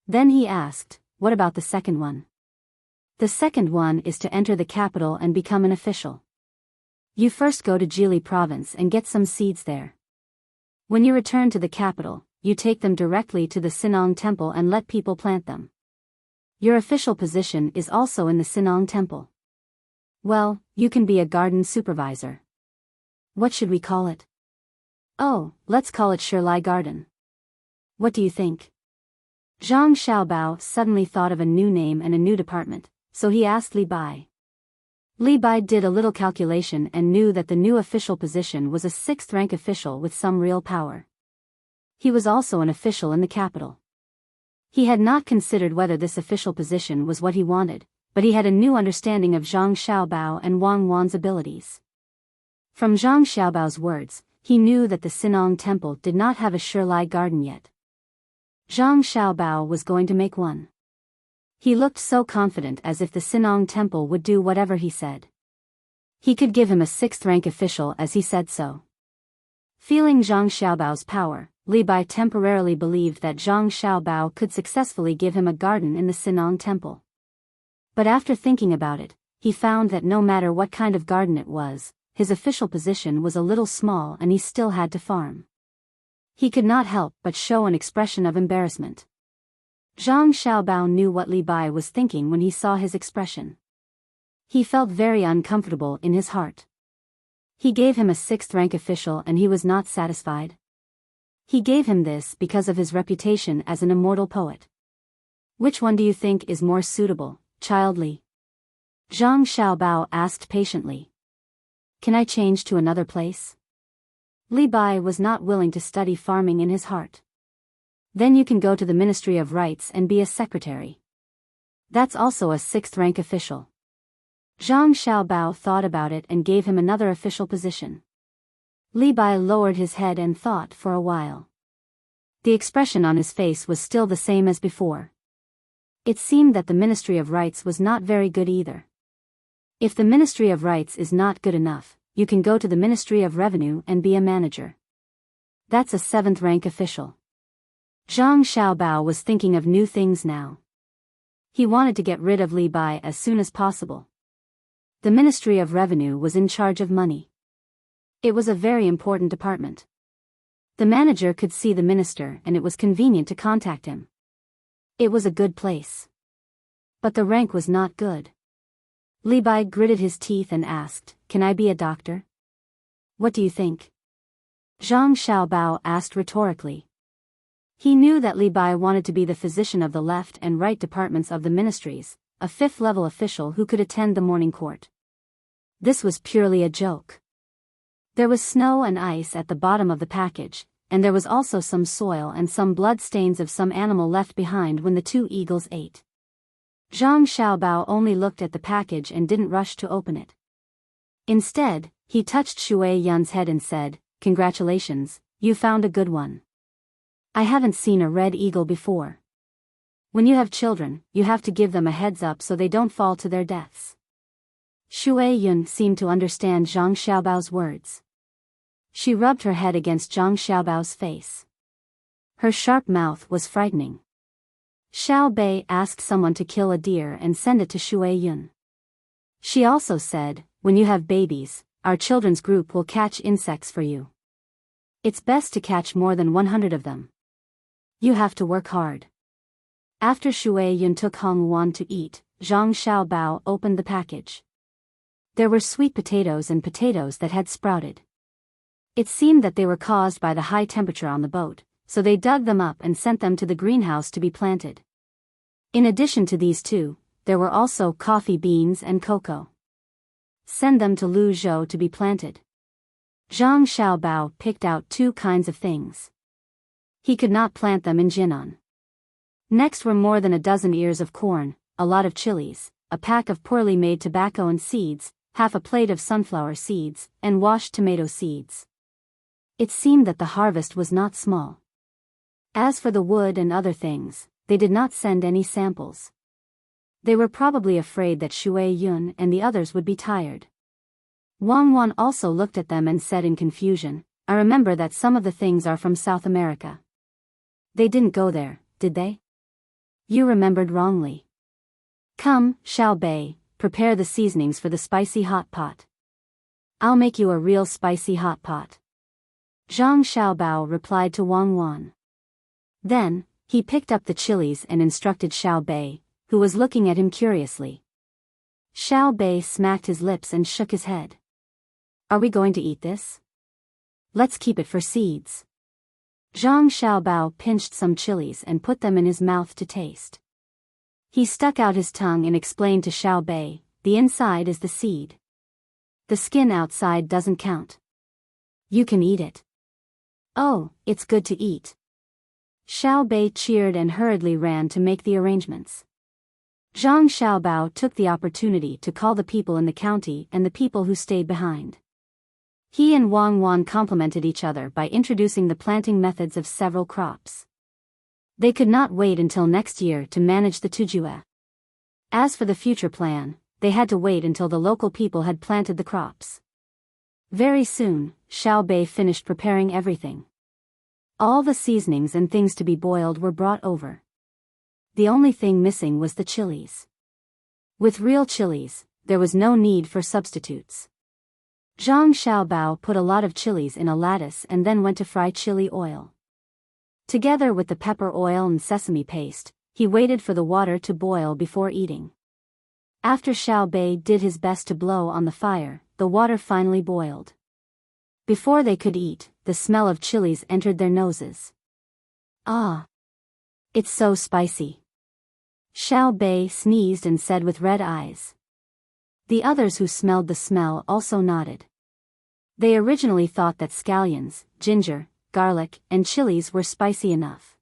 Then he asked, "What about the second one?" "The second one is to enter the capital and become an official. You first go to Jili province and get some seeds there. When you return to the capital, you take them directly to the Sinong temple and let people plant them. Your official position is also in the Sinong temple. Well, you can be a garden supervisor. What should we call it?" "Oh, let's call it Shirlai Garden." What do you think? Zhang Xiaobao suddenly thought of a new name and a new department, so he asked Li Bai. Li Bai did a little calculation and knew that the new official position was a 6th-rank official with some real power. He was also an official in the capital. He had not considered whether this official position was what he wanted, but he had a new understanding of Zhang Xiaobao and Wang Wan's abilities. From Zhang Xiaobao's words, he knew that the Sinong Temple did not have a Shirlai garden yet. Zhang Xiaobao was going to make one. He looked so confident, as if the Sinong Temple would do whatever he said. He could give him a 6th-rank official as he said so. Feeling Zhang Xiaobao's power, Li Bai temporarily believed that Zhang Xiaobao could successfully give him a garden in the Sinong Temple. But after thinking about it, he found that no matter what kind of garden it was, his official position was a little small and he still had to farm. He could not help but show an expression of embarrassment. Zhang Xiaobao knew what Li Bai was thinking when he saw his expression. He felt very uncomfortable in his heart. He gave him a 6th-rank official and he was not satisfied. He gave him this because of his reputation as an immortal poet. Which one do you think is more suitable, Child Li? Zhang Xiaobao asked patiently. Can I change to another place? Li Bai was not willing to study farming in his heart. Then you can go to the Ministry of Rights and be a secretary. That's also a 6th-rank official. Zhang Xiaobao thought about it and gave him another official position. Li Bai lowered his head and thought for a while. The expression on his face was still the same as before. It seemed that the Ministry of Rights was not very good either. If the Ministry of Rights is not good enough, you can go to the Ministry of Revenue and be a manager. That's a 7th-rank official. Zhang Xiaobao was thinking of new things now. He wanted to get rid of Li Bai as soon as possible. The Ministry of Revenue was in charge of money. It was a very important department. The manager could see the minister and it was convenient to contact him. It was a good place. But the rank was not good. Li Bai gritted his teeth and asked, "Can I be a doctor?" What do you think? Zhang Xiaobao asked rhetorically. He knew that Li Bai wanted to be the physician of the left and right departments of the ministries, a 5th-level official who could attend the morning court. This was purely a joke. There was snow and ice at the bottom of the package, and there was also some soil and some blood stains of some animal left behind when the 2 eagles ate. Zhang Xiaobao only looked at the package and didn't rush to open it. Instead, he touched Shui Yun's head and said, "Congratulations, you found a good one. I haven't seen a red eagle before. When you have children, you have to give them a heads up so they don't fall to their deaths." Shui Yun seemed to understand Zhang Xiaobao's words. She rubbed her head against Zhang Xiaobao's face. Her sharp mouth was frightening. Xiao Bei asked someone to kill a deer and send it to Shui Yun. She also said, "When you have babies, our children's group will catch insects for you. It's best to catch more than 100 of them. You have to work hard." After Shui Yun took Hong Wan to eat, Zhang Xiaobao opened the package. There were sweet potatoes and potatoes that had sprouted. It seemed that they were caused by the high temperature on the boat, so they dug them up and sent them to the greenhouse to be planted. In addition to these 2, there were also coffee beans and cocoa. Send them to Lu Zhou to be planted. Zhang Xiaobao picked out 2 kinds of things. He could not plant them in Jinan. Next were more than a dozen ears of corn, a lot of chilies, a pack of poorly made tobacco and seeds, half a plate of sunflower seeds, and washed tomato seeds. It seemed that the harvest was not small. As for the wood and other things, they did not send any samples. They were probably afraid that Shui Yun and the others would be tired. Wang Wan also looked at them and said in confusion, "I remember that some of the things are from South America." They didn't go there, did they? You remembered wrongly. Come, Xiao Bei, prepare the seasonings for the spicy hot pot. I'll make you a real spicy hot pot. Zhang Xiaobao replied to Wang Wan. Then, he picked up the chilies and instructed Xiao Bei, who was looking at him curiously. Xiao Bei smacked his lips and shook his head. "Are we going to eat this? Let's keep it for seeds." Zhang Xiaobao pinched some chilies and put them in his mouth to taste. He stuck out his tongue and explained to Xiao Bei, the inside is the seed. The skin outside doesn't count. You can eat it. Oh, it's good to eat. Xiao Bei cheered and hurriedly ran to make the arrangements. Zhang Xiaobao took the opportunity to call the people in the county and the people who stayed behind. He and Wang Wan complimented each other by introducing the planting methods of several crops. They could not wait until next year to manage the tujue. As for the future plan, they had to wait until the local people had planted the crops. Very soon, Xiao Bei finished preparing everything. All the seasonings and things to be boiled were brought over. The only thing missing was the chilies. With real chilies, there was no need for substitutes. Zhang Xiaobao put a lot of chilies in a lattice and then went to fry chili oil. Together with the pepper oil and sesame paste, he waited for the water to boil before eating. After Xiao Bei did his best to blow on the fire, the water finally boiled. Before they could eat, the smell of chilies entered their noses. Ah! It's so spicy. Xiao Bei sneezed and said with red eyes. The others who smelled the smell also nodded. They originally thought that scallions, ginger, garlic, and chilies were spicy enough.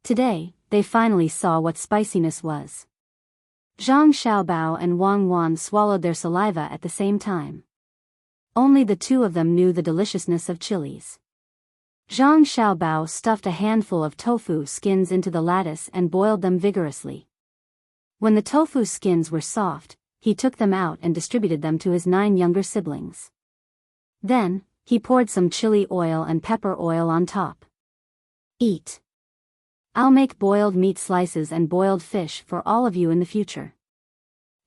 Today, they finally saw what spiciness was. Zhang Xiaobao and Wang Wan swallowed their saliva at the same time. Only the two of them knew the deliciousness of chilies. Zhang Xiaobao stuffed a handful of tofu skins into the lattice and boiled them vigorously. When the tofu skins were soft, he took them out and distributed them to his 9 younger siblings. Then, he poured some chili oil and pepper oil on top. Eat. I'll make boiled meat slices and boiled fish for all of you in the future.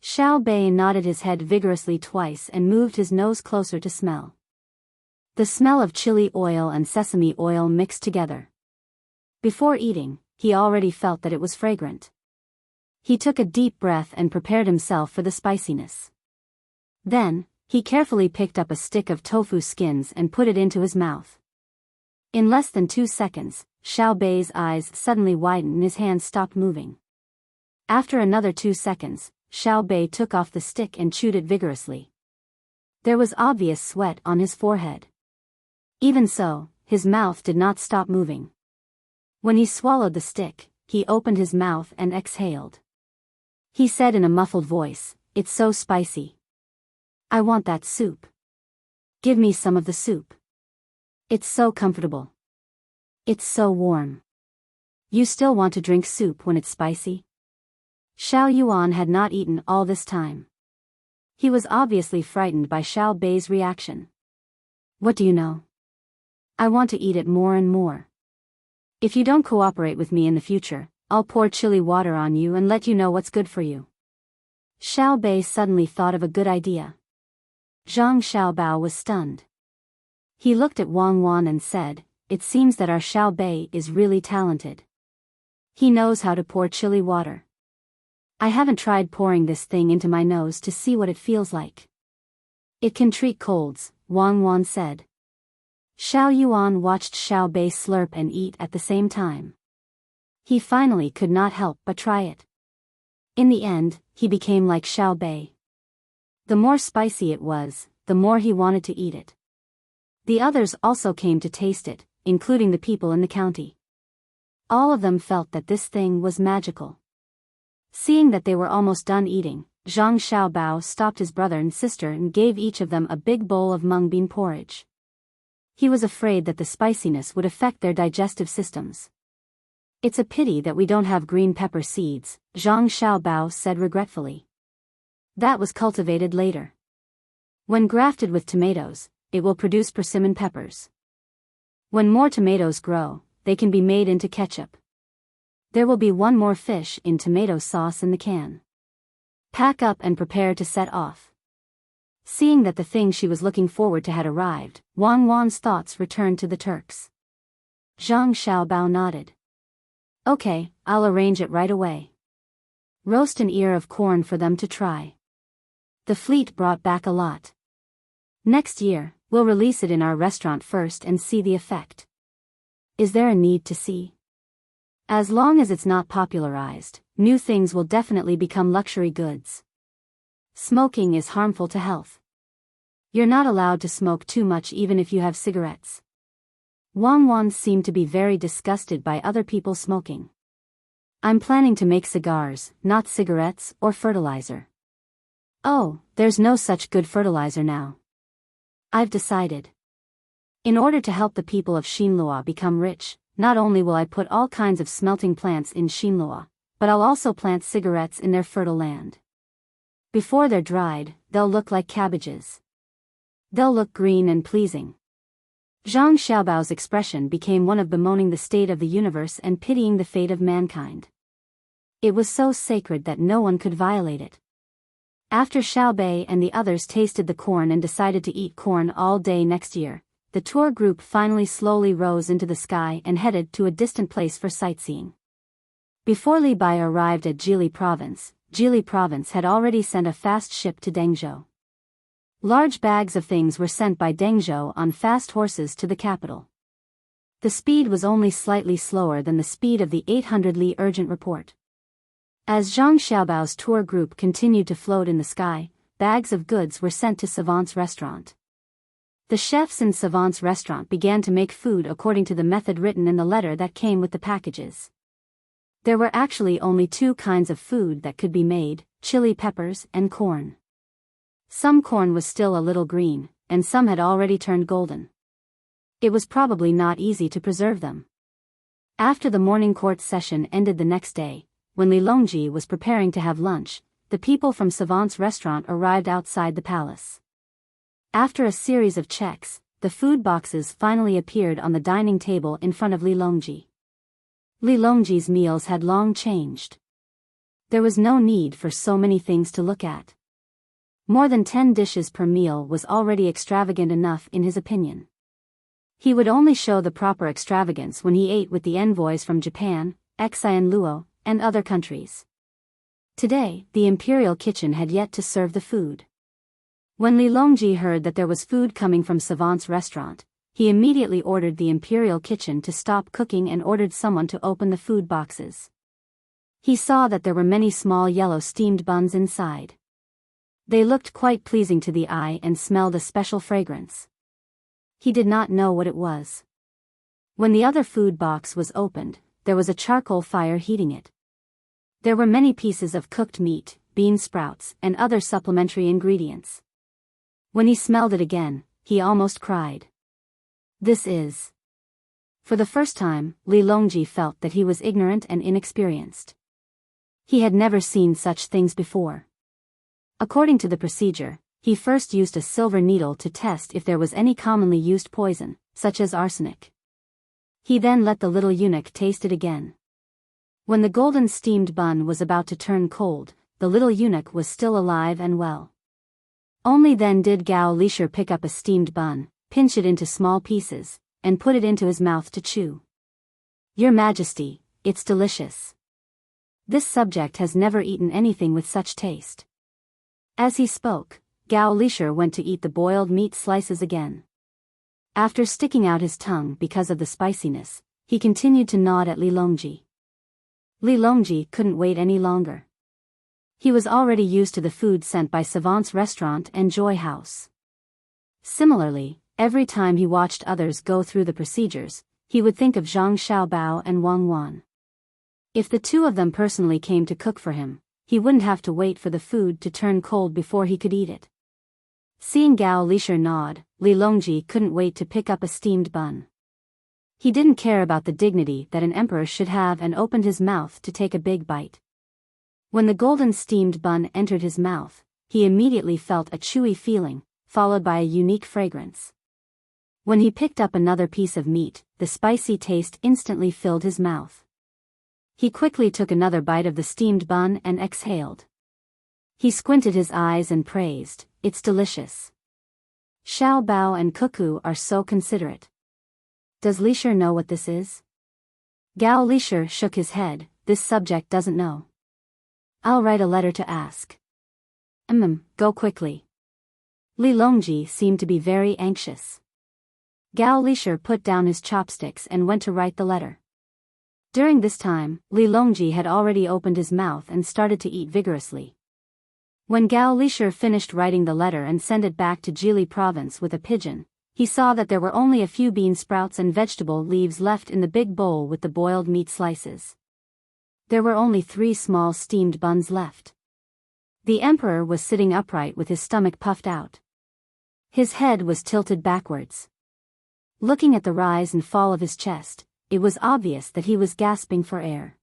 Xiao Bei nodded his head vigorously twice and moved his nose closer to smell. The smell of chili oil and sesame oil mixed together. Before eating, he already felt that it was fragrant. He took a deep breath and prepared himself for the spiciness. Then, he carefully picked up a stick of tofu skins and put it into his mouth. In less than 2 seconds, Xiao Bei's eyes suddenly widened and his hand stopped moving. After another 2 seconds, Xiao Bei took off the stick and chewed it vigorously. There was obvious sweat on his forehead. Even so, his mouth did not stop moving. When he swallowed the stick, he opened his mouth and exhaled. He said in a muffled voice, "It's so spicy. I want that soup. Give me some of the soup. It's so comfortable. It's so warm. You still want to drink soup when it's spicy?" Xiao Yuan had not eaten all this time. He was obviously frightened by Xiao Bei's reaction. "What do you know? I want to eat it more and more. If you don't cooperate with me in the future, I'll pour chili water on you and let you know what's good for you." Xiao Bei suddenly thought of a good idea. Zhang Xiaobao was stunned. He looked at Wang Wan and said, "It seems that our Xiao Bei is really talented. He knows how to pour chili water. I haven't tried pouring this thing into my nose to see what it feels like." "It can treat colds," Wang Wan said. Xiao Yuan watched Xiao Bei slurp and eat at the same time. He finally could not help but try it. In the end, he became like Xiao Bei. The more spicy it was, the more he wanted to eat it. The others also came to taste it, including the people in the county. All of them felt that this thing was magical. Seeing that they were almost done eating, Zhang Xiaobao stopped his brother and sister and gave each of them a big bowl of mung bean porridge. He was afraid that the spiciness would affect their digestive systems. "It's a pity that we don't have green pepper seeds," Zhang Xiaobao said regretfully. "That was cultivated later. When grafted with tomatoes, it will produce persimmon peppers. When more tomatoes grow, they can be made into ketchup. There will be one more fish in tomato sauce in the can. Pack up and prepare to set off." Seeing that the thing she was looking forward to had arrived, Wang Wan's thoughts returned to the Turks. Zhang Xiaobao nodded. "Okay, I'll arrange it right away. Roast an ear of corn for them to try. The fleet brought back a lot. Next year, we'll release it in our restaurant first and see the effect. Is there a need to see? As long as it's not popularized, new things will definitely become luxury goods. Smoking is harmful to health. You're not allowed to smoke too much even if you have cigarettes. Wang Wan seemed to be very disgusted by other people smoking. I'm planning to make cigars, not cigarettes or fertilizer. Oh, there's no such good fertilizer now. I've decided. In order to help the people of Xinlua become rich, not only will I put all kinds of smelting plants in Xinlua, but I'll also plant cigarettes in their fertile land. Before they're dried, they'll look like cabbages. They'll look green and pleasing. Zhang Xiaobao's expression became one of bemoaning the state of the universe and pitying the fate of mankind. It was so sacred that no one could violate it. After Xiaobei and the others tasted the corn and decided to eat corn all day next year, the tour group finally slowly rose into the sky and headed to a distant place for sightseeing. Before Li Bai arrived at Jili Province had already sent a fast ship to Dengzhou. Large bags of things were sent by Dengzhou on fast horses to the capital. The speed was only slightly slower than the speed of the 800 Li urgent report. As Zhang Xiaobao's tour group continued to float in the sky, bags of goods were sent to Savant's restaurant. The chefs in Savant's restaurant began to make food according to the method written in the letter that came with the packages. There were actually only two kinds of food that could be made: chili peppers and corn. Some corn was still a little green, and some had already turned golden. It was probably not easy to preserve them. After the morning court session ended the next day, when Li Longji was preparing to have lunch, the people from Savant's restaurant arrived outside the palace. After a series of checks, the food boxes finally appeared on the dining table in front of Li Longji. Li Longji's meals had long changed. There was no need for so many things to look at. More than 10 dishes per meal was already extravagant enough in his opinion. He would only show the proper extravagance when he ate with the envoys from Japan, Xian Luo, and other countries. Today, the imperial kitchen had yet to serve the food. When Li Longji heard that there was food coming from Savant's restaurant, he immediately ordered the imperial kitchen to stop cooking and ordered someone to open the food boxes. He saw that there were many small yellow steamed buns inside. They looked quite pleasing to the eye and smelled a special fragrance. He did not know what it was. When the other food box was opened, there was a charcoal fire heating it. There were many pieces of cooked meat, bean sprouts, and other supplementary ingredients. When he smelled it again, he almost cried. This is... For the first time, Li Longji felt that he was ignorant and inexperienced. He had never seen such things before. According to the procedure, he first used a silver needle to test if there was any commonly used poison, such as arsenic. He then let the little eunuch taste it again. When the golden steamed bun was about to turn cold, the little eunuch was still alive and well. Only then did Gao Lisher pick up a steamed bun, pinch it into small pieces, and put it into his mouth to chew. Your Majesty, it's delicious. This subject has never eaten anything with such taste. As he spoke, Gao Lisher went to eat the boiled meat slices again. After sticking out his tongue because of the spiciness, he continued to nod at Li Longji. Li Longji couldn't wait any longer. He was already used to the food sent by Savant's restaurant and Joy House. Similarly, every time he watched others go through the procedures, he would think of Zhang Xiaobao and Wang Wan. If the two of them personally came to cook for him, he wouldn't have to wait for the food to turn cold before he could eat it. Seeing Gao Lisher nod, Li Longji couldn't wait to pick up a steamed bun. He didn't care about the dignity that an emperor should have and opened his mouth to take a big bite. When the golden steamed bun entered his mouth, he immediately felt a chewy feeling, followed by a unique fragrance. When he picked up another piece of meat, the spicy taste instantly filled his mouth. He quickly took another bite of the steamed bun and exhaled. He squinted his eyes and praised, "It's delicious. Xiao Bao and Cuckoo are so considerate. Does Lisher know what this is?" Gao Lisher shook his head. "This subject doesn't know. I'll write a letter to ask." Go quickly." Li Longji seemed to be very anxious. Gao Lisher put down his chopsticks and went to write the letter. During this time, Li Longji had already opened his mouth and started to eat vigorously. When Gao Lisher finished writing the letter and sent it back to Jili province with a pigeon, he saw that there were only a few bean sprouts and vegetable leaves left in the big bowl with the boiled meat slices. There were only 3 small steamed buns left. The emperor was sitting upright with his stomach puffed out. His head was tilted backwards. Looking at the rise and fall of his chest, it was obvious that he was gasping for air.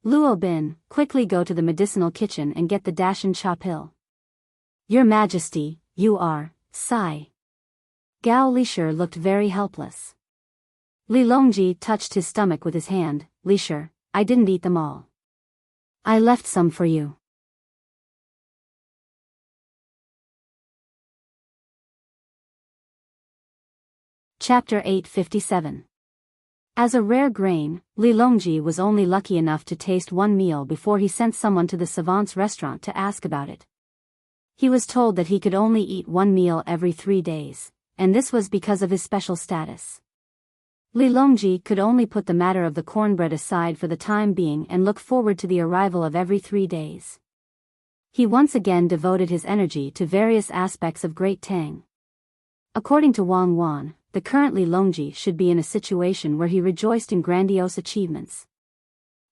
Luo Bin, quickly go to the medicinal kitchen and get the Dashan chop hill. Your Majesty, you are, sigh. Gao Lisher looked very helpless. Li Longji touched his stomach with his hand. Lisher, I didn't eat them all. I left some for you. Chapter 857. As a rare grain, Li Longji was only lucky enough to taste one meal before he sent someone to the savant's restaurant to ask about it. He was told that he could only eat one meal every 3 days, and this was because of his special status. Li Longji could only put the matter of the cornbread aside for the time being and look forward to the arrival of every 3 days. He once again devoted his energy to various aspects of Great Tang. According to Wang Wan, the current Li Longji should be in a situation where he rejoiced in grandiose achievements.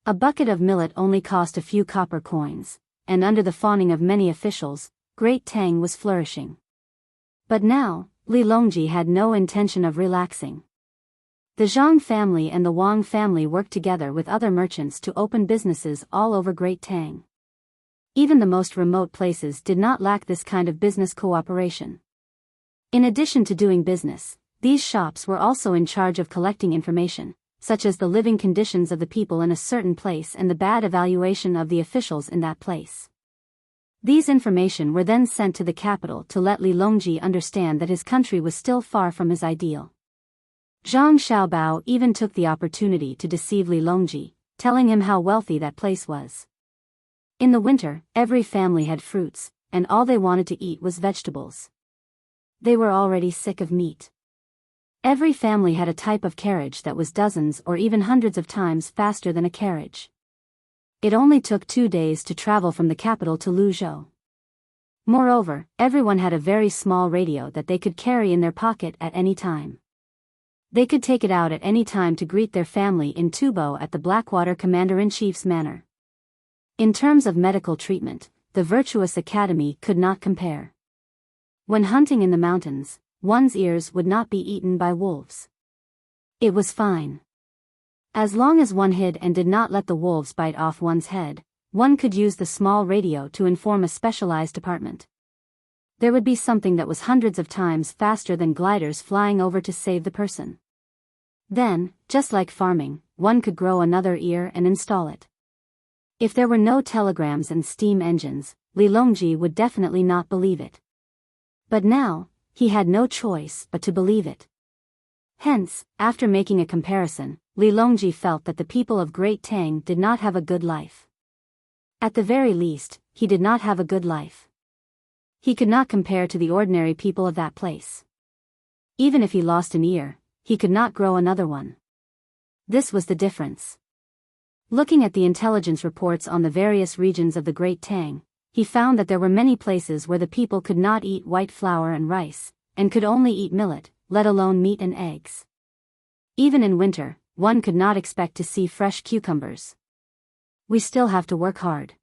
A bucket of millet only cost a few copper coins, and under the fawning of many officials, Great Tang was flourishing. But now, Li Longji had no intention of relaxing. The Zhang family and the Wang family worked together with other merchants to open businesses all over Great Tang. Even the most remote places did not lack this kind of business cooperation. In addition to doing business, these shops were also in charge of collecting information, such as the living conditions of the people in a certain place and the bad evaluation of the officials in that place. These information were then sent to the capital to let Li Longji understand that his country was still far from his ideal. Zhang Xiaobao even took the opportunity to deceive Li Longji, telling him how wealthy that place was. In the winter, every family had fruits, and all they wanted to eat was vegetables. They were already sick of meat. Every family had a type of carriage that was dozens or even hundreds of times faster than a carriage. It only took 2 days to travel from the capital to Luzhou. Moreover, everyone had a very small radio that they could carry in their pocket at any time. They could take it out at any time to greet their family in Tubo at the Blackwater Commander-in-Chief's manor. In terms of medical treatment, the Virtuous Academy could not compare. When hunting in the mountains, one's ears would not be eaten by wolves. It was fine. As long as one hid and did not let the wolves bite off one's head, one could use the small radio to inform a specialized department. There would be something that was hundreds of times faster than gliders flying over to save the person. Then, just like farming, one could grow another ear and install it. If there were no telegrams and steam engines, Li Longji would definitely not believe it. But now, he had no choice but to believe it. Hence, after making a comparison, Li Longji felt that the people of Great Tang did not have a good life. At the very least, he did not have a good life. He could not compare to the ordinary people of that place. Even if he lost an ear, he could not grow another one. This was the difference. Looking at the intelligence reports on the various regions of the Great Tang, he found that there were many places where the people could not eat white flour and rice, and could only eat millet, let alone meat and eggs. Even in winter, one could not expect to see fresh cucumbers. We still have to work hard.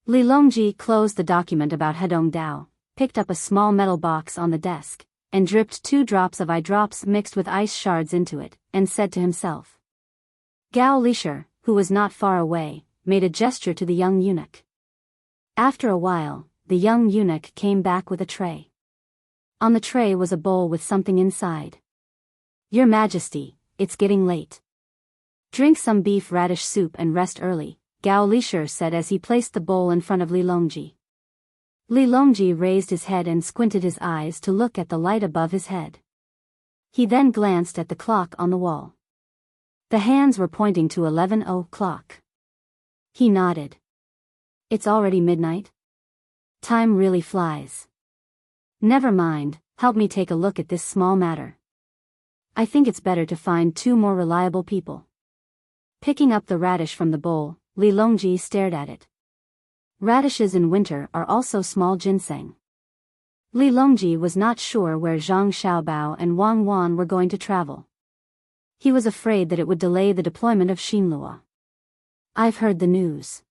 Li Longji closed the document about Hedong Dao, picked up a small metal box on the desk, and dripped 2 drops of eye drops mixed with ice shards into it, and said to himself. Gao Lisher, who was not far away, made a gesture to the young eunuch. After a while, the young eunuch came back with a tray. On the tray was a bowl with something inside. Your Majesty, it's getting late. Drink some beef radish soup and rest early, Gao Lisher said as he placed the bowl in front of Li Longji. Li Longji raised his head and squinted his eyes to look at the light above his head. He then glanced at the clock on the wall. The hands were pointing to 11 o'clock. He nodded. It's already midnight? Time really flies. Never mind, help me take a look at this small matter. I think it's better to find 2 more reliable people. Picking up the radish from the bowl, Li Longji stared at it. Radishes in winter are also small ginseng. Li Longji was not sure where Zhang Xiaobao and Wang Wan were going to travel. He was afraid that it would delay the deployment of Xinlua. I've heard the news.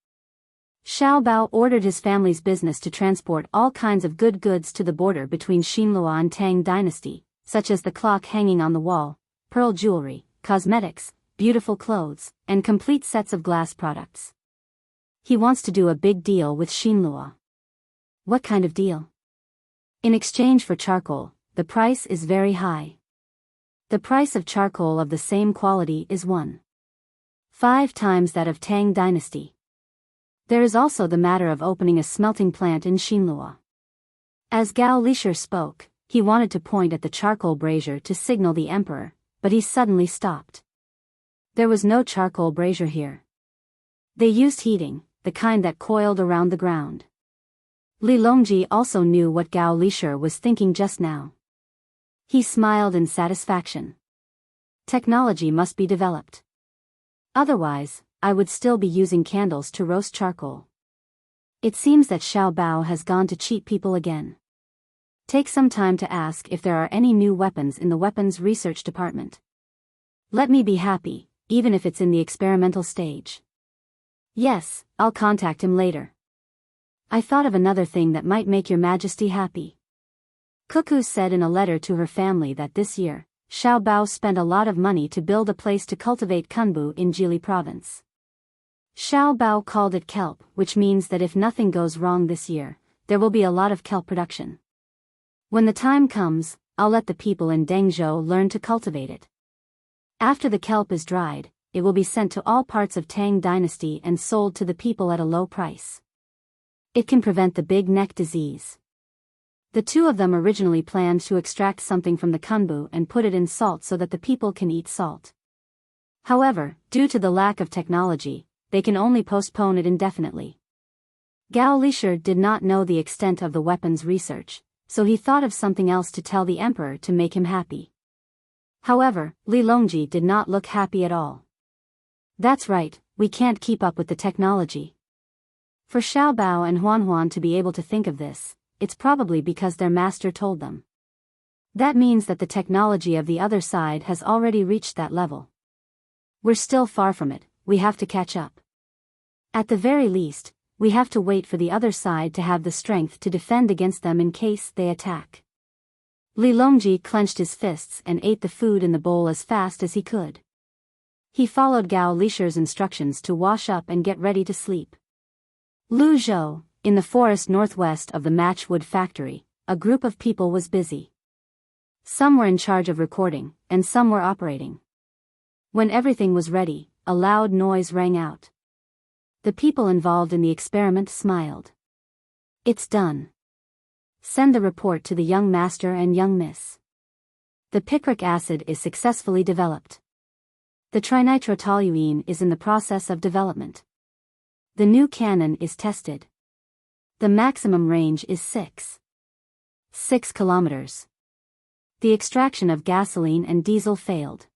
Xiaobao ordered his family's business to transport all kinds of good goods to the border between Xinlua and Tang Dynasty, such as the clock hanging on the wall, pearl jewelry, cosmetics, beautiful clothes, and complete sets of glass products. He wants to do a big deal with Xinlua. What kind of deal? In exchange for charcoal, the price is very high. The price of charcoal of the same quality is 1.5 times that of Tang Dynasty. There is also the matter of opening a smelting plant in Xinlua. As Gao Lisher spoke, he wanted to point at the charcoal brazier to signal the emperor, but he suddenly stopped. There was no charcoal brazier here. They used heating, the kind that coiled around the ground. Li Longji also knew what Gao Lisher was thinking just now. He smiled in satisfaction. Technology must be developed. Otherwise, I would still be using candles to roast charcoal. It seems that Xiaobao has gone to cheat people again. Take some time to ask if there are any new weapons in the weapons research department. Let me be happy, even if it's in the experimental stage. Yes, I'll contact him later. I thought of another thing that might make your majesty happy. Cuckoo said in a letter to her family that this year, Xiaobao spent a lot of money to build a place to cultivate kunbu in Jili province. Xiaobao called it kelp, which means that if nothing goes wrong this year, there will be a lot of kelp production. When the time comes, I'll let the people in Dengzhou learn to cultivate it. After the kelp is dried, it will be sent to all parts of Tang Dynasty and sold to the people at a low price. It can prevent the big neck disease. The 2 of them originally planned to extract something from the kunbu and put it in salt so that the people can eat salt. However, due to the lack of technology, they can only postpone it indefinitely. Gao Lisher did not know the extent of the weapons research, so he thought of something else to tell the emperor to make him happy. However, Li Longji did not look happy at all. That's right, we can't keep up with the technology. For Xiaobao and Huan to be able to think of this, it's probably because their master told them. That means that the technology of the other side has already reached that level. We're still far from it, we have to catch up. At the very least, we have to wait for the other side to have the strength to defend against them in case they attack. Li Longji clenched his fists and ate the food in the bowl as fast as he could. He followed Gao Lisher's instructions to wash up and get ready to sleep. Luzhou, in the forest northwest of the matchwood factory, a group of people was busy. Some were in charge of recording, and some were operating. When everything was ready, a loud noise rang out. The people involved in the experiment smiled. It's done. Send the report to the young master and young miss. The picric acid is successfully developed. The trinitrotoluene is in the process of development. The new cannon is tested. The maximum range is 6 kilometers. The extraction of gasoline and diesel failed.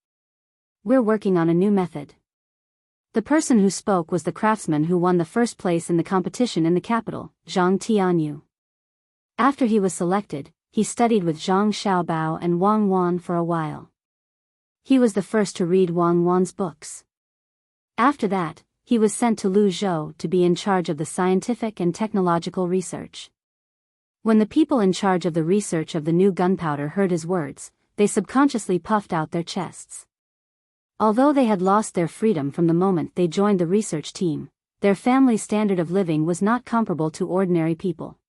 We're working on a new method. The person who spoke was the craftsman who won the first place in the competition in the capital, Zhang Tianyu. After he was selected, he studied with Zhang Xiaobao and Wang Wan for a while. He was the first to read Wang Wan's books. After that, he was sent to Luzhou to be in charge of the scientific and technological research. When the people in charge of the research of the new gunpowder heard his words, they subconsciously puffed out their chests. Although they had lost their freedom from the moment they joined the research team, their family standard of living was not comparable to ordinary people.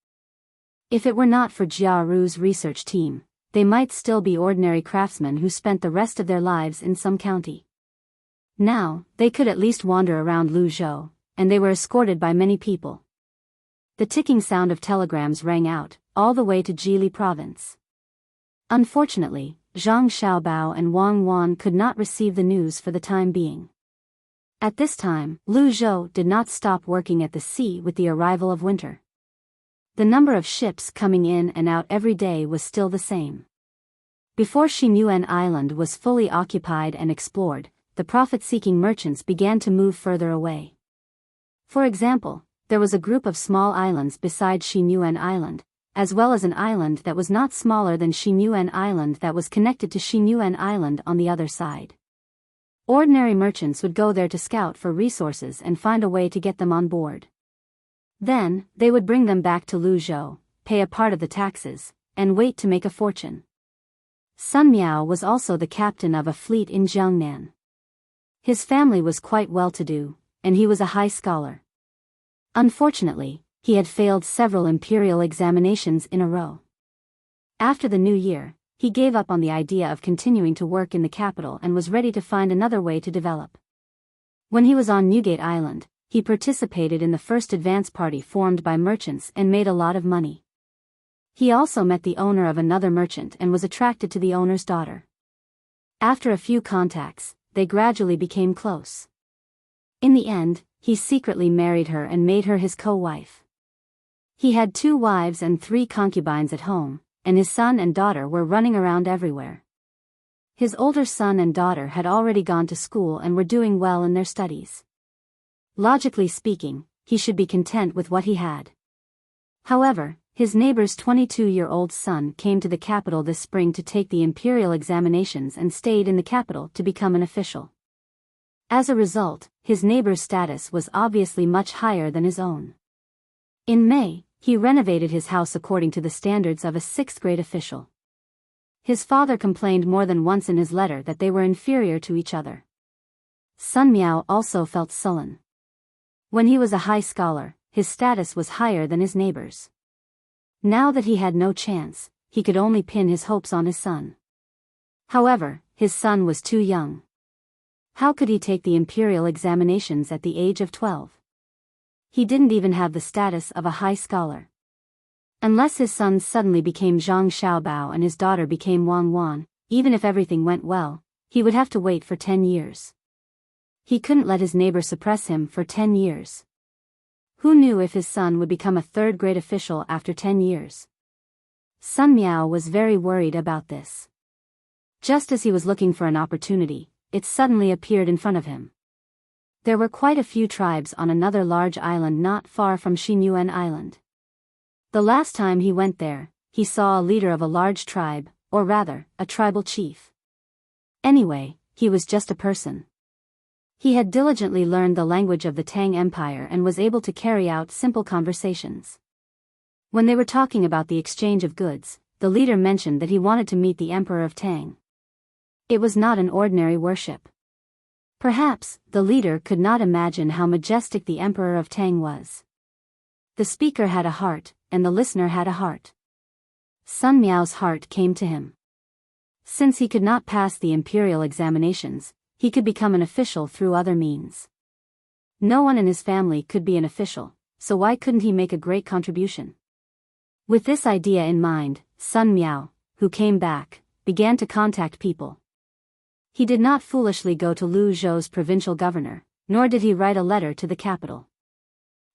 If it were not for Jia Ru's research team, they might still be ordinary craftsmen who spent the rest of their lives in some county. Now, they could at least wander around Luzhou, and they were escorted by many people. The ticking sound of telegrams rang out, all the way to Jili province. Unfortunately, Zhang Xiaobao and Wang Wan could not receive the news for the time being. At this time, Luzhou did not stop working at the sea with the arrival of winter. The number of ships coming in and out every day was still the same. Before Xinyuan Island was fully occupied and explored, the profit-seeking merchants began to move further away. For example, there was a group of small islands beside Xinyuan Island, as well as an island that was not smaller than Xinyuan Island that was connected to Xinyuan Island on the other side. Ordinary merchants would go there to scout for resources and find a way to get them on board. Then, they would bring them back to Luzhou, pay a part of the taxes, and wait to make a fortune. Sun Miao was also the captain of a fleet in Jiangnan. His family was quite well-to-do, and he was a high scholar. Unfortunately, he had failed several imperial examinations in a row. After the new year, he gave up on the idea of continuing to work in the capital and was ready to find another way to develop. When he was on Newgate Island, he participated in the first advance party formed by merchants and made a lot of money. He also met the owner of another merchant and was attracted to the owner's daughter. After a few contacts, they gradually became close. In the end, he secretly married her and made her his co-wife. He had 2 wives and 3 concubines at home, and his son and daughter were running around everywhere. His older son and daughter had already gone to school and were doing well in their studies. Logically speaking, he should be content with what he had. However, his neighbor's 22-year-old son came to the capital this spring to take the imperial examinations and stayed in the capital to become an official. As a result, his neighbor's status was obviously much higher than his own. In May, he renovated his house according to the standards of a 6th-grade official. His father complained more than once in his letter that they were inferior to each other. Sun Miao also felt sullen. When he was a high scholar, his status was higher than his neighbor's. Now that he had no chance, he could only pin his hopes on his son. However, his son was too young. How could he take the imperial examinations at the age of 12? He didn't even have the status of a high scholar. Unless his son suddenly became Zhang Xiaobao and his daughter became Wang Wan, even if everything went well, he would have to wait for 10 years. He couldn't let his neighbor suppress him for 10 years. Who knew if his son would become a 3rd-grade official after 10 years? Sun Miao was very worried about this. Just as he was looking for an opportunity, it suddenly appeared in front of him. There were quite a few tribes on another large island not far from Xinyuan Island. The last time he went there, he saw a leader of a large tribe, or rather, a tribal chief. Anyway, he was just a person. He had diligently learned the language of the Tang Empire and was able to carry out simple conversations. When they were talking about the exchange of goods, the leader mentioned that he wanted to meet the Emperor of Tang. It was not an ordinary worship. Perhaps, the leader could not imagine how majestic the Emperor of Tang was. The speaker had a heart, and the listener had a heart. Sun Miao's heart came to him. Since he could not pass the imperial examinations, he could become an official through other means. No one in his family could be an official, so why couldn't he make a great contribution? With this idea in mind, Sun Miao, who came back, began to contact people. He did not foolishly go to Luzhou's provincial governor, nor did he write a letter to the capital.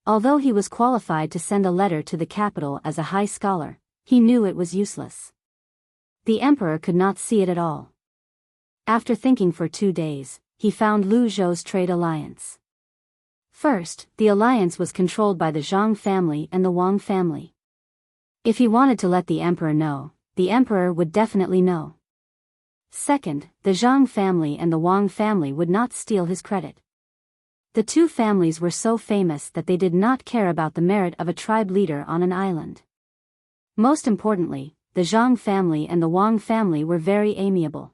Although he was qualified to send a letter to the capital as a high scholar, he knew it was useless. The emperor could not see it at all. After thinking for 2 days, he found Luzhou's trade alliance. First, the alliance was controlled by the Zhang family and the Wang family. If he wanted to let the emperor know, the emperor would definitely know. Second, the Zhang family and the Wang family would not steal his credit. The 2 families were so famous that they did not care about the merit of a tribe leader on an island. Most importantly, the Zhang family and the Wang family were very amiable.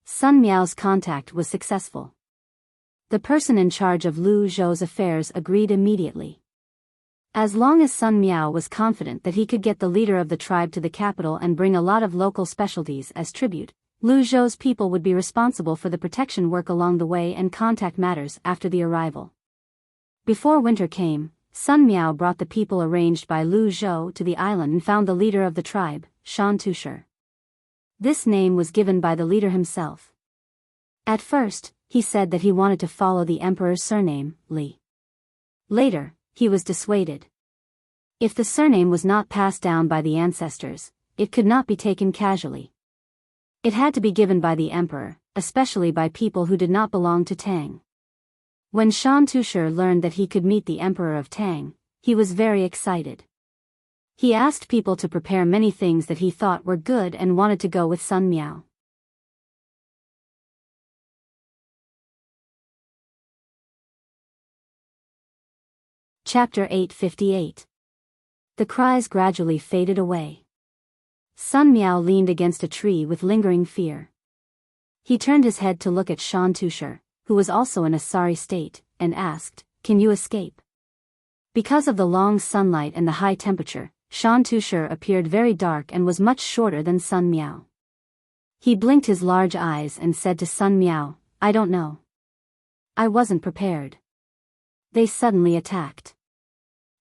Sun Miao's contact was successful. The person in charge of Luzhou's affairs agreed immediately. As long as Sun Miao was confident that he could get the leader of the tribe to the capital and bring a lot of local specialties as tribute, Luzhou's people would be responsible for the protection work along the way and contact matters after the arrival. Before winter came, Sun Miao brought the people arranged by Luzhou to the island and found the leader of the tribe, Shan Tushar. This name was given by the leader himself. At first, he said that he wanted to follow the emperor's surname, Li. Later, he was dissuaded. If the surname was not passed down by the ancestors, it could not be taken casually. It had to be given by the emperor, especially by people who did not belong to Tang. When Shan Tushar learned that he could meet the emperor of Tang, he was very excited. He asked people to prepare many things that he thought were good and wanted to go with Sun Miao. Chapter 858. The cries gradually faded away. Sun Miao leaned against a tree with lingering fear. He turned his head to look at Shan Tushar, who was also in a sorry state, and asked, "Can you escape?" Because of the long sunlight and the high temperature, Shan Tushar appeared very dark and was much shorter than Sun Miao. He blinked his large eyes and said to Sun Miao, "I don't know. I wasn't prepared." They suddenly attacked.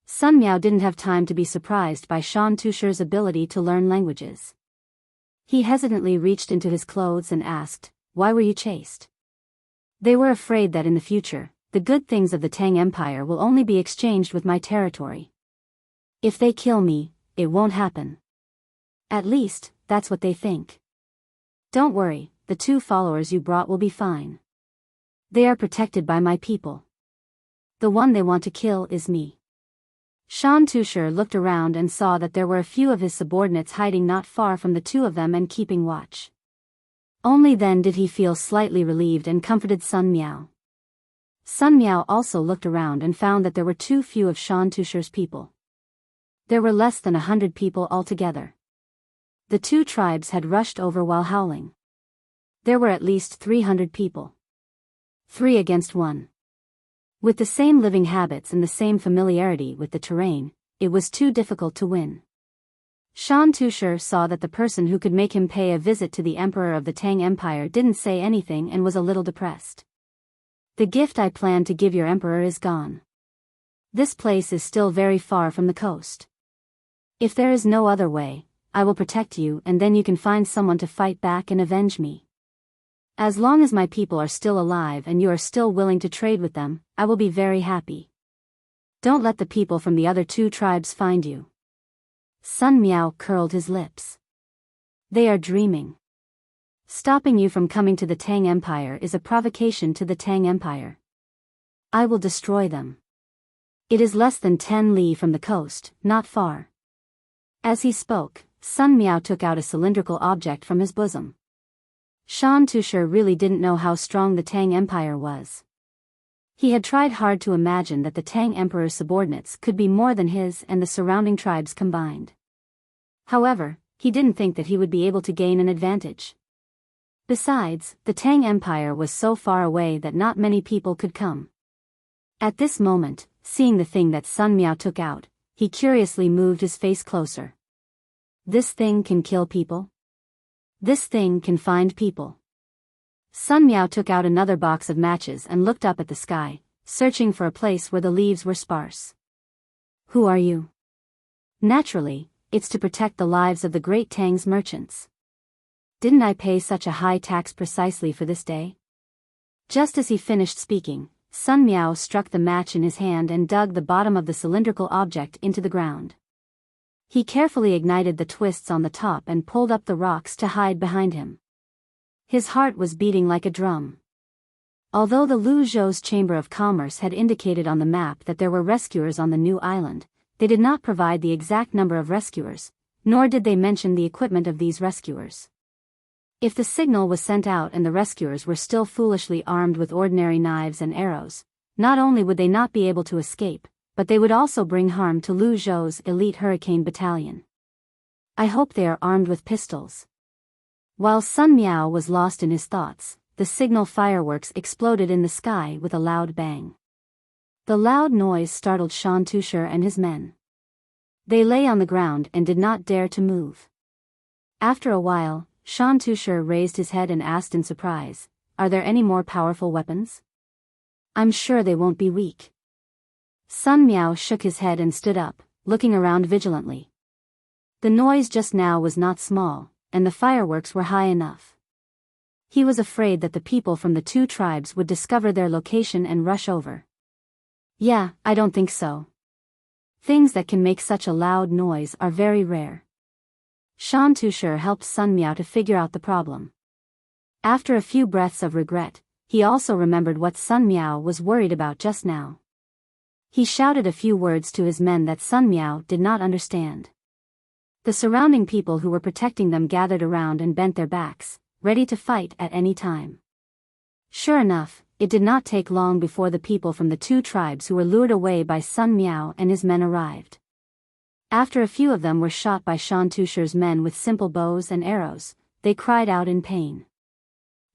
Sun Miao didn't have time to be surprised by Shan Tushar's ability to learn languages. He hesitantly reached into his clothes and asked, "Why were you chased?" They were afraid that in the future, the good things of the Tang Empire will only be exchanged with my territory. If they kill me, it won't happen. At least, that's what they think. Don't worry, the 2 followers you brought will be fine. They are protected by my people. The one they want to kill is me. Shan Tushar looked around and saw that there were a few of his subordinates hiding not far from the 2 of them and keeping watch. Only then did he feel slightly relieved and comforted Sun Miao. Sun Miao also looked around and found that there were too few of Shan Tushar's people. There were less than 100 people altogether. The 2 tribes had rushed over while howling. There were at least 300 people. 3 against 1. With the same living habits and the same familiarity with the terrain, it was too difficult to win. Shan Tushar saw that the person who could make him pay a visit to the emperor of the Tang Empire didn't say anything and was a little depressed. "The gift I planned to give your emperor is gone. This place is still very far from the coast. If there is no other way, I will protect you and then you can find someone to fight back and avenge me. As long as my people are still alive and you are still willing to trade with them, I will be very happy. Don't let the people from the other 2 tribes find you." Sun Miao curled his lips. "They are dreaming. Stopping you from coming to the Tang Empire is a provocation to the Tang Empire. I will destroy them. It is less than 10 li from the coast, not far." As he spoke, Sun Miao took out a cylindrical object from his bosom. Shan Tushar really didn't know how strong the Tang Empire was. He had tried hard to imagine that the Tang Emperor's subordinates could be more than his and the surrounding tribes combined. However, he didn't think that he would be able to gain an advantage. Besides, the Tang Empire was so far away that not many people could come. At this moment, seeing the thing that Sun Miao took out, he curiously moved his face closer. "This thing can kill people? This thing can find people." Sun Miao took out another box of matches and looked up at the sky, searching for a place where the leaves were sparse. "Who are you?" "Naturally, it's to protect the lives of the great Tang's merchants. Didn't I pay such a high tax precisely for this day?" Just as he finished speaking, Sun Miao struck the match in his hand and dug the bottom of the cylindrical object into the ground. He carefully ignited the twists on the top and pulled up the rocks to hide behind him. His heart was beating like a drum. Although the Lu Zhou's Chamber of Commerce had indicated on the map that there were rescuers on the new island, they did not provide the exact number of rescuers, nor did they mention the equipment of these rescuers. If the signal was sent out and the rescuers were still foolishly armed with ordinary knives and arrows, not only would they not be able to escape, but they would also bring harm to Lu Zhou's elite Hurricane Battalion. "I hope they are armed with pistols." While Sun Miao was lost in his thoughts, the signal fireworks exploded in the sky with a loud bang. The loud noise startled Shan Tushar and his men. They lay on the ground and did not dare to move. After a while, Shan Tushar raised his head and asked in surprise, "Are there any more powerful weapons? I'm sure they won't be weak." Sun Miao shook his head and stood up, looking around vigilantly. The noise just now was not small, and the fireworks were high enough. He was afraid that the people from the 2 tribes would discover their location and rush over. "Yeah, I don't think so. Things that can make such a loud noise are very rare. Shan Tushar helped Sun Miao to figure out the problem. After a few breaths of regret, he also remembered what Sun Miao was worried about just now. He shouted a few words to his men that Sun Miao did not understand. The surrounding people who were protecting them gathered around and bent their backs, ready to fight at any time. Sure enough, it did not take long before the people from the two tribes who were lured away by Sun Miao and his men arrived. After a few of them were shot by Shan Tushar's men with simple bows and arrows, they cried out in pain.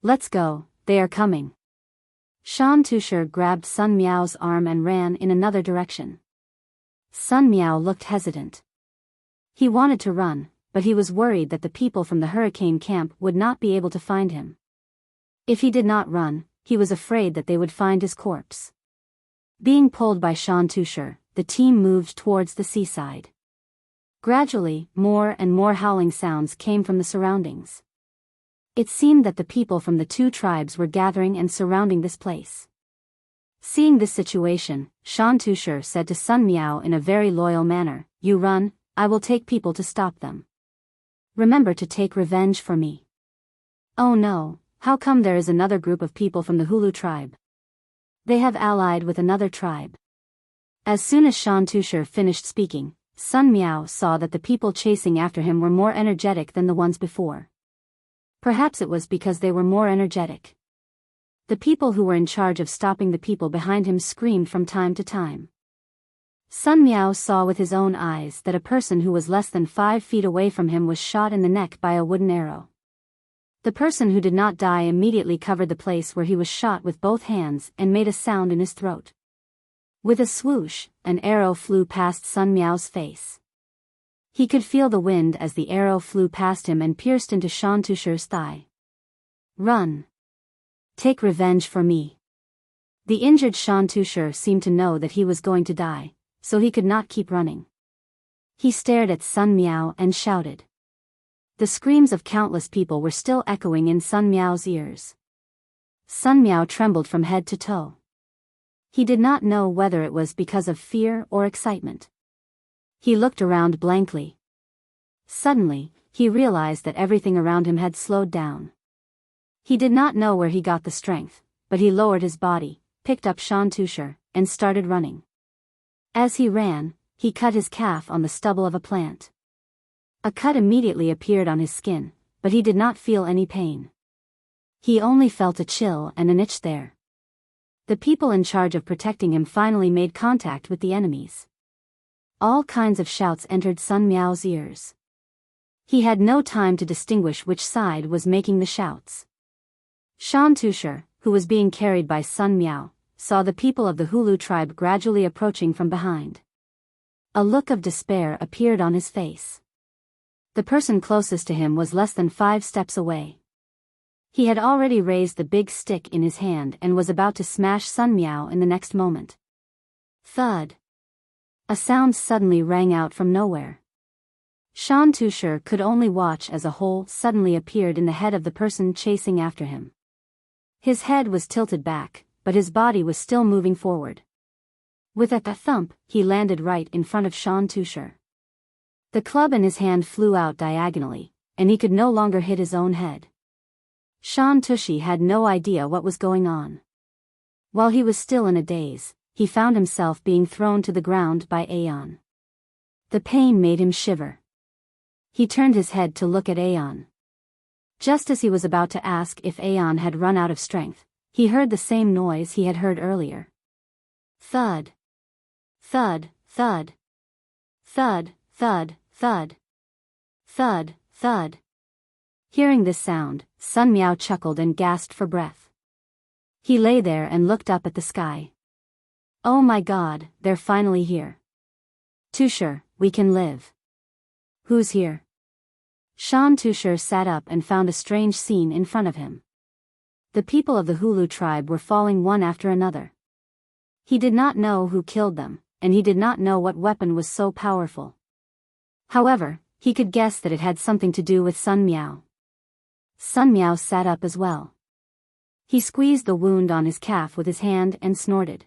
"Let's go, they are coming." Shan Tushar grabbed Sun Miao's arm and ran in another direction. Sun Miao looked hesitant. He wanted to run, but he was worried that the people from the hurricane camp would not be able to find him. If he did not run, he was afraid that they would find his corpse. Being pulled by Shan Tushar, the team moved towards the seaside. Gradually, more and more howling sounds came from the surroundings. It seemed that the people from the two tribes were gathering and surrounding this place. Seeing this situation, Shan Tushar said to Sun Miao in a very loyal manner, "You run, I will take people to stop them. Remember to take revenge for me." "Oh no, how come there is another group of people from the Hulu tribe? They have allied with another tribe." As soon as Shan Tushar finished speaking, Sun Miao saw that the people chasing after him were more energetic than the ones before. Perhaps it was because they were more energetic. The people who were in charge of stopping the people behind him screamed from time to time. Sun Miao saw with his own eyes that a person who was less than 5 feet away from him was shot in the neck by a wooden arrow. The person who did not die immediately covered the place where he was shot with both hands and made a sound in his throat. With a swoosh, an arrow flew past Sun Miao's face. He could feel the wind as the arrow flew past him and pierced into Shan Tushar's thigh. "Run. Take revenge for me." The injured Shan Tushar seemed to know that he was going to die, so he could not keep running. He stared at Sun Miao and shouted. The screams of countless people were still echoing in Sun Miao's ears. Sun Miao trembled from head to toe. He did not know whether it was because of fear or excitement. He looked around blankly. Suddenly, he realized that everything around him had slowed down. He did not know where he got the strength, but he lowered his body, picked up Shan Tushar, and started running. As he ran, he cut his calf on the stubble of a plant. A cut immediately appeared on his skin, but he did not feel any pain. He only felt a chill and an itch there. The people in charge of protecting him finally made contact with the enemies. All kinds of shouts entered Sun Miao's ears. He had no time to distinguish which side was making the shouts. Shan Tushar, who was being carried by Sun Miao, saw the people of the Hulu tribe gradually approaching from behind. A look of despair appeared on his face. The person closest to him was less than 5 steps away. He had already raised the big stick in his hand and was about to smash Sun Miao in the next moment. Thud. A sound suddenly rang out from nowhere. Shan Tushar could only watch as a hole suddenly appeared in the head of the person chasing after him. His head was tilted back, but his body was still moving forward. With a thump, he landed right in front of Shan Tushar. The club in his hand flew out diagonally, and he could no longer hit his own head. Shan Tushi had no idea what was going on. While he was still in a daze, he found himself being thrown to the ground by Aeon. The pain made him shiver. He turned his head to look at Aeon. Just as he was about to ask if Aeon had run out of strength, he heard the same noise he had heard earlier. Thud. Thud, thud. Thud, thud, thud. Thud, thud. Hearing this sound, Sun Miao chuckled and gasped for breath. He lay there and looked up at the sky. Oh my God, they're finally here. Tushar, we can live. Who's here? Shan Tushar sat up and found a strange scene in front of him. The people of the Hulu tribe were falling one after another. He did not know who killed them, and he did not know what weapon was so powerful. However, he could guess that it had something to do with Sun Miao. Sun Miao sat up as well. He squeezed the wound on his calf with his hand and snorted.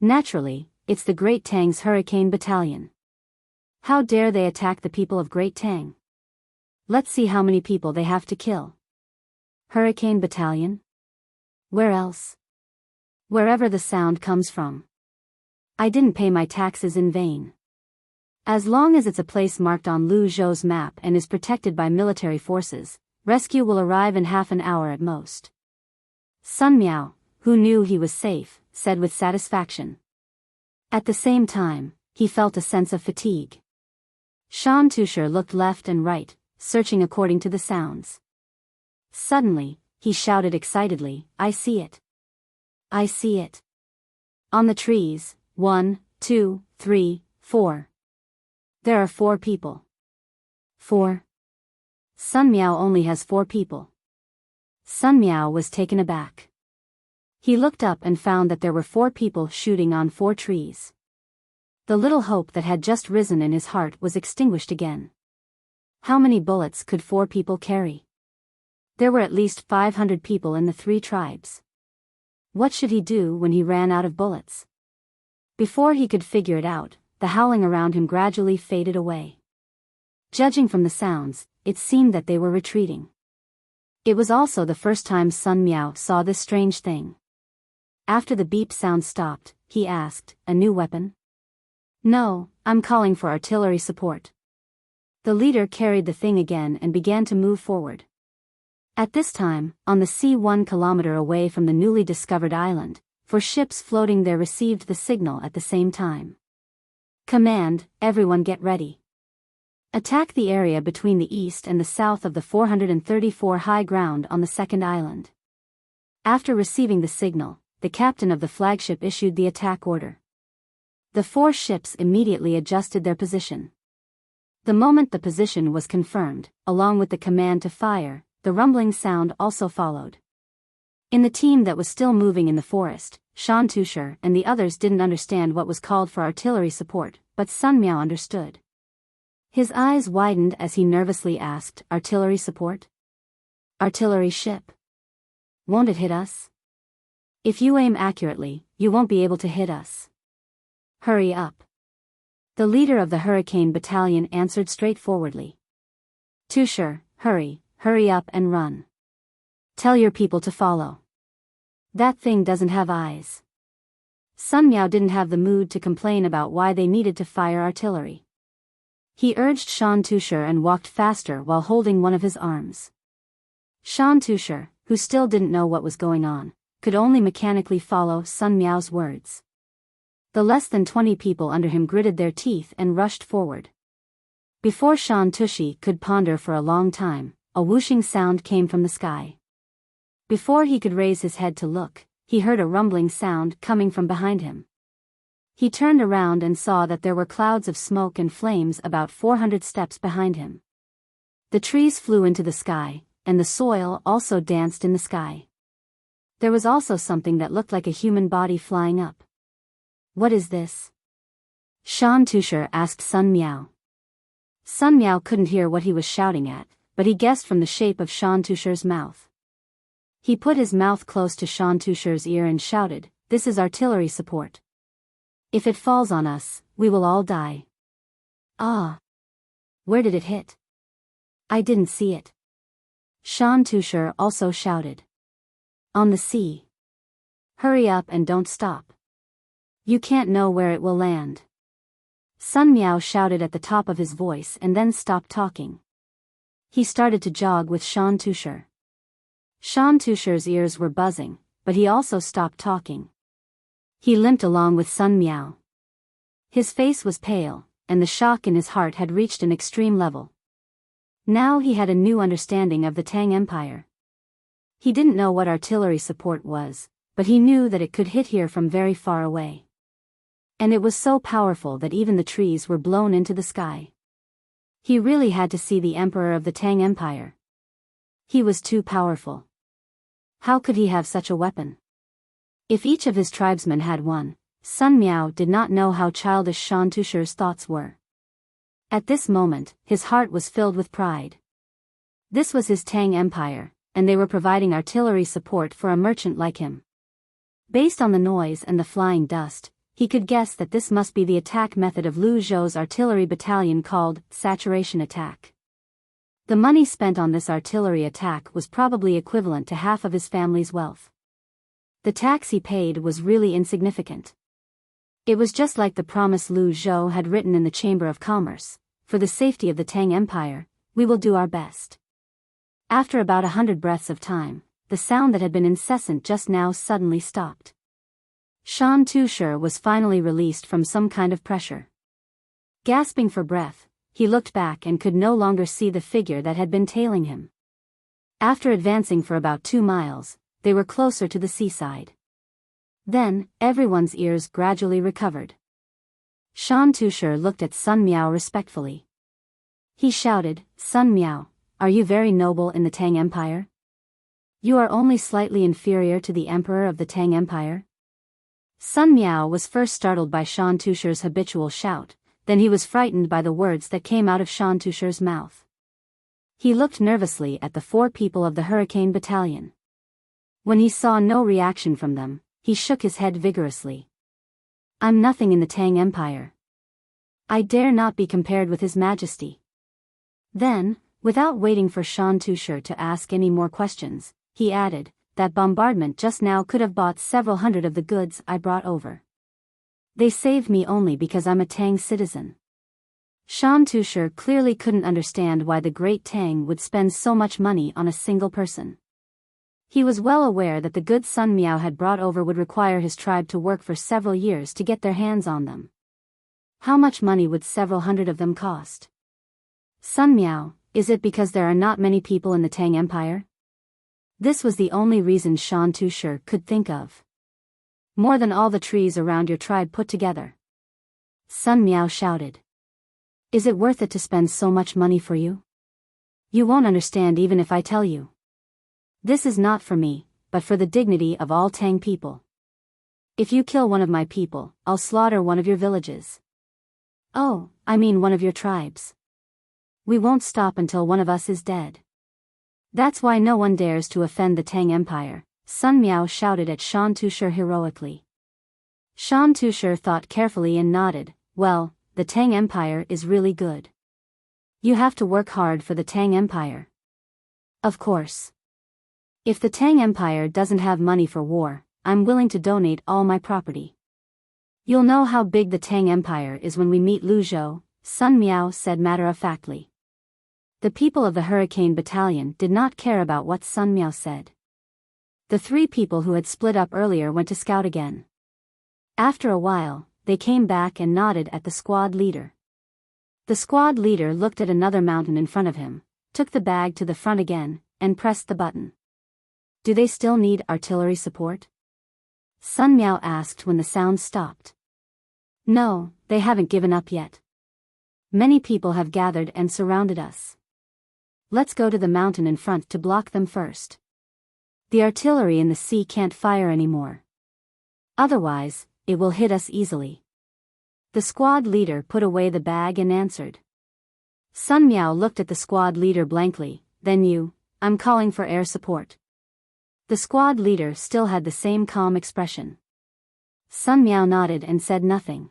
Naturally, it's the Great Tang's Hurricane Battalion. How dare they attack the people of Great Tang? Let's see how many people they have to kill. Hurricane Battalion? Where else? Wherever the sound comes from. I didn't pay my taxes in vain. As long as it's a place marked on Lu Zhou's map and is protected by military forces, rescue will arrive in half an hour at most. Sun Miao, who knew he was safe, said with satisfaction. At the same time, he felt a sense of fatigue. Shan Tushar looked left and right, searching according to the sounds. Suddenly, he shouted excitedly, "I see it! I see it! On the trees, 1, 2, 3, 4. There are 4 people. 4? Sun Miao only has 4 people." Sun Miao was taken aback. He looked up and found that there were 4 people shooting on 4 trees. The little hope that had just risen in his heart was extinguished again. How many bullets could 4 people carry? There were at least 500 people in the 3 tribes. What should he do when he ran out of bullets? Before he could figure it out, the howling around him gradually faded away. Judging from the sounds, it seemed that they were retreating. It was also the first time Sun Miao saw this strange thing. After the beep sound stopped, he asked, "A new weapon?" "No, I'm calling for artillery support." The leader carried the thing again and began to move forward. At this time, on the sea 1 kilometer away from the newly discovered island, 4 ships floating there received the signal at the same time. "Command, everyone get ready. Attack the area between the east and the south of the 434 high ground on the second island." After receiving the signal, the captain of the flagship issued the attack order. The 4 ships immediately adjusted their position. The moment the position was confirmed, along with the command to fire, the rumbling sound also followed. In the team that was still moving in the forest, Shan Tushar and the others didn't understand what was called for artillery support, but Sun Miao understood. His eyes widened as he nervously asked, "Artillery support? Artillery ship? Won't it hit us? If you aim accurately, you won't be able to hit us. Hurry up." The leader of the Hurricane Battalion answered straightforwardly. "Tushar, hurry up and run. Tell your people to follow. That thing doesn't have eyes." Sun Miao didn't have the mood to complain about why they needed to fire artillery. He urged Shan Tushar and walked faster while holding one of his arms. Shan Tushar, who still didn't know what was going on, could only mechanically follow Sun Miao's words. The less than 20 people under him gritted their teeth and rushed forward. Before Shan Tushi could ponder for a long time, a whooshing sound came from the sky. Before he could raise his head to look, he heard a rumbling sound coming from behind him. He turned around and saw that there were clouds of smoke and flames about 400 steps behind him. The trees flew into the sky, and the soil also danced in the sky. There was also something that looked like a human body flying up. "What is this?" Shan Tushar asked Sun Miao. Sun Miao couldn't hear what he was shouting at, but he guessed from the shape of Shan Tushar's mouth. He put his mouth close to Shan Tushar's ear and shouted, "This is artillery support. If it falls on us, we will all die." "Ah! Where did it hit?" "I didn't see it." Shan Tushar also shouted. "On the sea. Hurry up and don't stop. You can't know where it will land." Sun Miao shouted at the top of his voice and then stopped talking. He started to jog with Shan Tushar. Shan Tushar's ears were buzzing, but he also stopped talking. He limped along with Sun Miao. His face was pale, and the shock in his heart had reached an extreme level. Now he had a new understanding of the Tang Empire. He didn't know what artillery support was, but he knew that it could hit here from very far away. And it was so powerful that even the trees were blown into the sky. He really had to see the emperor of the Tang Empire. He was too powerful. How could he have such a weapon? If each of his tribesmen had one, Sun Miao did not know how childish Shan Tushar's thoughts were. At this moment, his heart was filled with pride. This was his Tang Empire, and they were providing artillery support for a merchant like him. Based on the noise and the flying dust, he could guess that this must be the attack method of Lu Zhou's artillery battalion called saturation attack. The money spent on this artillery attack was probably equivalent to half of his family's wealth. The tax he paid was really insignificant. It was just like the promise Lu Zhou had written in the Chamber of Commerce: for the safety of the Tang Empire, we will do our best. After about 100 breaths of time, the sound that had been incessant just now suddenly stopped. Shan Tushi was finally released from some kind of pressure. Gasping for breath, he looked back and could no longer see the figure that had been tailing him. After advancing for about 2 miles, they were closer to the seaside. Then, everyone's ears gradually recovered. Shan Tushi looked at Sun Miao respectfully. He shouted, "Sun Miao, are you very noble in the Tang Empire? You are only slightly inferior to the Emperor of the Tang Empire?" Sun Miao was first startled by Shan Tushi's habitual shout, then he was frightened by the words that came out of Shan Tushi's mouth. He looked nervously at the 4 people of the Hurricane Battalion. When he saw no reaction from them, he shook his head vigorously. "I'm nothing in the Tang Empire. I dare not be compared with His Majesty." Then, without waiting for Shan Tushi to ask any more questions, he added, "That bombardment just now could have bought several hundred of the goods I brought over. They saved me only because I'm a Tang citizen." Shan Tushi clearly couldn't understand why the great Tang would spend so much money on a single person. He was well aware that the goods Sun Miao had brought over would require his tribe to work for several years to get their hands on them. How much money would several hundred of them cost? "Sun Miao, is it because there are not many people in the Tang Empire?" This was the only reason Shan Tushi could think of. "More than all the trees around your tribe put together," Sun Miao shouted. "Is it worth it to spend so much money for you? You won't understand even if I tell you. This is not for me, but for the dignity of all Tang people. If you kill one of my people, I'll slaughter one of your villages. Oh, I mean one of your tribes. We won't stop until one of us is dead. That's why no one dares to offend the Tang Empire," Sun Miao shouted at Shan Tushi heroically. Shan Tushi thought carefully and nodded. "Well, the Tang Empire is really good. You have to work hard for the Tang Empire." "Of course. If the Tang Empire doesn't have money for war, I'm willing to donate all my property." "You'll know how big the Tang Empire is when we meet Lu Zhou," Sun Miao said matter-of-factly. The people of the Hurricane Battalion did not care about what Sun Miao said. The 3 people who had split up earlier went to scout again. After a while, they came back and nodded at the squad leader. The squad leader looked at another mountain in front of him, took the bag to the front again, and pressed the button. "Do they still need artillery support?" Sun Miao asked when the sound stopped. "No, they haven't given up yet. Many people have gathered and surrounded us. Let's go to the mountain in front to block them first. The artillery in the sea can't fire anymore. Otherwise, it will hit us easily." The squad leader put away the bag and answered. Sun Miao looked at the squad leader blankly. "Then I'm calling for air support." The squad leader still had the same calm expression. Sun Miao nodded and said nothing.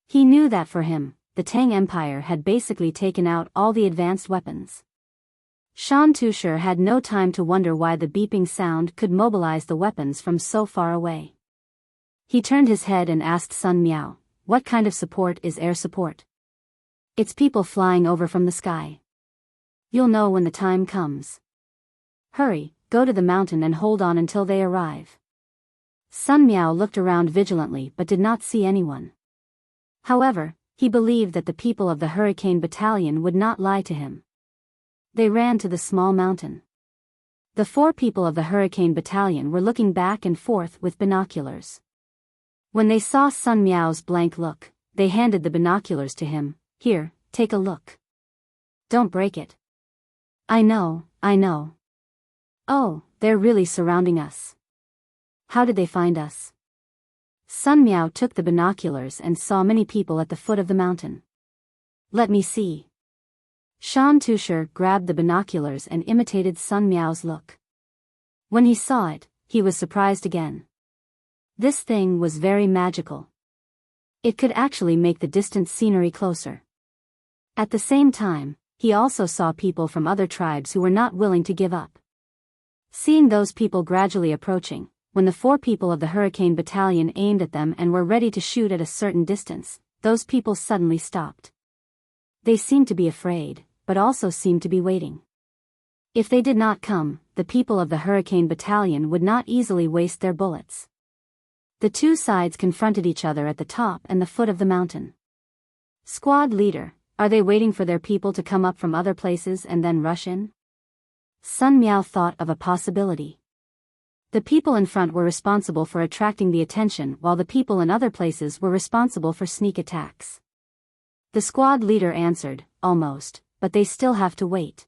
He knew that for him, the Tang Empire had basically taken out all the advanced weapons. Shan Tushi had no time to wonder why the beeping sound could mobilize the weapons from so far away. He turned his head and asked Sun Miao, "What kind of support is air support?" "It's people flying over from the sky. You'll know when the time comes. Hurry, go to the mountain and hold on until they arrive." Sun Miao looked around vigilantly but did not see anyone. However, he believed that the people of the Hurricane Battalion would not lie to him. They ran to the small mountain. The 4 people of the Hurricane Battalion were looking back and forth with binoculars. When they saw Sun Miao's blank look, they handed the binoculars to him. "Here, take a look. Don't break it." I know. "Oh, they're really surrounding us. How did they find us?" Sun Miao took the binoculars and saw many people at the foot of the mountain. "Let me see." Shan Tushi grabbed the binoculars and imitated Sun Miao's look. When he saw it, he was surprised again. This thing was very magical. It could actually make the distant scenery closer. At the same time, he also saw people from other tribes who were not willing to give up. Seeing those people gradually approaching, when the 4 people of the Hurricane Battalion aimed at them and were ready to shoot at a certain distance, those people suddenly stopped. They seemed to be afraid, but also seemed to be waiting. If they did not come, the people of the Hurricane Battalion would not easily waste their bullets. The 2 sides confronted each other at the top and the foot of the mountain. Squad leader, are they waiting for their people to come up from other places and then rush in? Sun Miao thought of a possibility. The people in front were responsible for attracting the attention while the people in other places were responsible for sneak attacks. The squad leader answered, almost, but they still have to wait.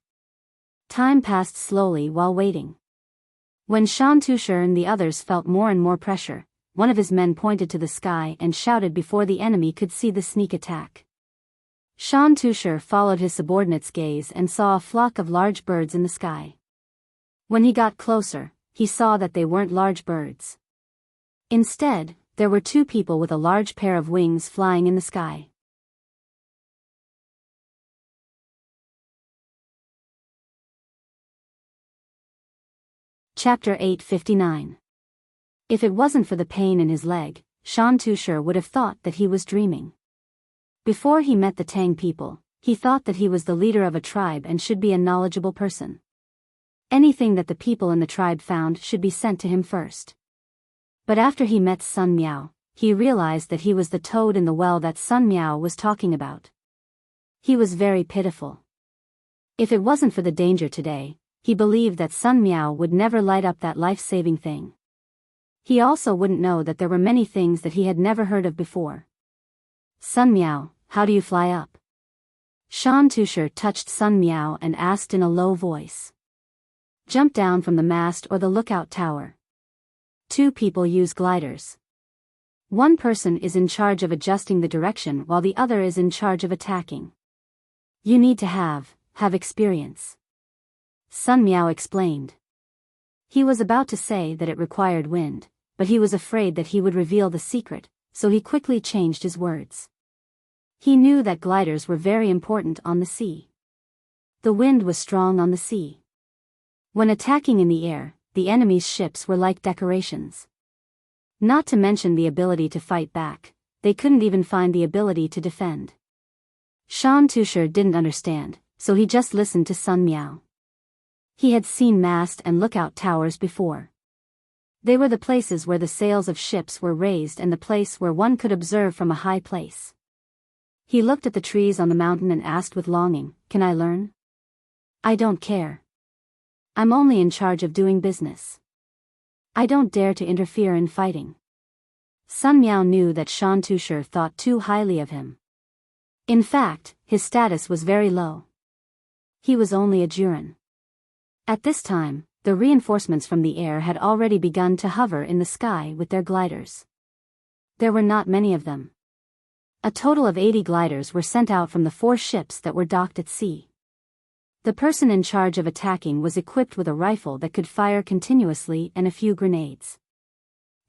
Time passed slowly while waiting. When Shan Tushar and the others felt more and more pressure, one of his men pointed to the sky and shouted before the enemy could see the sneak attack. Shan Tushar followed his subordinate's gaze and saw a flock of large birds in the sky. When he got closer, he saw that they weren't large birds. Instead, there were 2 people with a large pair of wings flying in the sky. Chapter 859. If it wasn't for the pain in his leg, Shan Tushar would have thought that he was dreaming. Before he met the Tang people, he thought that he was the leader of a tribe and should be a knowledgeable person. Anything that the people in the tribe found should be sent to him first. But after he met Sun Miao, he realized that he was the toad in the well that Sun Miao was talking about. He was very pitiful. If it wasn't for the danger today, he believed that Sun Miao would never light up that life-saving thing. He also wouldn't know that there were many things that he had never heard of before. Sun Miao, how do you fly up? Shan Tushar touched Sun Miao and asked in a low voice. Jump down from the mast or the lookout tower. 2 people use gliders. 1 person is in charge of adjusting the direction while the other is in charge of attacking. You need to have experience. Sun Miao explained. He was about to say that it required wind, but he was afraid that he would reveal the secret, so he quickly changed his words. He knew that gliders were very important on the sea. The wind was strong on the sea. When attacking in the air, the enemy's ships were like decorations. Not to mention the ability to fight back, they couldn't even find the ability to defend. Shan Tushar didn't understand, so he just listened to Sun Miao. He had seen mast and lookout towers before. They were the places where the sails of ships were raised and the place where one could observe from a high place. He looked at the trees on the mountain and asked with longing, "Can I learn?" "I don't care. I'm only in charge of doing business. I don't dare to interfere in fighting." Sun Miao knew that Shan Tushar thought too highly of him. In fact, his status was very low. He was only a Juran. At this time, the reinforcements from the air had already begun to hover in the sky with their gliders. There were not many of them. A total of 80 gliders were sent out from the 4 ships that were docked at sea. The person in charge of attacking was equipped with a rifle that could fire continuously and a few grenades.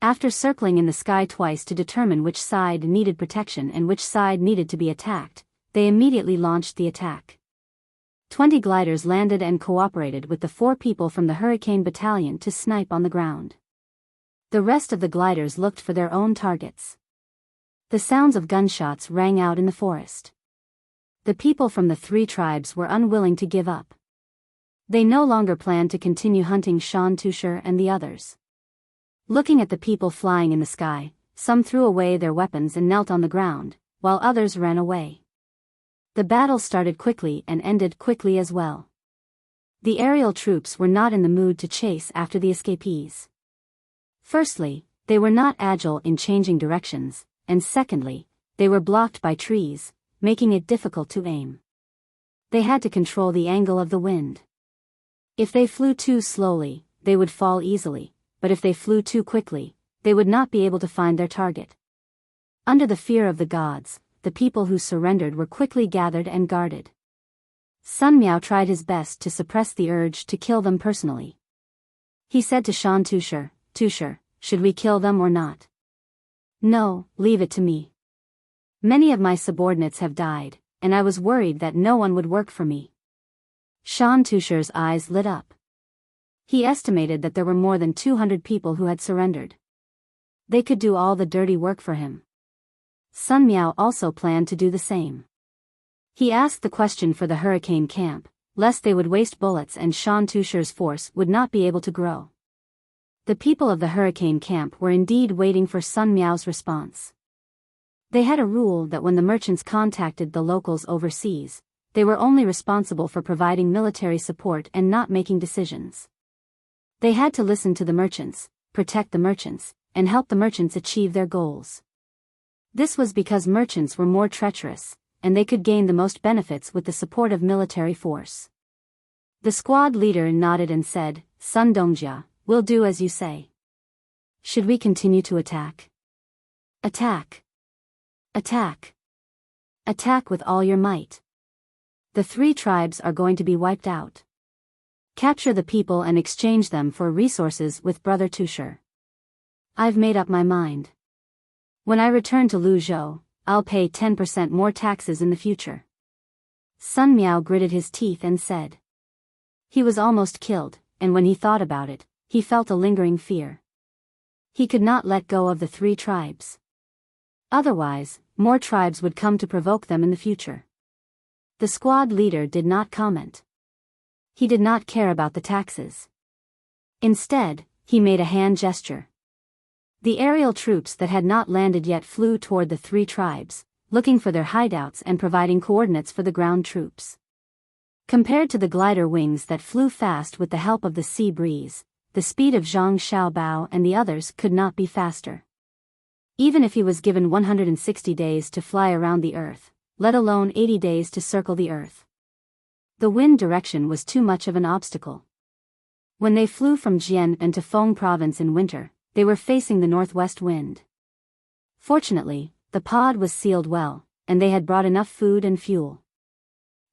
After circling in the sky twice to determine which side needed protection and which side needed to be attacked, they immediately launched the attack. 20 gliders landed and cooperated with the 4 people from the Hurricane Battalion to snipe on the ground. The rest of the gliders looked for their own targets. The sounds of gunshots rang out in the forest. The people from the 3 tribes were unwilling to give up. They no longer planned to continue hunting Shan Tushar and the others. Looking at the people flying in the sky, some threw away their weapons and knelt on the ground, while others ran away. The battle started quickly and ended quickly as well. The aerial troops were not in the mood to chase after the escapees. Firstly, they were not agile in changing directions, and secondly, they were blocked by trees, making it difficult to aim. They had to control the angle of the wind. If they flew too slowly, they would fall easily, but if they flew too quickly, they would not be able to find their target. Under the fear of the gods, the people who surrendered were quickly gathered and guarded. Sun Miao tried his best to suppress the urge to kill them personally. He said to Shan Tushar, "Tushar, should we kill them or not?" "No, leave it to me. Many of my subordinates have died, and I was worried that no one would work for me. Shan Tusher's eyes lit up. He estimated that there were more than 200 people who had surrendered. They could do all the dirty work for him. Sun Miao also planned to do the same. He asked the question for the hurricane camp, lest they would waste bullets and Shan Tusher's force would not be able to grow. The people of the hurricane camp were indeed waiting for Sun Miao's response. They had a rule that when the merchants contacted the locals overseas, they were only responsible for providing military support and not making decisions. They had to listen to the merchants, protect the merchants, and help the merchants achieve their goals. This was because merchants were more treacherous, and they could gain the most benefits with the support of military force. The squad leader nodded and said, "Sun Dongjia, we'll do as you say. Should we continue to attack? Attack! Attack! Attack with all your might. The 3 tribes are going to be wiped out. Capture the people and exchange them for resources with Brother Tusher. I've made up my mind. When I return to Luzhou, I'll pay 10% more taxes in the future." Sun Miao gritted his teeth and said. He was almost killed, and when he thought about it, he felt a lingering fear. He could not let go of the 3 tribes. Otherwise, more tribes would come to provoke them in the future. The squad leader did not comment. He did not care about the taxes. Instead, he made a hand gesture. The aerial troops that had not landed yet flew toward the 3 tribes, looking for their hideouts and providing coordinates for the ground troops. Compared to the glider wings that flew fast with the help of the sea breeze, the speed of Zhang Xiaobao and the others could not be faster. Even if he was given 160 days to fly around the Earth, let alone 80 days to circle the Earth. The wind direction was too much of an obstacle. When they flew from Jian to Feng province in winter, they were facing the northwest wind. Fortunately, the pod was sealed well, and they had brought enough food and fuel.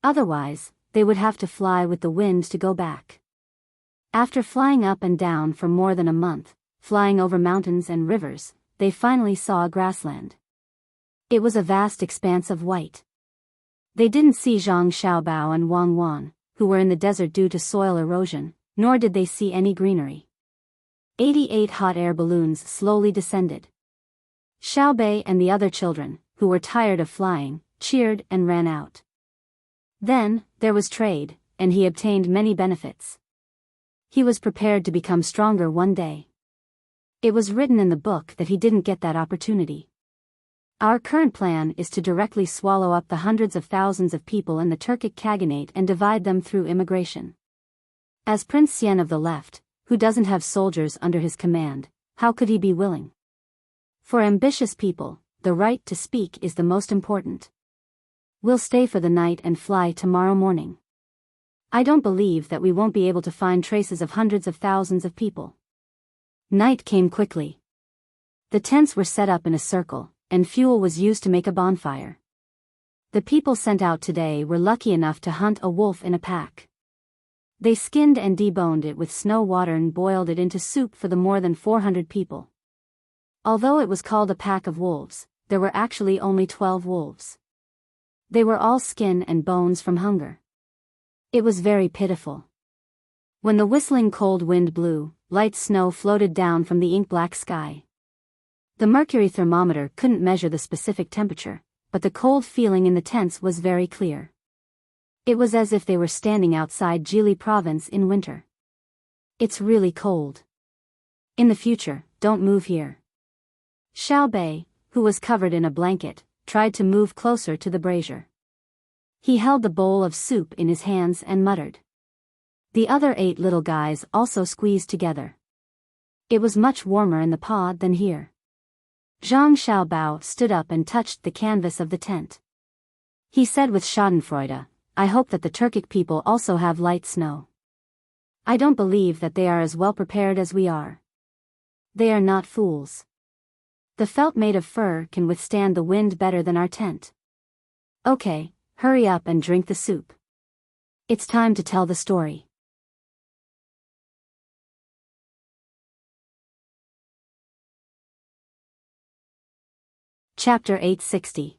Otherwise, they would have to fly with the wind to go back. After flying up and down for more than a month, flying over mountains and rivers, they finally saw a grassland. It was a vast expanse of white. They didn't see Zhang Xiaobao and Wang Wan, who were in the desert due to soil erosion, nor did they see any greenery. 88 hot air balloons slowly descended. Xiaobei and the other children, who were tired of flying, cheered and ran out. Then, there was trade, and he obtained many benefits. He was prepared to become stronger one day. It was written in the book that he didn't get that opportunity. Our current plan is to directly swallow up the hundreds of thousands of people in the Turkic Khaganate and divide them through immigration. As Prince Xian of the left, who doesn't have soldiers under his command, how could he be willing? For ambitious people, the right to speak is the most important. We'll stay for the night and fly tomorrow morning. I don't believe that we won't be able to find traces of hundreds of thousands of people. Night came quickly. The tents were set up in a circle, and fuel was used to make a bonfire. The people sent out today were lucky enough to hunt a wolf in a pack. They skinned and deboned it with snow water and boiled it into soup for the more than 400 people. Although it was called a pack of wolves, there were actually only 12 wolves. They were all skin and bones from hunger. It was very pitiful. When the whistling cold wind blew, light snow floated down from the ink-black sky. The mercury thermometer couldn't measure the specific temperature, but the cold feeling in the tents was very clear. It was as if they were standing outside Jili province in winter. It's really cold. In the future, don't move here. Xiaobei, who was covered in a blanket, tried to move closer to the brazier. He held the bowl of soup in his hands and muttered. The other 8 little guys also squeezed together. It was much warmer in the pod than here. Zhang Xiaobao stood up and touched the canvas of the tent. He said with schadenfreude, "I hope that the Turkic people also have light snow. I don't believe that they are as well prepared as we are. They are not fools. The felt made of fur can withstand the wind better than our tent. Okay, hurry up and drink the soup. It's time to tell the story." Chapter 860.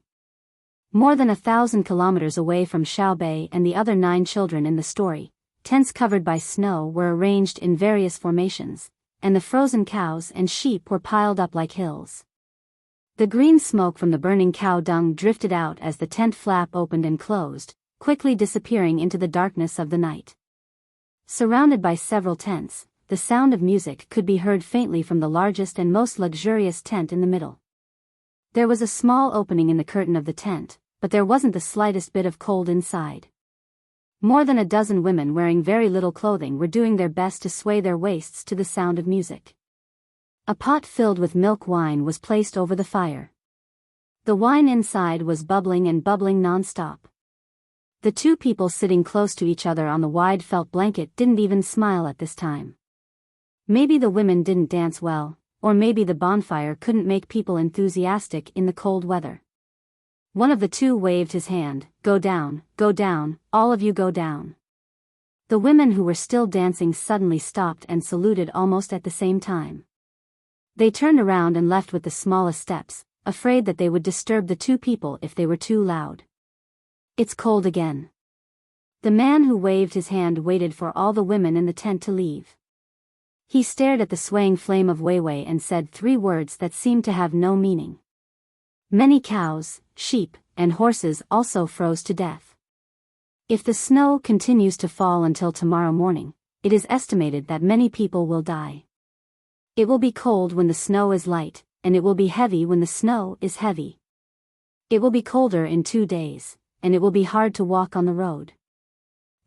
More than 1,000 kilometers away from Xiaobei and the other 9 children in the story, tents covered by snow were arranged in various formations, and the frozen cows and sheep were piled up like hills. The green smoke from the burning cow dung drifted out as the tent flap opened and closed, quickly disappearing into the darkness of the night. Surrounded by several tents, the sound of music could be heard faintly from the largest and most luxurious tent in the middle. There was a small opening in the curtain of the tent, but there wasn't the slightest bit of cold inside. More than a dozen women wearing very little clothing were doing their best to sway their waists to the sound of music. A pot filled with milk wine was placed over the fire. The wine inside was bubbling and bubbling non-stop. The 2 people sitting close to each other on the wide felt blanket didn't even smile at this time. Maybe the women didn't dance well, or maybe the bonfire couldn't make people enthusiastic in the cold weather. One of the 2 waved his hand, go down, all of you go down." The women who were still dancing suddenly stopped and saluted almost at the same time. They turned around and left with the smallest steps, afraid that they would disturb the 2 people if they were too loud. "It's cold again." The man who waved his hand waited for all the women in the tent to leave. He stared at the swaying flame of Weiwei and said 3 words that seemed to have no meaning. Many cows, sheep, and horses also froze to death. If the snow continues to fall until tomorrow morning, it is estimated that many people will die. It will be cold when the snow is light, and it will be heavy when the snow is heavy. It will be colder in 2 days, and it will be hard to walk on the road.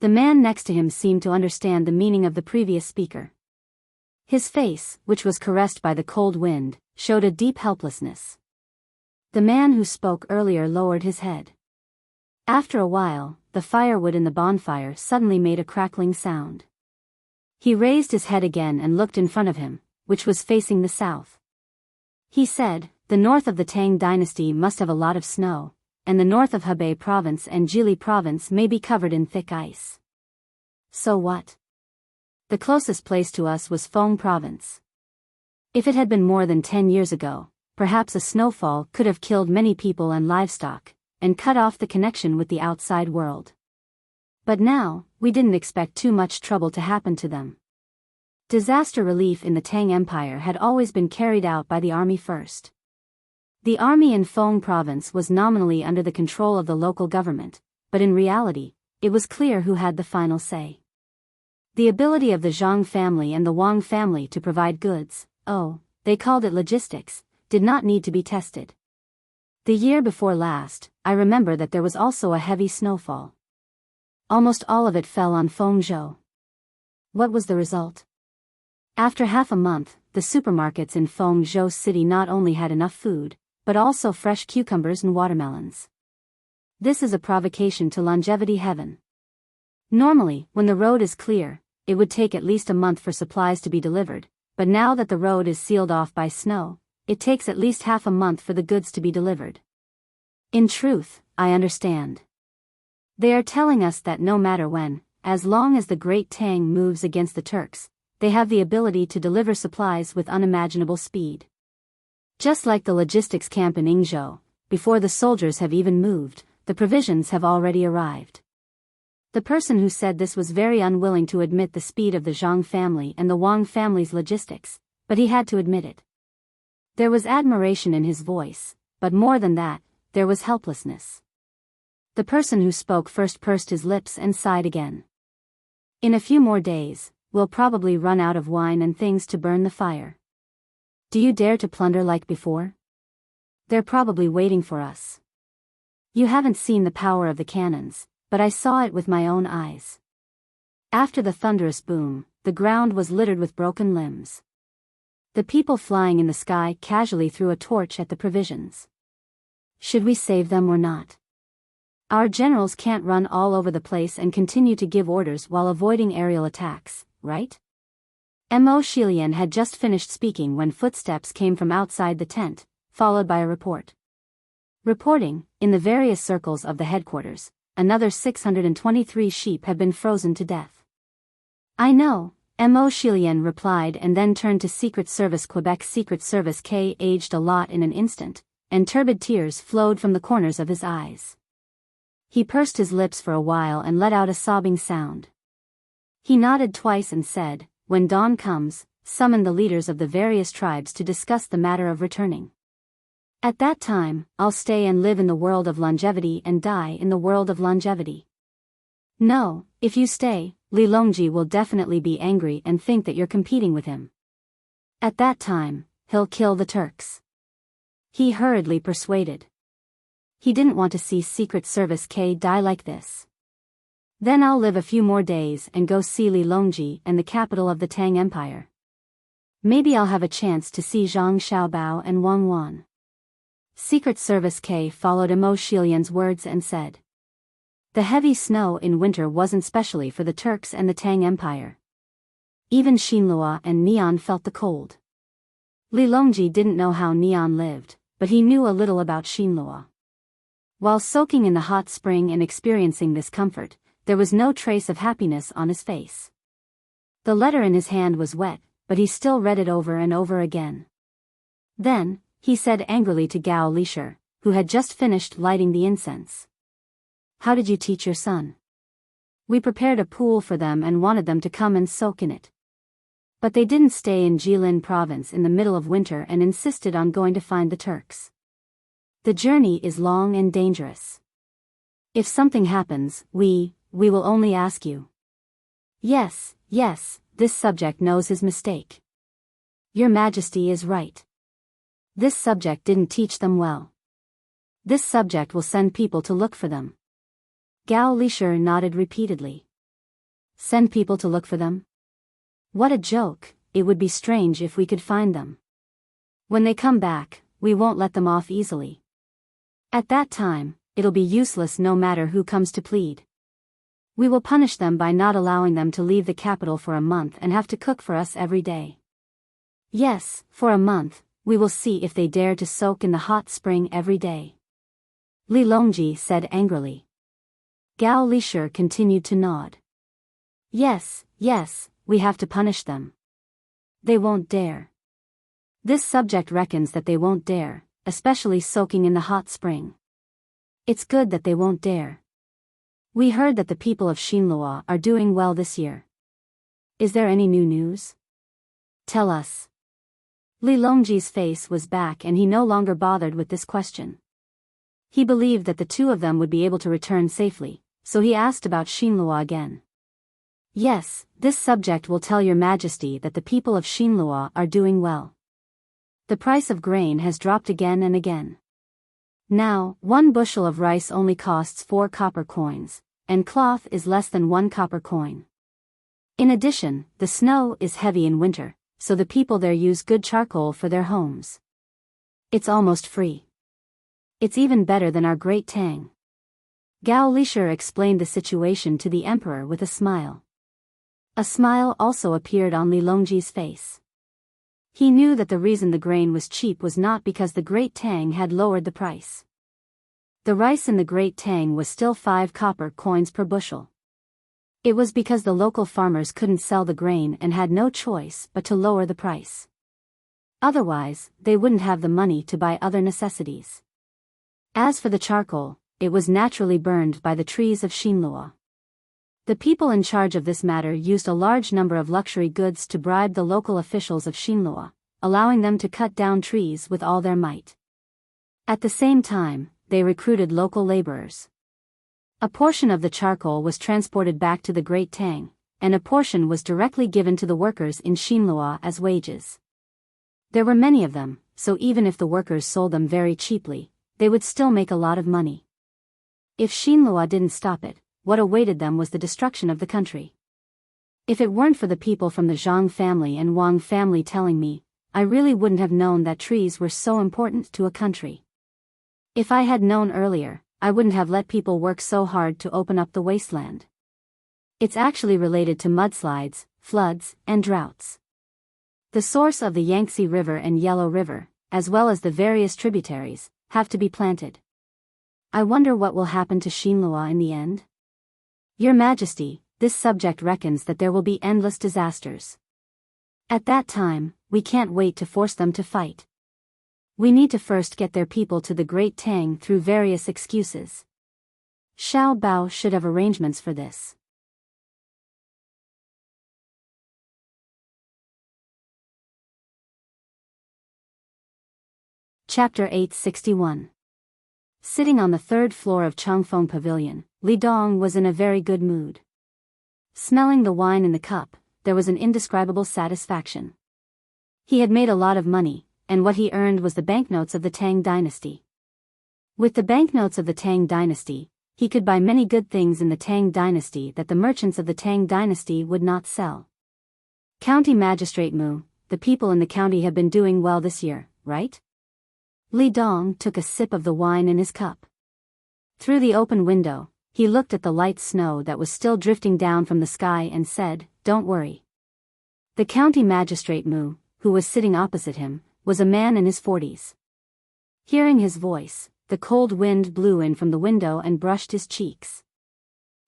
The man next to him seemed to understand the meaning of the previous speaker. His face, which was caressed by the cold wind, showed a deep helplessness. The man who spoke earlier lowered his head. After a while, the firewood in the bonfire suddenly made a crackling sound. He raised his head again and looked in front of him, which was facing the south. He said, "The north of the Tang Dynasty must have a lot of snow, and the north of Hebei Province and Jili Province may be covered in thick ice. So what? The closest place to us was Feng Province. If it had been more than 10 years ago, perhaps a snowfall could have killed many people and livestock, and cut off the connection with the outside world. But now, we didn't expect too much trouble to happen to them." Disaster relief in the Tang Empire had always been carried out by the army first. The army in Feng Province was nominally under the control of the local government, but in reality, it was clear who had the final say. The ability of the Zhang family and the Wang family to provide goods, they called it logistics, did not need to be tested. The year before last, I remember that there was also a heavy snowfall. Almost all of it fell on Fengzhou. What was the result? After half a month, the supermarkets in Fengzhou city not only had enough food, but also fresh cucumbers and watermelons. This is a provocation to longevity heaven. Normally, when the road is clear, it would take at least a month for supplies to be delivered, but now that the road is sealed off by snow, it takes at least half a month for the goods to be delivered. In truth, I understand. They are telling us that no matter when, as long as the Great Tang moves against the Turks, they have the ability to deliver supplies with unimaginable speed. Just like the logistics camp in Yingzhou, before the soldiers have even moved, the provisions have already arrived. The person who said this was very unwilling to admit the speed of the Zhang family and the Wang family's logistics, but he had to admit it. There was admiration in his voice, but more than that, there was helplessness. The person who spoke first pursed his lips and sighed again. "In a few more days, we'll probably run out of wine and things to burn the fire. Do you dare to plunder like before? They're probably waiting for us. You haven't seen the power of the cannons, but I saw it with my own eyes." After the thunderous boom, the ground was littered with broken limbs. The people flying in the sky casually threw a torch at the provisions. Should we save them or not? Our generals can't run all over the place and continue to give orders while avoiding aerial attacks, right? Mo Shilian had just finished speaking when footsteps came from outside the tent, followed by a report. Reporting, in the various circles of the headquarters, another 623 sheep had been frozen to death. "I know," Mo Shilian replied and then turned to Secret Service Quebec. Secret Service K aged a lot in an instant, and turbid tears flowed from the corners of his eyes. He pursed his lips for a while and let out a sobbing sound. He nodded twice and said, "When dawn comes, summon the leaders of the various tribes to discuss the matter of returning. At that time, I'll stay and live in the world of longevity and die in the world of longevity." "No, if you stay, Li Longji will definitely be angry and think that you're competing with him. At that time, he'll kill the Turks." He hurriedly persuaded. He didn't want to see Secret Service K die like this. "Then I'll live a few more days and go see Li Longji and the capital of the Tang Empire. Maybe I'll have a chance to see Zhang Xiaobao and Wang Wan." Secret Service K followed Imo Shilian's words and said, "The heavy snow in winter wasn't specially for the Turks and the Tang Empire. Even Xinlua and Neon felt the cold." Li Longji didn't know how Neon lived, but he knew a little about Xinlua. While soaking in the hot spring and experiencing this comfort, there was no trace of happiness on his face. The letter in his hand was wet, but he still read it over and over again. Then, he said angrily to Gao Lisher, who had just finished lighting the incense, "How did you teach your son? We prepared a pool for them and wanted them to come and soak in it. But they didn't stay in Jilin province in the middle of winter and insisted on going to find the Turks. The journey is long and dangerous. If something happens, we will only ask you." Yes, this subject knows his mistake. Your Majesty is right. This subject didn't teach them well. This subject will send people to look for them." Gao Lisher nodded repeatedly. "Send people to look for them? What a joke. It would be strange if we could find them. When they come back, we won't let them off easily. At that time, it'll be useless no matter who comes to plead. We will punish them by not allowing them to leave the capital for a month and have to cook for us every day. Yes, for a month, we will see if they dare to soak in the hot spring every day." Li Longji said angrily. Gao Lisher continued to nod. Yes, we have to punish them. They won't dare. This subject reckons that they won't dare, especially soaking in the hot spring. It's good that they won't dare. We heard that the people of Xinlua are doing well this year. Is there any new news? Tell us. Li Longji's face was back and he no longer bothered with this question. He believed that the two of them would be able to return safely, so he asked about Xinlua again. Yes, this subject will tell your Majesty that the people of Xinlua are doing well. The price of grain has dropped again and again. Now, 1 bushel of rice only costs 4 copper coins, and cloth is less than 1 copper coin. In addition, the snow is heavy in winter, so the people there use good charcoal for their homes. It's almost free. It's even better than our great Tang. Gao Lisher explained the situation to the emperor with a smile. A smile also appeared on Li Longji's face. He knew that the reason the grain was cheap was not because the Great Tang had lowered the price. The rice in the Great Tang was still 5 copper coins per bushel. It was because the local farmers couldn't sell the grain and had no choice but to lower the price. Otherwise, they wouldn't have the money to buy other necessities. As for the charcoal, it was naturally burned by the trees of Xinlua. The people in charge of this matter used a large number of luxury goods to bribe the local officials of Xinlua, allowing them to cut down trees with all their might. At the same time, they recruited local laborers. A portion of the charcoal was transported back to the Great Tang, and a portion was directly given to the workers in Xinlua as wages. There were many of them, so even if the workers sold them very cheaply, they would still make a lot of money. If Xinlua didn't stop it, what awaited them was the destruction of the country. If it weren't for the people from the Zhang family and Wang family telling me, I really wouldn't have known that trees were so important to a country. If I had known earlier, I wouldn't have let people work so hard to open up the wasteland. It's actually related to mudslides, floods, and droughts. The source of the Yangtze River and Yellow River, as well as the various tributaries, have to be planted. I wonder what will happen to Xinlua in the end? Your Majesty, this subject reckons that there will be endless disasters. At that time, we can't wait to force them to fight. We need to first get their people to the Great Tang through various excuses. Xiao Bao should have arrangements for this. Chapter 861. Sitting on the third floor of Changfeng Pavilion, Li Dong was in a very good mood. Smelling the wine in the cup, there was an indescribable satisfaction. He had made a lot of money, and what he earned was the banknotes of the Tang Dynasty. With the banknotes of the Tang Dynasty, he could buy many good things in the Tang Dynasty that the merchants of the Tang Dynasty would not sell. County Magistrate Mu, the people in the county have been doing well this year, right? Li Dong took a sip of the wine in his cup. Through the open window, he looked at the light snow that was still drifting down from the sky and said, "Don't worry." The county magistrate Mu, who was sitting opposite him, was a man in his 40s. Hearing his voice, the cold wind blew in from the window and brushed his cheeks.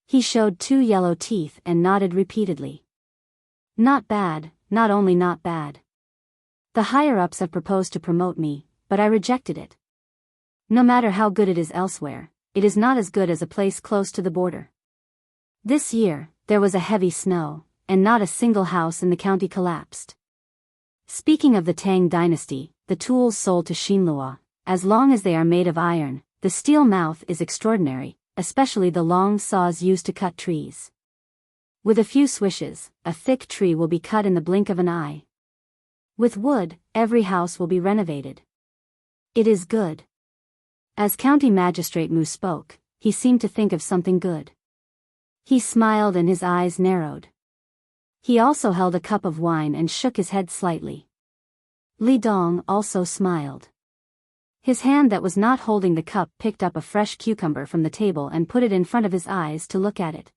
He showed 2 yellow teeth and nodded repeatedly. "Not bad, not only not bad. The higher-ups have proposed to promote me, but I rejected it. No matter how good it is elsewhere, it is not as good as a place close to the border. This year, there was a heavy snow, and not a single house in the county collapsed." Speaking of the Tang Dynasty, the tools sold to Xinlua, as long as they are made of iron, the steel mouth is extraordinary, especially the long saws used to cut trees. With a few swishes, a thick tree will be cut in the blink of an eye. With wood, every house will be renovated. It is good. As County Magistrate Mu spoke, he seemed to think of something good. He smiled and his eyes narrowed. He also held a cup of wine and shook his head slightly. Li Dong also smiled. His hand that was not holding the cup picked up a fresh cucumber from the table and put it in front of his eyes to look at it.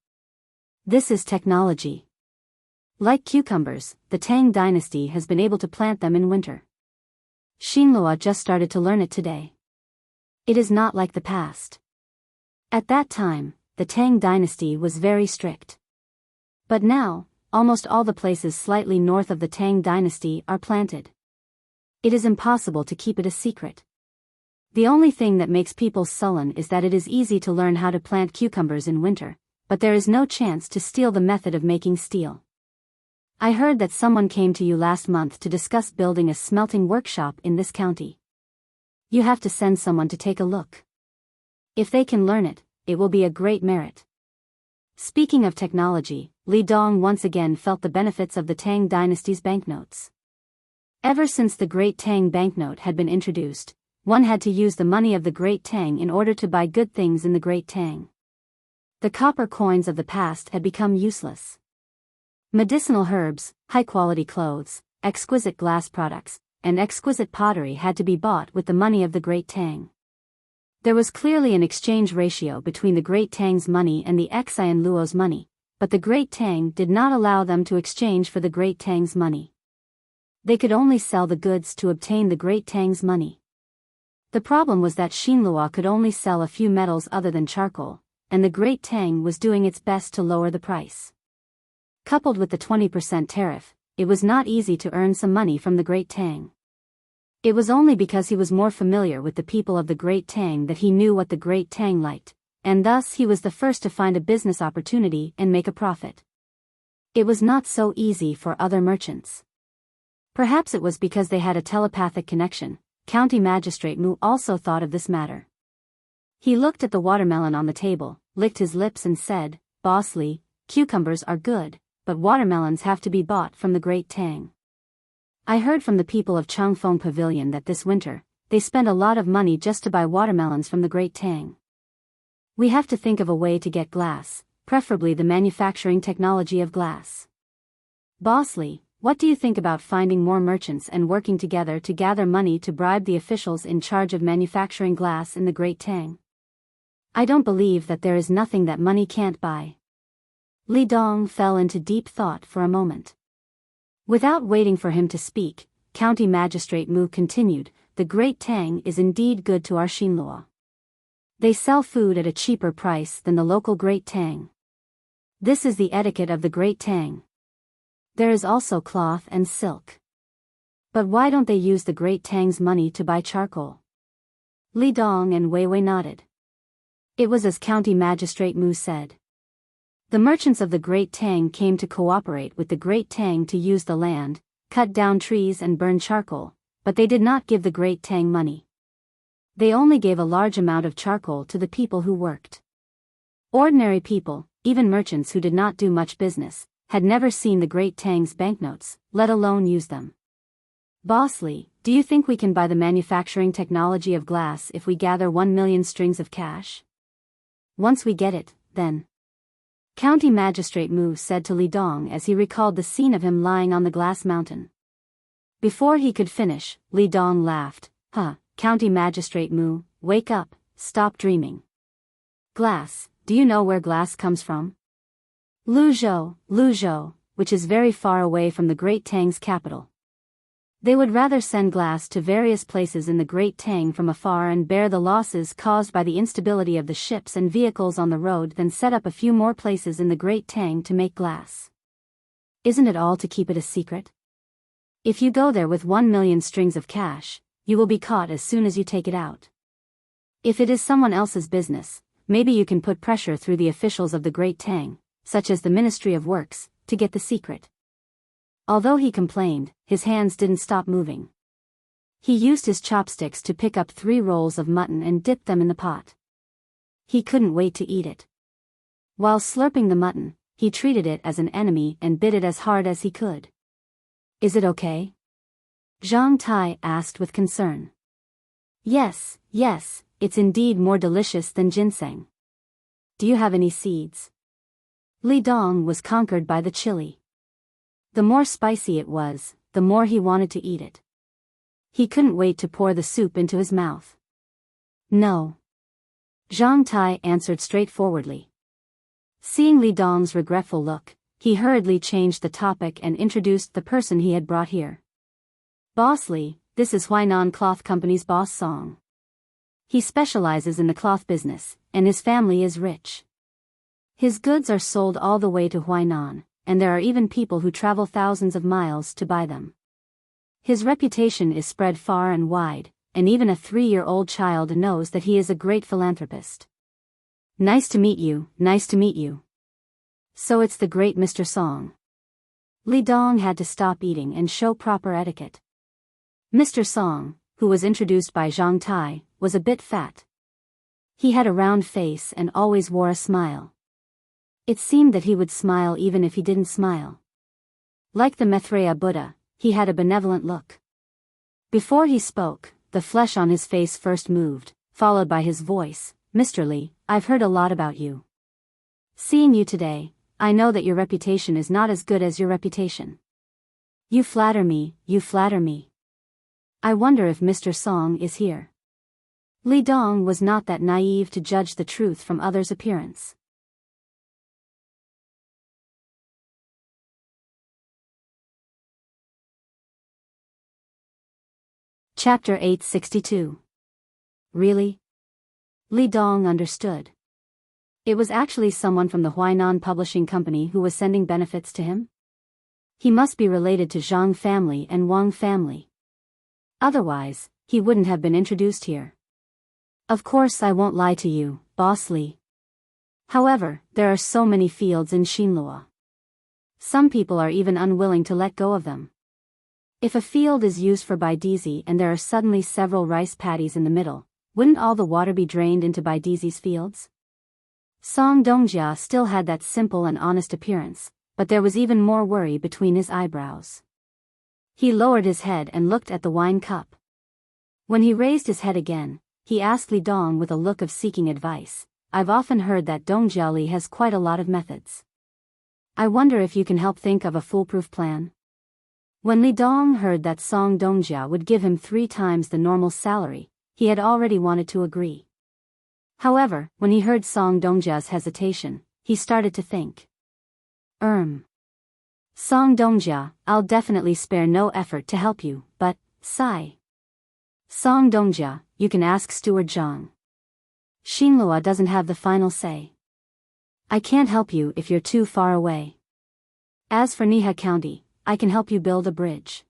This is technology. Like cucumbers, the Tang Dynasty has been able to plant them in winter. Xinlua just started to learn it today. It is not like the past. At that time, the Tang Dynasty was very strict. But now, almost all the places slightly north of the Tang Dynasty are planted. It is impossible to keep it a secret. The only thing that makes people sullen is that it is easy to learn how to plant cucumbers in winter, but there is no chance to steal the method of making steel. I heard that someone came to you last month to discuss building a smelting workshop in this county. You have to send someone to take a look. If they can learn it, it will be a great merit. Speaking of technology, Li Dong once again felt the benefits of the Tang Dynasty's banknotes. Ever since the Great Tang banknote had been introduced, one had to use the money of the Great Tang in order to buy good things in the Great Tang. The copper coins of the past had become useless. Medicinal herbs, high-quality clothes, exquisite glass products, and exquisite pottery had to be bought with the money of the Great Tang. There was clearly an exchange ratio between the Great Tang's money and the Xian Luo's money, but the Great Tang did not allow them to exchange for the Great Tang's money. They could only sell the goods to obtain the Great Tang's money. The problem was that Xinlua could only sell a few metals other than charcoal, and the Great Tang was doing its best to lower the price. Coupled with the 20% tariff, it was not easy to earn some money from the Great Tang. It was only because he was more familiar with the people of the Great Tang that he knew what the Great Tang liked, and thus he was the first to find a business opportunity and make a profit. It was not so easy for other merchants. Perhaps it was because they had a telepathic connection. County Magistrate Mu also thought of this matter. He looked at the watermelon on the table, licked his lips and said, "Boss Li, cucumbers are good, but watermelons have to be bought from the Great Tang. I heard from the people of Changfeng Pavilion that this winter, they spent a lot of money just to buy watermelons from the Great Tang. We have to think of a way to get glass, preferably the manufacturing technology of glass. Boss Li, what do you think about finding more merchants and working together to gather money to bribe the officials in charge of manufacturing glass in the Great Tang? I don't believe that there is nothing that money can't buy." Li Dong fell into deep thought for a moment. Without waiting for him to speak, County Magistrate Mu continued, "The Great Tang is indeed good to our Xinlua. They sell food at a cheaper price than the local Great Tang. This is the etiquette of the Great Tang. There is also cloth and silk. But why don't they use the Great Tang's money to buy charcoal? Li Dong and Wei Wei nodded. It was as County Magistrate Mu said. The merchants of the Great Tang came to cooperate with the Great Tang to use the land, cut down trees and burn charcoal, but they did not give the Great Tang money. They only gave a large amount of charcoal to the people who worked. Ordinary people, even merchants who did not do much business, had never seen the Great Tang's banknotes, let alone use them. Boss Li, do you think we can buy the manufacturing technology of glass if we gather 1 million strings of cash? Once we get it, then. County Magistrate Mu said to Li Dong as he recalled the scene of him lying on the glass mountain. Before he could finish, Li Dong laughed. County Magistrate Mu, wake up, stop dreaming. Glass, do you know where glass comes from? Luzhou, which is very far away from the Great Tang's capital. They would rather send glass to various places in the Great Tang from afar and bear the losses caused by the instability of the ships and vehicles on the road than set up a few more places in the Great Tang to make glass. Isn't it all to keep it a secret? If you go there with 1 million strings of cash, you will be caught as soon as you take it out. If it is someone else's business, maybe you can put pressure through the officials of the Great Tang, such as the Ministry of Works, to get the secret. Although he complained, his hands didn't stop moving. He used his chopsticks to pick up 3 rolls of mutton and dip them in the pot. He couldn't wait to eat it. While slurping the mutton, he treated it as an enemy and bit it as hard as he could. Is it okay? Zhang Tai asked with concern. Yes, it's indeed more delicious than ginseng. Do you have any seeds? Li Dong was conquered by the chili. The more spicy it was, the more he wanted to eat it. He couldn't wait to pour the soup into his mouth. No. Zhang Tai answered straightforwardly. Seeing Li Dong's regretful look, he hurriedly changed the topic and introduced the person he had brought here. Boss Li, this is Huainan Cloth Company's boss Song. He specializes in the cloth business, and his family is rich. His goods are sold all the way to Huainan, and there are even people who travel thousands of miles to buy them. His reputation is spread far and wide, and even a 3-year-old child knows that he is a great philanthropist. Nice to meet you. So it's the great Mr. Song. Li Dong had to stop eating and show proper etiquette. Mr. Song, who was introduced by Zhang Tai, was a bit fat. He had a round face and always wore a smile. It seemed that he would smile even if he didn't smile. Like the Maitreya Buddha, he had a benevolent look. Before he spoke, the flesh on his face first moved, followed by his voice. Mr. Li, I've heard a lot about you. Seeing you today, I know that your reputation is not as good as your reputation. You flatter me. I wonder if Mr. Song is here. Li Dong was not that naive to judge the truth from others' appearance. Chapter 862. Really? Li Dong understood. It was actually someone from the Huainan Publishing Company who was sending benefits to him? He must be related to Zhang family and Wang family. Otherwise, he wouldn't have been introduced here. Of course I won't lie to you, Boss Li. However, there are so many fields in Xinlua. Some people are even unwilling to let go of them. If a field is used for Baidizi and there are suddenly several rice paddies in the middle, wouldn't all the water be drained into Baidizi's fields? Song Dongjia still had that simple and honest appearance, but there was even more worry between his eyebrows. He lowered his head and looked at the wine cup. When he raised his head again, he asked Li Dong with a look of seeking advice. I've often heard that Dongjiali has quite a lot of methods. I wonder if you can help think of a foolproof plan? When Li Dong heard that Song Dongjia would give him 3 times the normal salary, he had already wanted to agree. However, when he heard Song Dongjia's hesitation, he started to think. Song Dongjia, I'll definitely spare no effort to help you, but, sigh. Song Dongjia, you can ask Steward Zhang. Xinlua doesn't have the final say. I can't help you if you're too far away. As for Niha County, I can help you build a bridge.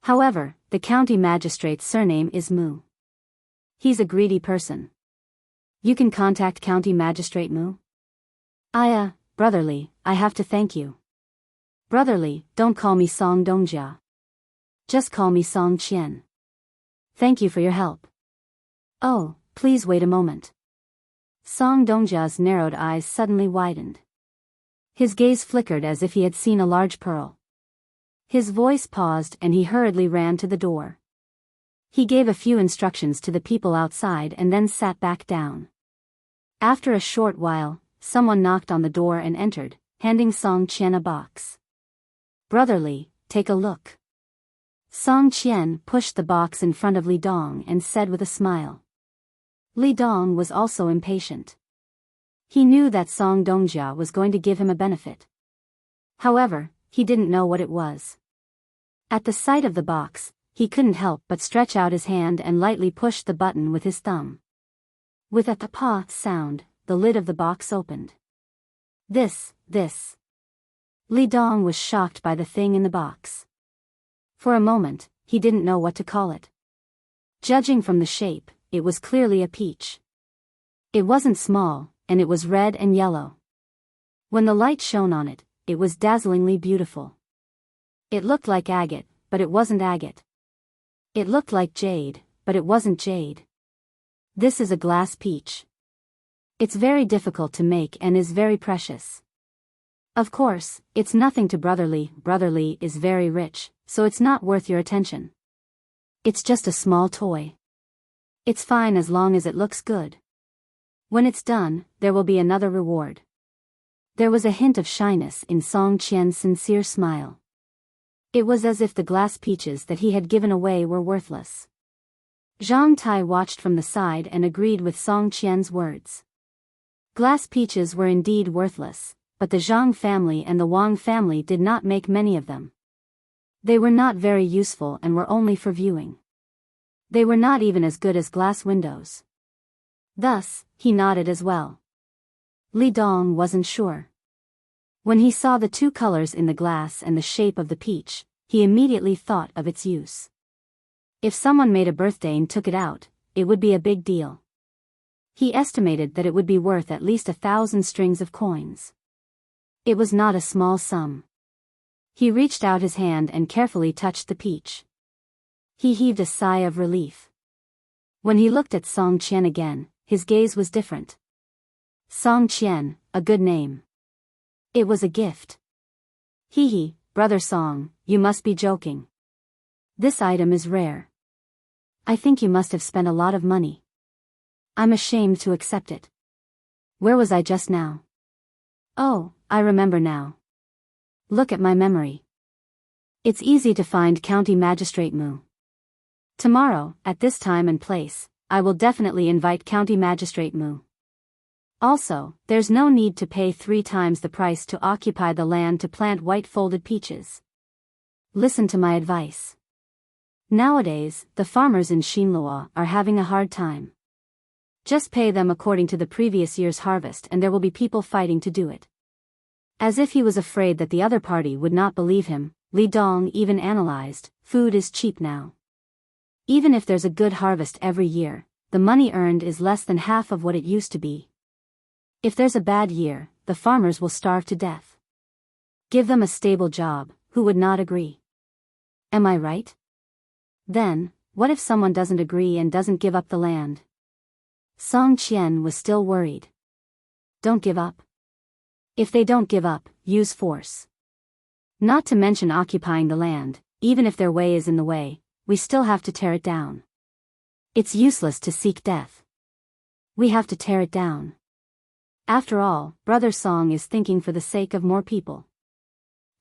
However, the county magistrate's surname is Mu. He's a greedy person. You can contact County Magistrate Mu. Brotherly, I have to thank you. Brotherly, don't call me Song Dongjia. Just call me Song Qian. Thank you for your help. Oh, please wait a moment. Song Dongjia's narrowed eyes suddenly widened. His gaze flickered as if he had seen a large pearl. His voice paused and he hurriedly ran to the door. He gave a few instructions to the people outside and then sat back down. After a short while, someone knocked on the door and entered, handing Song Qian a box. Brotherly, take a look. Song Qian pushed the box in front of Li Dong and said with a smile. Li Dong was also impatient. He knew that Song Dongjia was going to give him a benefit. However, he didn't know what it was. At the sight of the box, he couldn't help but stretch out his hand and lightly push the button with his thumb. With a "pa" sound, the lid of the box opened. This. Li Dong was shocked by the thing in the box. For a moment, he didn't know what to call it. Judging from the shape, it was clearly a peach. It wasn't small, and it was red and yellow. When the light shone on it, it was dazzlingly beautiful. It looked like agate, but it wasn't agate. It looked like jade, but it wasn't jade. This is a glass peach. It's very difficult to make and is very precious. Of course, it's nothing to Brotherly. Brotherly is very rich, so it's not worth your attention. It's just a small toy. It's fine as long as it looks good. When it's done, there will be another reward. There was a hint of shyness in Song Qian's sincere smile. It was as if the glass peaches that he had given away were worthless. Zhang Tai watched from the side and agreed with Song Qian's words. Glass peaches were indeed worthless, but the Zhang family and the Wang family did not make many of them. They were not very useful and were only for viewing. They were not even as good as glass windows. Thus, he nodded as well. Li Dong wasn't sure. When he saw the two colors in the glass and the shape of the peach, he immediately thought of its use. If someone made a birthday and took it out, it would be a big deal. He estimated that it would be worth at least 1,000 strings of coins. It was not a small sum. He reached out his hand and carefully touched the peach. He heaved a sigh of relief. When he looked at Song Qian again, his gaze was different. Song Qian, a good name. It was a gift. Hee, brother Song, you must be joking. This item is rare. I think you must have spent a lot of money. I'm ashamed to accept it. Where was I just now? Oh, I remember now. Look at my memory. It's easy to find County Magistrate Mu. Tomorrow, at this time and place, I will definitely invite County Magistrate Mu. Also, there's no need to pay 3 times the price to occupy the land to plant white folded peaches. Listen to my advice. Nowadays, the farmers in Xinlua are having a hard time. Just pay them according to the previous year's harvest and there will be people fighting to do it. As if he was afraid that the other party would not believe him, Li Dong even analyzed, food is cheap now. Even if there's a good harvest every year, the money earned is less than half of what it used to be. If there's a bad year, the farmers will starve to death. Give them a stable job, who would not agree? Am I right? Then, what if someone doesn't agree and doesn't give up the land? Song Qian was still worried. Don't give up. If they don't give up, use force. Not to mention occupying the land, even if their way is in the way, we still have to tear it down. It's useless to seek death. We have to tear it down. After all, Brother Song is thinking for the sake of more people.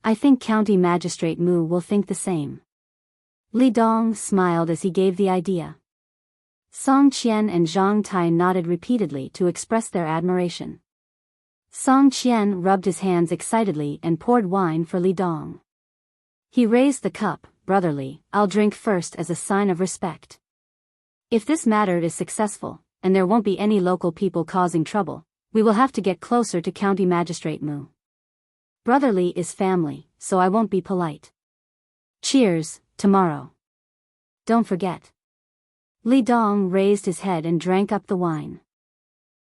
I think County Magistrate Mu will think the same. Li Dong smiled as he gave the idea. Song Qian and Zhang Tai nodded repeatedly to express their admiration. Song Qian rubbed his hands excitedly and poured wine for Li Dong. He raised the cup. Brotherly, I'll drink first as a sign of respect. If this matter is successful, and there won't be any local people causing trouble, we will have to get closer to County Magistrate Mu. Brotherly is family, so I won't be polite. Cheers, tomorrow. Don't forget. Li Dong raised his head and drank up the wine.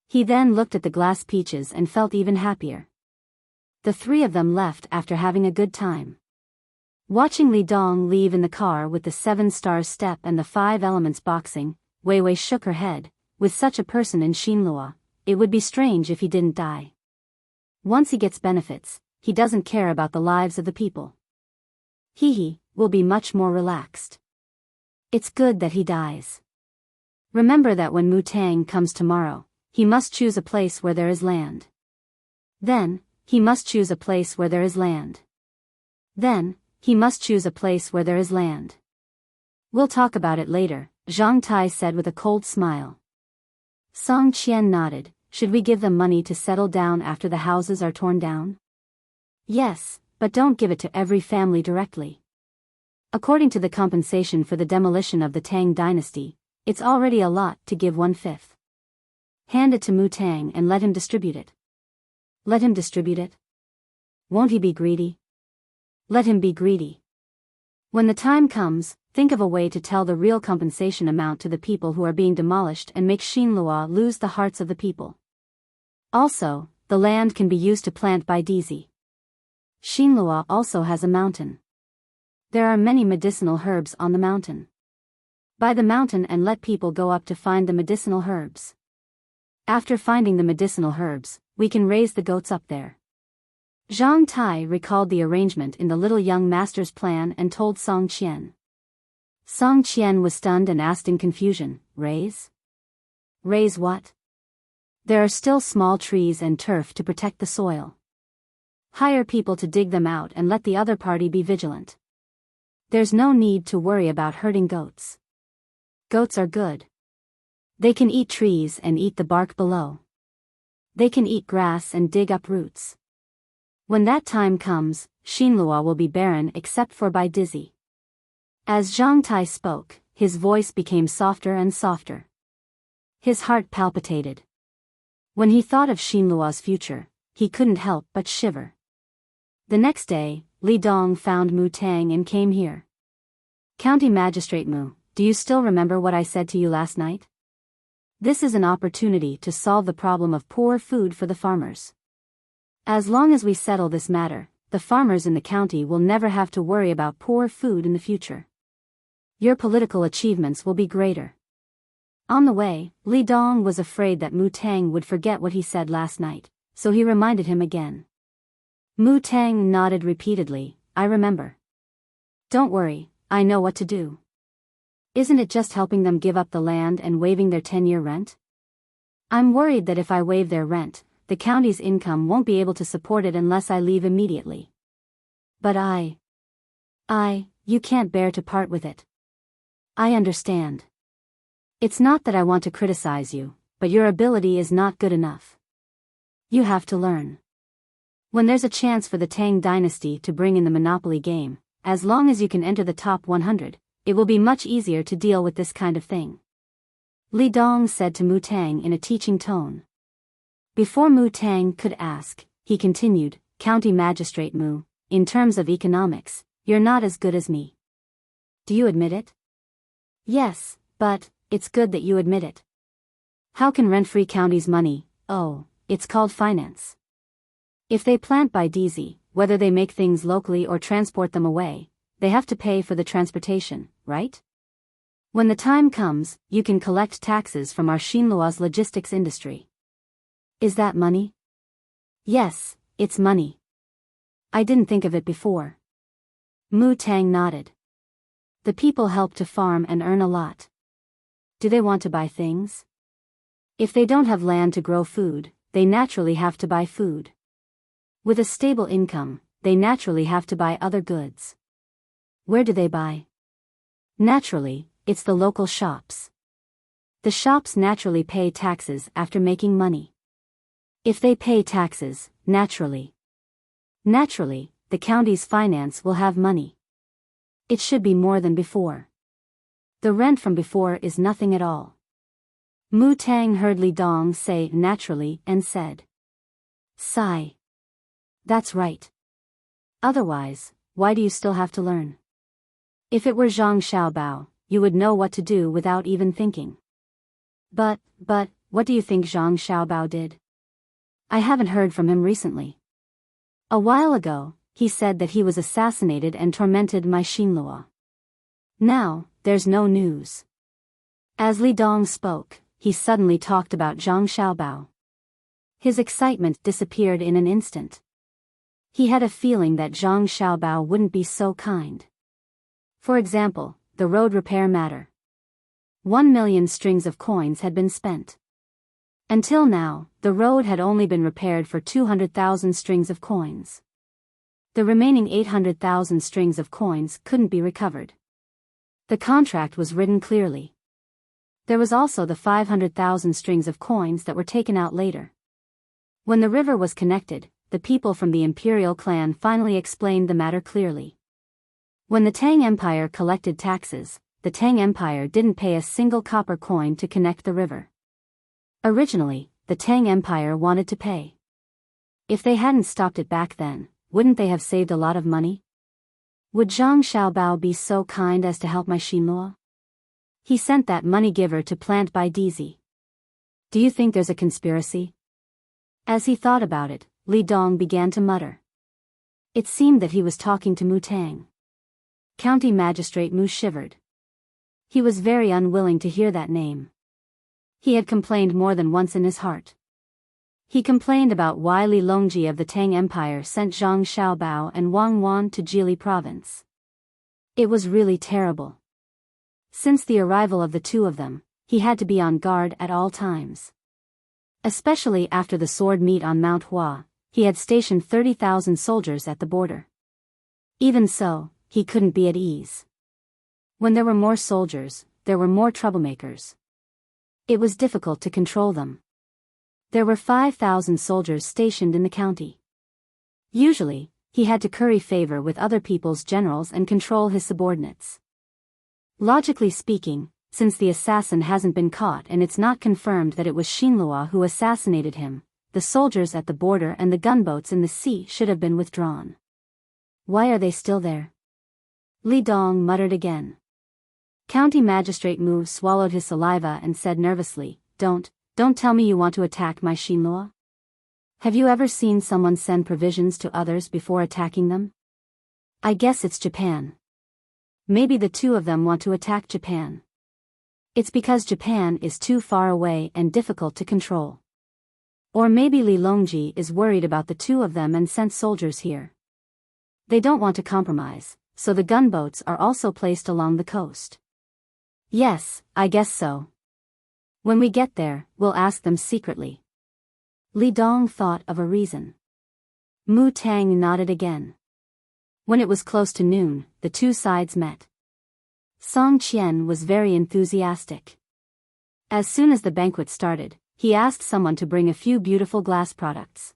He then looked at the glass peaches and felt even happier. The three of them left after having a good time. Watching Li Dong leave in the car with the 7 stars step and the 5 elements boxing, Wei Wei shook her head. With such a person in Xinlua, it would be strange if he didn't die. Once he gets benefits, he doesn't care about the lives of the people. He will be much more relaxed. It's good that he dies. Remember that when Mu Tang comes tomorrow, he must choose a place where there is land. Then, he must choose a place where there is land. Then, he must choose a place where there is land. We'll talk about it later, Zhang Tai said with a cold smile. Song Qian nodded. Should we give them money to settle down after the houses are torn down? Yes, but don't give it to every family directly. According to the compensation for the demolition of the Tang Dynasty, it's already a lot to give 1/5. Hand it to Mu Tang and let him distribute it. Let him distribute it? Won't he be greedy? Let him be greedy. When the time comes, think of a way to tell the real compensation amount to the people who are being demolished and make Xinlua lose the hearts of the people. Also, the land can be used to plant Baidizi. Xinlua also has a mountain. There are many medicinal herbs on the mountain. Buy the mountain and let people go up to find the medicinal herbs. After finding the medicinal herbs, we can raise the goats up there. Zhang Tai recalled the arrangement in the little young master's plan and told Song Qian. Song Qian was stunned and asked in confusion, Raise? Raise what? There are still small trees and turf to protect the soil. Hire people to dig them out and let the other party be vigilant. There's no need to worry about hurting goats. Goats are good. They can eat trees and eat the bark below. They can eat grass and dig up roots. When that time comes, Xinlua will be barren except for Baidizi. As Zhang Tai spoke, his voice became softer and softer. His heart palpitated. When he thought of Xinlua's future, he couldn't help but shiver. The next day, Li Dong found Mu Tang and came here. County Magistrate Mu, do you still remember what I said to you last night? This is an opportunity to solve the problem of poor food for the farmers. As long as we settle this matter, the farmers in the county will never have to worry about poor food in the future. Your political achievements will be greater. On the way, Li Dong was afraid that Mu Tang would forget what he said last night, so he reminded him again. Mu Tang nodded repeatedly, I remember. Don't worry, I know what to do. Isn't it just helping them give up the land and waiving their 10-year rent? I'm worried that if I waive their rent, the county's income won't be able to support it unless I leave immediately. But you can't bear to part with it. I understand. It's not that I want to criticize you, but your ability is not good enough. You have to learn. When there's a chance for the Tang Dynasty to bring in the Monopoly game, as long as you can enter the top 100, it will be much easier to deal with this kind of thing. Li Dong said to Mu Tang in a teaching tone. Before Mu Tang could ask, he continued, County Magistrate Mu, in terms of economics, you're not as good as me. Do you admit it? Yes, but it's good that you admit it. How can rent-free counties money? Oh, it's called finance. If they plant Baidizi, whether they make things locally or transport them away, they have to pay for the transportation, right? When the time comes, you can collect taxes from our Xinlua's logistics industry. Is that money? Yes, it's money. I didn't think of it before. Mu Tang nodded. The people help to farm and earn a lot. Do they want to buy things? If they don't have land to grow food, they naturally have to buy food. With a stable income, they naturally have to buy other goods. Where do they buy? Naturally, it's the local shops. The shops naturally pay taxes after making money. If they pay taxes, naturally, the county's finance will have money. It should be more than before. The rent from before is nothing at all. Mu Tang heard Li Dong say naturally and said. Sigh. That's right. Otherwise, why do you still have to learn? If it were Zhang Xiaobao, you would know what to do without even thinking. But, what do you think Zhang Xiaobao did? I haven't heard from him recently. A while ago, he said that he was assassinated and tormented my Xinluo. Now, there's no news. As Li Dong spoke, he suddenly talked about Zhang Xiaobao. His excitement disappeared in an instant. He had a feeling that Zhang Xiaobao wouldn't be so kind. For example, the road repair matter. 1 million strings of coins had been spent. Until now, the road had only been repaired for 200,000 strings of coins. The remaining 800,000 strings of coins couldn't be recovered. The contract was written clearly. There was also the 500,000 strings of coins that were taken out later. When the river was connected, the people from the imperial clan finally explained the matter clearly. When the Tang Empire collected taxes, the Tang Empire didn't pay a single copper coin to connect the river. Originally, the Tang Empire wanted to pay. If they hadn't stopped it back then, wouldn't they have saved a lot of money? Would Zhang Xiaobao be so kind as to help my Xinluo? He sent that money giver to plant Bai Dizi. Do you think there's a conspiracy? As he thought about it, Li Dong began to mutter. It seemed that he was talking to Mu Tang. County Magistrate Mu shivered. He was very unwilling to hear that name. He had complained more than once in his heart. He complained about why Li Longji of the Tang Empire sent Zhang Xiaobao and Wang Wan to Jili province. It was really terrible. Since the arrival of the two of them, he had to be on guard at all times. Especially after the sword meet on Mount Hua, he had stationed 30,000 soldiers at the border. Even so, he couldn't be at ease. When there were more soldiers, there were more troublemakers. It was difficult to control them. There were 5,000 soldiers stationed in the county. Usually, he had to curry favor with other people's generals and control his subordinates. Logically speaking, since the assassin hasn't been caught and it's not confirmed that it was Xinluo who assassinated him, the soldiers at the border and the gunboats in the sea should have been withdrawn. Why are they still there? Li Dong muttered again. County Magistrate Mu swallowed his saliva and said nervously, Don't tell me you want to attack my Xinluo? Have you ever seen someone send provisions to others before attacking them? I guess it's Japan. Maybe the two of them want to attack Japan. It's because Japan is too far away and difficult to control. Or maybe Li Longji is worried about the two of them and sent soldiers here. They don't want to compromise, so the gunboats are also placed along the coast. Yes, I guess so. When we get there, we'll ask them secretly. Li Dong thought of a reason. Mu Tang nodded again. When it was close to noon, the two sides met. Song Qian was very enthusiastic. As soon as the banquet started, he asked someone to bring a few beautiful glass products.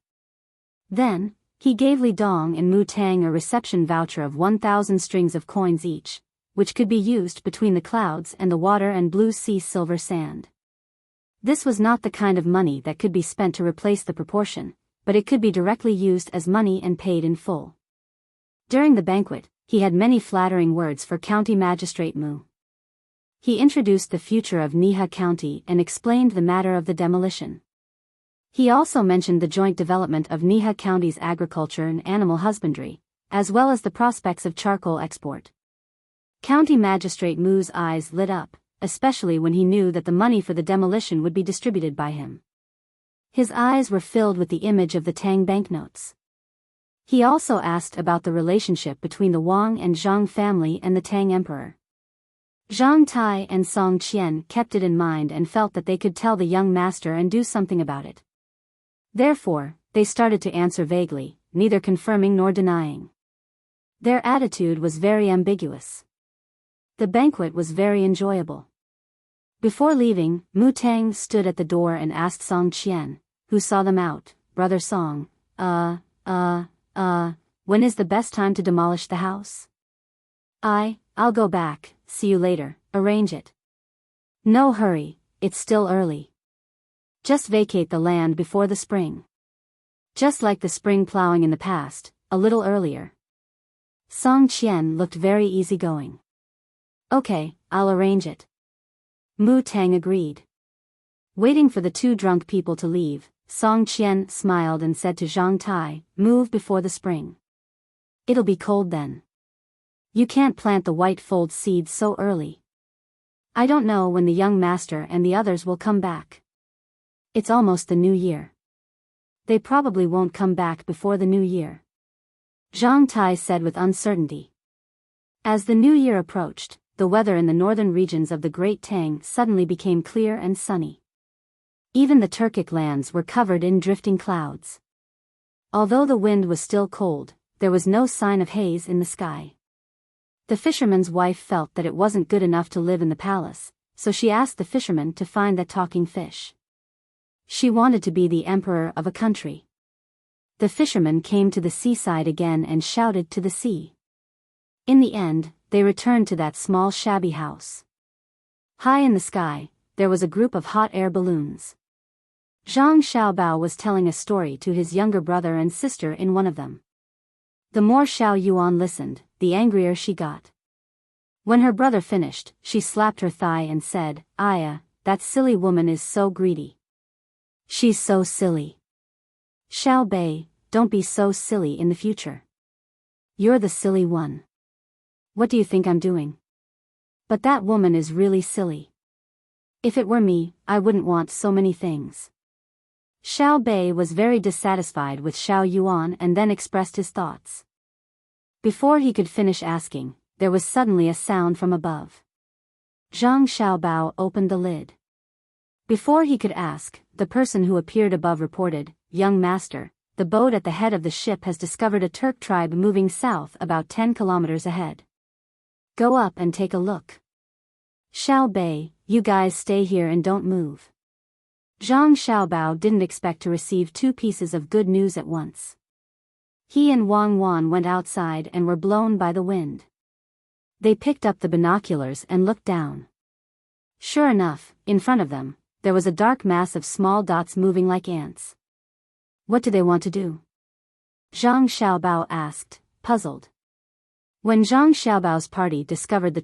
Then, he gave Li Dong and Mu Tang a reception voucher of 1,000 strings of coins each, which could be used between the clouds and the water and blue sea silver sand. This was not the kind of money that could be spent to replace the proportion, but it could be directly used as money and paid in full. During the banquet, he had many flattering words for County Magistrate Mu. He introduced the future of Niha County and explained the matter of the demolition. He also mentioned the joint development of Niha County's agriculture and animal husbandry, as well as the prospects of charcoal export. County Magistrate Mu's eyes lit up, especially when he knew that the money for the demolition would be distributed by him. His eyes were filled with the image of the Tang banknotes. He also asked about the relationship between the Wang and Zhang family and the Tang Emperor. Zhang Tai and Song Qian kept it in mind and felt that they could tell the young master and do something about it. Therefore, they started to answer vaguely, neither confirming nor denying. Their attitude was very ambiguous. The banquet was very enjoyable. Before leaving, Mu Tang stood at the door and asked Song Qian, who saw them out, Brother Song, when is the best time to demolish the house? I'll go back, see you later, arrange it. No hurry, it's still early. Just vacate the land before the spring. Just like the spring plowing in the past, a little earlier. Song Qian looked very easygoing. Okay, I'll arrange it. Mu Tang agreed. Waiting for the two drunk people to leave, Song Qian smiled and said to Zhang Tai, "Move before the spring. It'll be cold then. You can't plant the white fold seeds so early. I don't know when the young master and the others will come back. It's almost the new year. They probably won't come back before the new year," Zhang Tai said with uncertainty. As the new year approached, the weather in the northern regions of the Great Tang suddenly became clear and sunny. Even the Turkic lands were covered in drifting clouds. Although the wind was still cold, there was no sign of haze in the sky. The fisherman's wife felt that it wasn't good enough to live in the palace, so she asked the fisherman to find that talking fish. She wanted to be the emperor of a country. The fisherman came to the seaside again and shouted to the sea. In the end, they returned to that small shabby house. High in the sky, there was a group of hot air balloons. Zhang Xiaobao was telling a story to his younger brother and sister in one of them. The more Xiao Yuan listened, the angrier she got. When her brother finished, she slapped her thigh and said, "Aya, that silly woman is so greedy. She's so silly. Xiao Bei, don't be so silly in the future. You're the silly one. What do you think I'm doing? But that woman is really silly. If it were me, I wouldn't want so many things." Xiao Bei was very dissatisfied with Xiao Yuan and then expressed his thoughts. Before he could finish asking, there was suddenly a sound from above. Zhang Xiaobao opened the lid. Before he could ask, the person who appeared above reported, "Young master, the boat at the head of the ship has discovered a Turk tribe moving south about 10 kilometers ahead. Go up and take a look. Xiao Bei, you guys stay here and don't move." Zhang Xiaobao didn't expect to receive two pieces of good news at once. He and Wang Wan went outside and were blown by the wind. They picked up the binoculars and looked down. Sure enough, in front of them, there was a dark mass of small dots moving like ants. What do they want to do? Zhang Xiaobao asked, puzzled. When Zhang Xiaobao's party discovered the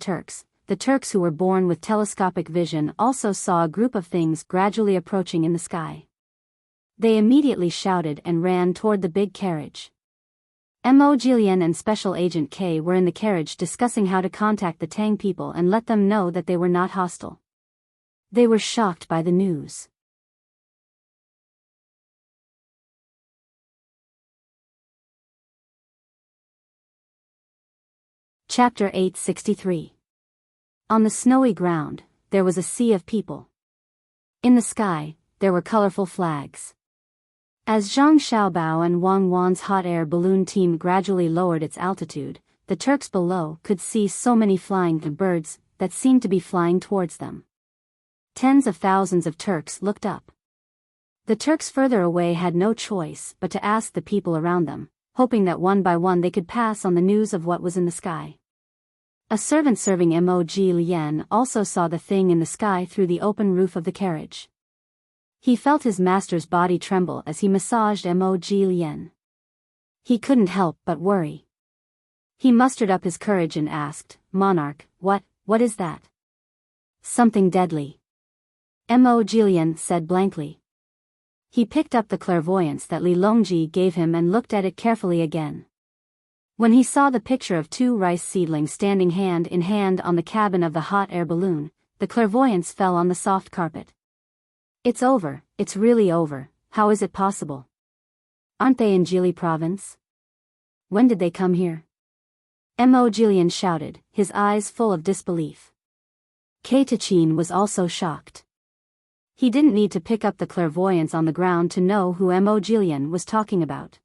Turks who were born with telescopic vision also saw a group of things gradually approaching in the sky. They immediately shouted and ran toward the big carriage. Mo Jilian and Special Agent K were in the carriage discussing how to contact the Tang people and let them know that they were not hostile. They were shocked by the news. Chapter 863. On the snowy ground, there was a sea of people. In the sky, there were colorful flags. As Zhang Xiaobao and Wang Wan's hot air balloon team gradually lowered its altitude, the Turks below could see so many flying birds that seemed to be flying towards them. Tens of thousands of Turks looked up. The Turks further away had no choice but to ask the people around them, hoping that one by one they could pass on the news of what was in the sky. A servant serving Mo Jilian also saw the thing in the sky through the open roof of the carriage. He felt his master's body tremble as he massaged Mo Jilian. He couldn't help but worry. He mustered up his courage and asked, "Monarch, what is that?" "Something deadly," Mo Jilian said blankly. He picked up the clairvoyance that Li Longji gave him and looked at it carefully again. When he saw the picture of two rice seedlings standing hand in hand on the cabin of the hot air balloon, the clairvoyance fell on the soft carpet. "It's over, it's really over, how is it possible? Aren't they in Jili province? When did they come here?" Mo Jilian shouted, his eyes full of disbelief. Kei Tachin was also shocked. He didn't need to pick up the clairvoyance on the ground to know who Mo Jilian was talking about.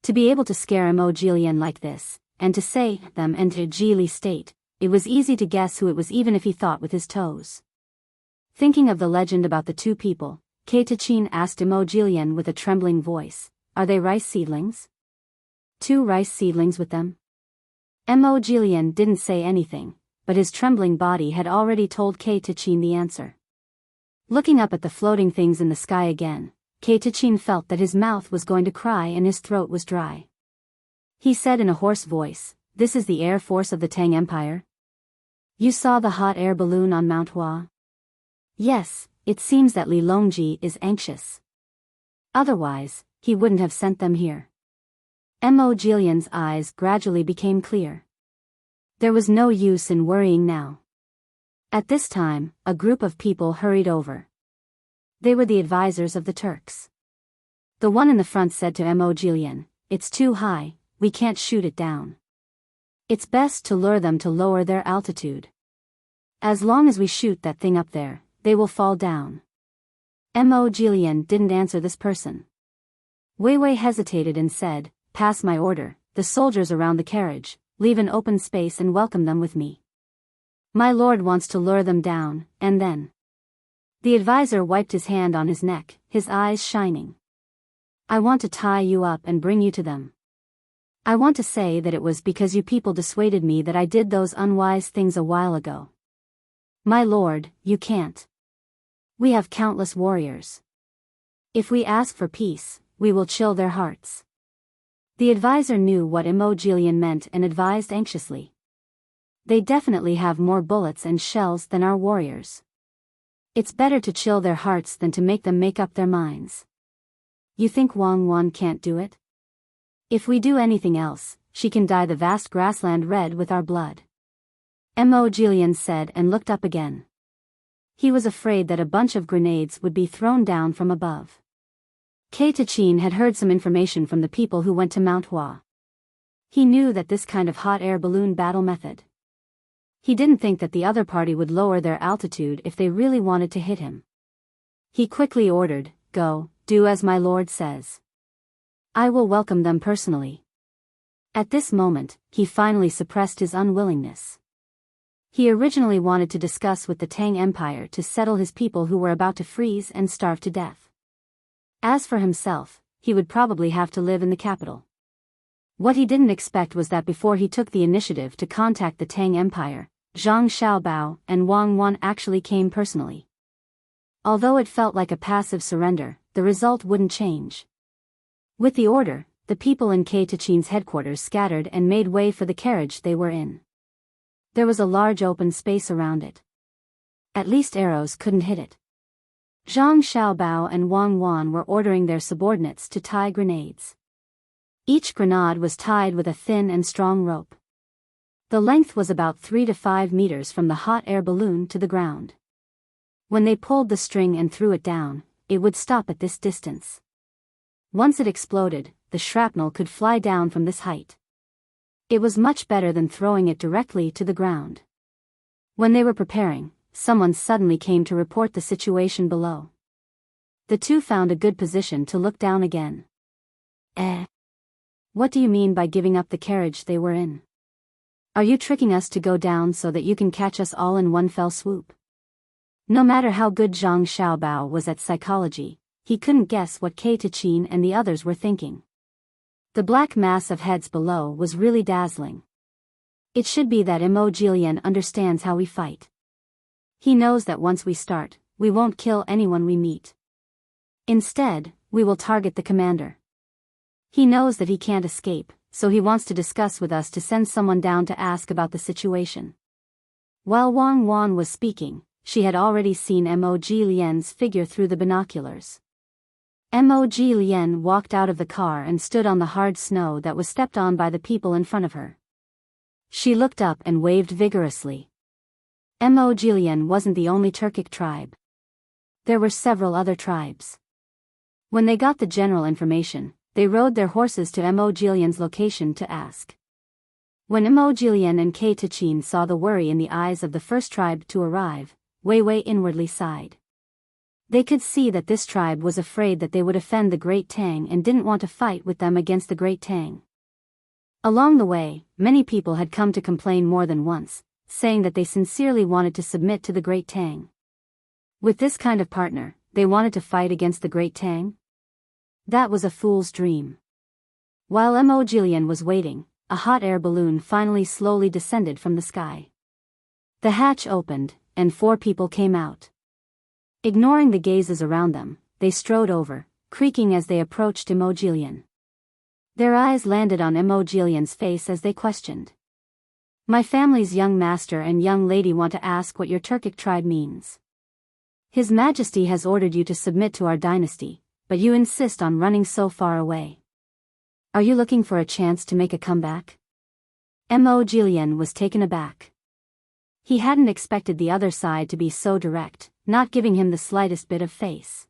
To be able to scare Mo Jilian like this, and to say them enter Jili state, it was easy to guess who it was even if he thought with his toes. Thinking of the legend about the two people, Kei Tachin asked Mo Jilian with a trembling voice, "Are they rice seedlings? Two rice seedlings with them?" Mo Jilian didn't say anything, but his trembling body had already told Kei Tachin the answer. Looking up at the floating things in the sky again, Kei Tachin felt that his mouth was going to cry and his throat was dry. He said in a hoarse voice, "This is the air force of the Tang Empire?" You saw the hot air balloon on Mount Hua? Yes, it seems that Li Longji is anxious. Otherwise, he wouldn't have sent them here. Mo Jilian's eyes gradually became clear. There was no use in worrying now. At this time, a group of people hurried over. They were the advisors of the Turks. The one in the front said to Mo Jilian, "It's too high, we can't shoot it down. It's best to lure them to lower their altitude. As long as we shoot that thing up there, they will fall down." Mo Jilian didn't answer this person. Wei Wei hesitated and said, "Pass my order, the soldiers around the carriage, leave an open space and welcome them with me. My lord wants to lure them down, and then." The advisor wiped his hand on his neck, his eyes shining. "I want to tie you up and bring you to them. I want to say that it was because you people dissuaded me that I did those unwise things a while ago. My lord, you can't. We have countless warriors. If we ask for peace, we will chill their hearts." The advisor knew what Mo Jilian meant and advised anxiously. "They definitely have more bullets and shells than our warriors. It's better to chill their hearts than to make them make up their minds. You think Wang Wan can't do it? If we do anything else, she can dye the vast grassland red with our blood." Mo Jilian said and looked up again. He was afraid that a bunch of grenades would be thrown down from above. Kei Tachin had heard some information from the people who went to Mount Hua. He knew that this kind of hot air balloon battle method. He didn't think that the other party would lower their altitude if they really wanted to hit him. He quickly ordered, "Go, do as my lord says. I will welcome them personally." At this moment, he finally suppressed his unwillingness. He originally wanted to discuss with the Tang Empire to settle his people who were about to freeze and starve to death. As for himself, he would probably have to live in the capital. What he didn't expect was that before he took the initiative to contact the Tang Empire, Zhang Xiaobao and Wang Wan actually came personally. Although it felt like a passive surrender, the result wouldn't change. With the order, the people in Kei Tachin's headquarters scattered and made way for the carriage they were in. There was a large open space around it. At least arrows couldn't hit it. Zhang Xiaobao and Wang Wan were ordering their subordinates to tie grenades. Each grenade was tied with a thin and strong rope. The length was about 3 to 5 meters from the hot air balloon to the ground. When they pulled the string and threw it down, it would stop at this distance. Once it exploded, the shrapnel could fly down from this height. It was much better than throwing it directly to the ground. When they were preparing, someone suddenly came to report the situation below. The two found a good position to look down again. What do you mean by giving up the carriage they were in? Are you tricking us to go down so that you can catch us all in one fell swoop?" No matter how good Zhang Xiaobao was at psychology, he couldn't guess what Kei Tachin and the others were thinking. The black mass of heads below was really dazzling. It should be that Mo Jilian understands how we fight. He knows that once we start, we won't kill anyone we meet. Instead, we will target the commander. He knows that he can't escape, so he wants to discuss with us to send someone down to ask about the situation. While Wang Wan was speaking, she had already seen Mo Jilian's figure through the binoculars. Mo Jilian walked out of the car and stood on the hard snow that was stepped on by the people in front of her. She looked up and waved vigorously. Mo Jilian wasn't the only Turkic tribe. There were several other tribes. When they got the general information, they rode their horses to Mo Jilian's location to ask. When Mo Jilian and Kei Tachin saw the worry in the eyes of the first tribe to arrive, Wei Wei inwardly sighed. They could see that this tribe was afraid that they would offend the Great Tang and didn't want to fight with them against the Great Tang. Along the way, many people had come to complain more than once, saying that they sincerely wanted to submit to the Great Tang. With this kind of partner, they wanted to fight against the Great Tang? That was a fool's dream. While Mo Jilian was waiting, a hot air balloon finally slowly descended from the sky. The hatch opened, and 4 people came out. Ignoring the gazes around them, they strode over, creaking as they approached Mo Jilian. Their eyes landed on Mo Jilian's face as they questioned. My family's young master and young lady want to ask what your Turkic tribe means. His Majesty has ordered you to submit to our dynasty, but you insist on running so far away. Are you looking for a chance to make a comeback? Mo Jilian was taken aback. He hadn't expected the other side to be so direct, not giving him the slightest bit of face.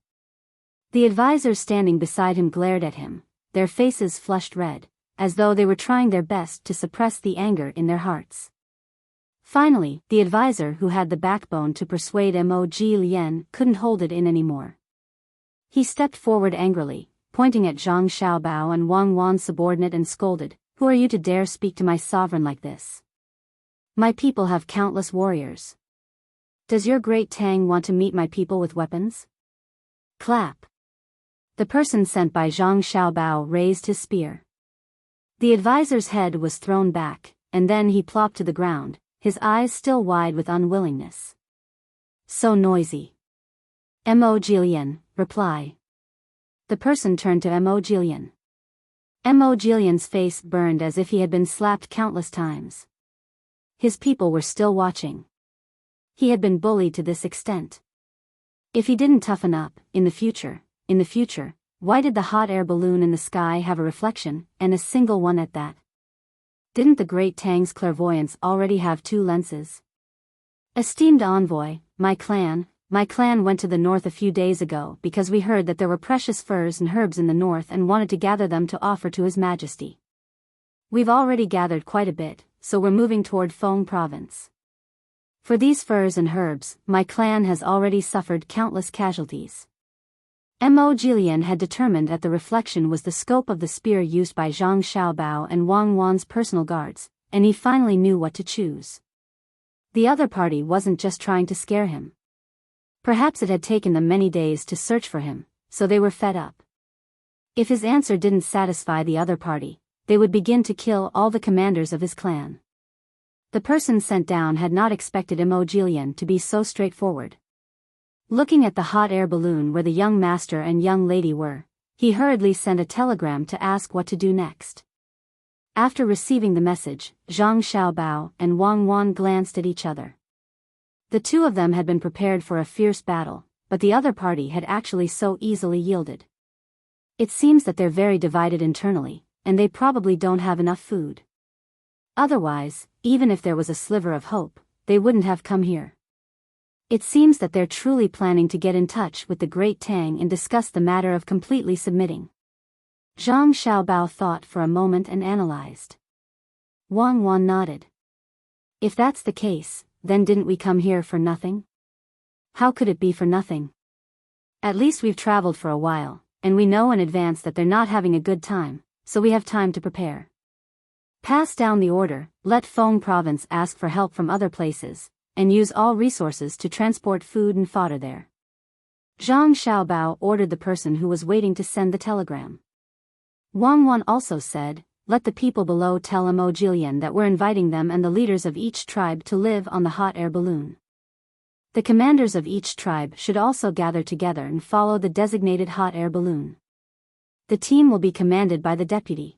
The advisors standing beside him glared at him, their faces flushed red, as though they were trying their best to suppress the anger in their hearts. Finally, the advisor who had the backbone to persuade Mo Jilian couldn't hold it in anymore. He stepped forward angrily, pointing at Zhang Xiaobao and Wang Wan's subordinate and scolded, "Who are you to dare speak to my sovereign like this? My people have countless warriors. Does your great Tang want to meet my people with weapons?" Clap. The person sent by Zhang Xiaobao raised his spear. The advisor's head was thrown back, and then he plopped to the ground, his eyes still wide with unwillingness. "So noisy." Mo Jilian, reply. The person turned to Mo Jilian. Mo Jilian's face burned as if he had been slapped countless times. His people were still watching. He had been bullied to this extent. If he didn't toughen up, in the future, why did the hot air balloon in the sky have a reflection, and a single one at that? Didn't the great Tang's clairvoyance already have 2 lenses? Esteemed envoy, my clan went to the north a few days ago because we heard that there were precious furs and herbs in the north and wanted to gather them to offer to His Majesty. We've already gathered quite a bit, so we're moving toward Feng province. For these furs and herbs, my clan has already suffered countless casualties. Mo Jilian had determined that the reflection was the scope of the spear used by Zhang Xiaobao and Wang Wan's personal guards, and he finally knew what to choose. The other party wasn't just trying to scare him. Perhaps it had taken them many days to search for him, so they were fed up. If his answer didn't satisfy the other party, they would begin to kill all the commanders of his clan. The person sent down had not expected Mo Jilian to be so straightforward. Looking at the hot air balloon where the young master and young lady were, he hurriedly sent a telegram to ask what to do next. After receiving the message, Zhang Xiaobao and Wang Wan glanced at each other. The 2 of them had been prepared for a fierce battle, but the other party had actually so easily yielded. It seems that they're very divided internally, and they probably don't have enough food. Otherwise, even if there was a sliver of hope, they wouldn't have come here. It seems that they're truly planning to get in touch with the great Tang and discuss the matter of completely submitting. Zhang Xiaobao thought for a moment and analyzed. Wang Wan nodded. If that's the case, then didn't we come here for nothing? How could it be for nothing? At least we've traveled for a while, and we know in advance that they're not having a good time, so we have time to prepare. Pass down the order, let Feng province ask for help from other places, and use all resources to transport food and fodder there. Zhang Xiaobao ordered the person who was waiting to send the telegram. Wang Wan also said, let the people below tell Mo Jilian that we're inviting them and the leaders of each tribe to live on the hot air balloon. The commanders of each tribe should also gather together and follow the designated hot air balloon. The team will be commanded by the deputy.